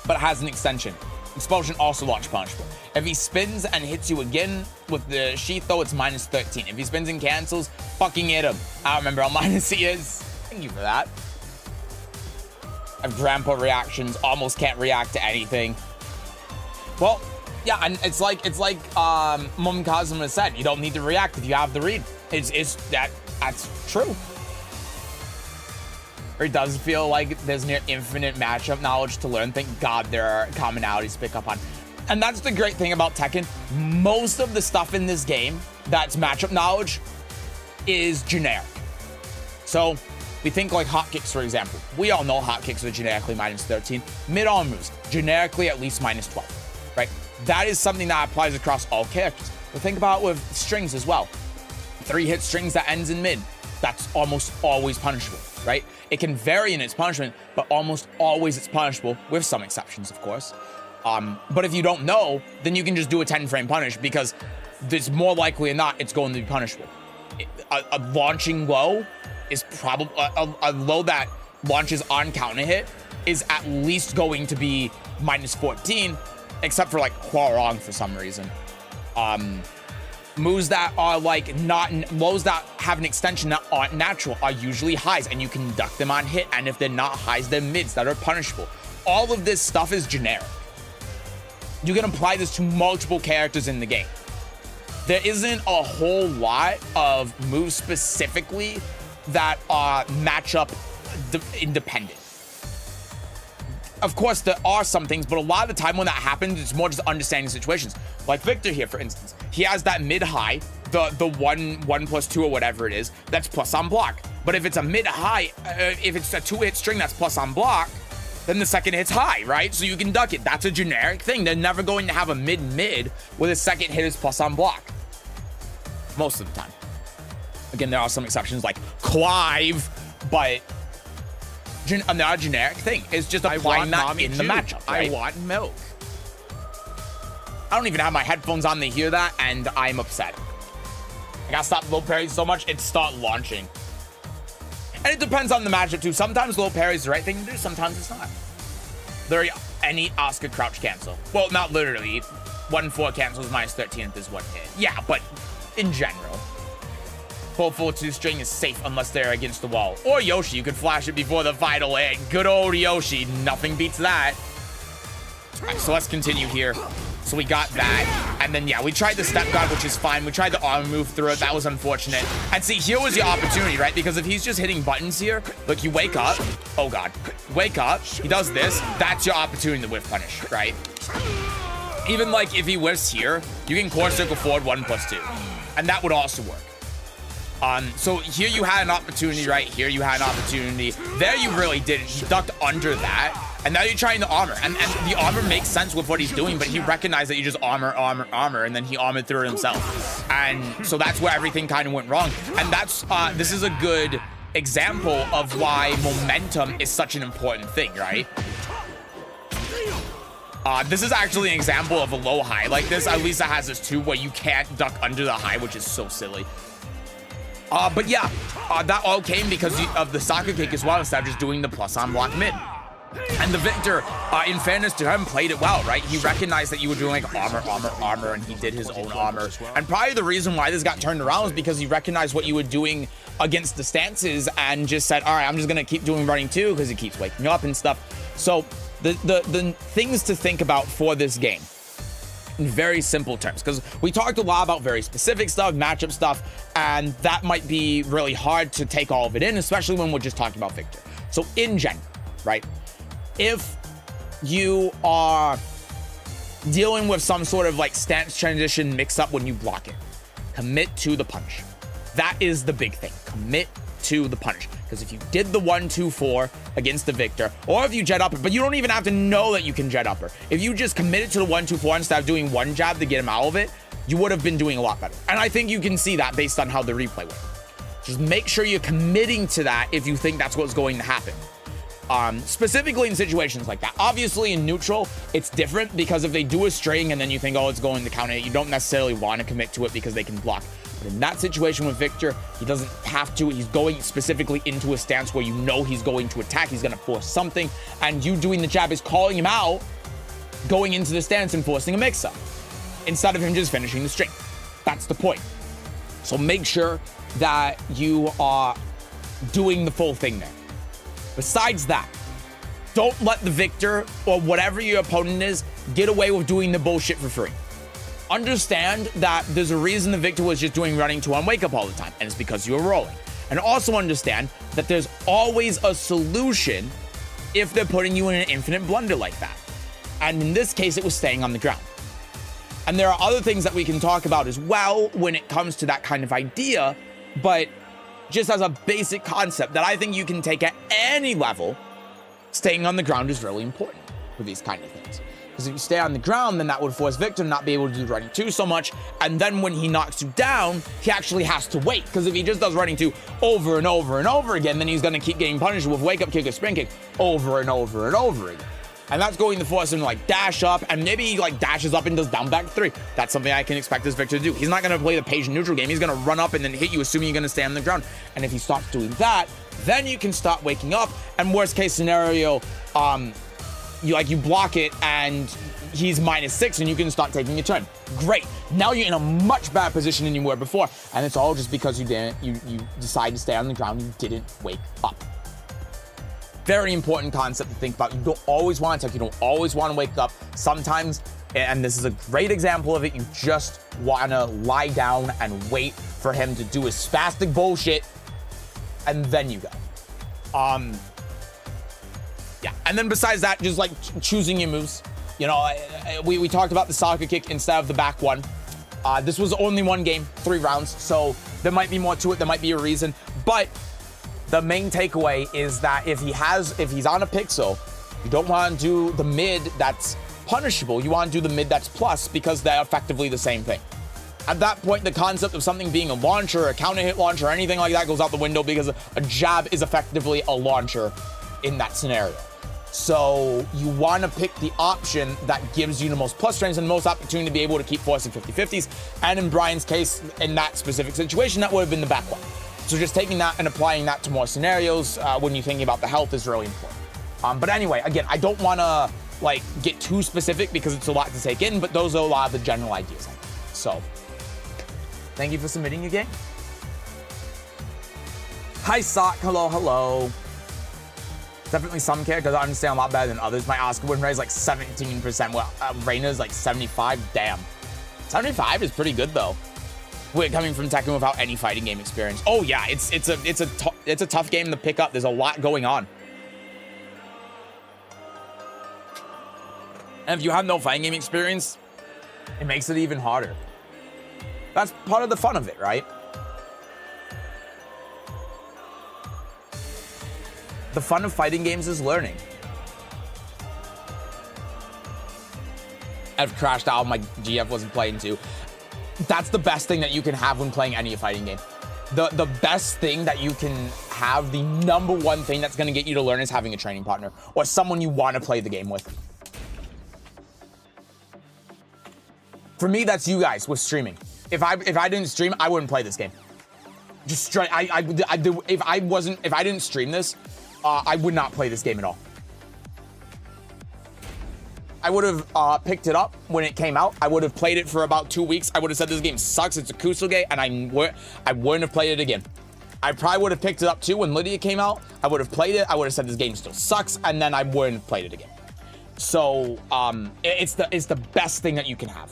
but it has an extension. Expulsion also launch punishable. If he spins and hits you again with the sheath, though, it's minus 13. If he spins and cancels, fucking hit him. I don't remember how minus he is. Thank you for that. I have grandpa reactions, almost can't react to anything. Well, yeah, and it's like Mom Kazuma said, you don't need to react if you have the read. That's true. It does feel like there's near infinite matchup knowledge to learn. Thank God there are commonalities to pick up on. And that's the great thing about Tekken. Most of the stuff in this game that's matchup knowledge is generic. So we think like hotkeys, for example. We all know hotkeys are generically -13. Mid-arm moves, generically at least -12, right? That is something that applies across all characters. But think about it with strings as well. 3-hit strings that ends in mid, that's almost always punishable, right? It can vary in its punishment, but almost always it's punishable, with some exceptions, of course. But if you don't know, then you can just do a 10-frame punish, because it's more likely than not it's going to be punishable. A launching low is probably a low that launches on counter hit is at least going to be -14, except for like Hwarong for some reason. Moves that are like not lows that have an extension that aren't natural are usually highs, and you can duck them on hit, and if they're not highs, they're mids that are punishable. All of this stuff is generic. You can apply this to multiple characters in the game. There isn't a whole lot of moves specifically that are matchup independent. Of course, there are some things, but a lot of the time when that happens, it's more just understanding situations. Like Victor here, for instance, he has that mid-high, the 1+2 or whatever it is, that's plus on block. But if it's a mid-high, if it's a 2-hit string that's plus on block, then the second hit's high, right? So you can duck it. That's a generic thing. They're never going to have a mid-mid where the second hit is plus on block. Most of the time. Again, there are some exceptions like Clive, but not a generic thing. It's just applying that in the matchup, right? I want milk. I don't even have my headphones on to hear that, and I'm upset. I gotta stop low parries so much, it start launching. And it depends on the matchup too. Sometimes low parry is the right thing to do, sometimes it's not. Literally, any Oscar crouch cancel. Well, not literally. 1-4 cancels -13 if there's one hit. Yeah, but in general. 4-4-2 string is safe unless they're against the wall. Or Yoshi, you could flash it before the final hit. Good old Yoshi, nothing beats that. All right, so let's continue here. So we got that, and then yeah, we tried the step guard, which is fine. We tried the arm move through it, that was unfortunate. And see, here was your opportunity, right? Because if he's just hitting buttons here, look, you wake up, oh god, wake up, he does this, that's your opportunity to whiff punish, right? Even like if he whiffs here, you can core circle forward 1+2, and that would also work. So here you had an opportunity, right? Here you had an opportunity. There you really didn't. He ducked under that. And now you're trying to armor. And the armor makes sense with what he's doing, but he recognized that you just armor, and then he armored through it himself. And so that's where everything kind of went wrong. And that's, this is a good example of why momentum is such an important thing, right? This is actually an example of a low high like this. At least it has this too, where you can't duck under the high, which is so silly. But yeah, that all came because of the soccer kick as well, instead of just doing the plus on block mid. And the Victor, in fairness to him, played it well, right? He recognized that you were doing like armor, and he did his own armor. And probably the reason why this got turned around was because he recognized what you were doing against the stances and just said, all right, I'm just gonna keep doing running too, because he keeps waking up and stuff. So the things to think about for this game, in very simple terms, because we talked a lot about very specific stuff, matchup stuff, and that might be really hard to take all of it in, especially when we're just talking about Victor. So in general, right? If you are dealing with some sort of like stance transition mix up when you block it, commit to the punish. That is the big thing. Commit to the punish. Because if you did the 1-2-4 against the Victor, or if you jet upper, but you don't even have to know that you can jet upper. If you just committed to the 1-2-4 instead of doing one jab to get him out of it, you would have been doing a lot better. And I think you can see that based on how the replay went. Just make sure you're committing to that if you think that's what's going to happen. Specifically in situations like that. Obviously in neutral, it's different because if they do a string and then you think, oh, it's going to counter it, you don't necessarily want to commit to it because they can block. But in that situation with Victor, he doesn't have to. He's going specifically into a stance where you know he's going to attack. He's going to force something, and you doing the jab is calling him out, going into the stance and forcing a mix-up instead of him just finishing the string. That's the point. So make sure that you are doing the full thing there. Besides that, don't let the Victor or whatever your opponent is get away with doing the bullshit for free. understand that there's a reason the victor was just doing running 2 on wake up all the time, and it's because you were rolling. And also understand that there's always a solution if they're putting you in an infinite blunder like that. And in this case, it was staying on the ground. And there are other things that we can talk about as well when it comes to that kind of idea, but just as a basic concept that I think you can take at any level, staying on the ground is really important for these kind of things. Because if you stay on the ground, then that would force Victor to not be able to do running 2 so much. And then when he knocks you down, he actually has to wait. Because if he just does running 2 over and over and over again, then he's going to keep getting punished with wake up kick or spin kick over and over and over again. And that's going to force him to like dash up, and maybe he like dashes up and does down back 3. That's something I can expect this Victor to do. He's not going to play the patient neutral game. He's going to run up and then hit you, assuming you're going to stay on the ground. And if he stops doing that, then you can start waking up. And worst case scenario, you block it and he's -6 and you can start taking a turn. Great. Now you're in a much better position than you were before. And it's all just because you decided to stay on the ground. You didn't wake up. Very important concept to think about. You don't always want to attack. You don't always want to wake up. Sometimes, and this is a great example of it, you just want to lie down and wait for him to do his spastic bullshit, and then you go. Yeah, and then besides that, just like choosing your moves. You know, we talked about the soccer kick instead of the back one. This was only 1 game, 3 rounds, so there might be more to it. There might be a reason, but the main takeaway is that if he's on a pixel, you don't want to do the mid that's punishable. You want to do the mid that's plus, because they're effectively the same thing. At that point, the concept of something being a launcher, a counter hit launcher, or anything like that goes out the window, because a jab is effectively a launcher in that scenario. So you want to pick the option that gives you the most plus strengths and the most opportunity to be able to keep forcing 50-50s. And in Brian's case, in that specific situation, that would have been the back one. So just taking that and applying that to more scenarios when you're thinking about the health is really important. But anyway, again, I don't want to like get too specific because it's a lot to take in, but those are a lot of the general ideas. So thank you for submitting your game. Hi, Sock. Hello, hello. Definitely some characters I understand a lot better than others. My Oscar win rate is like 17%. Well, Reina's like 75. Damn. 75 is pretty good though. We're coming from Tekken without any fighting game experience. Oh yeah, it's a tough game to pick up. There's a lot going on. And if you have no fighting game experience, it makes it even harder. That's part of the fun of it, right? The fun of fighting games is learning. I've crashed out. My GF wasn't playing too. That's the best thing that you can have when playing any fighting game. The best thing that you can have, the number one thing that's going to get you to learn, is having a training partner or someone you want to play the game with. For me, that's you guys with streaming. If I didn't stream, I wouldn't play this game. Just straight. If I didn't stream this, I would not play this game at all. I would have picked it up when it came out. I would have played it for about 2 weeks. I would have said this game sucks. It's a Kusuge, and I wouldn't have played it again. I probably would have picked it up too when Lydia came out. I would have played it. I would have said this game still sucks, and then I wouldn't have played it again. So it's the best thing that you can have.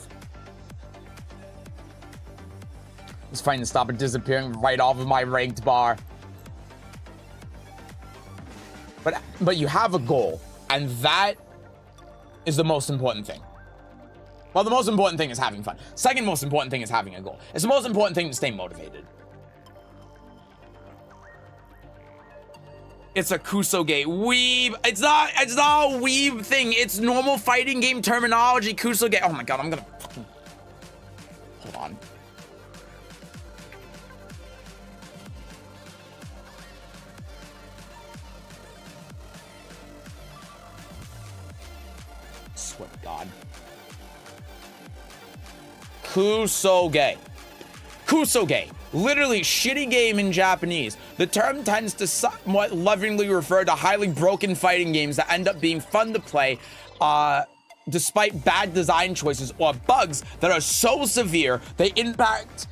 I was trying to stop it disappearing right off of my ranked bar. But you have a goal, and that is the most important thing. Well, the most important thing is having fun. Second most important thing is having a goal. It's the most important thing to stay motivated. It's a Kusoge weeb. It's not a weeb thing. It's normal fighting game terminology. Kusoge. Oh my god, I'm gonna fucking... Hold on. Swear to God. Kusoge. Kusoge. Literally shitty game in Japanese. The term tends to somewhat lovingly refer to highly broken fighting games that end up being fun to play despite bad design choices or bugs that are so severe they impact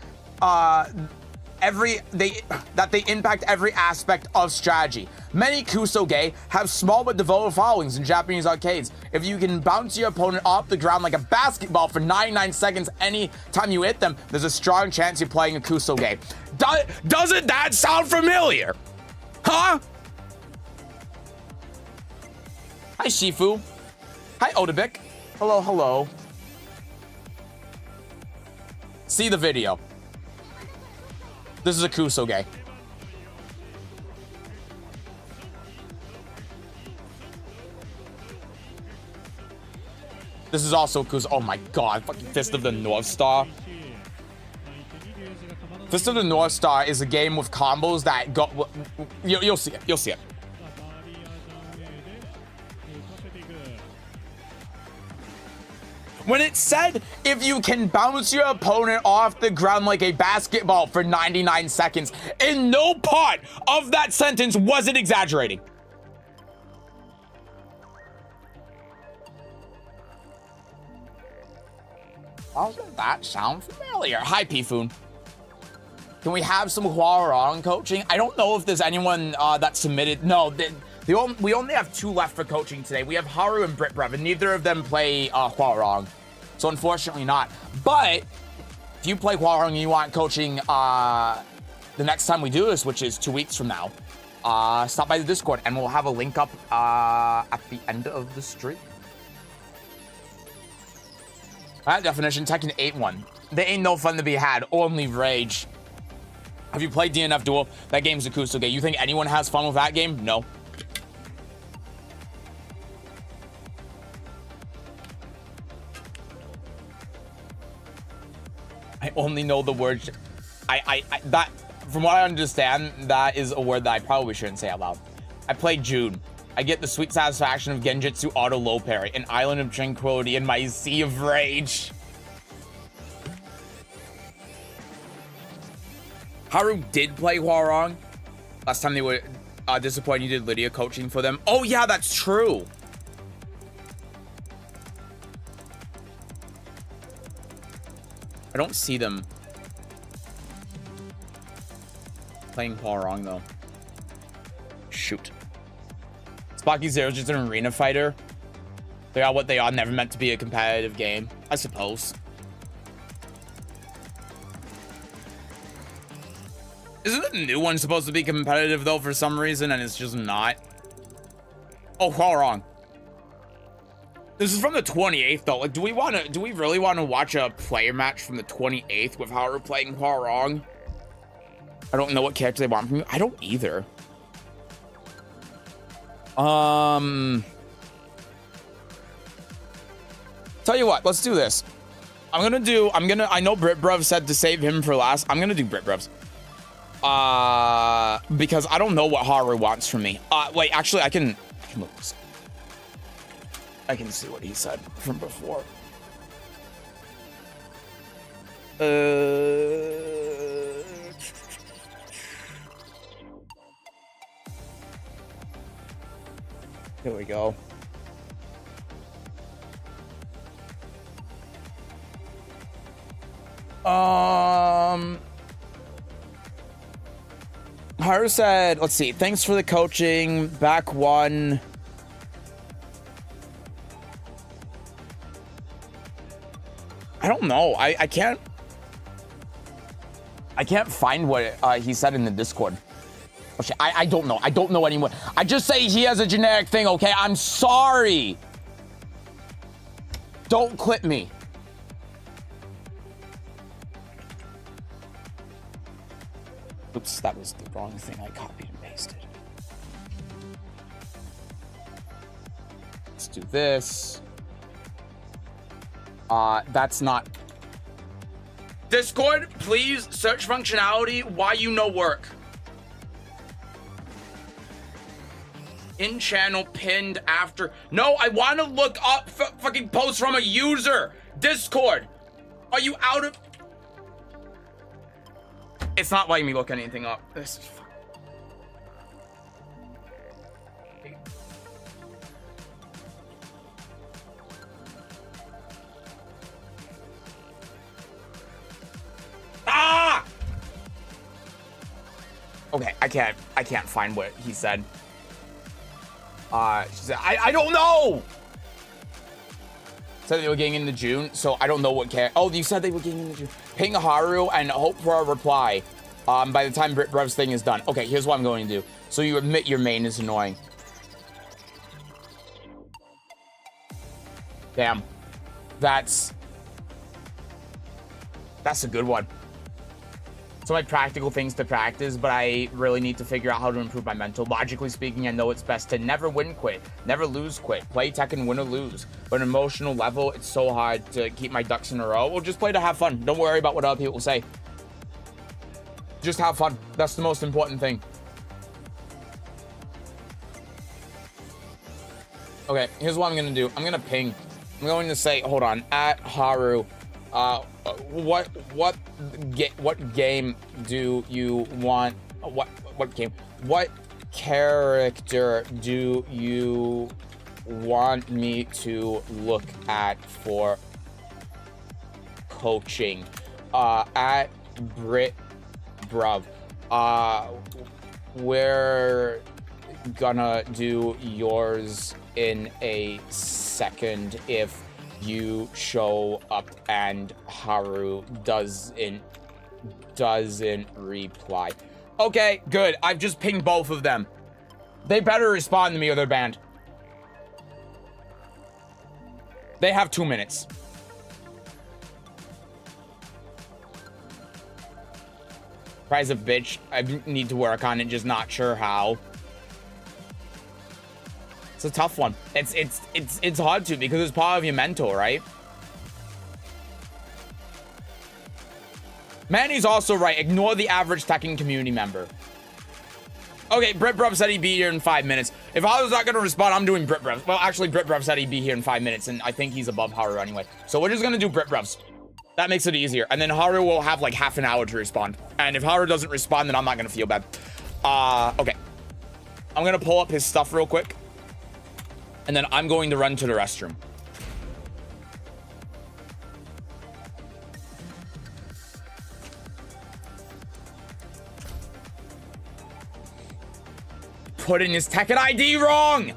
they impact every aspect of strategy. Many kusoge have small but devoted followings in Japanese arcades. If you can bounce your opponent off the ground like a basketball for 99 seconds any time you hit them, there's a strong chance you're playing a kusoge. Doesn't that sound familiar? Huh? Hi, Shifu. Hi, Odabik. Hello, hello. See the video. This is a kusoge. This is also a kusoge. Oh my god, fucking Fist of the North Star. Fist of the North Star is a game with combos that go... You'll see it. You'll see it. When it said, if you can bounce your opponent off the ground like a basketball for 99 seconds, in no part of that sentence was it exaggerating. Doesn't that sound familiar? Hi, Pifun. Can we have some Huarong coaching? I don't know if there's anyone that submitted. No, we only have 2 left for coaching today. We have Haru and Britbrev, and neither of them play Huarong. So unfortunately not. But if you play Huarong and you want coaching the next time we do this, which is 2 weeks from now, stop by the Discord and we'll have a link up at the end of the stream. That definition, Tekken 8-1. There ain't no fun to be had, only rage. Have you played DNF Duel? That game's a kusoge. You think anyone has fun with that game? No. I only know the word. That, from what I understand, that is a word that I probably shouldn't say out loud. I played June. I get the sweet satisfaction of Genjutsu auto low parry, an island of tranquility in my sea of rage. Haru did play Huarong. Last time they were disappointed you did Lydia coaching for them. Oh yeah, that's true. I don't see them playing Huarong though. Shoot. Spocky Zero's just an arena fighter. They are what they are, never meant to be a competitive game, I suppose. Isn't the new one supposed to be competitive though for some reason, and it's just not? Oh, Huarong. This is from the 28th though. Like, do we really want to watch a player match from the 28th with Haru playing Huarong? I don't know what character they want from you. I don't either. Tell you what, let's do this. I know Britbrev said to save him for last. I'm gonna do Britbrev's. Because I don't know what Haru wants from me. Wait, actually I can look this. I can see what he said from before. Here we go. Haru said, let's see, thanks for the coaching, back one. I don't know. I can't find what he said in the Discord. Oh, shit. I don't know. I don't know anyone. I just say he has a generic thing, okay? I'm sorry. Don't clip me. Oops, that was the wrong thing. I copied and pasted. Let's do this. That's not... Discord, please search functionality why you know work. In channel pinned after. No, I want to look up fucking posts from a user. Discord, are you out of... It's not letting me look anything up. This is fun. Ah! Okay, I can't find what he said. She said, I don't know! Said they were getting into June, so I don't know what Oh, you said they were getting into June. Ping Haru and hope for a reply by the time Brev's thing is done. Okay, here's what I'm going to do. So you admit your main is annoying. Damn. That's a good one. So my practical things to practice, but I really need to figure out how to improve my mental. Logically speaking, I know it's best to never win quit, never lose quit. Play Tekken, win or lose. But on an emotional level, it's so hard to keep my ducks in a row. Well, just play to have fun. Don't worry about what other people say. Just have fun. That's the most important thing. Okay, here's what I'm gonna do. I'm gonna ping. I'm going to say, hold on, at Haru. What game do you want? What game? What character do you want me to look at for coaching? At Brit Bruv. We're gonna do yours in a second if you show up and Haru doesn't reply. Okay, good. I've just pinged both of them. They better respond to me or they're banned. They have 2 minutes. Prize of bitch. I need to work on it, just not sure how. It's a tough one. It's hard to because it's part of your mental, right? Manny's also right. Ignore the average Tekken community member. Okay, Brit Bruv said he'd be here in 5 minutes. If I was not gonna respond, I'm doing Brit Bruv. Well, actually, Brit Bruv said he'd be here in 5 minutes, and I think he's above Haru anyway. So we're just gonna do Brit Bruvs. That makes it easier. And then Haru will have like half an hour to respond. And if Haru doesn't respond, then I'm not gonna feel bad. Okay. I'm gonna pull up his stuff real quick. And then I'm going to run to the restroom. Put in his Tekken ID wrong!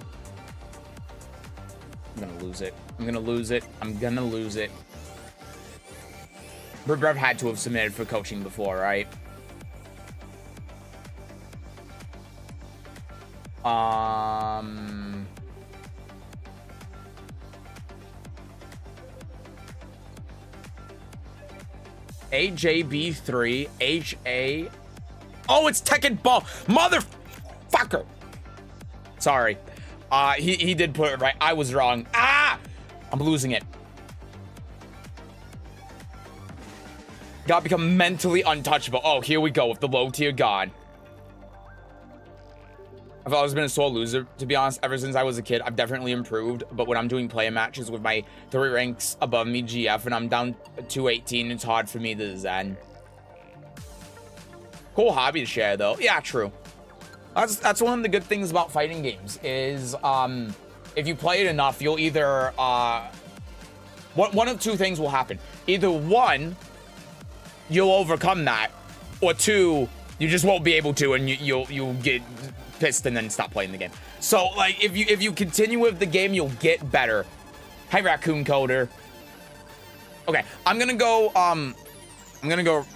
I'm gonna lose it. I'm gonna lose it. I'm gonna lose it. Brev had to have submitted for coaching before, right? AJB3 HA. Oh, it's Tekken Ball. Motherfucker. Sorry. He did put it right. I was wrong. Ah! I'm losing it. Gotta become mentally untouchable. Oh, here we go with the low tier god. I've always been a sore loser, to be honest. Ever since I was a kid, I've definitely improved. But when I'm doing player matches with my 3 ranks above me, GF, and I'm down 218, it's hard for me to zen. Cool hobby to share, though. Yeah, true. That's one of the good things about fighting games is if you play it enough, you'll either one of 2 things will happen. Either 1, you'll overcome that, or 2, you just won't be able to, and you'll get pissed and then stop playing the game. So like if you continue with the game, you'll get better. Hi, Raccoon Coder. Okay, I'm gonna go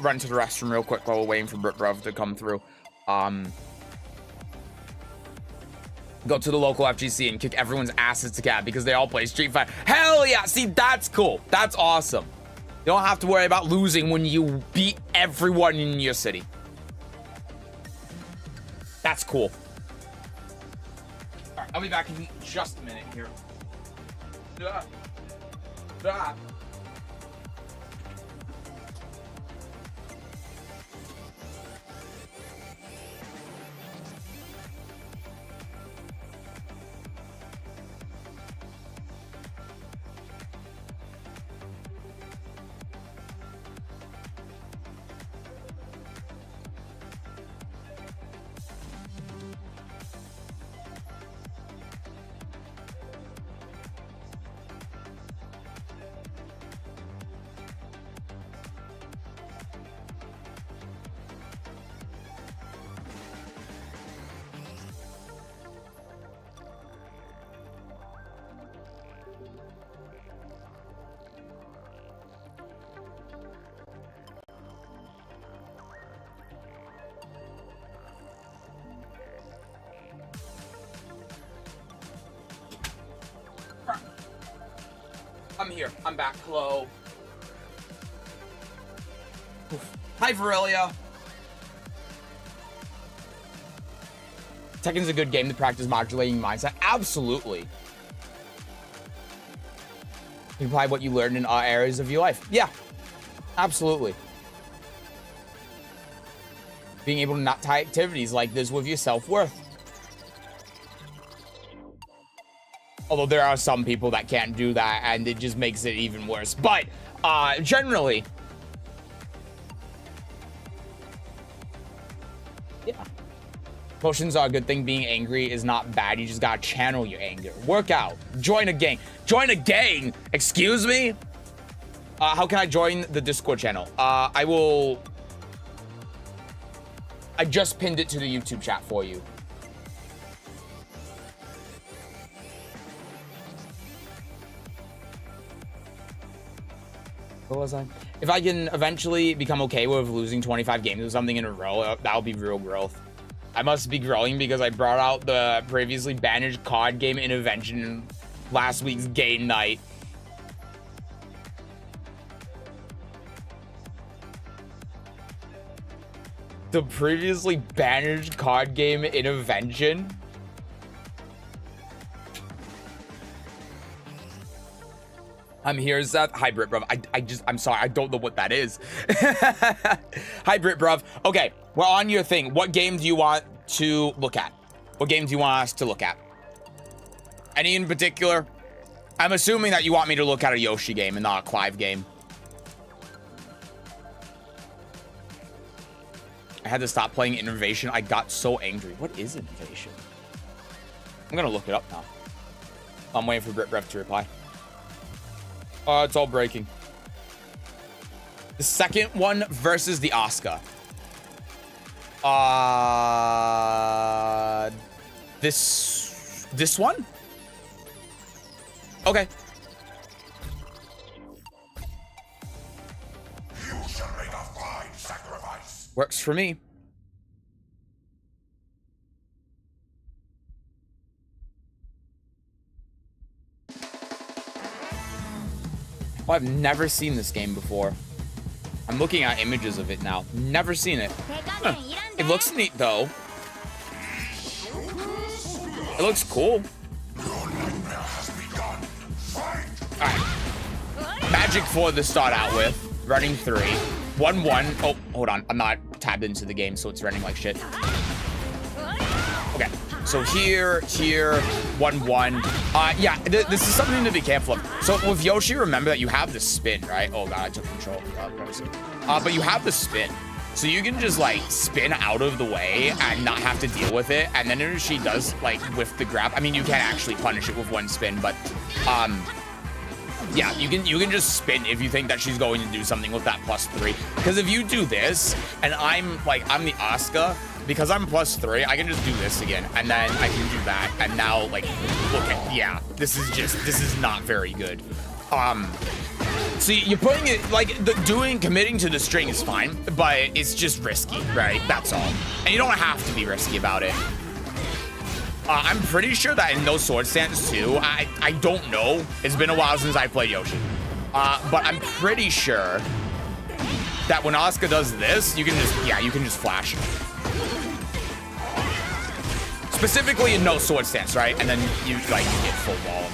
run to the restroom real quick while we're waiting for Britbruv to come through. Go to the local FGC and kick everyone's asses to cat because they all play Street Fighter. Hell yeah! See, that's cool. That's awesome. You don't have to worry about losing when you beat everyone in your city. That's cool. All right, I'll be back in just a minute here. here. I'm back. Hello. Oof. Hi, Virelia. Tekken's a good game to practice modulating mindset. Absolutely. You apply what you learned in all areas of your life. Yeah, absolutely. Being able to not tie activities like this with your self-worth. Although there are some people that can't do that, and it just makes it even worse. But generally, yeah. Emotions are a good thing. Being angry is not bad. You just gotta channel your anger. Work out. Join a gang. Join a gang! Excuse me? How can I join the Discord channel? I just pinned it to the YouTube chat for you. What was I? If I can eventually become okay with losing 25 games or something in a row, that'll be real growth. I must be growing because I brought out the previously banished card game intervention in last week's game night. The previously banished card game intervention? I'm here, Seth. Hi, Brit, bruv. I'm sorry. I don't know what that is. Hi, Brit, bruv. Okay, we're on your thing. What game do you want to look at? What game do you want us to look at? Any in particular? I'm assuming that you want me to look at a Yoshi game and not a Clive game. I had to stop playing Innovation. I got so angry. What is Innovation? I'm gonna look it up now. I'm waiting for Brit Brev to reply. It's all breaking. The second one versus the Oscar. This one? Okay. You shall make a fine sacrifice. Works for me. Oh, I've never seen this game before. I'm looking at images of it now. Never seen it. Huh. It looks neat, though. It looks cool. Alright. Magic 4 to start out with. Running 3. 1-1. Oh, hold on. I'm not tabbed into the game, so it's running like shit. Okay. So here, 1-1. Yeah, this is something to be careful of. So with Yoshi, remember that you have the spin, right? Oh god, I took control. But you have the spin. So you can just like spin out of the way and not have to deal with it. And then if she does like whiff the grab, I mean, you can't actually punish it with one spin, but yeah, you can just spin if you think that she's going to do something with that +3. Because if you do this and I'm the Asuka, because I'm +3, I can just do this again, and then I can do that, and now, like, look at, yeah, this is not very good. See, you're putting it, like, committing to the string is fine, but it's just risky, right? That's all. And you don't have to be risky about it. I'm pretty sure that in those sword stands, too, I don't know. It's been a while since I played Yoshi. But I'm pretty sure that when Asuka does this, you can just flash. Specifically in no sword stance, right? And then you get full wall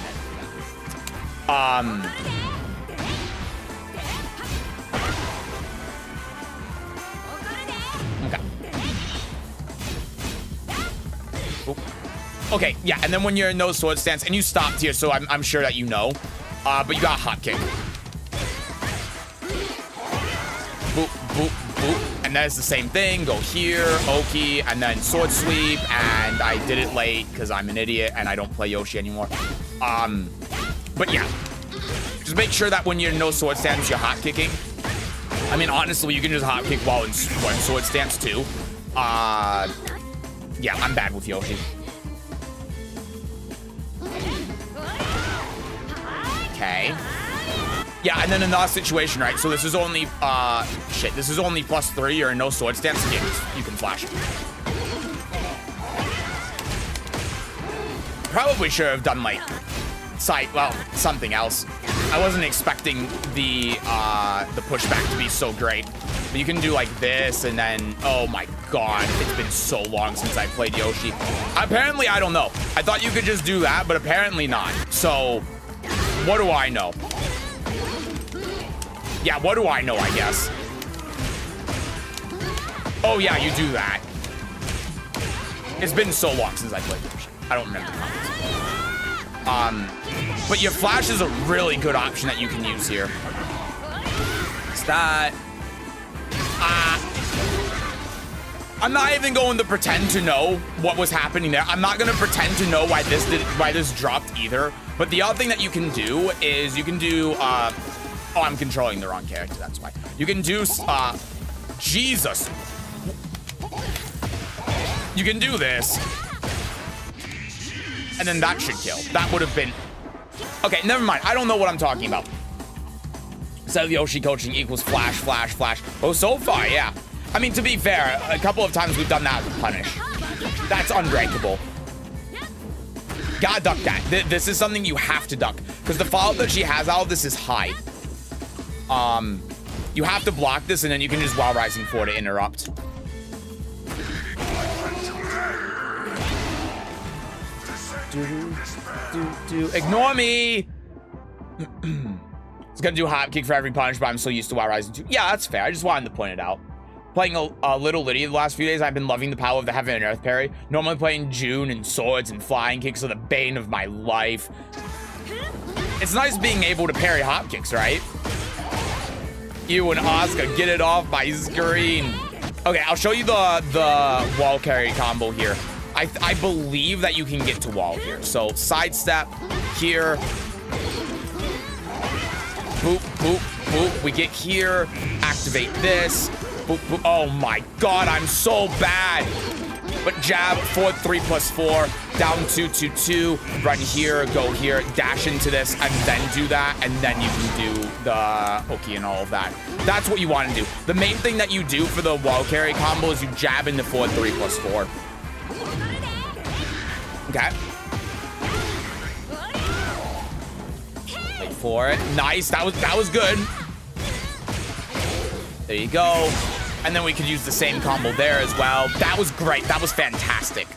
and then okay. Oop. Okay, yeah, and then when you're in no sword stance and you stopped here, so I'm sure that you know. But you got hop kick. Boop, boop, boop. And then it's the same thing. Go here, Oki, and then sword sweep. And I did it late because I'm an idiot and I don't play Yoshi anymore. But yeah, just make sure that when you're in no sword stance, you're hot kicking. I mean, honestly, you can just hot kick while in sword stance too. Yeah, I'm bad with Yoshi. Okay. Yeah, and then in that situation, right? So this is only, this is only +3 or no sword stance. Yeah, you can flash. Probably should have done, like, something else. I wasn't expecting the pushback to be so great. But you can do like this, and then, oh my god, it's been so long since I played Yoshi. Apparently, I don't know. I thought you could just do that, but apparently not. So, what do I know? Yeah, what do I know, I guess? Oh yeah, you do that. It's been so long since I played Yoshi. I don't remember comments. But your flash is a really good option that you can use here. It's that. I'm not even going to pretend to know what was happening there. I'm not going to pretend to know why this dropped either. But the other thing that you can do is you can do, oh, I'm controlling the wrong character, that's why. You can do, Jesus. You can do this. And then that should kill. That would have been, okay, never mind. I don't know what I'm talking about. So Yoshi coaching equals flash, flash, flash. Oh, so far, yeah. I mean, to be fair, a couple of times we've done that with punish. That's unbreakable. Gotta duck that. This is something you have to duck. Because the follow-up that she has out of this is high. You have to block this, and then you can just Wild Rising 4 to interrupt. Ignore me! It's gonna do hop kick for every punch, but I'm so used to Wild Rising 2. Yeah, that's fair. I just wanted to point it out. Playing a little Liddy the last few days, I've been loving the power of the Heaven and Earth parry. Normally playing June and swords and flying kicks are the bane of my life. It's nice being able to parry hop kicks, right? You and Oscar, get it off my screen. Okay, I'll show you the wall carry combo here. I believe that you can get to wall here. So sidestep here. Boop, boop, boop. We get here. Activate this. Boop, boop. Oh my god, I'm so bad. But jab, 4-3 plus 4. Down 2-2-2. Run here, go here, dash into this, and then do that. And then you can do the Oki and all of that. That's what you want to do. The main thing that you do for the wall carry combo is you jab into 4-3 plus 4. Okay. Wait for it. Nice. That was good. There you go. And then we could use the same combo there as well. That was great. That was fantastic.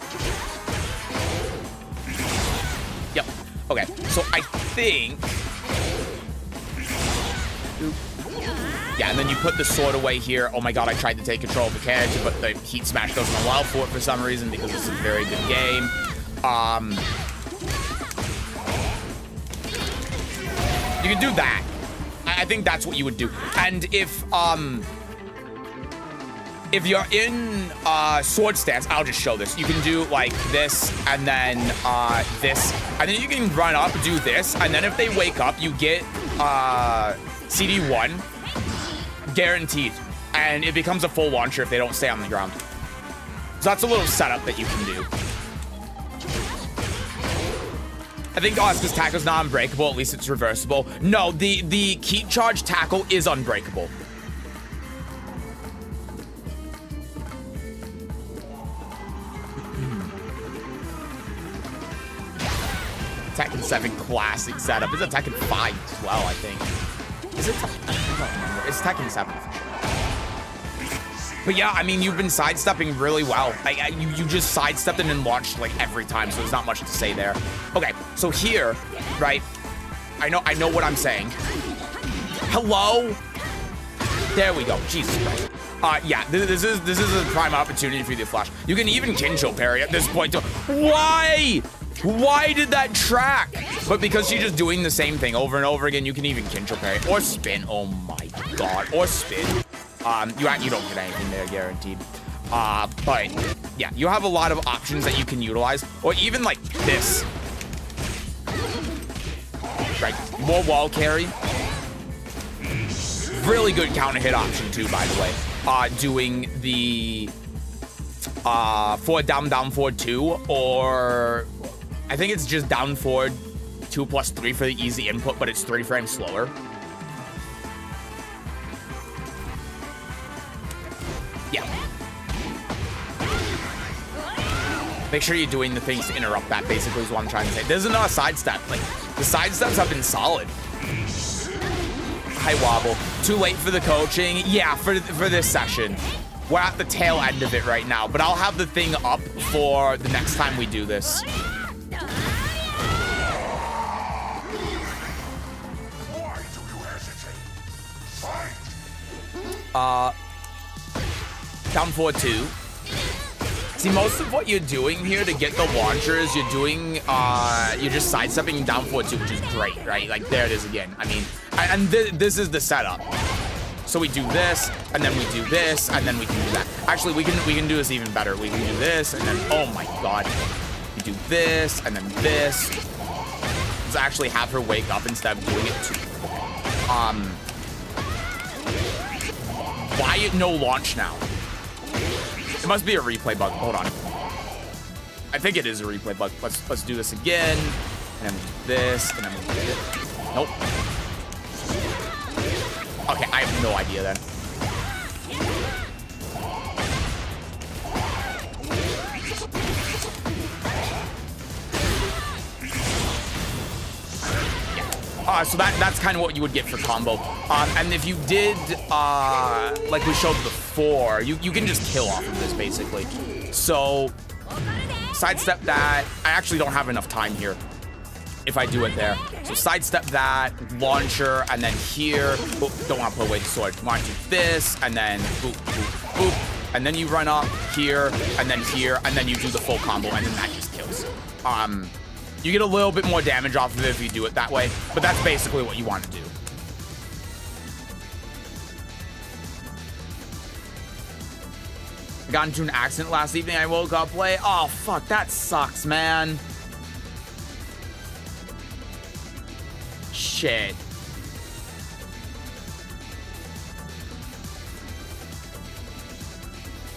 Yep. Okay. So I think. Yeah, and then you put the sword away here. Oh my god, I tried to take control of the character, but the heat smash doesn't allow for it for some reason because it's a very good game. You can do that. I think that's what you would do. And if you're in sword stance, I'll just show this. You can do like this and then this. And then you can run up, do this. And then if they wake up, you get CD1 guaranteed. And it becomes a full launcher if they don't stay on the ground. So that's a little setup that you can do. I think Oscar's tackle's not unbreakable, at least it's reversible. No, the Keat charge tackle is unbreakable. Tekken 7 classic setup. It's a Tekken 5 as well, I think. Is it? I don't remember. It's Tekken 7 for sure. But yeah, I mean, you've been sidestepping really well. You just sidestepped and then launched like every time, so there's not much to say there. Okay, so here, right? I know what I'm saying. Hello? There we go. Jesus Christ. Yeah, this is a prime opportunity for you to flash. You can even Kincho parry at this point too. Why? Why did that track? But because she's just doing the same thing over and over again, you can even Kincho parry or spin. Oh my god, or spin. You don't get anything there, guaranteed. But yeah, you have a lot of options that you can utilize, or even like this. Right, more wall carry. Really good counter hit option too, by the way. Doing the forward down forward 2, or I think it's just down forward 2 plus 3 for the easy input, but it's 3 frames slower. Yeah. Make sure you're doing the things to interrupt that, basically, is what I'm trying to say. This is not a sidestep. Like, the sidesteps have been solid. Hi, Wobble. Too late for the coaching? Yeah, for this session. We're at the tail end of it right now, but I'll have the thing up for the next time we do this. Why do you hesitate? Fight! Down 4-2. See, most of what you're doing here to get the launchers, you're doing, you're just sidestepping down 4-2, which is great, right? Like, there it is again. I mean, and this is the setup. So we do this, and then we do this, and then we can do that. Actually, we can do this even better. We can do this, and then, oh my god. We do this, and then this. Let's actually have her wake up instead of doing it too. Why no launch now? It must be a replay bug. Hold on. I think it is a replay bug. Let's do this again. And then we do this. And then we do this. Nope. Okay, I have no idea then. So that's kind of what you would get for combo. And if you did, like we showed before, you can just kill off of this basically. So sidestep that. I actually don't have enough time here if I do it there. So sidestep that, launcher, and then here. Oh, don't want to put away the sword. Want to do this, and then boop, boop, boop. And then you run up here, and then you do the full combo, and then that just kills. You get a little bit more damage off of it if you do it that way, but that's basically what you want to do. I got into an accident last evening. I woke up late. Oh, fuck. That sucks, man. Shit.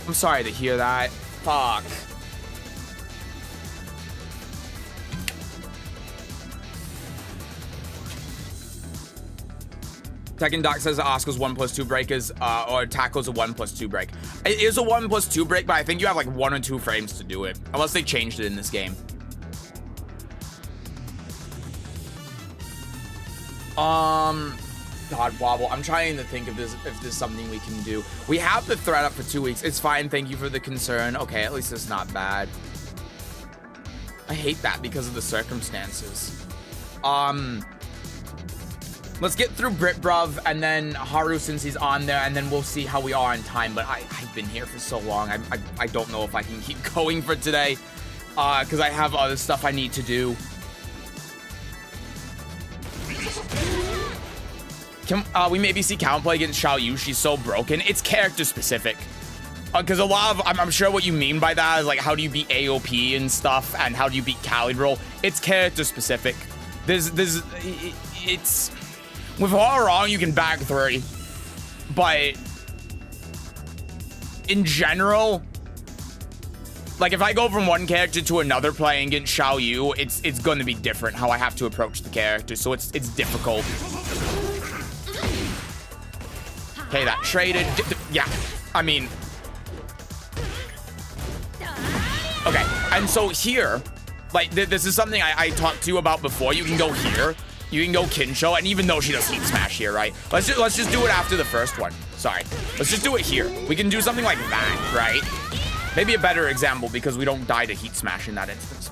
I'm sorry to hear that. Fuck. Tekken Doc says Oscar's 1+2 break is, or Taco's a 1+2 break. It is a 1+2 break, but I think you have like 1 or 2 frames to do it. Unless they changed it in this game. God, Wobble. I'm trying to think if there's something we can do. We have the thread up for 2 weeks. It's fine. Thank you for the concern. Okay, at least it's not bad. I hate that because of the circumstances. Let's get through Brit Bruv and then Haru since he's on there, and then we'll see how we are in time. But I've been here for so long. I don't know if I can keep going for today because I have other stuff I need to do. Can we maybe see Counterplay against Xiao Yu? She's so broken. It's character specific. Because a lot of, I'm sure what you mean by that is like, how do you beat AOP and stuff, and how do you beat Calibro? It's character specific. It's... With Horror, you can back 3, but in general, like if I go from one character to another playing against Xiao Yu, it's going to be different how I have to approach the character, so it's difficult. Okay, that traded. Yeah, I mean, okay, and so here, like this is something I talked to you about before. You can go here. You can go Kinsho, and even though she does heat smash here, right? Let's just do it after the first one. Sorry. Let's just do it here. We can do something like that, right? Maybe a better example because we don't die to heat smash in that instance.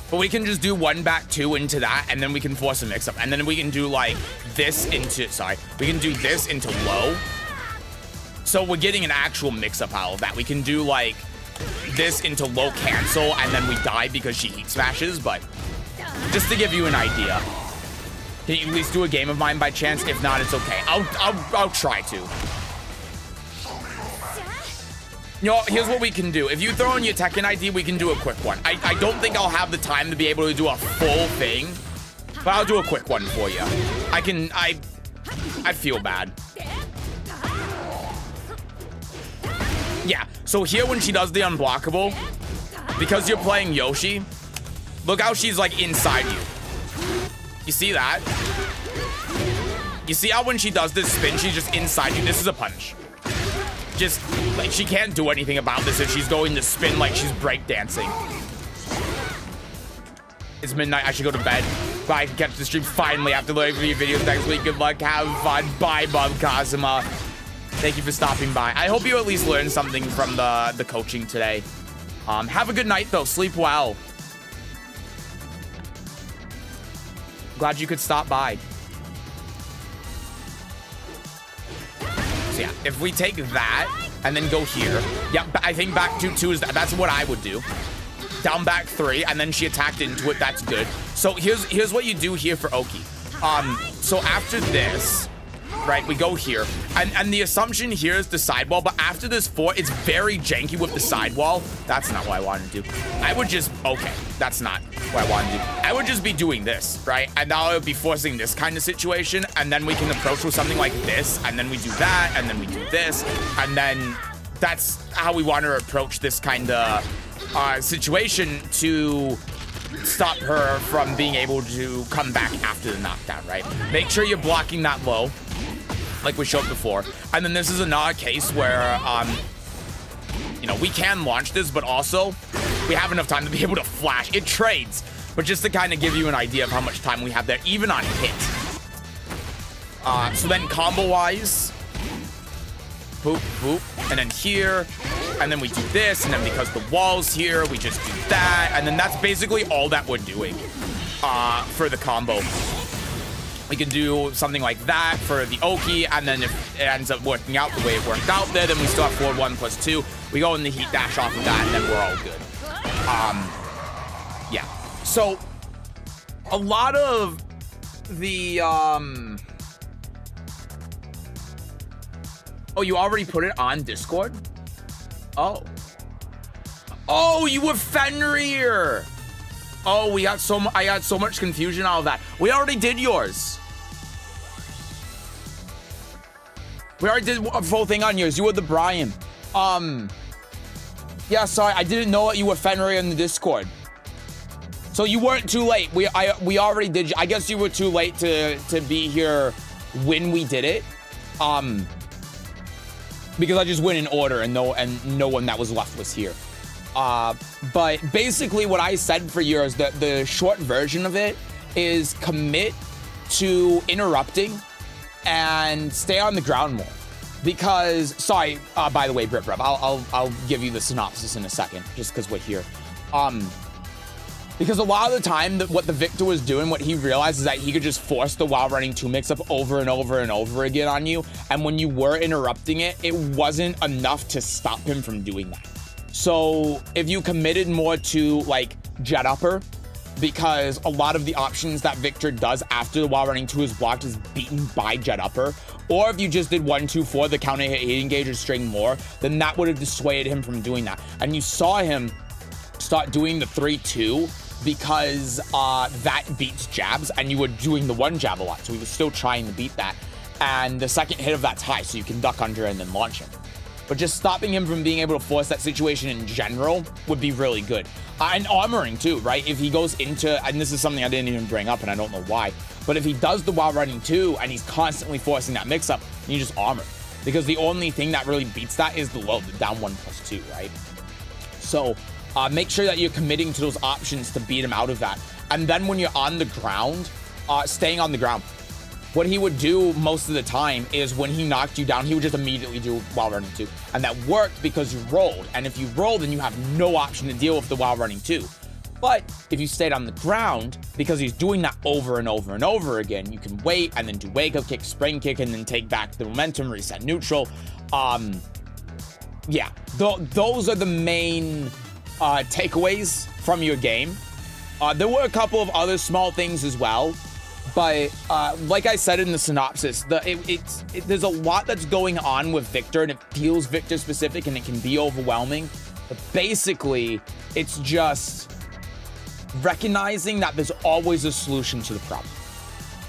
But we can just do 1 back 2 into that, and then we can force a mix-up. And then we can do like this into, sorry. We can do this into low. So we're getting an actual mix-up out of that. We can do like this into low cancel, and then we die because she heat smashes, but... Just to give you an idea. Can you at least do a game of mine by chance? If not, it's okay. I'll try to. You know, here's what we can do. If you throw in your Tekken ID, we can do a quick one. I don't think I'll have the time to be able to do a full thing, but I'll do a quick one for you. I feel bad. Yeah, so here when she does the unblockable, because you're playing Yoshi, look how she's like inside you. You see that? You see how when she does this spin, she's just inside you? This is a punish. Just, like, she can't do anything about this if she's going to spin like she's breakdancing. It's midnight, I should go to bed. But I can catch the stream finally after learning for your videos next week. Good luck. Have fun. Bye, Bub Kazuma. Thank you for stopping by. I hope you at least learned something from the coaching today. Have a good night, though. Sleep well. Glad you could stop by. So yeah, if we take that and then go here, yeah, I think back 2-2 is that's what I would do. Down back 3, and then she attacked into it. That's good. So here's what you do here for Oki. So after this, right, we go here, and the assumption here is the sidewall. But after this 4, it's very janky with the sidewall. That's not what I wanted to do. I would just that's not what I wanted to do. I would just be doing this, right, and now I would be forcing this kind of situation, and then we can approach with something like this, and then we do that, and then we do this, and then that's how we want to approach this kind of situation to stop her from being able to come back after the knockdown, right? Make sure you're blocking that low, like we showed before. And then this is another case where, you know, we can launch this, but also we have enough time to be able to flash. It trades, but just to kind of give you an idea of how much time we have there, even on hit. So then combo-wise, boop, boop, and then here, and then we do this, and then because the wall's here, we just do that, and then that's basically all that we're doing for the combo. We can do something like that for the Oki, and then if it ends up working out the way it worked out there, then we still have forward 1+2. We go in the heat dash off of that, and then we're all good. Yeah. So a lot of the oh, you already put it on Discord? Oh. Oh, you were Fenrir. Oh, I got so much confusion out of that. We already did yours. We already did a full thing on yours. You were the Brian. Yeah, sorry, I didn't know you were Fenrir in the Discord. So you weren't too late. We already did. I guess you were too late to be here when we did it. Because I just went in order and no one that was left was here. But basically what I said for yours, the short version of it is commit to interrupting and stay on the ground more. Because, sorry, by the way, Brit Brev, I'll give you the synopsis in a second, just because we're here. Because a lot of the time, what the Victor was doing, what he realized is that he could just force the while running 2 mix-up over and over and over again on you. And when you were interrupting it, it wasn't enough to stop him from doing that. So if you committed more to like jet upper, because a lot of the options that Victor does after the while running 2 is blocked is beaten by jet upper, or if you just did 1-2-4, the counter hit engage or string more, then that would have dissuaded him from doing that. And you saw him start doing the 3-2 because that beats jabs, and you were doing the 1 jab a lot, so he was still trying to beat that. And the second hit of that's high, so you can duck under and then launch him. But just stopping him from being able to force that situation in general would be really good. And armoring too, right? If he goes into, and this is something I didn't even bring up and I don't know why, but if he does the while running 2 and he's constantly forcing that mix up, you just armor. Because the only thing that really beats that is the low, the down 1+2, right? So make sure that you're committing to those options to beat him out of that. And then when you're on the ground, staying on the ground. What he would do most of the time is when he knocked you down, he would just immediately do while running 2. And that worked because you rolled. And if you rolled, then you have no option to deal with the while running 2. But if you stayed on the ground, because he's doing that over and over and over again, you can wait and then do wake up kick, spring kick, and then take back the momentum, reset neutral. Yeah, those are the main takeaways from your game. There were a couple of other small things as well. But like I said in the synopsis, there's a lot that's going on with Victor, and it feels Victor specific, and it can be overwhelming. But basically, it's just recognizing that there's always a solution to the problem.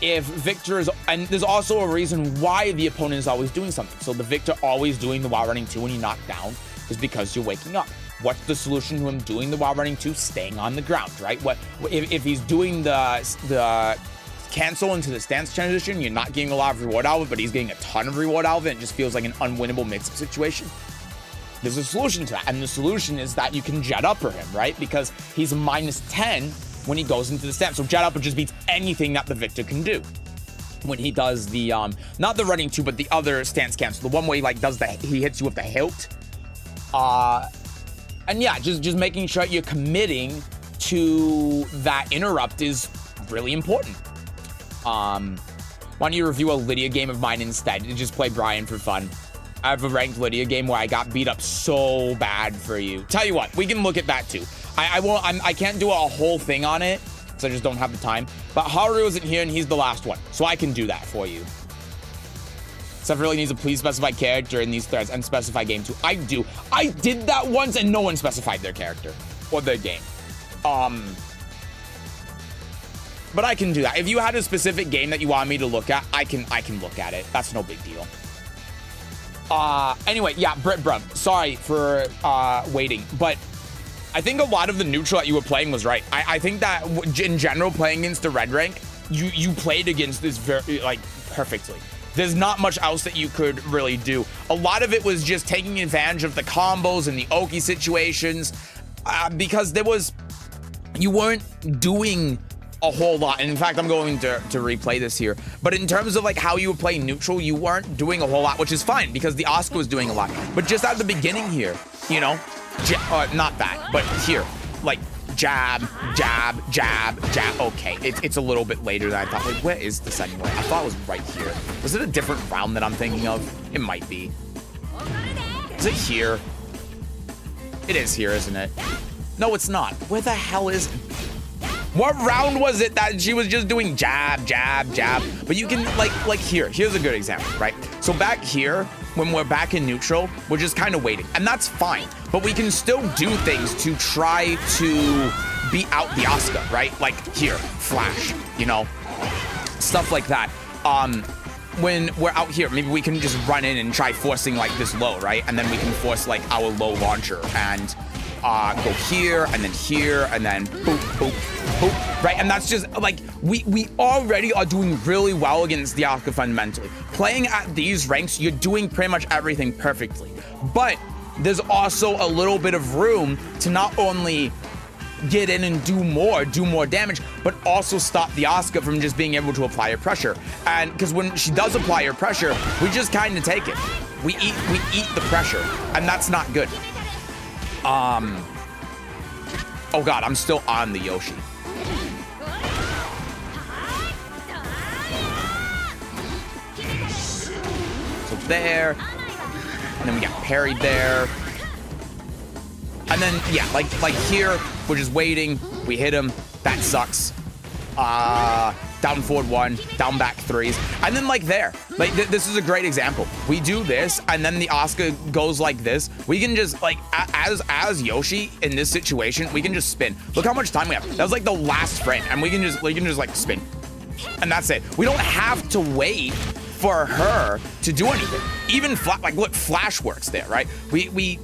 If Victor is, and there's also a reason why the opponent is always doing something. So the Victor always doing the while running 2 when you knock down is because you're waking up. What's the solution to him doing the while running 2? Staying on the ground, right? What if he's doing the cancel into the stance transition, you're not getting a lot of reward out of it, but he's getting a ton of reward out of it, and it just feels like an unwinnable mix-up situation. There's a solution to that, and the solution is that you can jet upper him, right? Because he's -10, when he goes into the stance. So jet upper just beats anything that the Victor can do when he does the not the running two, but the other stance cancel, the one where he like does he hits you with the hilt. And yeah, just making sure you're committing to that interrupt is really important. Why don't you review a Lydia game of mine instead? Just play Brian for fun. I have a ranked Lydia game where I got beat up so bad for you. Tell you what, we can look at that too. I can't do a whole thing on it because I just don't have the time. But Haru isn't here and he's the last one, so I can do that for you. Seth really needs a please specify character in these threads and specify game too. I do. I did that once and no one specified their character or their game. But I can do that. If you had a specific game that you want me to look at, I can look at it. That's no big deal. Anyway, yeah, Brit Bruh, sorry for waiting, but I think a lot of the neutral that you were playing was right. I think that in general, playing against the red rank, you played against this very like perfectly. There's not much else that you could really do. A lot of it was just taking advantage of the combos and the Oki situations, because you weren't doing a whole lot. And in fact, I'm going to replay this here. But in terms of like how you were playing neutral, you weren't doing a whole lot, which is fine because the Oscar was doing a lot. But just at the beginning here, you know, not that, but here, like jab, jab, jab, jab. Okay, it's a little bit later than I thought. Like, where is this anyway? I thought it was right here. Was it a different round that I'm thinking of? It might be. Is it here? It is here, isn't it? No, it's not. Where the hell is it? What round was it that she was just doing jab, jab, jab? But you can, like here's a good example, right? So back here, when we're back in neutral, we're just kind of waiting. And that's fine. But we can still do things to try to beat out the Oscar, right? Like here, flash, you know? Stuff like that. When we're out here, maybe we can just run in and try forcing like this low, right? And then we can force like our low launcher and go here and then boop, boop, boop, right? And that's just like, we already are doing really well against the Oscar fundamentally. Playing at these ranks, you're doing pretty much everything perfectly. But there's also a little bit of room to not only get in and do more damage, but also stop the Oscar from just being able to apply her pressure. And because when she does apply her pressure, we just kind of take it. We eat the pressure, and that's not good. Oh god, I'm still on the Yoshi. So there, and then we got parried there. And then, yeah, like here, we're just waiting. We hit him. That sucks. Down forward 1, down back 3s. And then like there, like this is a great example. We do this, and then the Oscar goes like this. We can just like, as Yoshi in this situation, we can just spin. Look how much time we have. That was like the last frame, and we can just like spin. And that's it. We don't have to wait for her to do anything. Even like look, flash works there, right? We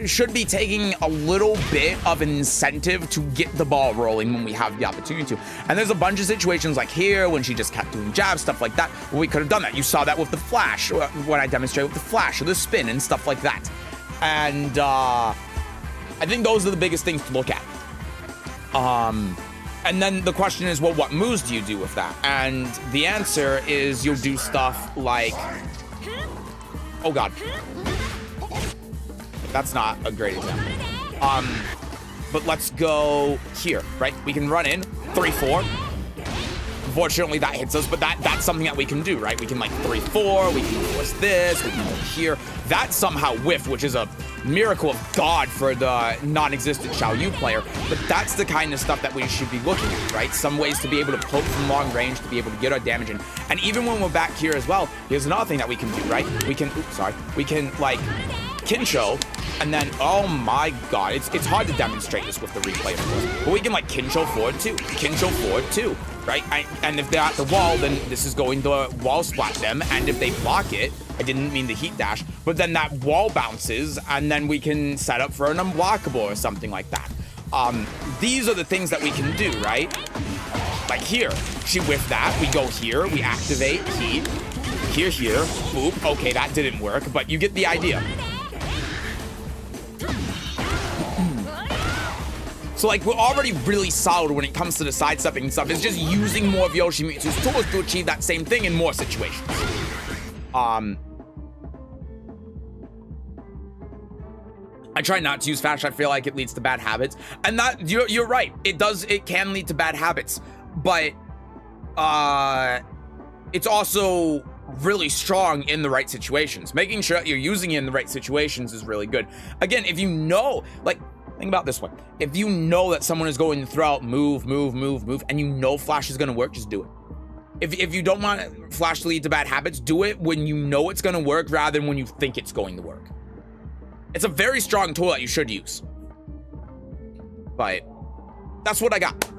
should be taking a little bit of an incentive to get the ball rolling when we have the opportunity to. And there's a bunch of situations like here when she just kept doing jabs, stuff like that, where we could have done that. You saw that with the flash, when I demonstrated with the flash or the spin and stuff like that. And I think those are the biggest things to look at. And then the question is, well, what moves do you do with that? And the answer is you'll do stuff like, oh god. That's not a great example. But let's go here, right? We can run in 3-4. Unfortunately, that hits us, but that's something that we can do, right? We can like 3-4, we can force this, we can go here. That somehow whiffed, which is a miracle of God for the non-existent Xiao Yu player. But that's the kind of stuff that we should be looking at, right? Some ways to be able to poke from long range, to be able to get our damage in. And even when we're back here as well, here's another thing that we can do, right? We can, we can like Kinsho, and then, oh my god, it's hard to demonstrate this with the replay, of course, but we can like Kinsho forward 2, Kinsho forward 2, right? And if they're at the wall, then this is going to wall splat them, and if they block it, I didn't mean the heat dash, but then that wall bounces, and then we can set up for an unblockable or something like that. These are the things that we can do, right? Like here, she whiffed that, we go here, we activate, heat, here, boop, okay, that didn't work, but you get the idea. So like we're already really solid when it comes to the sidestepping and stuff. It's just using more of Yoshimitsu's tools to achieve that same thing in more situations. I try not to use flash. I feel like it leads to bad habits, and that you're right. It can lead to bad habits, but it's also really strong in the right situations. Making sure that you're using it in the right situations is really good. Again, if you know, like, think about this one. If you know that someone is going to throw out move, and you know flash is going to work, just do it. If you don't want flash to lead to bad habits, do it when you know it's going to work rather than when you think it's going to work. It's a very strong tool that you should use. But that's what I got.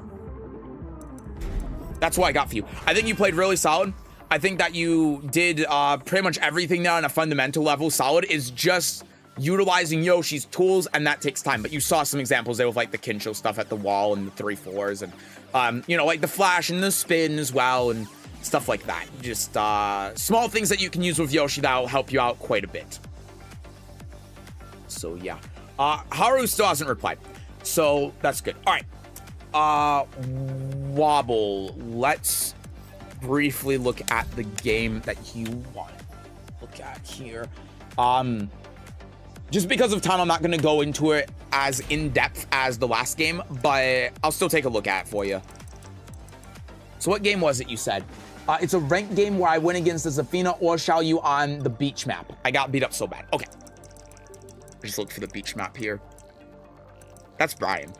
That's what I got for you. I think you played really solid. I think that you did pretty much everything there on a fundamental level. Solid is just utilizing Yoshi's tools, and that takes time. But you saw some examples there with like the Kincho stuff at the wall and the 3-4s, and you know, like the flash and the spin as well, and stuff like that. Just small things that you can use with Yoshi that will help you out quite a bit. So yeah, Haru still hasn't replied, so that's good. All right, Wobble, let's briefly look at the game that you want to look at here. Just because of time, I'm not going to go into it as in-depth as the last game, but I'll still take a look at it for you. So what game was it you said? It's a ranked game where I win against the Zafina or Xiaoyu on the beach map. I got beat up so bad. Okay. Just look for the beach map here. That's Brian.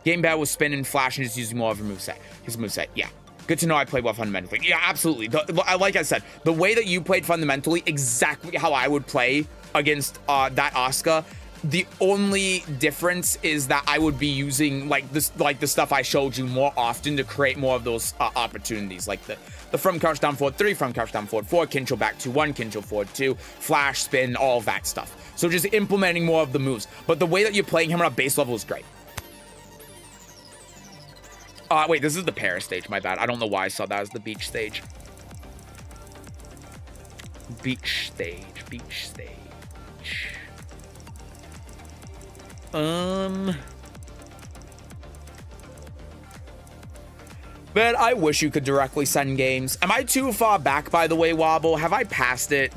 Game bad with spin and flash and just using more of a moveset. His moveset, yeah. Good to know I played well fundamentally. Yeah, absolutely. Like I said, the way that you played fundamentally, exactly how I would play against that Asuka. The only difference is that I would be using like the stuff I showed you more often to create more of those opportunities, like the from crouch down forward 3, from crouch down forward 4, Kincho back 2-1, Kincho forward 2, flash, spin, all of that stuff. So just implementing more of the moves. But the way that you're playing him on a base level is great. Wait, this is the Paris stage, my bad. I don't know why I saw that as the beach stage. Beach stage. But I wish you could directly send games. Am I too far back, by the way, Wobble? Have I passed it?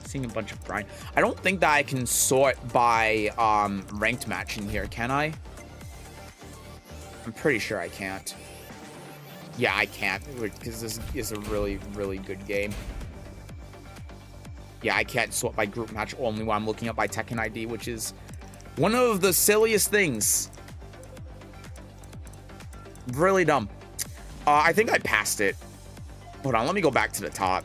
Seeing a bunch of Brian. I don't think that I can sort by ranked match in here, can I? I'm pretty sure I can't. Yeah, I can't, because this is a really, really good game. Yeah, I can't sort by group match only when I'm looking up by Tekken ID, which is one of the silliest things. Really dumb. I think I passed it. Hold on, let me go back to the top.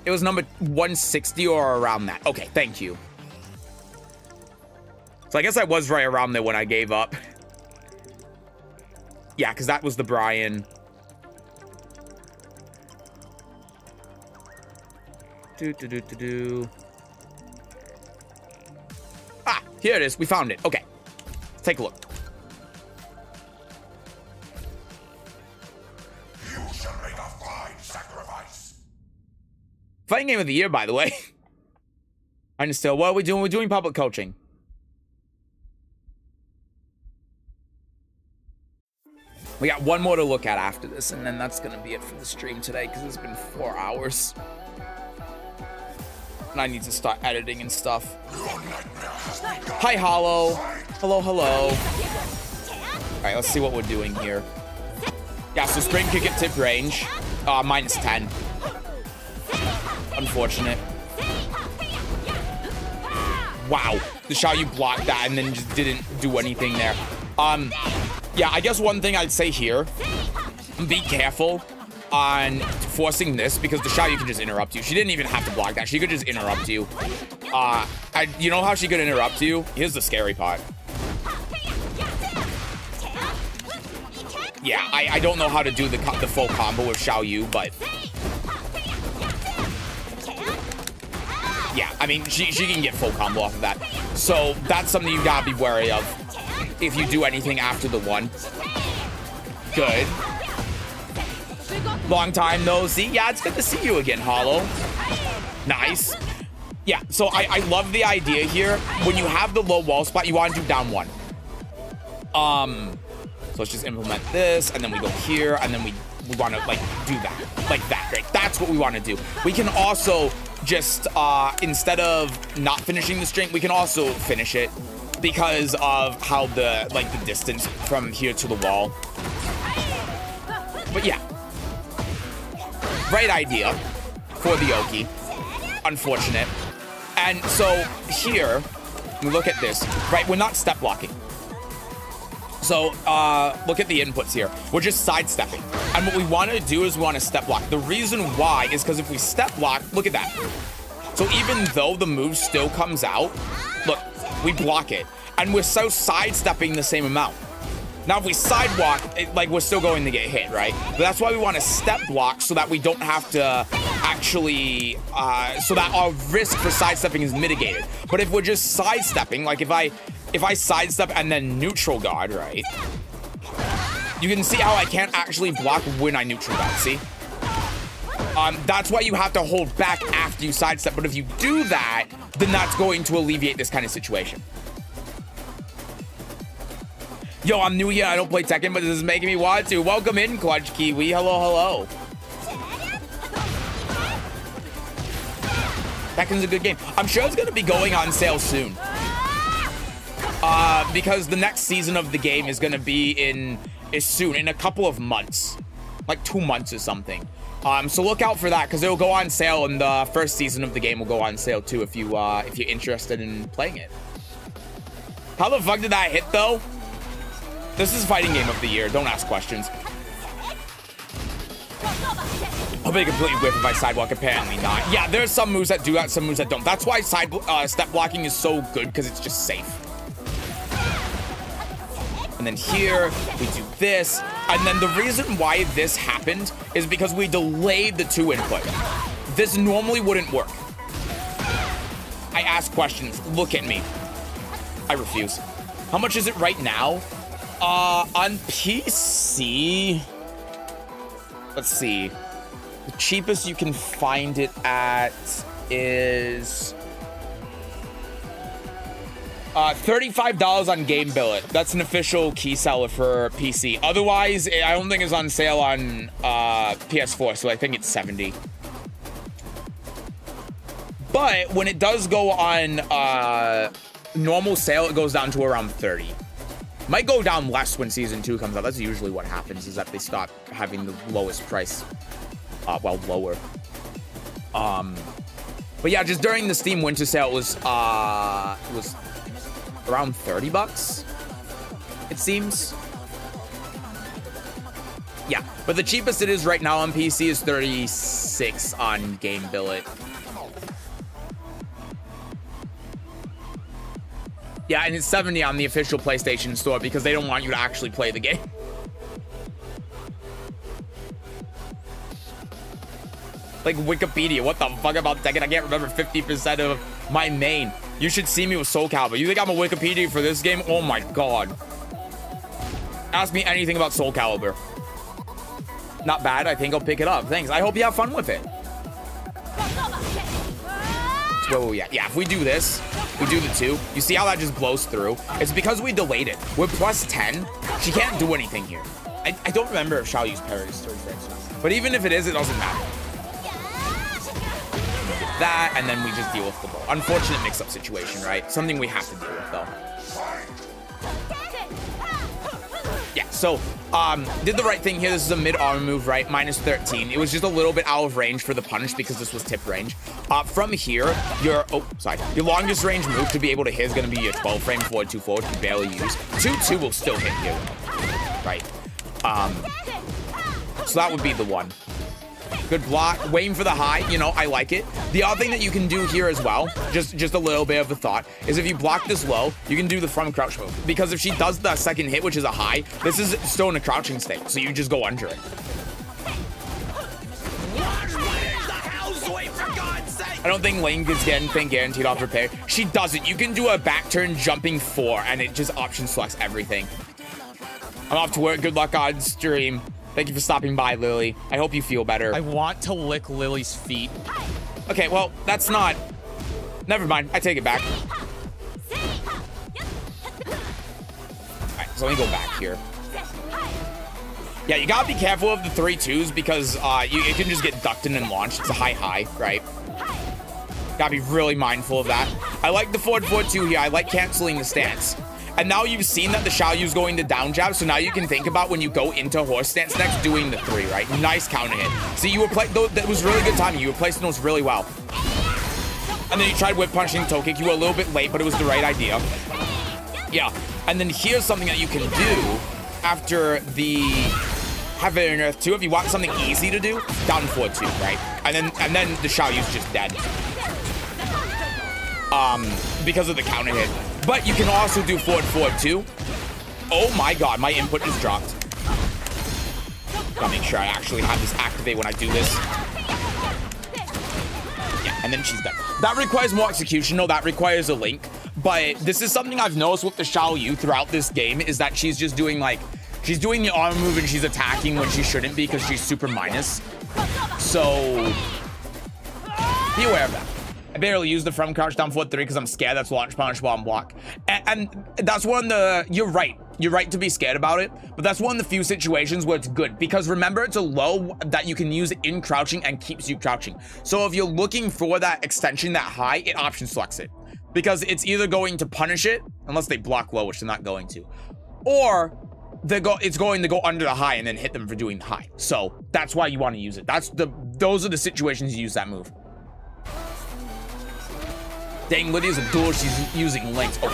It was number 160 or around that. Okay, thank you. So I guess I was right around there when I gave up. Yeah, because that was the Brian. Ah, here it is. We found it. Okay. Let's take a look. You shall make a fine sacrifice. Fighting game of the year, by the way. And still, what are we doing? We're doing public coaching. We got one more to look at after this, and then that's going to be it for the stream today, because it's been 4 hours. And I need to start editing and stuff. Hi, Hollow. Hello, hello. All right, let's see what we're doing here. Yeah, so spring kick at tip range. Minus 10. Unfortunate. Wow. The Xiaoyu blocked that and then just didn't do anything there. Yeah, I guess one thing I'd say here, be careful on forcing this, because the Xiaoyu can just interrupt you. She didn't even have to block that. She could just interrupt you. You know how she could interrupt you? Here's the scary part. Yeah, I don't know how to do the full combo with Xiaoyu, but yeah, I mean, she can get full combo off of that. So that's something you gotta be wary of. if you do anything after the 1. Good. Long time no see. Yeah, it's good to see you again, Hollow. Nice. Yeah, so I love the idea here. When you have the low wall spot, you want to do down 1. So let's just implement this, and then we go here, and then we want to, like, do that. Like that, right? That's what we want to do. We can also just, instead of not finishing the string, we can also finish it because of how the distance from here to the wall. But yeah. Right idea for the Oki. Unfortunate. And so here, we look at this, right? We're not step blocking. So look at the inputs here. We're just sidestepping. And what we want to do is we want to step block. The reason why is because if we step block, look at that. So even though the move still comes out, look, we block it. And we're so sidestepping the same amount. Now, if we sidewalk, we're still going to get hit, right? But that's why we want to step block so that we don't have to actually, so that our risk for sidestepping is mitigated. But if we're just sidestepping, like if I sidestep and then neutral guard, right? You can see how I can't actually block when I neutral guard, see? That's why you have to hold back after you sidestep. But if you do that, then that's going to alleviate this kind of situation. Yo, I'm new here. I don't play Tekken, but this is making me want to. Welcome in, Clutch Kiwi. Hello, hello. Tekken's a good game. I'm sure it's going to be going on sale soon. Because the next season of the game is going to be soon, in a couple of months. Like 2 months or something. So look out for that, because it'll go on sale, and the first season of the game will go on sale too if you're interested in playing it. How the fuck did that hit, though? This is fighting game of the year. Don't ask questions. I'll be completely whiff if I sidewalk. Apparently not. Yeah, there's some moves that do that, some moves that don't. That's why step blocking is so good, because it's just safe. And then here, we do this. And then the reason why this happened is because we delayed the 2 input. This normally wouldn't work. I ask questions. Look at me. I refuse. How much is it right now? On PC, let's see. The cheapest you can find it at is $35 on Game Billet. That's an official key seller for PC. Otherwise, I don't think it's on sale on PS4, so I think it's $70. But when it does go on normal sale, it goes down to around $30. Might go down less when Season 2 comes out. That's usually what happens, is that they stop having the lowest price, lower. But yeah, just during the Steam Winter Sale, it was around $30, it seems. Yeah, but the cheapest it is right now on PC is $36 on Game Billet. Yeah, and it's $70 on the official PlayStation Store because they don't want you to actually play the game. Like Wikipedia, what the fuck about Tekken? I can't remember 50% of my main. You should see me with Soul Calibur. You think I'm a Wikipedia for this game? Oh my god. Ask me anything about Soul Calibur. Not bad, I think I'll pick it up. Thanks, I hope you have fun with it. So where are we at? Yeah, if we do this, we do the 2. You see how that just blows through? It's because we delayed it. We're plus 10. She can't do anything here. I don't remember if Shao used parries. But even if it is, it doesn't matter. That, and then we just deal with the ball. Unfortunate mix-up situation, right? Something we have to deal with, though. Yeah, so, did the right thing here. This is a mid-arm move, right? Minus 13. It was just a little bit out of range for the punish because this was tip range. From here, your longest range move to be able to hit is going to be your 12 frame forward, 2 forward, you barely use. 2-2 will still hit here, right? So that would be the one. Good block, waiting for the high, you know, I like it. The other thing that you can do here as well, just a little bit of a thought, is if you block this low, you can do the from crouch move. Because if she does the second hit, which is a high, this is still in a crouching state, so you just go under it. Where's the house? Wait, for God's sake! I don't think Lane gets anything guaranteed off repair. She doesn't. You can do a back turn jumping 4, and it just option selects everything. I'm off to work. Good luck on stream. Thank you for stopping by, Lily. I hope you feel better. I want to lick Lily's feet. Okay, well, that's not... Never mind. I take it back. Alright, so let me go back here. Yeah, you gotta be careful of the 3-2s because it can just get ducked in and launched. It's a high, right? Gotta be really mindful of that. I like the forward 4-2 here. I like canceling the stance. And now you've seen that the Xiaoyu's going to down jab, so now you can think about when you go into horse stance next, doing the 3, right? Nice counter hit. See, you were that was really good timing. You were placing those really well. And then you tried whip punching toe kick. You were a little bit late, but it was the right idea. Yeah. And then here's something that you can do after the Heaven and Earth 2. If you want something easy to do, down 4-2, right? And then the Xiaoyu's just dead. Because of the counter hit. But you can also do forward 4-2. Oh my god, my input just dropped. Gotta make sure I actually have this activate when I do this. Yeah, and then she's done. That requires more execution. No, that requires a link. But this is something I've noticed with the Xiaoyu throughout this game, is that she's just doing like, she's doing the arm move and she's attacking when she shouldn't be because she's super minus. So be aware of that. I barely use the from crouch down 4-3 because I'm scared that's launch punish while I'm block. And that's one of the, you're right to be scared about it, but that's one of the few situations where it's good because remember, it's a low that you can use in crouching and keeps you crouching. So if you're looking for that extension, that high, it option selects it because it's either going to punish it unless they block low, which they're not going to, or it's going to go under the high and then hit them for doing the high. So that's why you want to use it. Those are the situations you use that move. Dang, Lydia's a duel. She's using links. Oh,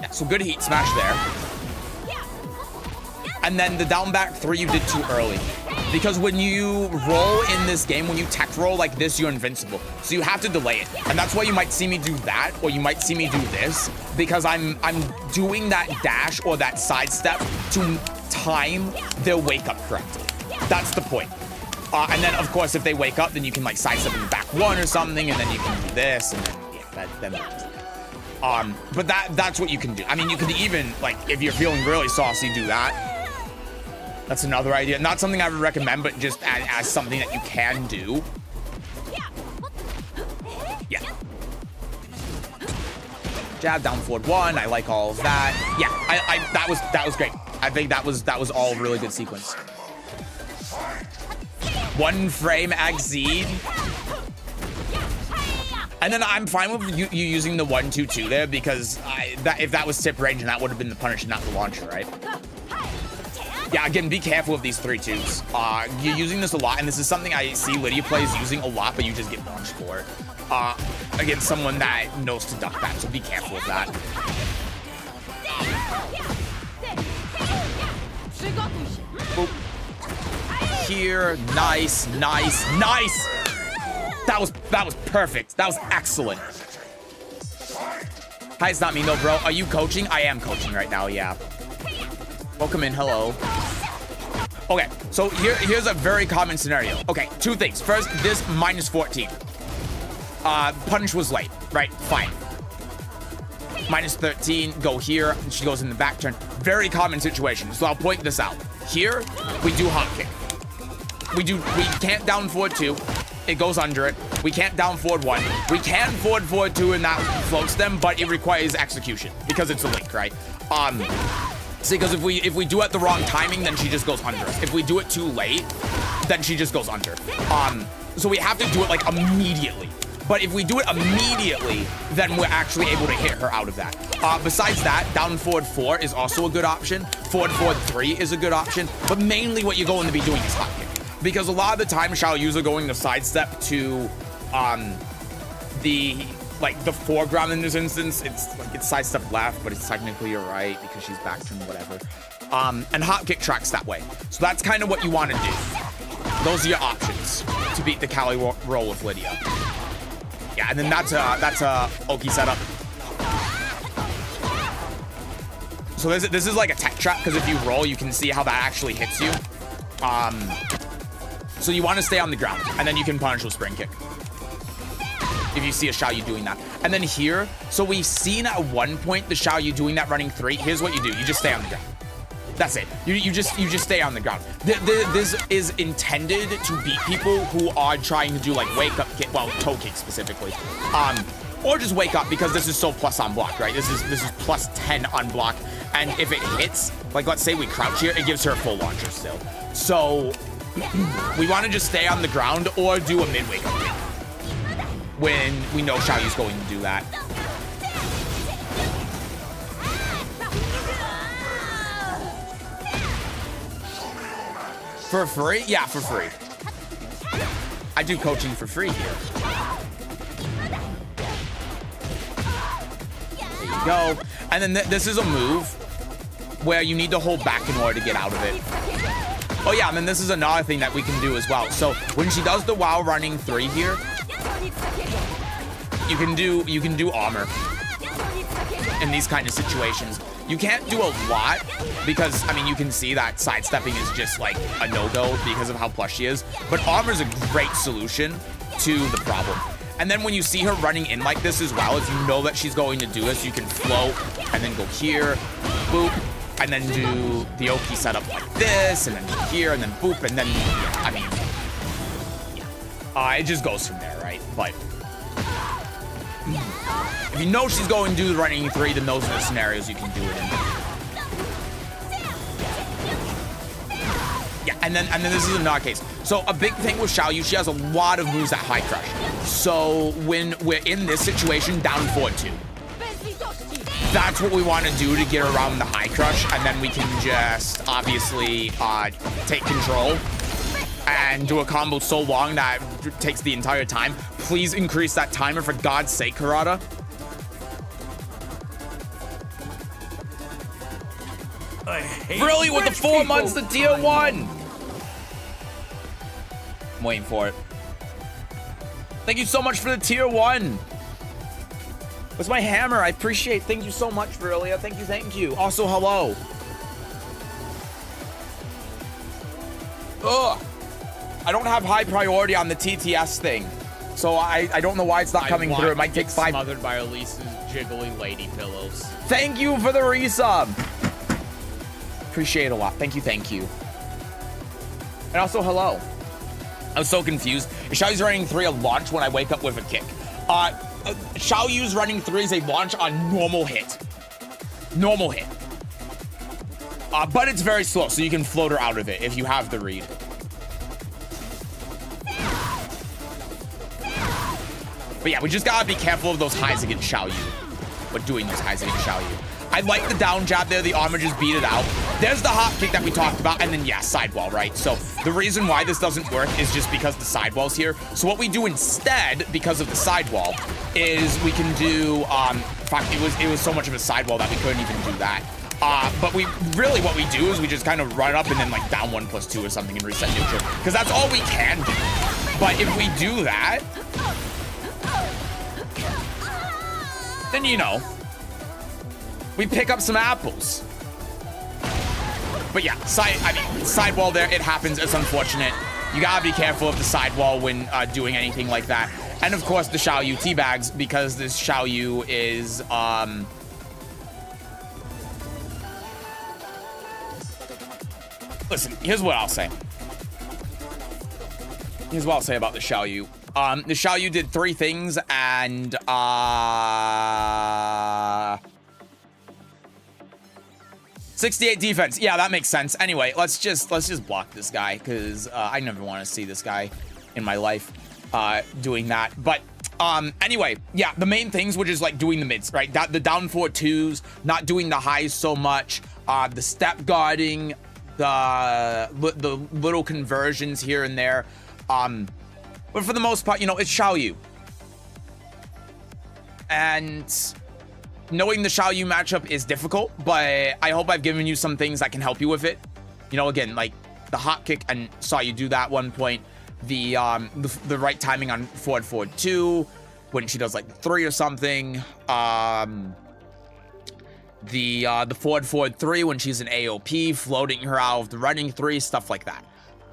yeah, so good heat smash there. And then the down back 3 you did too early. Because when you roll in this game, when you tech roll like this, you're invincible. So you have to delay it. And that's why you might see me do that, or you might see me do this, because I'm doing that dash or that sidestep to time their wake up correctly. That's the point. And then, of course, if they wake up, then you can, like, sidestep in the back 1 or something, and then you can do this, and then, yeah, but that's what you can do. I mean, you could even, like, if you're feeling really saucy, do that. That's another idea. Not something I would recommend, but just as something that you can do. Yeah. Jab down forward 1. I like all of that. Yeah, that was great. I think that was all a really good sequence. 1 frame exceed. And then I'm fine with you using the 1-2-2 there because if that was tip range, and that would have been the punish, not the launcher, right? Yeah, again, be careful of these 3-2s. You're using this a lot, and this is something I see Lydia plays using a lot, but you just get launched for it. Against someone that knows to duck that, so be careful of that. Boop. Here, nice. That was perfect. That was excellent. Hi, it's not me, no, bro. Are you coaching? I am coaching right now, yeah. Welcome in, hello. Okay, so here's a very common scenario. Okay, 2 things. First, this -14. Punish was late, right? Fine. -13, go here, and she goes in the back turn. Very common situation, so I'll point this out. Here, we do hot kick. We can't down forward 2. It goes under it. We can't down forward 1. We can forward 2 and that floats them, but it requires execution because it's a link, right? See, because if we do it the wrong timing, then she just goes under us. If we do it too late, then she just goes under. So we have to do it like immediately. But if we do it immediately, then we're actually able to hit her out of that. Besides that, down forward 4 is also a good option. Forward 3 is a good option. But mainly what you're going to be doing is hot kick. Because a lot of the time, Xiaoyu's are going to sidestep to the foreground in this instance. It's sidestep left, but it's technically your right because she's back turned, whatever. And hot kick tracks that way. So that's kind of what you want to do. Those are your options to beat the Cali roll with Lydia. Yeah, and then that's a Oki setup. So this is like a tech trap because if you roll, you can see how that actually hits you. So you want to stay on the ground, and then you can punish with spring kick. If you see a Xiaoyu doing that. And then here, so we've seen at one point the Xiaoyu doing that running 3. Here's what you do. You just stay on the ground. That's it. You just stay on the ground. This is intended to beat people who are trying to do like wake up kick, well, toe kick specifically. Or just wake up, because this is so plus on block, right? This is plus 10 on block. And if it hits, like let's say we crouch here, it gives her a full launcher still. So we want to just stay on the ground or do a mid wake up kick when we know Xiaoyu's going to do that. For free? Yeah, for free. I do coaching for free here. There you go. And then this is a move where you need to hold back in order to get out of it. Oh yeah, and then this is another thing that we can do as well. So when she does the while running 3 here, you can do armor in these kind of situations. You can't do a lot because, I mean, you can see that sidestepping is just like a no-go because of how plush she is. But armor is a great solution to the problem. And then when you see her running in like this as well, if you know that she's going to do this, you can float and then go here, boop, and then do the Oki setup like this, and then here, and then boop, and then, yeah, I mean, yeah. It just goes from there, right? But if you know she's going to do the running 3, then those are the scenarios you can do it in. Yeah, and then this is another case. So a big thing with Xiaoyu, she has a lot of moves at high crush. So when we're in this situation, down forward 2. That's what we want to do to get around the high crush, and then we can just obviously take control and do a combo so long that it takes the entire time. Please increase that timer for God's sake, Karada. Really, with the 4 months to tier 1? I'm waiting for it. Thank you so much for the tier 1. What's my hammer? I appreciate. Thank you so much, Virelia. Thank you, thank you. Also, hello. Ugh. I don't have high priority on the TTS thing. So I don't know why it's not coming through. It might take 5. Smothered by Elise's jiggly lady pillows. Thank you for the resub. Appreciate it a lot. Thank you, thank you. And also, hello. I was so confused. Xiaoyu's running 3 a launch when I wake up with a kick. Xiaoyu's running 3 is a launch on normal hit. Normal hit. But it's very slow, so you can float her out of it if you have the read. But yeah, we just gotta be careful of those highs against Xiaoyu. But doing those highs against Xiaoyu. I like the down jab there. The armor just beat it out. There's the hop kick that we talked about. And then, yeah, sidewall, right? So the reason why this doesn't work is just because the sidewall's here. So what we do instead, because of the sidewall, is we can do, fuck, it was so much of a sidewall that we couldn't even do that. But what we do is we just kind of run up and then like down 1+2 or something and reset neutral. Because that's all we can do. But if we do that, then, you know, we pick up some apples. But yeah, sidewall there, it happens. It's unfortunate. You gotta be careful of the sidewall when doing anything like that. And of course, the Xiaoyu teabags, because this Xiaoyu is, listen, here's what I'll say. Here's what I'll say about the Xiaoyu. The Xiaoyu did 3 things, and 68 defense. Yeah, that makes sense. Anyway, let's just block this guy, because I never want to see this guy in my life doing that. But anyway, yeah, the main things were just like doing the mids, right? The down 4-2s, not doing the highs so much, the step guarding, the little conversions here and there. But for the most part, you know, it's Xiaoyu. And knowing the Xiaoyu matchup is difficult, but I hope I've given you some things that can help you with it. You know, again, like the hot kick, and saw you do that 1 point. The right timing on forward 2 when she does like 3 or something. The forward 3 when she's an AOP, floating her out of the running 3, stuff like that.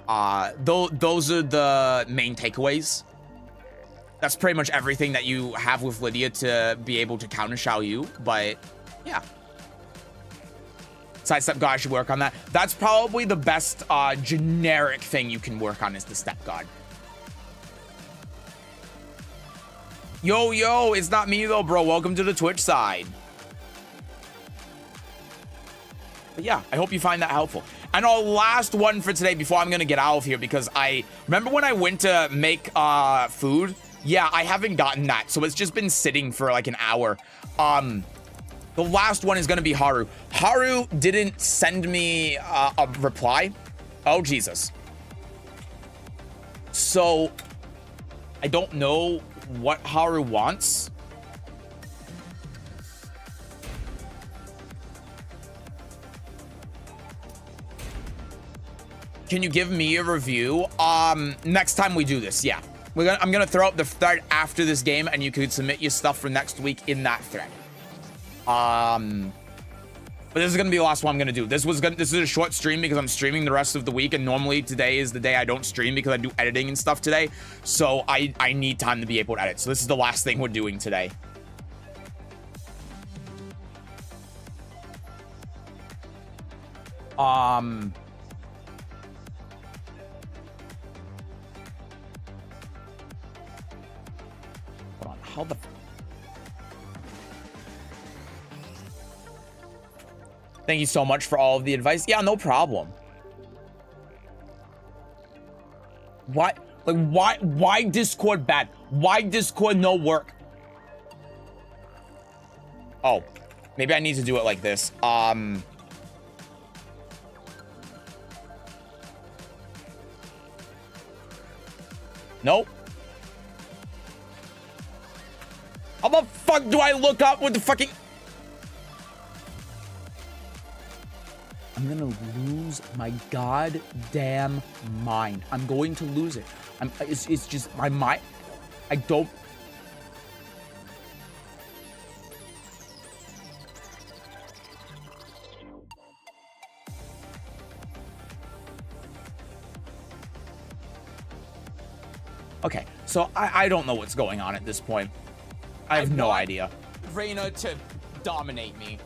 Those are the main takeaways. That's pretty much everything that you have with Lydia to be able to counter Xiao Yu, but yeah. Sidestep God, I should work on that. That's probably the best generic thing you can work on is the Step God. Yo, it's not me though, bro. Welcome to the Twitch side. But yeah, I hope you find that helpful. And our last one for today before I'm going to get out of here, because I remember when I went to make food. Yeah, I haven't gotten that. So it's just been sitting for like an hour. The last one is going to be Haru. Haru didn't send me a reply. Oh, Jesus. So I don't know what Haru wants. Can you give me a review? Next time we do this, yeah. I'm gonna throw up the thread after this game, and you could submit your stuff for next week in that thread. But this is gonna be the last one I'm gonna do. This is a short stream because I'm streaming the rest of the week, and normally today is the day I don't stream because I do editing and stuff today. So I need time to be able to edit. So this is the last thing we're doing today. Hold on, how the... Thank you so much for all of the advice. Yeah, no problem. Why? Like, why Discord bad? Why Discord no work? Oh, maybe I need to do it like this. Nope. How the fuck do I look up with the fucking... I'm gonna lose my goddamn mind. I'm going to lose it. It's just my mind. I don't... Okay, so I don't know what's going on at this point. I have no idea. Reina to dominate me.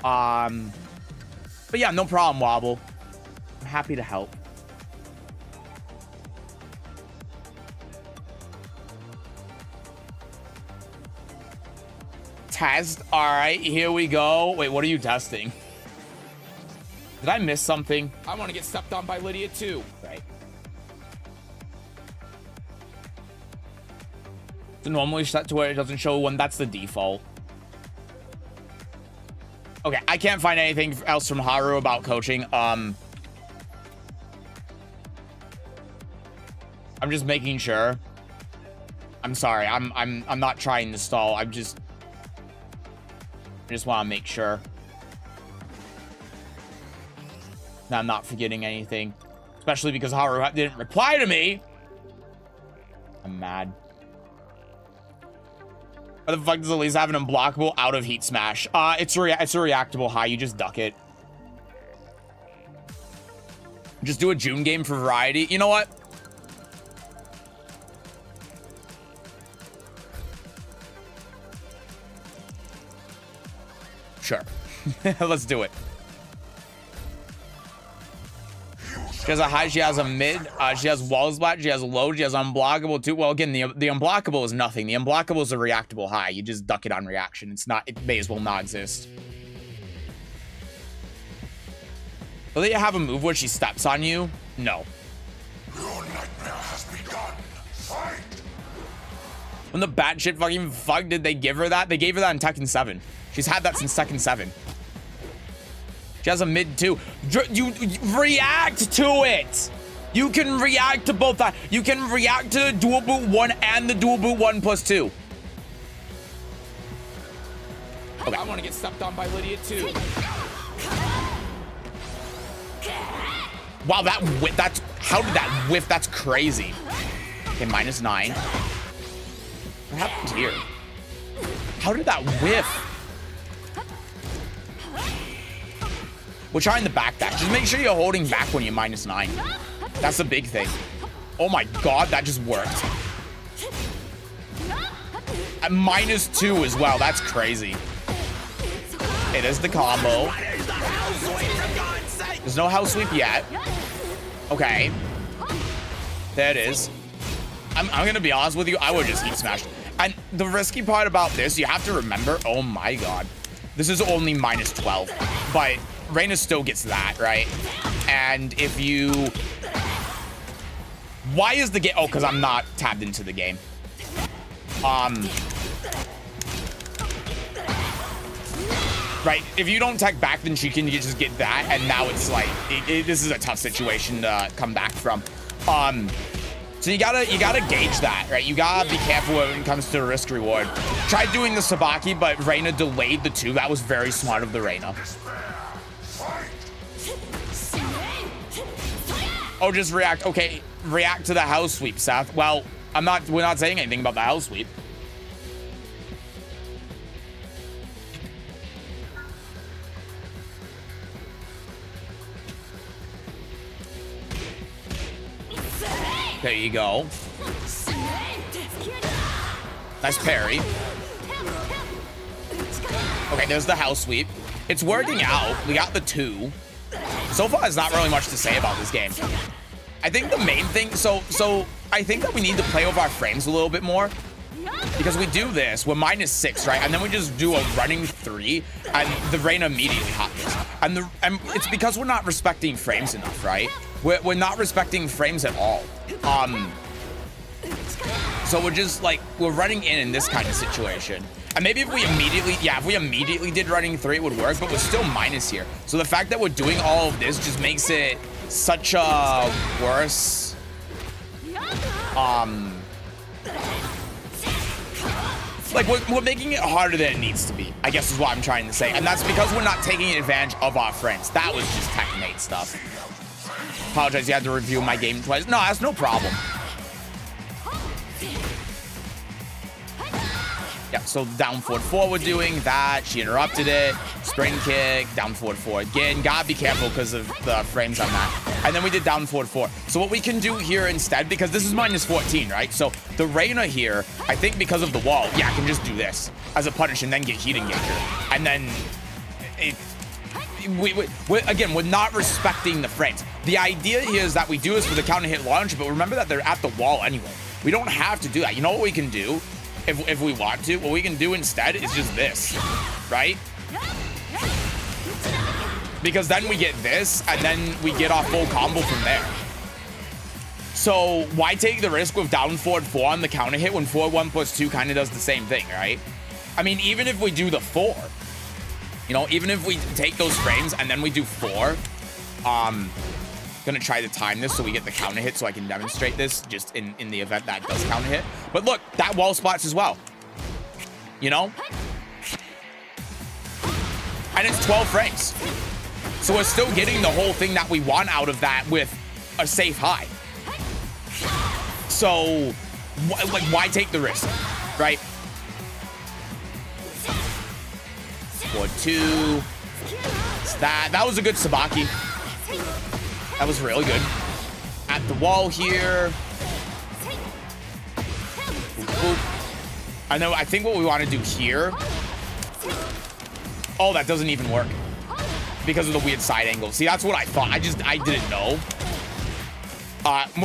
But yeah, no problem, Wobble. I'm happy to help. Test. All right, here we go. Wait, what are you testing? Did I miss something? I want to get stepped on by Lydia too. Right. So normally set to where it doesn't show when that's the default. Okay, I can't find anything else from Haru about coaching. I'm just making sure. I'm sorry. I'm not trying to stall. I just want to make sure that I'm not forgetting anything, especially because Haru didn't reply to me. I'm mad. What the fuck does Elise have an unblockable out of heat smash? It's a reactable high. You just duck it. Just do a June game for variety. You know what? Sure. Let's do it. She has a high, she has a mid, she has wall splat, she has a low, she has unblockable too. Well, again, the unblockable is nothing. The unblockable is a reactable high. You just duck it on reaction. It's not, it may as well not exist. Will they have a move where she steps on you? No. Your nightmare has begun. Fight! When the batshit fucking fuck did they give her that? They gave her that in Tekken 7. She's had that since Tekken 7. She has a mid too. You react to it. You can react to both that. You can react to the dual boot 1 and the dual boot 1+2. Okay. I want to get stepped on by Lydia too. Wow, that's how did that whiff? That's crazy. Okay, -9. What happened here? How did that whiff? We're trying the back dash. Just make sure you're holding back when you're -9. That's a big thing. Oh my god, that just worked. At -2 as well. That's crazy. Okay, there's the combo. There's no house sweep yet. Okay. There it is. I'm gonna be honest with you, I would just heat smashed. And the risky part about this, you have to remember, oh my god. This is only -12. But Reina still gets that, right? And if you... Why is the game... Oh, because I'm not tabbed into the game. Right, if you don't tech back, then she can just get that, and now it's like, this is a tough situation to come back from. So you gotta gauge that, right? You gotta be careful when it comes to risk reward. Tried doing the Sabaki, but Reina delayed the 2. That was very smart of the Reina. Oh, just react. Okay, react to the house sweep, Seth. Well, we're not saying anything about the house sweep. There you go. Nice parry. Okay, there's the house sweep. It's working out. We got the 2. So far, there's not really much to say about this game. I think the main thing, so I think that we need to play with our frames a little bit more. Because we do this, we're -6, right? And then we just do a running 3, and the Reina immediately hops. And it's because we're not respecting frames enough, right? We're not respecting frames at all. So we're just like, we're running in this kind of situation. And maybe if we immediately did running 3, it would work, but we're still minus here. So the fact that we're doing all of this just makes it such a worse, like we're making it harder than it needs to be, I guess is what I'm trying to say. And that's because we're not taking advantage of our friends. That was just Technate stuff. Apologize, you had to review my game twice. No, that's no problem. Yeah, so down forward 4 we're doing that. She interrupted it. Spring kick, down forward 4 again. Gotta be careful because of the frames on that. And then we did down forward 4. So what we can do here instead, because this is -14, right? So the Reina here, I think because of the wall, yeah, I can just do this as a punish and then get heat engager. And then we're not respecting the frames. The idea here is that we do this for the counter hit launch, but remember that they're at the wall anyway. We don't have to do that. You know what we can do? If we want to, what we can do instead is just this, right? Because then we get this, and then we get our full combo from there. So why take the risk with down forward 4 on the counter hit when forward 1 plus 2 kind of does the same thing, right? I mean, even if we do the 4, you know, even if we take those frames and then we do 4, gonna try to time this so we get the counter hit so I can demonstrate this just in the event that does counter hit. But look, that wall spots as well, you know? And it's 12 frames. So we're still getting the whole thing that we want out of that with a safe high. So, like, why take the risk, right? 4-2. That was a good Sabaki. That was really good. At the wall here. Boop, boop. I think what we want to do here. Oh, that doesn't even work. Because of the weird side angle. See, that's what I thought. I didn't know.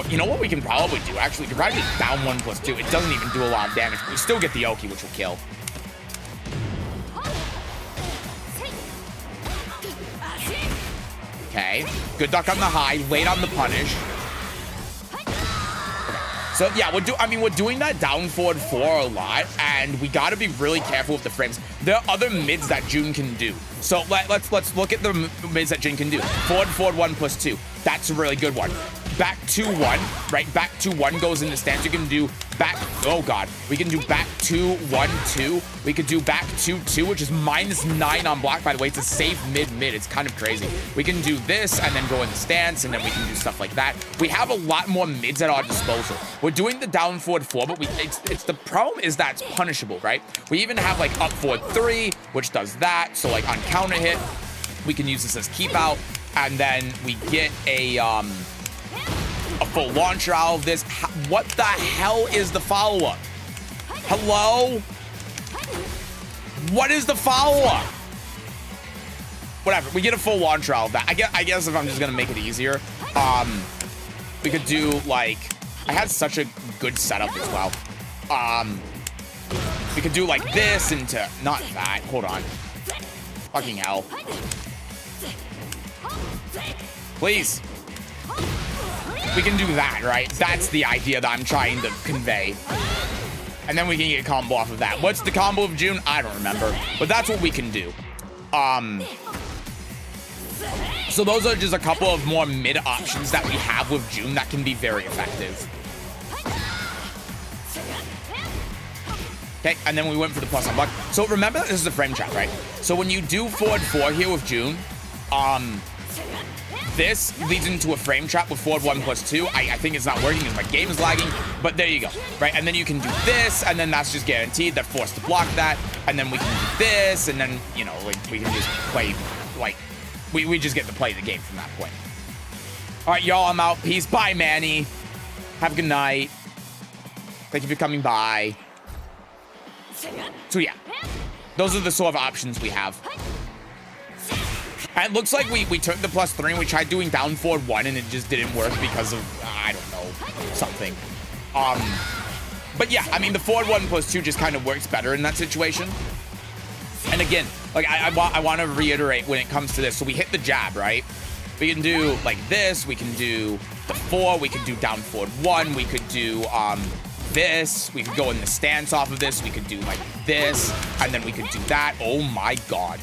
You know what we can probably do? Actually, we can probably just down 1 plus 2. It doesn't even do a lot of damage. We still get the Oki, which will kill. Okay, good duck on the high, late on the punish. Okay. So yeah, we're doing that down forward 4 a lot, and we got to be really careful with the frames. There are other mids that Jun can do. So let's look at the mids that Jun can do. Forward 1 plus 2. That's a really good one. Back 2-1, right? Back 2-1 goes into stance. You can do back, oh god. We can do back 2-1-2. We could do back 2-2, which is -9 on block, by the way. It's a safe mid-mid. It's kind of crazy. We can do this and then go into stance, and then we can do stuff like that. We have a lot more mids at our disposal. We're doing the down forward 4, but it's the problem is that it's punishable, right? We even have like up forward 3, which does that. So like on counter hit, We can use this as keep out, and then we get a full launcher out of this. What the hell is the follow-up? Hello? What is the follow-up? Whatever, we get a full launcher out of that. I guess if I'm just gonna make it easier, we could do like, I had such a good setup as well. We could do like this into, not that, hold on. Fucking hell. Please. We can do that, right? That's the idea that I'm trying to convey. And then we can get a combo off of that. What's the combo of June? I don't remember. But that's what we can do. So those are just a couple of more mid options that we have with June that can be very effective. Okay, and then we went for the plus unblock. So remember that this is a frame trap, right? So when you do forward 4 here with June, this leads into a frame trap with forward 1 plus 2. I think it's not working because my game is lagging, but there you go, right? And then you can do this, and then that's just guaranteed. They're forced to block that, and then we can do this, and then, you know, like, we can just play, like, we just get to play the game from that point. All right, y'all, I'm out. Peace. Bye, Manny. Have a good night. Thank you for coming by. So, yeah. Those are the sort of options we have. And it looks like we took the +3 and we tried doing down forward 1 and it just didn't work because of, I don't know, something. But yeah, I mean, the forward 1 plus 2 just kind of works better in that situation. And again, like I want to reiterate when it comes to this. So we hit the jab, right? We can do like this. We can do the 4. We could do down forward 1. We could do this. We could go in the stance off of this. We could do like this, and then we could do that. Oh my god.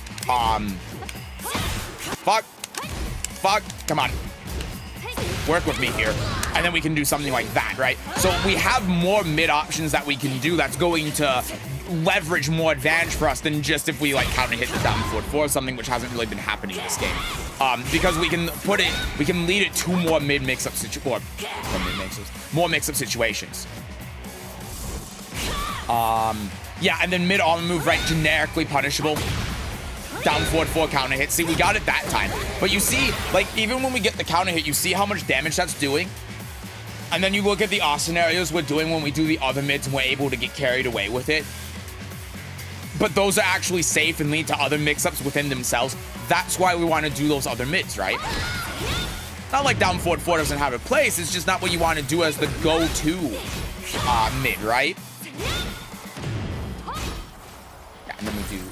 Fuck. Come on. Work with me here. And then we can do something like that, right? So we have more mid options that we can do that's going to leverage more advantage for us than just if we like counter hit the down forward 4 or something, which hasn't really been happening in this game. Because we can lead it to more mid mix-up situations. More mix-up situations. Yeah, and then mid armor move, right? Generically punishable. Down forward 4 counter hit. See, we got it that time. But you see, like, even when we get the counter hit, you see how much damage that's doing? And then you look at the scenarios we're doing when we do the other mids and we're able to get carried away with it. But those are actually safe and lead to other mix-ups within themselves. That's why we want to do those other mids, right? Not like down forward 4 doesn't have a place. It's just not what you want to do as the go-to mid, right? Yeah, and then we do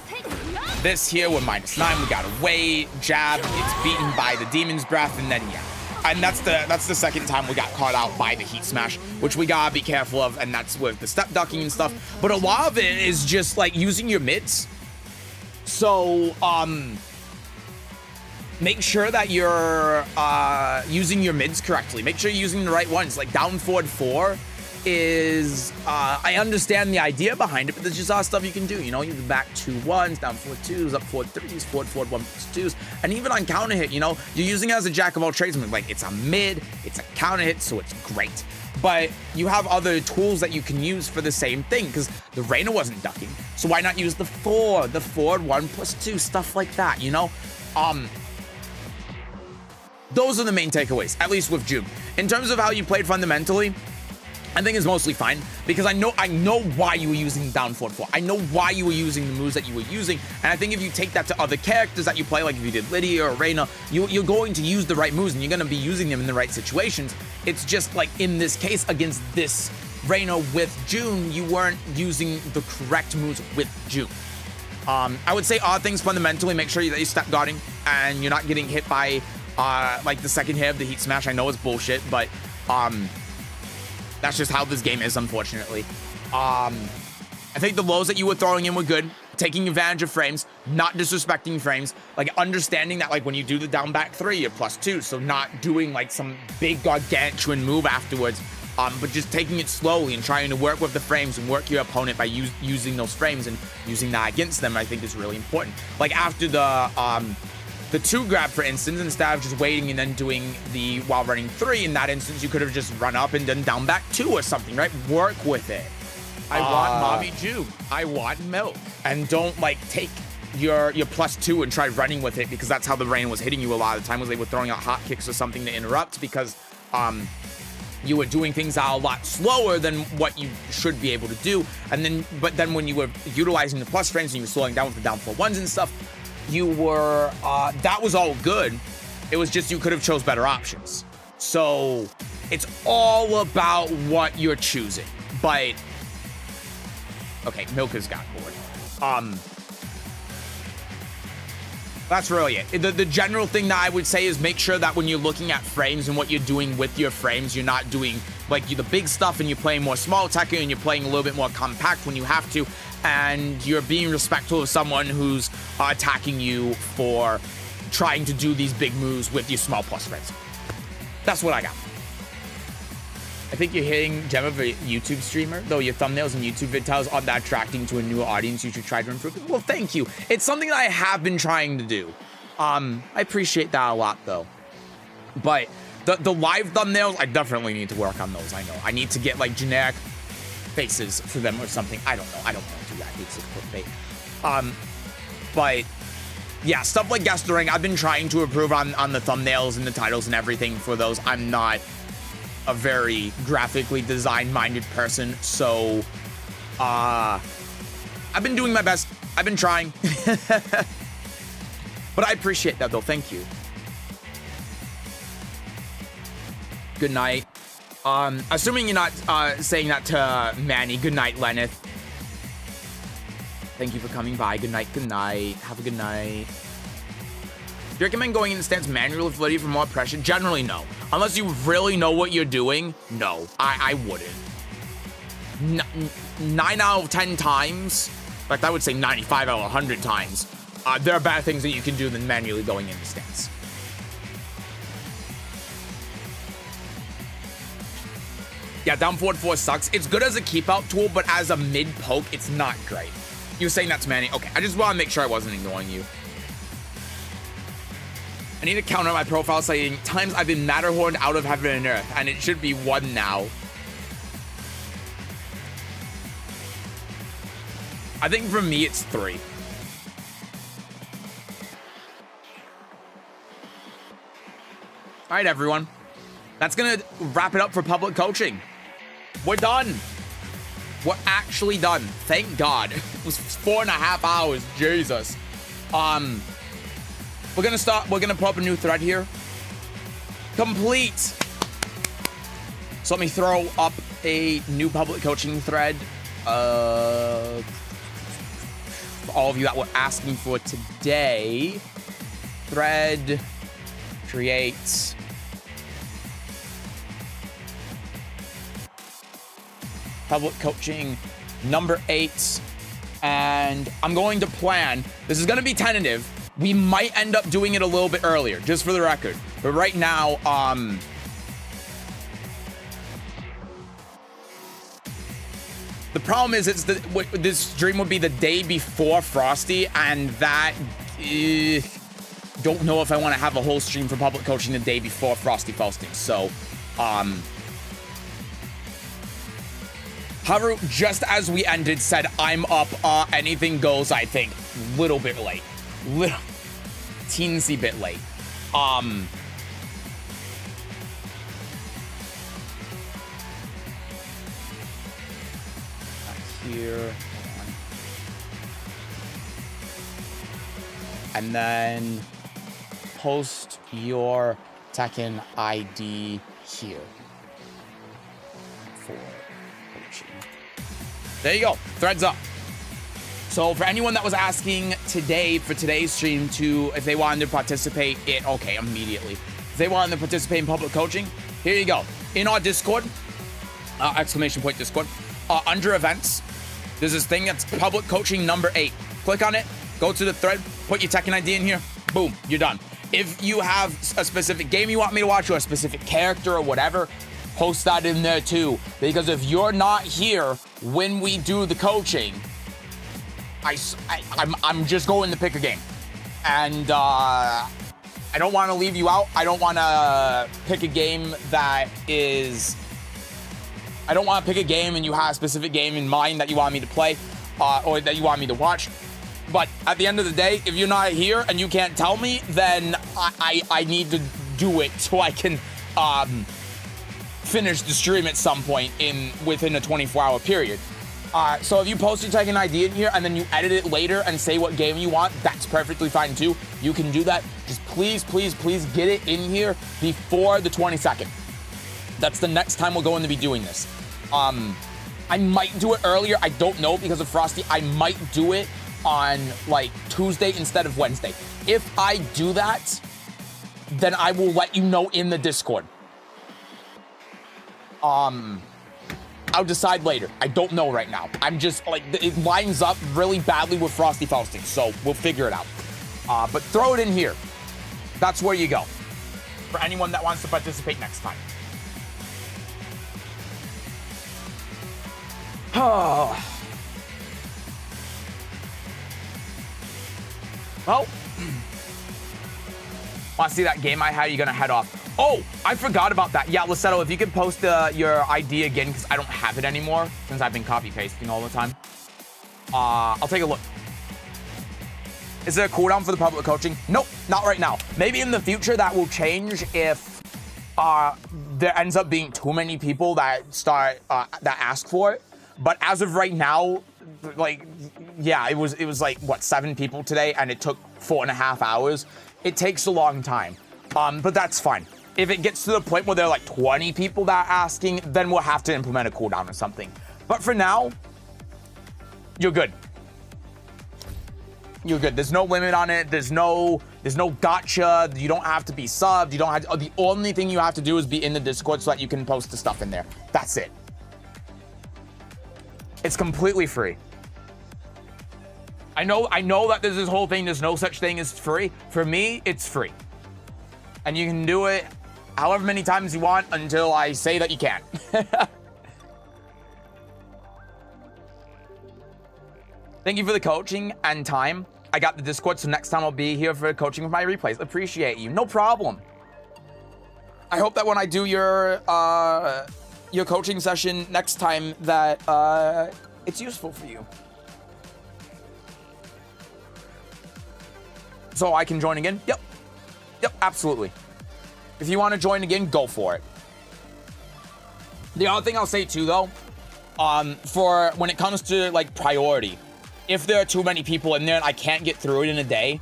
this here with -9. We gotta wait, jab, it's beaten by the demon's breath, and then yeah. And that's the second time we got caught out by the heat smash, which we gotta be careful of, and that's with the step ducking and stuff. But a lot of it is just like using your mids. So make sure that you're using your mids correctly. Make sure you're using the right ones. Like down forward 4 is I understand the idea behind it, but there's just a lot of stuff you can do. You know, you back 2 1s, down forward 2s, up forward 3s, forward 1 plus 2s, and even on counter hit, you know, you're using it as a jack of all trades. Like, it's a mid, it's a counter hit, so it's great. But you have other tools that you can use for the same thing, because the Reina wasn't ducking, so why not use the 4, the forward 1 plus 2, stuff like that, you know? Those are the main takeaways, at least with June. In terms of how you played fundamentally, I think it's mostly fine, because I know why you were using down forward 4. I know why you were using the moves that you were using, and I think if you take that to other characters that you play, like if you did Lydia or Reina, you're going to use the right moves, and you're going to be using them in the right situations. It's just like in this case against this Reina with June, you weren't using the correct moves with June. I would say odd things fundamentally, make sure that you're step guarding and you're not getting hit by like the second hit of the heat smash. I know it's bullshit, but that's just how this game is, unfortunately. I think the lows that you were throwing in were good. Taking advantage of frames, not disrespecting frames, like understanding that like when you do the down back 3, you're +2, so not doing like some big gargantuan move afterwards, but just taking it slowly and trying to work with the frames and work your opponent by using those frames and using that against them, I think is really important. Like after the 2 grab, for instance, instead of just waiting and then doing the while running 3, in that instance, you could have just run up and done down back 2 or something, right? Work with it. I want mommy Jew. I want milk. And don't like take your +2 and try running with it, because that's how the rain was hitting you a lot of the time, was they were throwing out hot kicks or something to interrupt, because you were doing things a lot slower than what you should be able to do. And then, but then when you were utilizing the plus frames and you were slowing down with the down 4-1s and stuff, you were, that was all good. It was just you could have chose better options. So it's all about what you're choosing. But, okay, Milka's got bored. That's really it. The general thing that I would say is make sure that when you're looking at frames and what you're doing with your frames, you're not doing like the big stuff and you're playing more small attacker and you're playing a little bit more compact when you have to, and you're being respectful of someone who's attacking you for trying to do these big moves with your small plus frames. That's what I got. I think you're hitting gem of a YouTube streamer, though your thumbnails and YouTube videos aren't that attracting to a newer audience. You should try to improve it. Well, thank you. It's something that I have been trying to do. I appreciate that a lot, though. But the live thumbnails, I definitely need to work on those. I know. I need to get like generic faces for them or something. I don't know. I don't want to do that. It's clickbait. But yeah, stuff like guest during, I've been trying to improve on the thumbnails and the titles and everything for those. I'm not a very graphically design-minded person, so I've been doing my best. I've been trying. But I appreciate that, though. Thank you. Good night. Assuming you're not saying that to Manny. Good night, Lenneth. Thank you for coming by. Good night. Good night. Have a good night. Do you recommend going in the stance manual with Lydia for more pressure? Generally, no. Unless you really know what you're doing, no. I wouldn't. 9 out of 10 times, in fact, I would say 95 out of 100 times, there are better things that you can do than manually going in the stance. Yeah, down forward 4 sucks. It's good as a keep-out tool, but as a mid-poke, it's not great. You were saying that's Manny. Okay, I just want to make sure I wasn't ignoring you. I need to counter my profile saying times I've been Matterhorn out of heaven and earth, and it should be 1 now. I think for me it's 3. All right, everyone. That's gonna wrap it up for public coaching. We're done. We're actually done. Thank God. It was 4.5 hours. Jesus. We're gonna put up a new thread here. Complete. So let me throw up a new public coaching thread. For all of you that were asking for today. Thread. Create. Public coaching number 8. And I'm going to plan. This is gonna be tentative. We might end up doing it a little bit earlier, just for the record. But right now, the problem is this stream would be the day before Frosty, and that don't know if I want to have a whole stream for public coaching the day before Frosty Fausting. So, Haru, just as we ended, said I'm up. Anything goes. I think little bit late. Little teensy bit late. Here. And then post your Tekken ID here for coaching. There you go. Threads up. So for anyone that was asking today for today's stream if they wanted to participate immediately. If they wanted to participate in public coaching, here you go. In our Discord, !Discord, under events, there's this thing that's public coaching number 8. Click on it, go to the thread, put your Tekken ID in here, boom, you're done. If you have a specific game you want me to watch or a specific character or whatever, post that in there too. Because if you're not here when we do the coaching, I'm just going to pick a game, and I don't want to leave you out. I don't want to pick a game that is. I don't want to pick a game and you have a specific game in mind that you want me to play, or that you want me to watch. But at the end of the day, if you're not here and you can't tell me, then I need to do it so I can finish the stream at some point within a 24-hour period. So if you post your Tekken ID in here and then you edit it later and say what game you want, that's perfectly fine too. You can do that. Just please, please, please get it in here before the 22nd. That's the next time we're going to be doing this. I might do it earlier. I don't know because of Frosty. I might do it on like Tuesday instead of Wednesday. If I do that, then I will let you know in the Discord. I'll decide later. I don't know right now. I'm just like, it lines up really badly with Frosty Fausting, so we'll figure it out. But throw it in here. That's where you go. For anyone that wants to participate next time. Oh. Well, want to see that game I had? You're gonna head off. Oh, I forgot about that. Yeah, Lissetto, if you could post your ID again, because I don't have it anymore since I've been copy pasting all the time. I'll take a look. Is there a cooldown for the public coaching? Nope, not right now. Maybe in the future that will change if there ends up being too many people that that ask for it. But as of right now, like, yeah, it was like, what, 7 people today, and it took 4.5 hours. It takes a long time, but that's fine. If it gets to the point where there are like 20 people that are asking, then we'll have to implement a cooldown or something. But for now, you're good. You're good. There's no limit on it. There's no gotcha. You don't have to be subbed. You don't have to, the only thing you have to do is be in the Discord so that you can post the stuff in there. That's it. It's completely free. I know that there's this whole thing, there's no such thing as free. For me, it's free. And you can do it however many times you want until I say that you can't. Thank you for the coaching and time. I got the Discord, so next time I'll be here for coaching with my replays. Appreciate you. No problem. I hope that when I do your coaching session next time that it's useful for you. So I can join again? Yep, absolutely. If you want to join again, go for it. The other thing I'll say too, though, for when it comes to like priority, if there are too many people in there and I can't get through it in a day,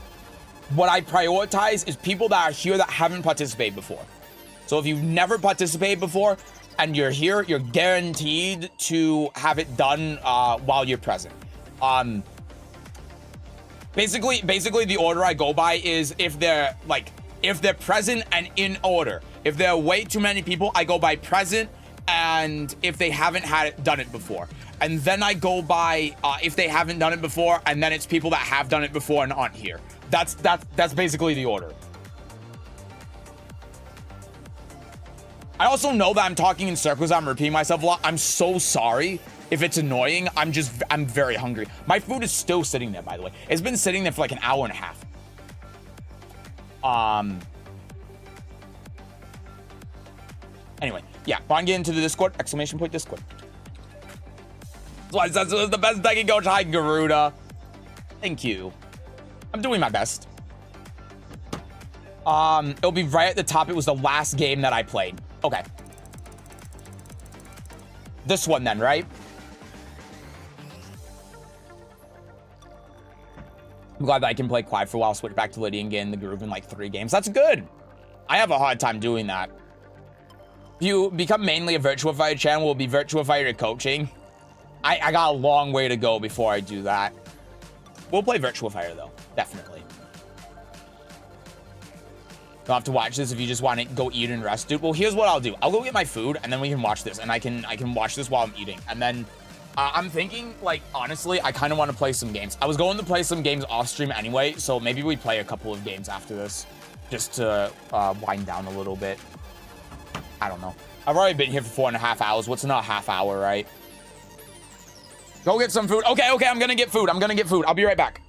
what I prioritize is people that are here that haven't participated before. So if you've never participated before and you're here, you're guaranteed to have it done while you're present. Basically the order I go by is if they're present and in order. If there are way too many people, I go by present, and if they haven't done it before. And then I go by if they haven't done it before, and then it's people that have done it before and aren't here. That's basically the order. I also know that I'm talking in circles, I'm repeating myself a lot. I'm so sorry if it's annoying. I'm very hungry. My food is still sitting there, by the way. It's been sitting there for like an hour and a half. Anyway, yeah, Bond, get into the Discord, ! Discord. That's why Sesujin is the best Tekken coach. Hi, Garuda. Thank you. I'm doing my best. It'll be right at the top. It was the last game that I played. Okay. This one then, right? I'm glad that I can play quiet for a while, switch back to Lydia and get in the groove in like 3 games. That's good. I have a hard time doing that. If you become mainly a Virtua Fighter channel, will be Virtua Fighter coaching. I got a long way to go before I do that. We'll play Virtua Fighter though, definitely. Don't have to watch this if you just want to go eat and rest, dude. Well, here's what I'll do. I'll go get my food and then we can watch this, and I can watch this while I'm eating. And then I'm thinking, like, honestly, I kind of want to play some games. I was going to play some games off stream anyway, so maybe we play a couple of games after this just to wind down a little bit. I don't know. I've already been here for 4.5 hours. What's not a half hour, right? Go get some food. Okay, I'm gonna get food. I'll be right back.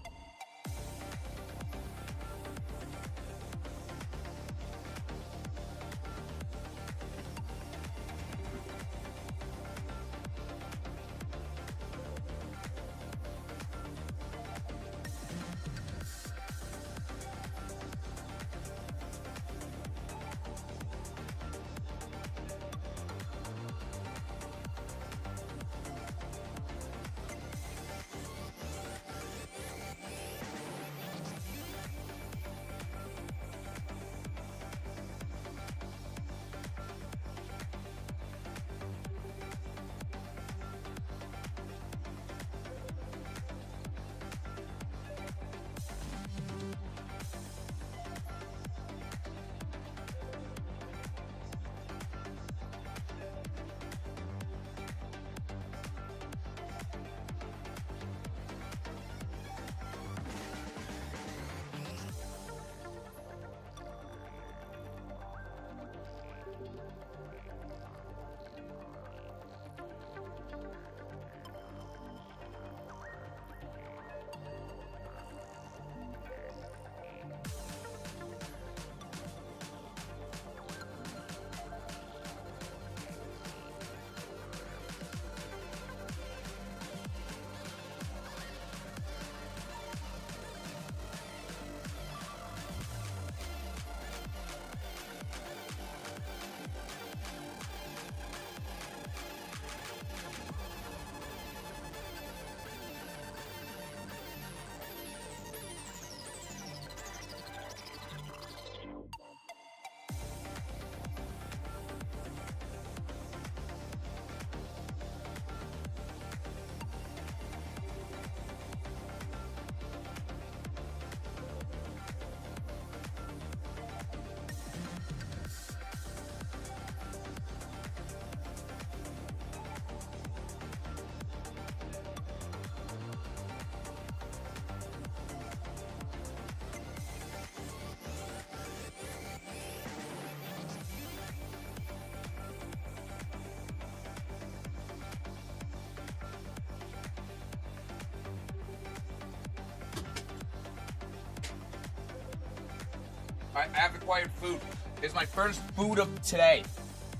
I have acquired food. It's my first food of today.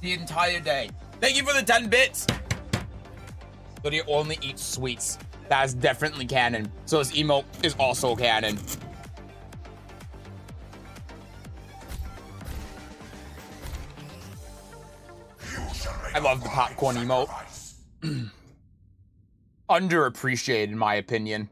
The entire day. Thank you for the 10 bits. Lydia only eats sweets. That's definitely canon. So his emote is also canon. I love the popcorn emote. Underappreciated, in my opinion.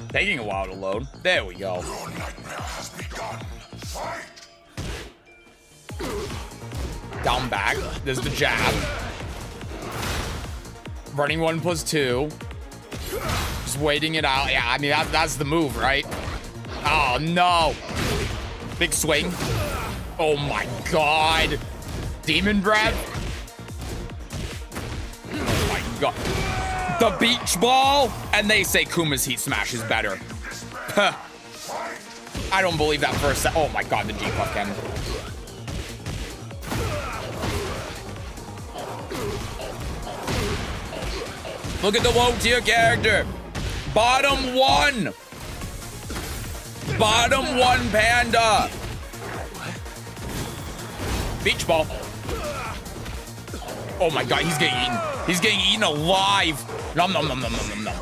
Taking a while to load. There we go. Your nightmare has begun. Fight! Down back. There's the jab. Running 1+2. Just waiting it out. Yeah, I mean, that's the move, right? Oh, no. Big swing. Oh, my God. Demon breath. Oh, my God. The beach ball. And they say Kuma's heat smash is better. Huh. I don't believe that for a sec. Oh, my God. The G-Puff cannon. Look at the low tier character. Bottom one. Bottom one panda. Beach ball. Oh my God, he's getting eaten. He's getting eaten alive. Nom nom nom nom nom nom nom.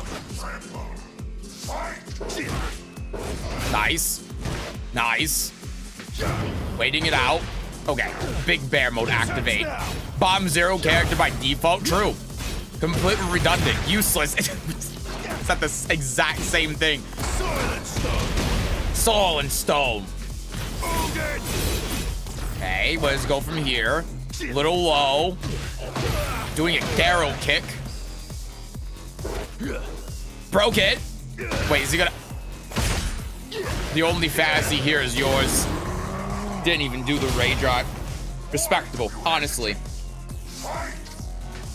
Nice. Nice. Waiting it out. Okay. Big bear mode activate. Bomb zero character by default. True. Completely redundant. Useless. It's not the exact same thing. Soul and stone. Okay, let's go from here. Little low. Doing a Daryl kick. Broke it. Wait, is he gonna... The only fantasy here is yours. Didn't even do the rage drive. Respectable, honestly.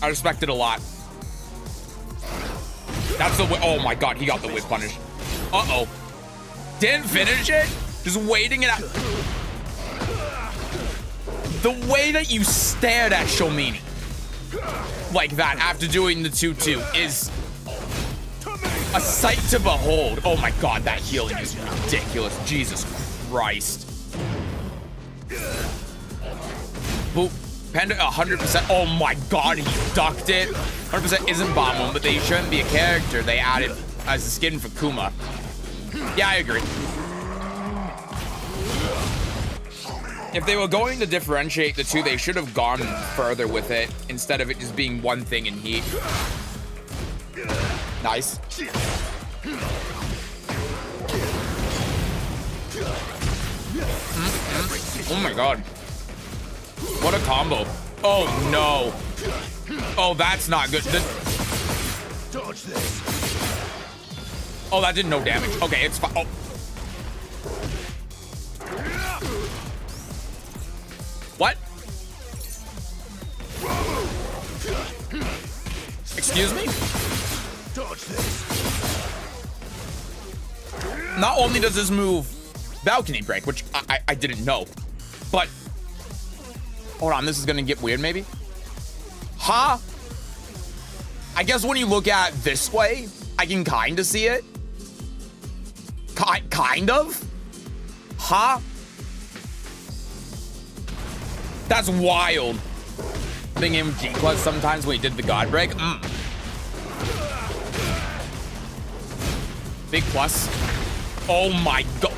I respect it a lot. That's the way. Oh my God, he got the whip punish. Uh-oh. Didn't finish it? Just waiting it out. The way that you stared at Shomini like that after doing the 2-2 is a sight to behold. Oh my God, that healing is ridiculous. Jesus Christ. Boop. Panda 100%. Oh my God, he ducked it. 100% isn't bomb one, but they shouldn't be a character they added as a skin for Kuma. Yeah, I agree. If they were going to differentiate the two, they should have gone further with it instead of it just being one thing in Heat. Nice. Oh my God. What a combo. Oh no. Oh, that's not good. Oh, that did no damage. Okay, it's fine. Oh. What? Excuse me? Not only does this move balcony break, which I didn't know, but hold on, this is gonna get weird maybe. Huh? I guess when you look at it this way, I can kind of see it. Kind of? Huh? That's wild. Being in G-Plus sometimes when he did the God Break. Big plus. Oh my God.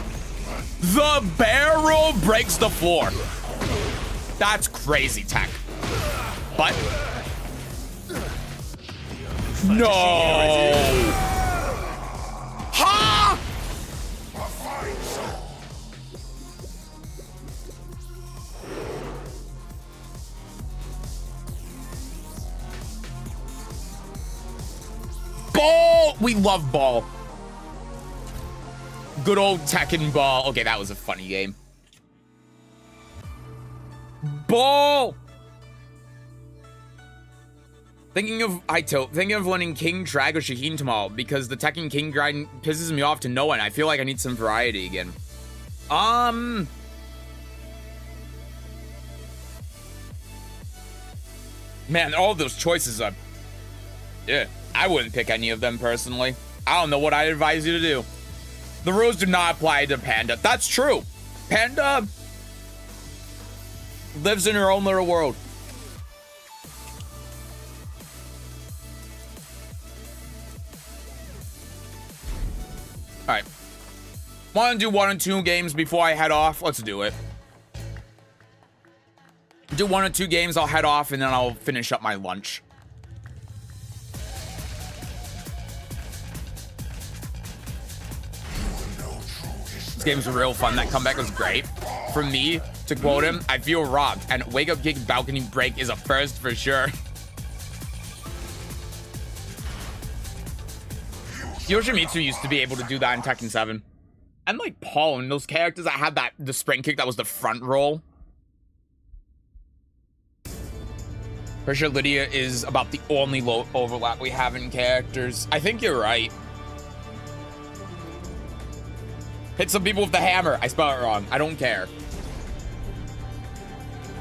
The barrel breaks the floor. That's crazy tech. But no. Ha! Ball! We love ball. Good old Tekken ball. Okay, that was a funny game. Ball! Thinking of running King, Drag, or Shaheen tomorrow because the Tekken King grind pisses me off to no end. I feel like I need some variety again. Man, all those choices are... Yeah, I wouldn't pick any of them personally. I don't know what I'd advise you to do. The rules do not apply to Panda. That's true. Panda lives in her own little world. All right. Want to do 1 and 2 games before I head off? Let's do it. Do 1 or 2 games, I'll head off, and then I'll finish up my lunch. This game's real fun. That comeback was great. For me, to quote him, I feel robbed, and wake up kick balcony break is a first for sure. Yoshimitsu used to be able to do that in Tekken 7. And like Paul and those characters that had that, the spring kick that was the front roll. For sure, Lydia is about the only low overlap we have in characters. I think you're right. Hit some people with the hammer. I spelled it wrong. I don't care.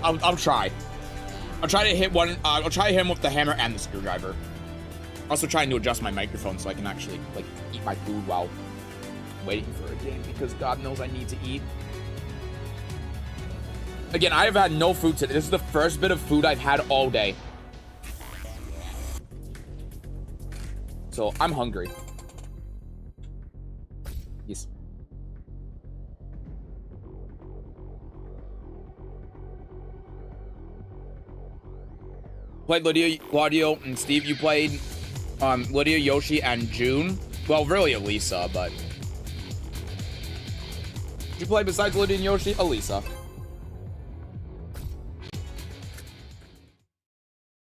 I'll try. I'll try to hit one. I'll try him with the hammer and the screwdriver. Also trying to adjust my microphone so I can actually like eat my food while waiting for a game, because God knows I need to eat. Again, I have had no food today. This is the first bit of food I've had all day. So I'm hungry. Yes. Played Lydia, Claudio, and Steve. You played Lydia, Yoshi, and June. Well, really Elisa, but... Did you play besides Lydia and Yoshi? Elisa.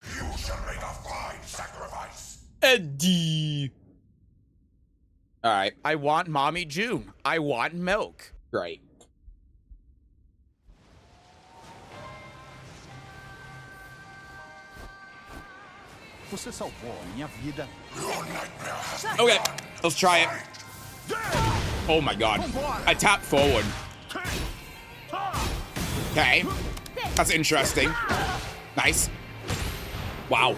You shall make a fine sacrifice. Eddie. All right. I want Mommy June. I want milk. Great. Você salvou minha vida. Okay, let's try it. Oh my God. I tap forward. Okay. That's interesting. Nice. Wow.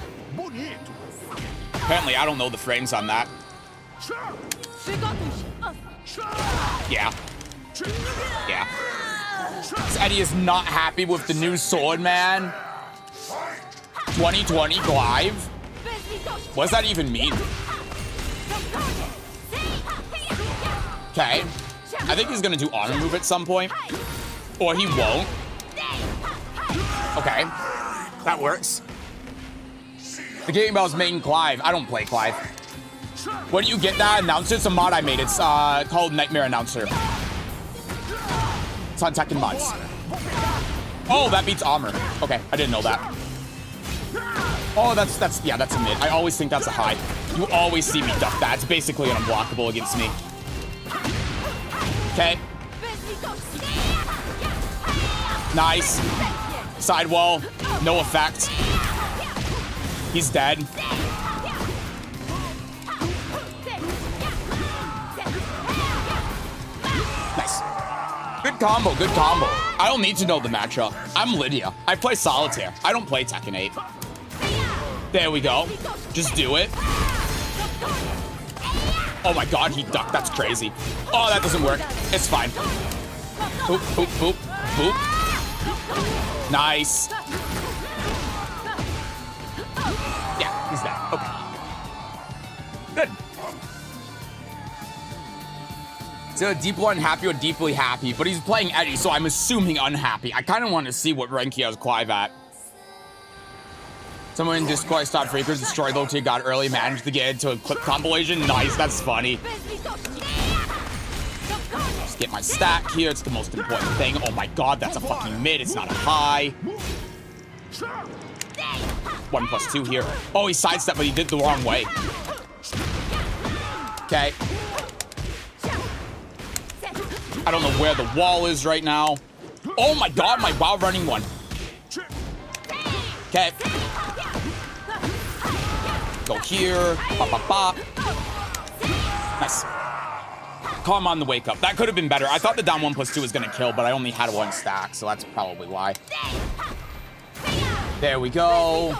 Apparently, I don't know the frames on that. Yeah. Yeah. This Eddie is not happy with the new sword, man. 2020 Clive? What does that even mean? Okay. I think he's gonna do honor move at some point. Or he won't. Okay. That works. The game about main Clive. I don't play Clive. Where do you get that announcer? It's a mod I made. It's called Nightmare Announcer. It's on Tekken mods. Oh, that beats armor. Okay, I didn't know that. Oh, that's a mid. I always think that's a high. You always see me duck that. It's basically an unblockable against me. Okay. Nice. Sidewall. No effect. He's dead. Nice. Good combo, good combo. I don't need to know the matchup. I'm Lydia. I play Solitaire. I don't play Tekken 8. There we go. Just do it. Oh my God, he ducked. That's crazy. Oh, that doesn't work. It's fine. Boop, boop, boop, boop. Nice. Yeah, he's dead. Okay. Good. So deeply unhappy or deeply happy, but he's playing Eddie, so I'm assuming unhappy. I kind of want to see what rank he has Clive at. Someone in Discord stopped Freakers, destroyed low tier, got early, managed to get into a clip compilation. Nice, that's funny. Just get my stack here, it's the most important thing. Oh my God, that's a fucking mid, it's not a high. 1+2 here. Oh, he sidestepped, but he did the wrong way. Okay. I don't know where the wall is right now. Oh my God, my wild running one. Okay. Go here. Bop, bop, bop. Nice. Calm on the wake up. That could have been better. I thought the down 1+2 was going to kill, but I only had one stack, so that's probably why. There we go.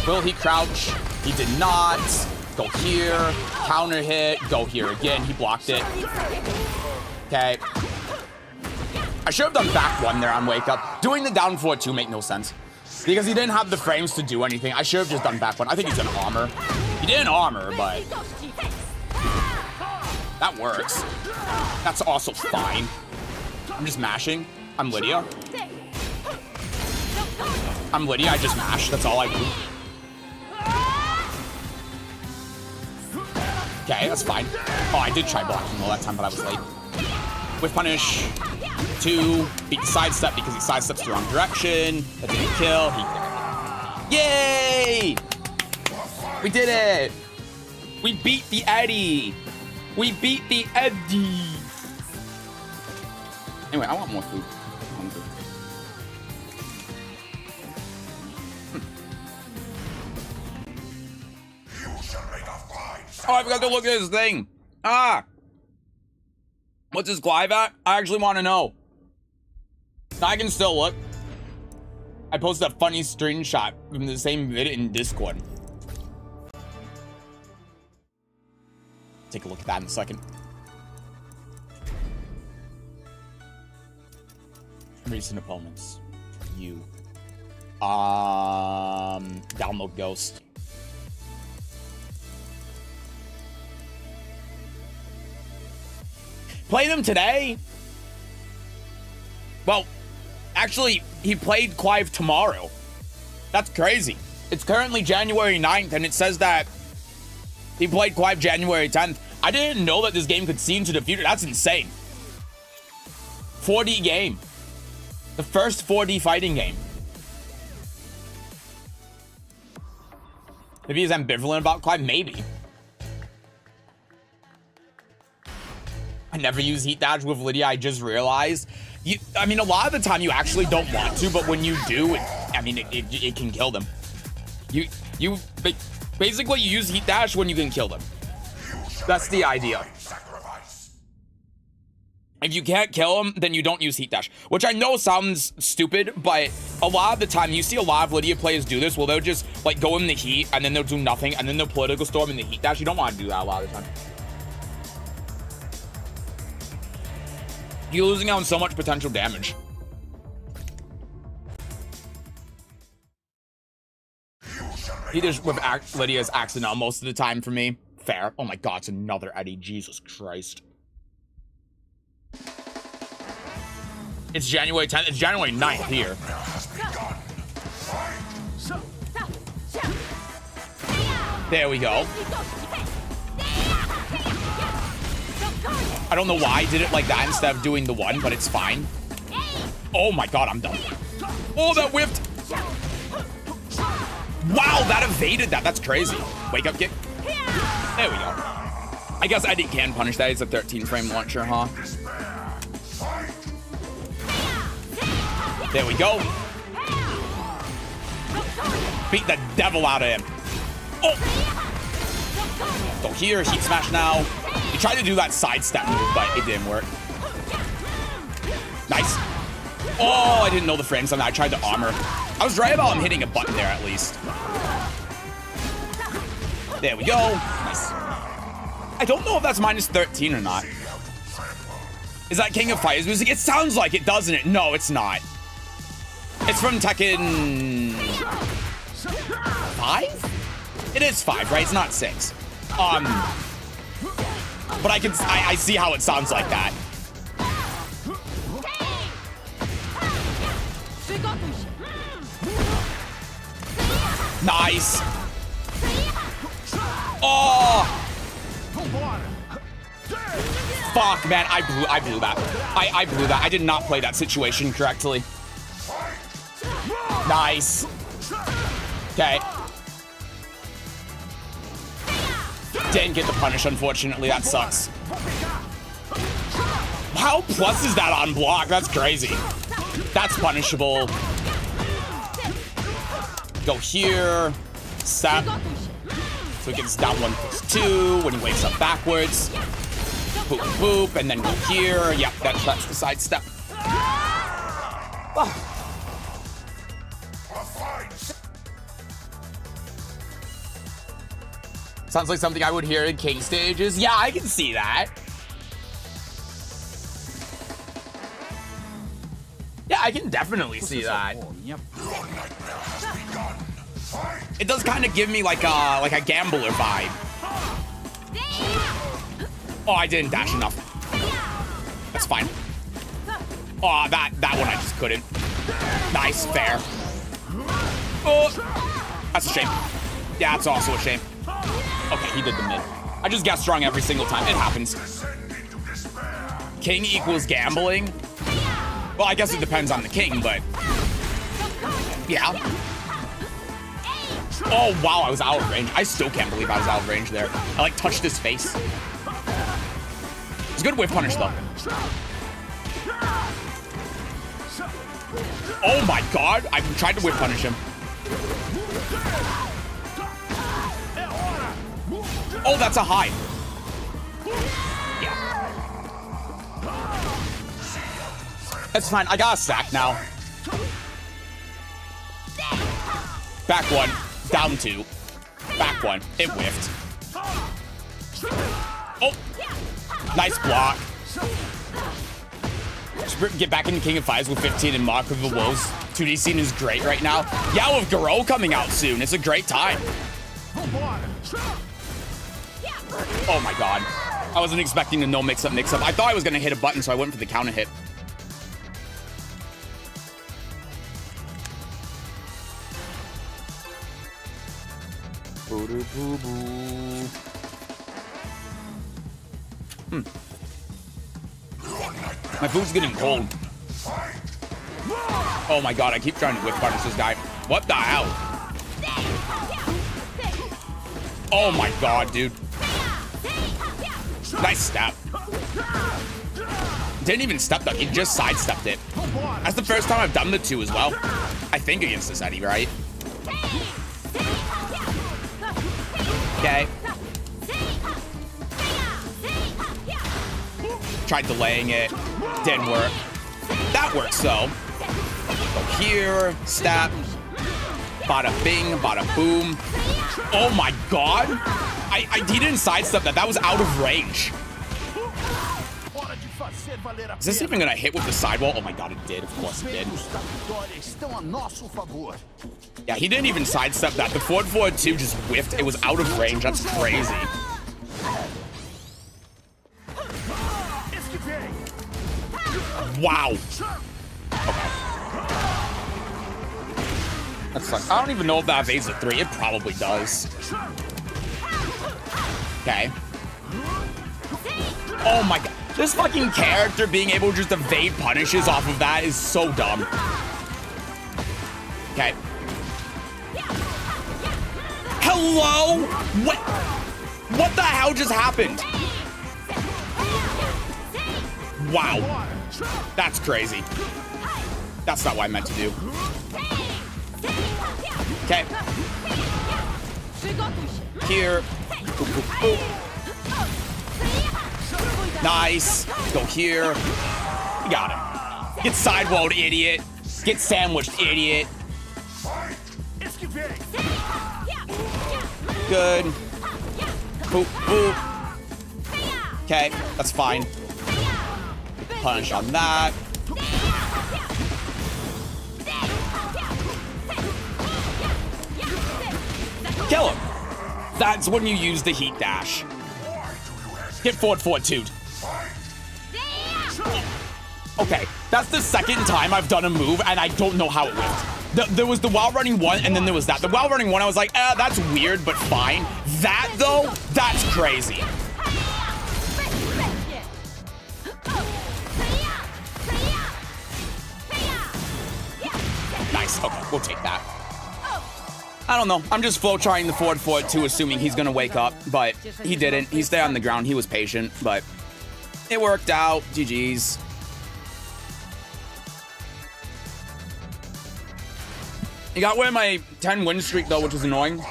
Will he crouch? He did not. Go here. Counter hit. Go here again. He blocked it. Okay. I should have done back one there on wake up. Doing the down forward two make no sense. Because he didn't have the frames to do anything. I should have just done back one. I think he's in armor. He didn't armor, but that works. That's also fine. I'm just mashing. I'm Lydia. I'm Lydia. I just mash. That's all I do. Okay, that's fine. Oh, I did try blocking all that time, but I was late. Whiff punish. 2. Beat the sidestep because he sidesteps the wrong direction. That didn't kill. He... Yay! We did it! We beat the Eddie! We beat the Eddie! Anyway, I want more food. I'm hungry. You shall make a fine Oh, I forgot to look at this thing. Ah! What's his Clive at? I actually want to know. I can still look. I posted a funny screenshot from the same video in Discord. Take a look at that in a second. Recent opponents. You. Download Ghost. Play them today? Well, actually, he played Clive tomorrow. That's crazy. It's currently January 9th, and it says that he played Clive January 10th. I didn't know that this game could see into the future. That's insane. 4D game. The first 4D fighting game. Maybe he's ambivalent about Clive? Maybe. I never use Heat Dash with Lydia, I just realized. I mean, a lot of the time you actually don't want to, but when you do, it can kill them. Basically, you use Heat Dash when you can kill them. That's the idea. If you can't kill them, then you don't use Heat Dash. Which I know sounds stupid, but a lot of the time, you see a lot of Lydia players do this, where they'll just, like, go in the heat, and then they'll do nothing, and then they'll Political Storm in the Heat Dash. You don't want to do that a lot of the time. You're losing out on so much potential damage. He just with Lydia's accidental most of the time for me. Fair. Oh my god, it's another Eddie. Jesus Christ. It's January 10th. It's January 9th here. There we go. I don't know why I did it like that instead of doing the one, but it's fine. Oh my god, I'm done. Oh, that whipped. Wow, that evaded that. That's crazy. Wake up kick. There we go. I guess Eddie can punish that. It's a 13-frame launcher, huh? There we go. Beat the devil out of him. Oh! Go here, heat smash now. He tried to do that sidestep move, but it didn't work. Nice. Oh, I didn't know the frames on that. I tried to armor. I was right about him hitting a button there at least. There we go. Nice. I don't know if that's minus 13 or not. Is that King of Fighters music? It sounds like it, doesn't it? No, it's not. It's from Tekken 5? It is 5, right? It's not 6. But I see how it sounds like that. Nice. Oh. Fuck, man, I blew that. I blew that. I did not play that situation correctly. Nice. Okay. Didn't get the punish, unfortunately. That sucks. How plus is that on block? That's crazy. That's punishable. Go here. Step. So he gets down 1+2 when he wakes up backwards. Boop, boop, and then go here. Yep, that's the side step. Oh. Sounds like something I would hear in King stages. Yeah, I can see that. Yeah, I can definitely see that. It does kind of give me like a gambler vibe. Oh, I didn't dash enough. That's fine. Oh, that one I just couldn't. Nice, fair. Oh, that's a shame. Yeah, that's also a shame. Okay, he did the mid. I just got strong every single time. It happens. King equals gambling. Well, I guess it depends on the king, but yeah. Oh, wow, I was out of range. I still can't believe I was out of range there. I, like, touched his face. It's a good whiff punish, though. Oh, my God. I tried to whiff punish him. Oh, that's a high. Yeah. That's fine. I got a sack now. Back one. Down two. Back one. It whiffed. Oh. Nice block. Just get back into King of Fives with 15 and Mark of the Wolves. 2D scene is great right now. Yeah, with Garou coming out soon. It's a great time. Oh my God. I wasn't expecting the no mix-up. I thought I was going to hit a button, so I went for the counter hit. My food's getting cold. Oh my God, I keep trying to whip punish this guy. What the hell? Oh my God, dude. Nice step. Didn't even step up, he just sidestepped it. That's the first time I've done the two as well. I think against this Eddie, right? Okay. Tried delaying it. Didn't work. That works though. Go here. Step. Bada bing. Bada boom. Oh my God. He didn't sidestep that. That was out of range. Is this even gonna hit with the sidewall? Oh my God, it did. Of course it did. Yeah, he didn't even sidestep that. The forward 2 just whiffed. It was out of range. That's crazy. Wow. Okay. That sucks. I don't even know if that evades a 3. It probably does. Okay. Oh my God. This fucking character being able to just evade punishes off of that is so dumb. Okay. Hello? What the hell just happened? Wow. That's crazy. That's not what I meant to do. Okay. Here. Boop, boop, boop. Nice. Go here. We got him. Get sidewalled, idiot. Get sandwiched, idiot. Good. Boop, boop. Okay, that's fine. Punch on that. Kill him. That's when you use the heat dash. Get forward 2'd. Okay, that's the second time I've done a move, and I don't know how it went. There was the while running one, and then there was that. The while running one, I was like, that's weird, but fine. That, though, that's crazy. Nice. Okay, we'll take that. I don't know. I'm just flow trying the forward 2, assuming he's going to wake up, but he didn't. He stayed on the ground. He was patient, but it worked out. GG's. You got away my 10 win streak, though, which is annoying.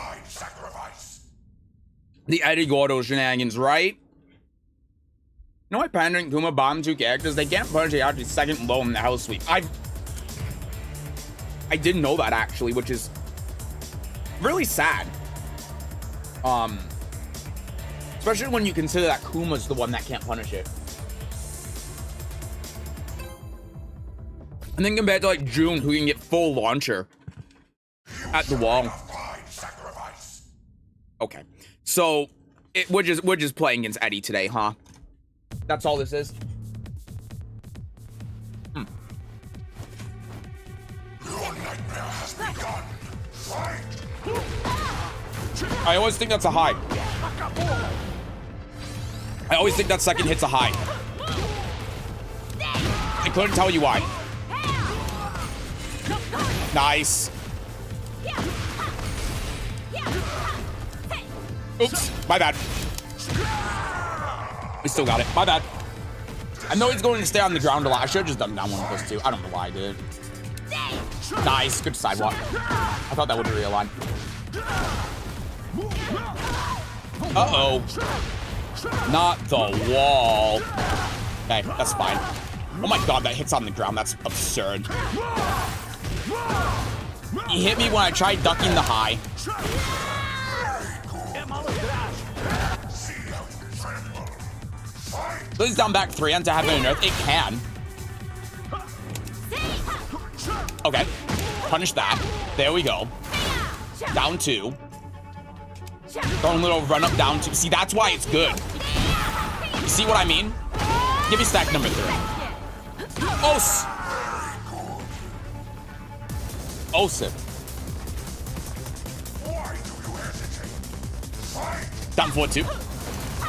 The Eddie Gordo shenanigans, right? You know why Panda and Kuma bomb 2 characters? They can't punish it out to second low in the house sweep. I didn't know that, actually, which is really sad. Especially when you consider that Kuma's the one that can't punish it. And then compared to like June, who can get full launcher at the wall. Okay, so we're just playing against Eddie today, huh? That's all this is. Your nightmare has begun. Fight! I always think that's a high. I always think that second hit's a high. I couldn't tell you why. Nice. Oops, my bad. We still got it. My bad. I know he's going to stay on the ground a lot. I should have just done down 1+2. I don't know why I did. Nice. Good sidewalk. I thought that would realign. Uh-oh. Not the wall. Okay, that's fine. Oh my god, that hits on the ground. That's absurd. He hit me when I tried ducking the high. This down back 3 onto having an earth. It can. Okay. Punish that. There we go. Down 2. Throwing a little run up down 2. See, that's why it's good. You see what I mean? Give me stack number 3. Oh, oh, sip. Down 4-2.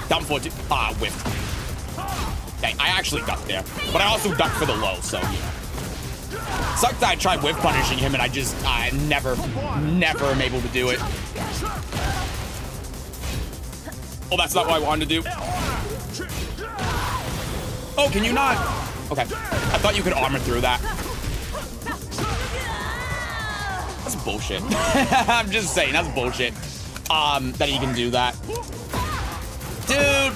Down 4-2. Ah, whiffed. Dang, I actually ducked there. But I also ducked for the low, so, you know. Sucks that I tried whiff punishing him and I never am able to do it. Oh, that's not what I wanted to do. Oh, can you not? Okay. I thought you could armor through that. That's bullshit. I'm just saying, that's bullshit. That he can do that. Dude,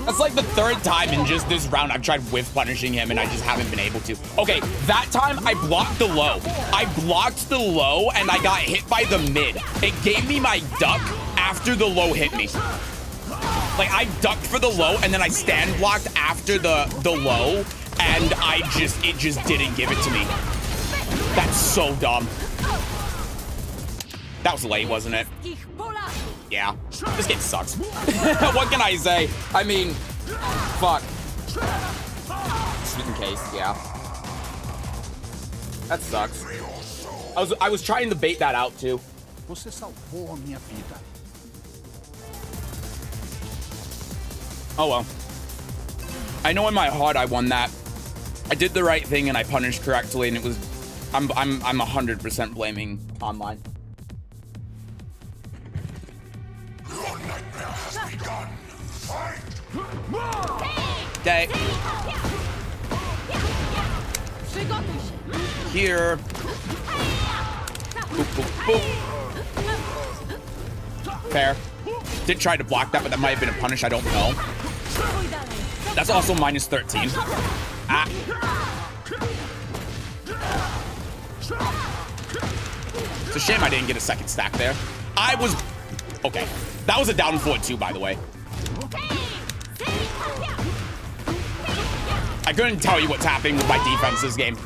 that's like the 3rd time in just this round I've tried whiff punishing him and I just haven't been able to. Okay, that time I blocked the low. I blocked the low and I got hit by the mid. It gave me my duck after the low hit me. Like, I ducked for the low and then I stand blocked after the low and it just didn't give it to me. That's so dumb. That was late, wasn't it? Yeah, this game sucks. What can I say? I mean, fuck. Just in case, yeah. That sucks. I was trying to bait that out too. Você salvou a minha vida. Oh well. I know in my heart I won that. I did the right thing and I punished correctly, and it was. I'm 100% blaming online. Your nightmare has begun. Fight! Okay. Here. Boop, boop, boop. Fair. Did try to block that, but that might have been a punish. I don't know. That's also minus 13. Ah. It's a shame I didn't get a second stack there. I was... Okay. That was a down 4-2, by the way. I couldn't tell you what's happening with my defense this game.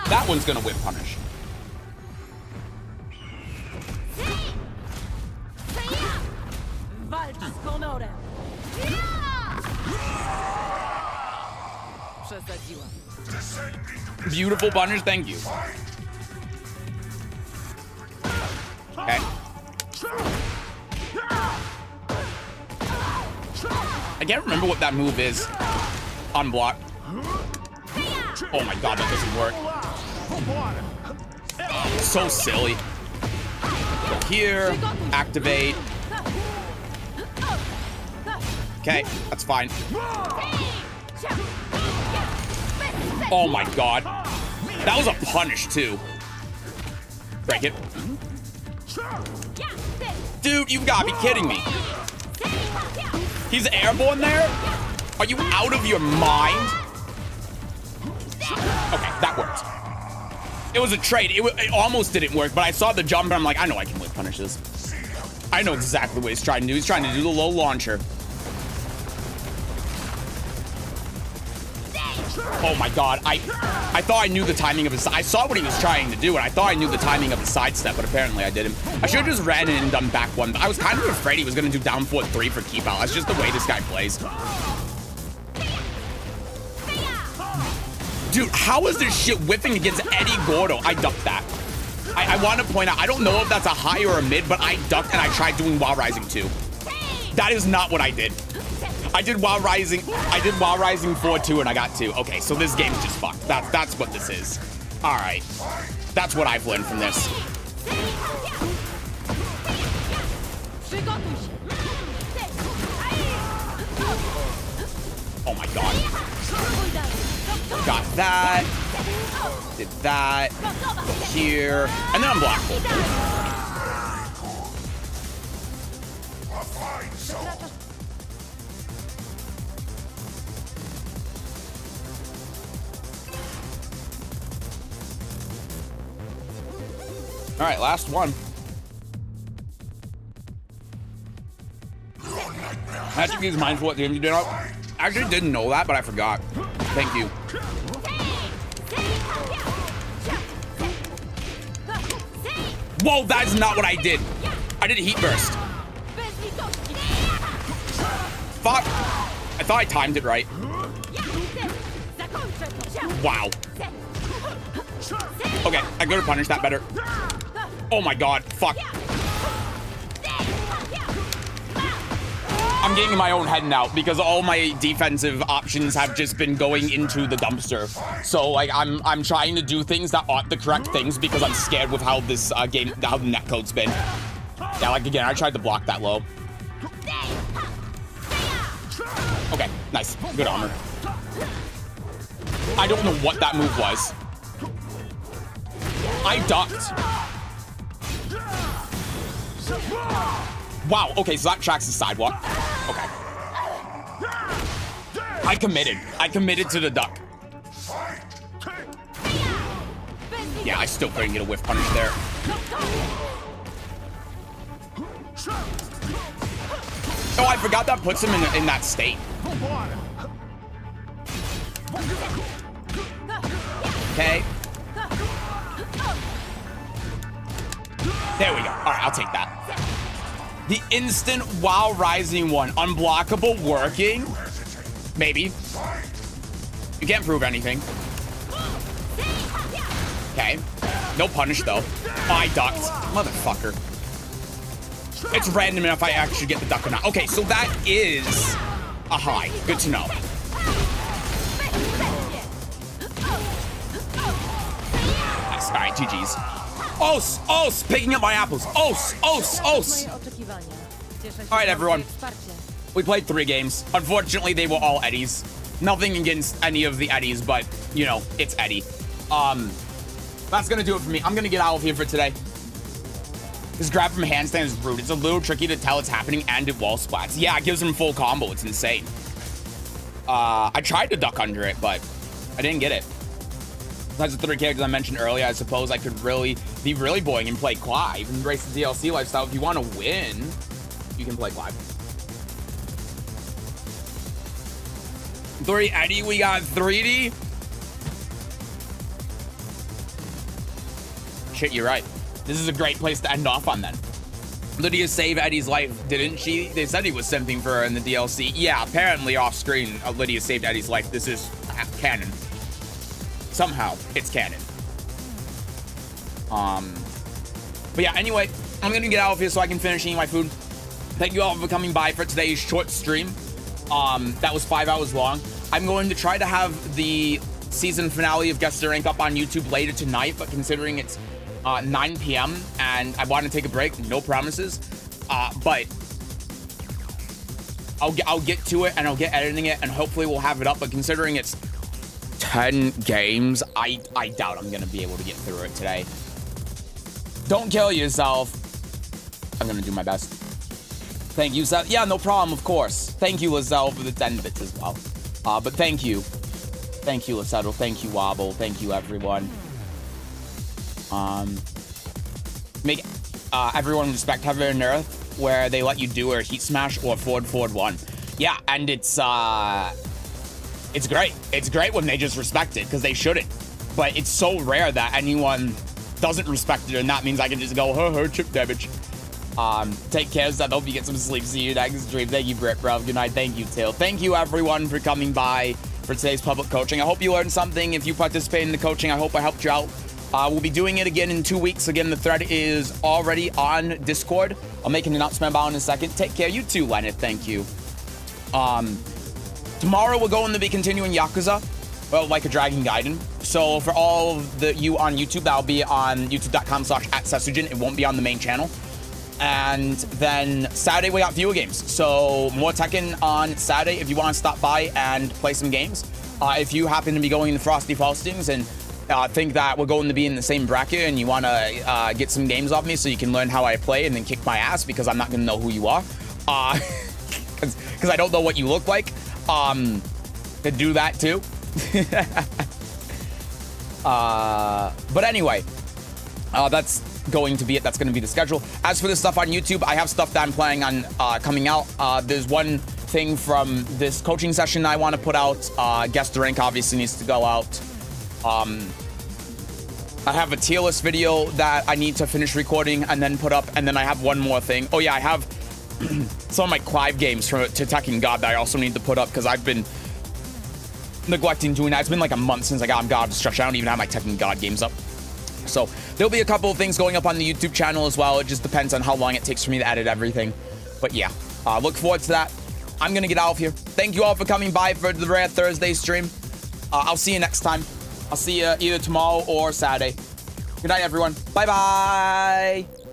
That one's gonna whip punish. Beautiful punish, thank you. Okay. I can't remember what that move is. On block. Oh my god, that doesn't work. So silly. Go here, activate. Okay, that's fine. Oh my god. That was a punish too. Break it. Dude, you gotta be kidding me. He's airborne there? Are you out of your mind? Okay, that worked. It was a trade. It almost didn't work, but I saw the jump and I'm like, I know I can whip punish this. I know exactly what he's trying to do. He's trying to do the low launcher. Oh my god, I thought I knew the timing of his... I saw what he was trying to do, and I thought I knew the timing of his sidestep, but apparently I didn't. I should have just ran in and done back one. I was kind of afraid he was going to do down forward 3 for keep out. That's just the way this guy plays. Dude, how is this shit whipping against Eddie Gordo? I ducked that. I want to point out, I don't know if that's a high or a mid, but I ducked and I tried doing while rising too. That is not what I did. I did while rising 4-2 and I got 2. Okay, so this game's just fucked. That's what this is. All right. That's what I've learned from this. Oh my god. Got that. Did that. Here. And then I'm blockable. All right, last one. Magic is mindful what you did. I actually didn't know that, but I forgot. Thank you. Whoa, that is not what I did. I did a heat burst. Fuck. I thought I timed it right. Wow. Okay, I could have punished that better. Oh my god, fuck. I'm getting in my own head now because all my defensive options have just been going into the dumpster. So like I'm trying to do things that aren't the correct things because I'm scared with how this game, how the netcode's been. Yeah, like again, I tried to block that low. Okay, nice, good armor. I don't know what that move was. I ducked. Wow, okay, so that tracks the sidewalk. Okay. I committed to the duck. Yeah, I still couldn't get a whiff punish there. Oh, I forgot that puts him in that state. Okay. There we go. All right, I'll take that. The instant while rising one. Unblockable working? Maybe. You can't prove anything. Okay. No punish, though. Oh, I ducked. Motherfucker. It's random enough I actually get the duck or not. Okay, so that is a high. Good to know. Nice. All right, GG's. Os, picking up my apples. Os. All right, everyone. We played 3 games. Unfortunately, they were all Eddies. Nothing against any of the Eddies, but, you know, it's Eddie. That's going to do it for me. I'm going to get out of here for today. This grab from handstand is rude. It's a little tricky to tell it's happening, and it wall splats. Yeah, it gives him full combo. It's insane. I tried to duck under it, but I didn't get it. Besides the 3 characters I mentioned earlier, I suppose I could really be really boring and play Clive. Embrace the DLC lifestyle. If you want to win, you can play Clive. 3 Eddie, we got 3D. Shit, you're right. This is a great place to end off on then. Lydia saved Eddie's life, didn't she? They said he was simping for her in the DLC. Yeah, apparently off screen, Lydia saved Eddie's life. This is canon. Somehow, it's canon. But yeah, anyway, I'm gonna get out of here so I can finish eating my food. Thank you all for coming by for today's short stream. That was 5 hours long. I'm going to try to have the season finale of Guess the Rank up on YouTube later tonight, but considering it's 9 p.m. and I want to take a break, no promises. But I'll get to it and I'll get editing it and hopefully we'll have it up. But considering it's 10 games, I doubt I'm gonna be able to get through it today. Don't kill yourself. I'm gonna do my best. Thank you, Seth. Yeah, no problem, of course. Thank you, Lizelle, for the 10 bits as well. But thank you. Thank you, Lasettle. Thank you, Wobble. Thank you, everyone. Make everyone respect heaven and earth. where they let you do a heat smash or forward 1. Yeah, and it's great. It's great when they just respect it, because they shouldn't. But it's so rare that anyone doesn't respect it, and that means I can just go, chip damage. Take care, Seth. Hope you get some sleep. See you next stream. Thank you, Britt, bro. Good night. Thank you, Till. Thank you, everyone, for coming by for today's public coaching. I hope you learned something. If you participate in the coaching, I hope I helped you out. We'll be doing it again in 2 weeks. Again, the thread is already on Discord. I'll make an announcement about it in a second. Take care. You too, Leonard. Thank you. Tomorrow we're going to be continuing Yakuza, well, like a Dragon Gaiden. So for all of you on YouTube, that'll be on youtube.com/@Sesujin. It won't be on the main channel. And then Saturday we got viewer games. So more Tekken on Saturday if you want to stop by and play some games. If you happen to be going to Frosty Faustings and think that we're going to be in the same bracket and you want to get some games off me so you can learn how I play and then kick my ass because I'm not going to know who you are. Because I don't know what you look like. To do that too. But anyway, that's going to be it. That's going to be the schedule. As for the stuff on YouTube, I have stuff that I'm planning on coming out. There's one thing from this coaching session I want to put out. Guest rank obviously needs to go out. I have a tier list video that I need to finish recording and then put up. And then I have one more thing. Oh yeah, I have some of my Clive games to Tekken God that I also need to put up because I've been neglecting doing that. It's been like a month since I got on God Destruction. I don't even have my Tekken God games up. So there'll be a couple of things going up on the YouTube channel as well. It just depends on how long it takes for me to edit everything. But yeah, look forward to that. I'm going to get out of here. Thank you all for coming by for the Rare Thursday stream. I'll see you next time. I'll see you either tomorrow or Saturday. Good night, everyone. Bye-bye.